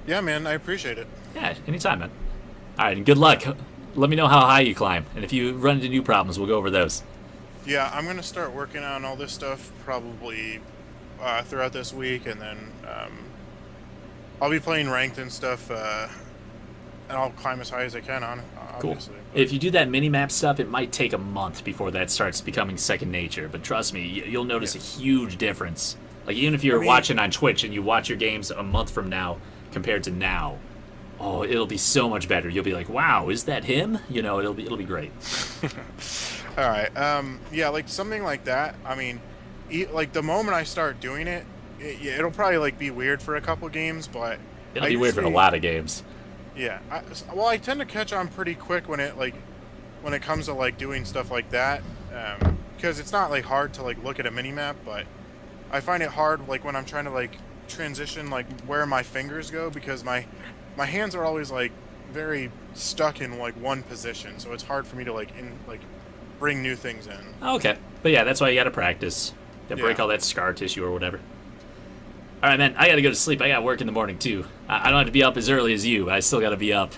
Yeah, man, I appreciate it. Yeah, anytime, man. All right, and good luck. Let me know how high you climb. And if you run into new problems, we'll go over those. Yeah, I'm going to start working on all this stuff probably throughout this week, and then I'll be playing ranked and stuff, and I'll climb as high as I can on it, obviously. Cool. If you do that mini-map stuff, it might take a month before that starts becoming second nature. But trust me, you'll notice a huge difference. Like, even if you're watching on Twitch and you watch your games a month from now compared to now, oh, it'll be so much better. You'll be like, wow, is that him? You know, it'll be great. All right. Yeah, like something like that. I mean, like the moment I start doing it, it'll probably like be weird for a couple games, but it'll be weird for a lot of games. Yeah. Well, I tend to catch on pretty quick when it comes to like doing stuff like that, because it's not like hard to like look at a mini map, but I find it hard like when I'm trying to like transition like where my fingers go, because my hands are always like very stuck in like one position, so it's hard for me to like bring new things in. Okay, but yeah, that's why you got to practice. You break all that scar tissue or whatever. All right, man, I got to go to sleep. I got work in the morning too. I don't have to be up as early as you, but I still got to be up.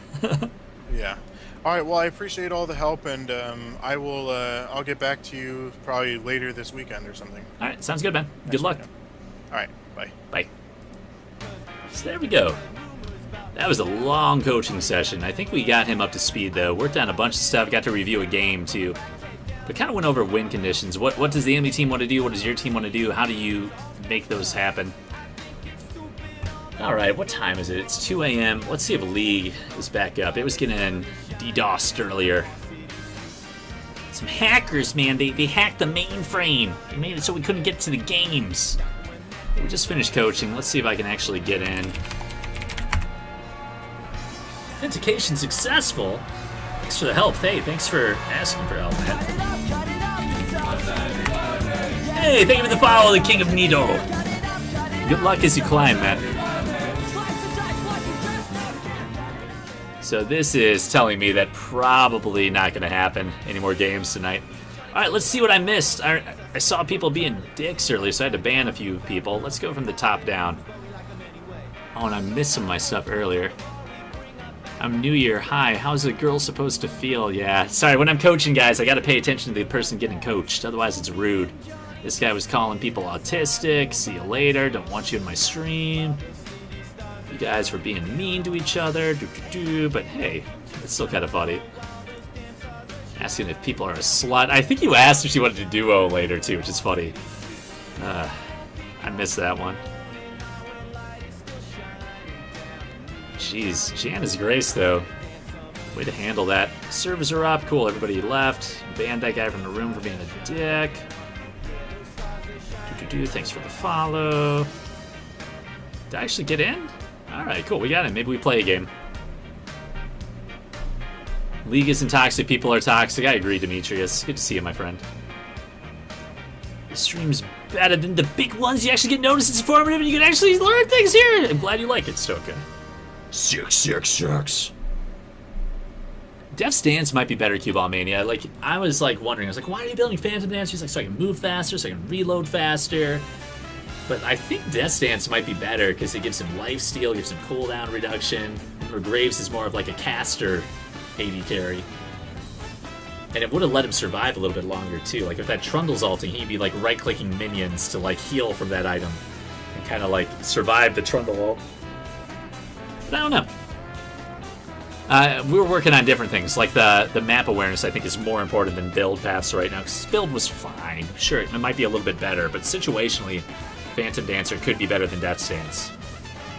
Yeah. All right. Well, I appreciate all the help, and I'll get back to you probably later this weekend or something. All right, sounds good, man. Good luck. Weekend. All right. Bye. Bye. So there we go. That was a long coaching session. I think we got him up to speed, though. Worked on a bunch of stuff. Got to review a game, too. But kind of went over win conditions. What does the enemy team want to do? What does your team want to do? How do you make those happen? All right, what time is it? It's 2 a.m. Let's see if League is back up. It was getting DDoSed earlier. Some hackers, man. They hacked the mainframe. They made it so we couldn't get to the games. We just finished coaching. Let's see if I can actually get in. Authentication successful. Thanks for the help. Hey, thanks for asking for help, man. Hey, thank you for the follow, the King of Nido. Good luck as you climb, man. So this is telling me that probably not going to happen any more games tonight. All right, let's see what I missed. I saw people being dicks earlier, so I had to ban a few people. Let's go from the top down. Oh, and I missed some of my stuff earlier. I'm New Year. Hi, how's a girl supposed to feel? Yeah, sorry, when I'm coaching, guys, I got to pay attention to the person getting coached. Otherwise, it's rude. This guy was calling people autistic. See you later. Don't want you in my stream. You guys were being mean to each other. But hey, it's still kind of funny. Asking if people are a slut. I think you asked if she wanted to duo later, too, which is funny. I missed that one. Jeez, Janice Grace, though. Way to handle that. Servers are up. Cool, everybody left. Banned that guy from the room for being a dick. Thanks for the follow. Did I actually get in? Alright, cool, we got him. Maybe we play a game. League isn't toxic, people are toxic. I agree, Demetrius. Good to see you, my friend. The stream's better than the big ones. You actually get noticed, it's informative, and you can actually learn things here. I'm glad you like it, Stoka. 666. Death's Dance might be better, Cuball Mania. Like, I was like wondering, I was like, why are you building Phantom Dance? He's like, so I can move faster, so I can reload faster. But I think Death's Dance might be better because it gives him lifesteal, gives him cooldown reduction. Or Graves is more of like a caster AD carry. And it would have let him survive a little bit longer too. Like if that Trundle's ulting, he'd be like right-clicking minions to like heal from that item. And kind of like survive the Trundle ult. But I don't know. We were working on different things, like the map awareness I think is more important than build paths right now, because build was fine. Sure, it might be a little bit better, but situationally, Phantom Dancer could be better than Death's Dance.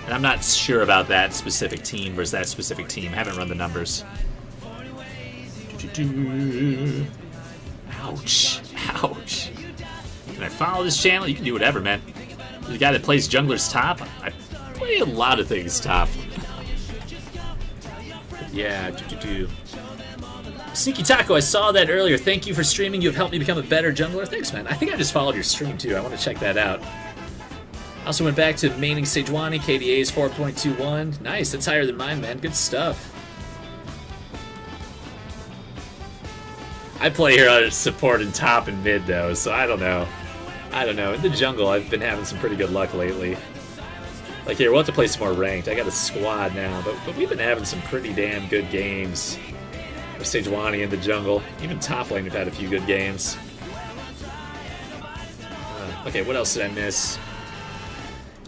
And I'm not sure about that specific team versus that specific team. I haven't run the numbers. Ouch. Ouch. Can I follow this channel? You can do whatever, man. The guy that plays jungler's top? play a lot of things top. Yeah, Sneaky Taco, I saw that earlier. Thank you for streaming. You have helped me become a better jungler. Thanks, man. I think I just followed your stream, too. I want to check that out. I also went back to maining Sejuani. KDA is 4.21. Nice. That's higher than mine, man. Good stuff. I play here on support and top and mid, though, so I don't know. In the jungle, I've been having some pretty good luck lately. Like, here, we'll have to play some more ranked. I got a squad now, but we've been having some pretty damn good games. With Sejuani in the jungle. Even top lane, we've had a few good games. Okay, what else did I miss?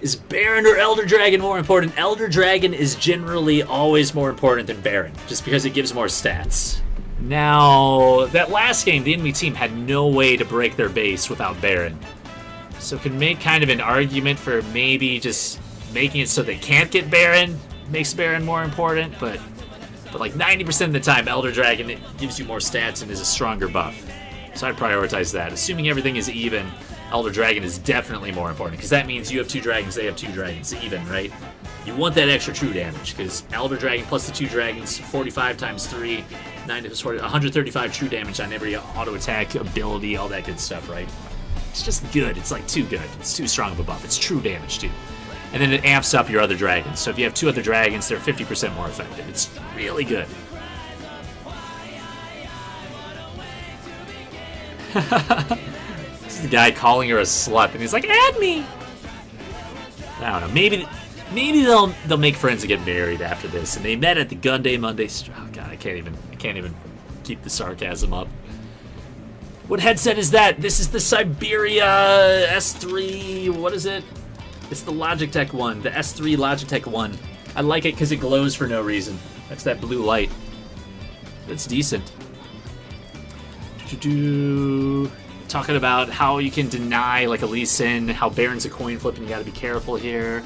Is Baron or Elder Dragon more important? Elder Dragon is generally always more important than Baron, just because it gives more stats. Now, that last game, the enemy team had no way to break their base without Baron. So can make kind of an argument for maybe just making it so they can't get Baron, makes Baron more important, but like 90% of the time, Elder Dragon, it gives you more stats and is a stronger buff. So I'd prioritize that. Assuming everything is even, Elder Dragon is definitely more important, because that means you have 2 dragons, they have 2 dragons, even, right? You want that extra true damage, because Elder Dragon plus the 2 dragons, 45 times 3, 9 to 40, 135 true damage on every auto attack ability, all that good stuff, right? It's just good. It's like too good. It's too strong of a buff. It's true damage, too. And then it amps up your other dragons. So if you have 2 other dragons, they're 50% more effective. It's really good. This is the guy calling her a slut, and he's like, "Add me." I don't know. Maybe they'll make friends and get married after this. And they met at the Gun Day Monday. Oh god, I can't even keep the sarcasm up. What headset is that? This is the Siberia S3. What is it? It's the Logitech one, the S3 Logitech one. I like it because it glows for no reason. That's that blue light. That's decent. Talking about how you can deny like a Lee Sin, how Baron's a coin flip and you gotta be careful here.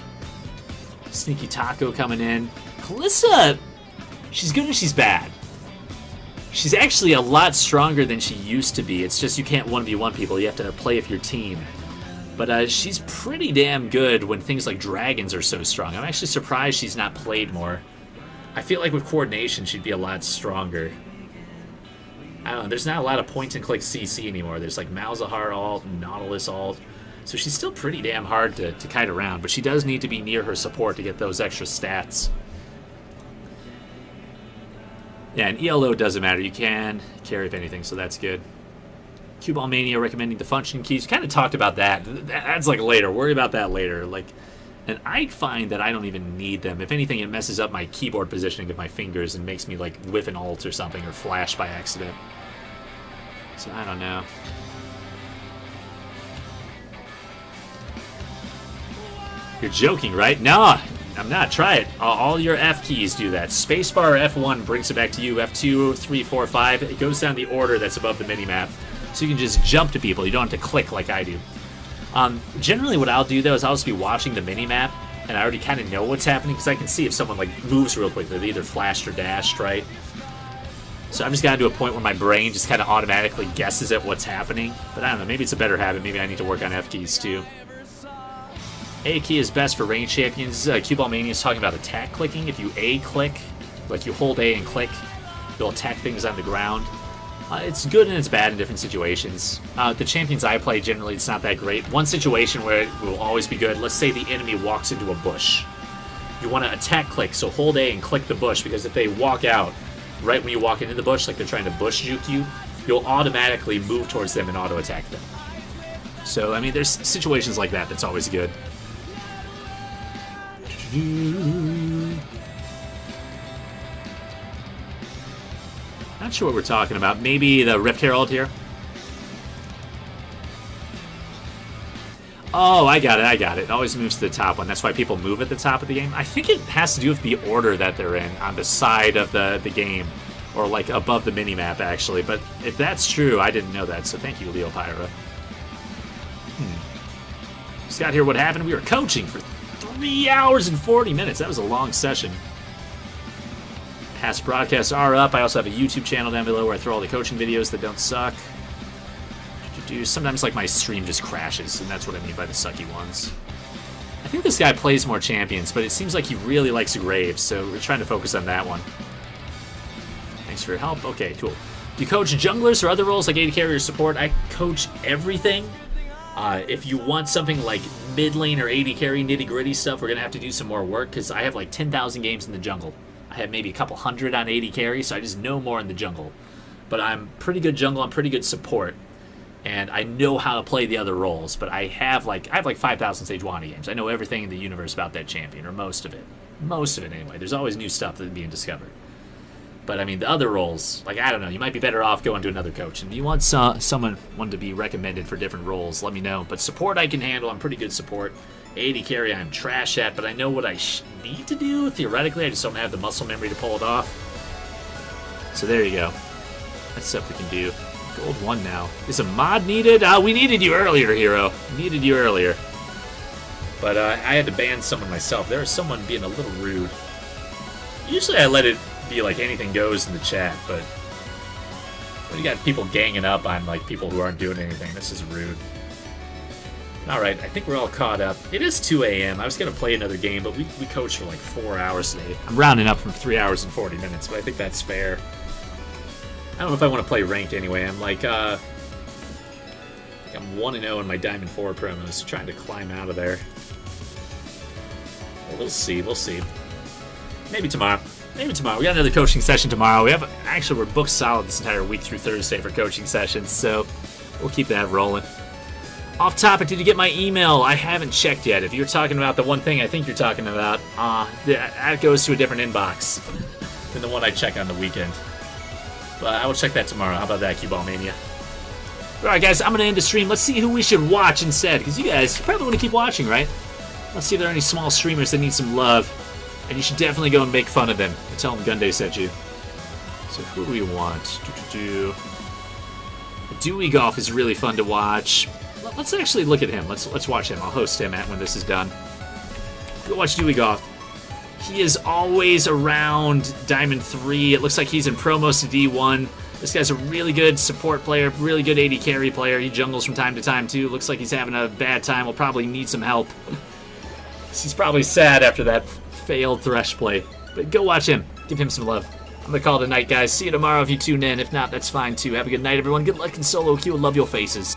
Sneaky Taco coming in. Kalissa, she's good and she's bad. She's actually a lot stronger than she used to be. It's just you can't 1v1 people, you have to play with your team. But she's pretty damn good when things like dragons are so strong. I'm actually surprised she's not played more. I feel like with coordination, she'd be a lot stronger. I don't know, there's not a lot of point-and-click CC anymore. There's like Malzahar ult, Nautilus ult. So she's still pretty damn hard to kite around, but she does need to be near her support to get those extra stats. Yeah, and ELO doesn't matter. You can carry if anything, so that's good. Cuball Mania recommending the function keys. Kind of talked about that. That's like later. Worry about that later. Like, and I find that I don't even need them. If anything, it messes up my keyboard positioning of my fingers and makes me like whiff an ult or something or flash by accident. So I don't know. You're joking, right? No, I'm not. Try it. All your F keys do that. Spacebar or F1 brings it back to you. F2, 3, 4, 5. It goes down the order that's above the minimap. So you can just jump to people. You don't have to click like I do. Generally what I'll do, though, is I'll just be watching the minimap, and I already kind of know what's happening, because I can see if someone like moves real quickly. They either flashed or dashed, right? So I'm just gotten to a point where my brain just kind of automatically guesses at what's happening. But I don't know, maybe it's a better habit. Maybe I need to work on F keys, too. A key is best for range champions. Cuball Mania is talking about attack clicking. If you A click, like you hold A and click, you'll attack things on the ground. It's good and it's bad in different situations. The champions I play, generally, it's not that great. One situation where it will always be good, let's say the enemy walks into a bush. You want to attack click, so hold A and click the bush, because if they walk out right when you walk into the bush, like they're trying to bush juke you, you'll automatically move towards them and auto-attack them. So, I mean, there's situations like that that's always good. Not sure what we're talking about. Maybe the Rift Herald here? Oh, I got it. It always moves to the top one. That's why people move at the top of the game. I think it has to do with the order that they're in on the side of the game. Or like above the minimap, actually. But if that's true, I didn't know that. So thank you, Leo Pyra. Just got here what happened. We were coaching for 3 hours and 40 minutes. That was a long session. Past broadcasts are up. I also have a YouTube channel down below where I throw all the coaching videos that don't suck. Sometimes like my stream just crashes, and that's what I mean by the sucky ones. I think this guy plays more champions, but it seems like he really likes Graves, so we're trying to focus on that one. Thanks for your help. Okay, cool. Do you coach junglers or other roles like AD carry or support? I coach everything. If you want something like mid lane or AD carry nitty gritty stuff, we're going to have to do some more work because I have like 10,000 games in the jungle. I have maybe a couple hundred on AD carry, so I just know more in the jungle. But I'm pretty good jungle, I'm pretty good support. And I know how to play the other roles, but I have like 5,000 Sejuani games. I know everything in the universe about that champion, or most of it. Most of it anyway. There's always new stuff that's being discovered. But I mean, the other roles, like, I don't know, you might be better off going to another coach. And if you want someone to be recommended for different roles, let me know. But support I can handle, I'm pretty good support. AD carry I'm trash at, but I know what I need to do. Theoretically, I just don't have the muscle memory to pull it off. So there you go. That's stuff we can do. Gold 1 now. Is a mod needed? We needed you earlier, Hero. Needed you earlier. But I had to ban someone myself. There was someone being a little rude. Usually I let it be like anything goes in the chat, but when you got people ganging up on like people who aren't doing anything, this is rude. Alright, I think we're all caught up. It is 2 a.m. I was going to play another game, but we coached for like 4 hours today. I'm rounding up from 3 hours and 40 minutes, but I think that's fair. I don't know if I want to play ranked anyway. I'm like, I'm 1-0 in my Diamond 4 promos, trying to climb out of there. Well, we'll see, we'll see. Maybe tomorrow. Maybe tomorrow. We got another coaching session tomorrow. We're booked solid this entire week through Thursday for coaching sessions, so we'll keep that rolling. Off topic, did you get my email? I haven't checked yet. If you're talking about the one thing I think you're talking about, that goes to a different inbox than the one I check on the weekend. But I will check that tomorrow. How about that, Cue Ball Mania? Alright, guys, I'm going to end the stream. Let's see who we should watch instead, because you guys probably want to keep watching, right? Let's see if there are any small streamers that need some love. And you should definitely go and make fun of them. And tell them Gunday sent you. So who do we want? Dewey Golf is really fun to watch. Let's actually look at him. Let's watch him. I'll host him when this is done. Go watch Dewey Golf. He is always around Diamond 3. It looks like he's in promos to D1. This guy's a really good support player, really good AD carry player. He jungles from time to time, too. Looks like he's having a bad time. Will probably need some help. He's probably sad after that failed Thresh play. But go watch him. Give him some love. I'm going to call it a night, guys. See you tomorrow if you tune in. If not, that's fine, too. Have a good night, everyone. Good luck in solo queue. Love your faces.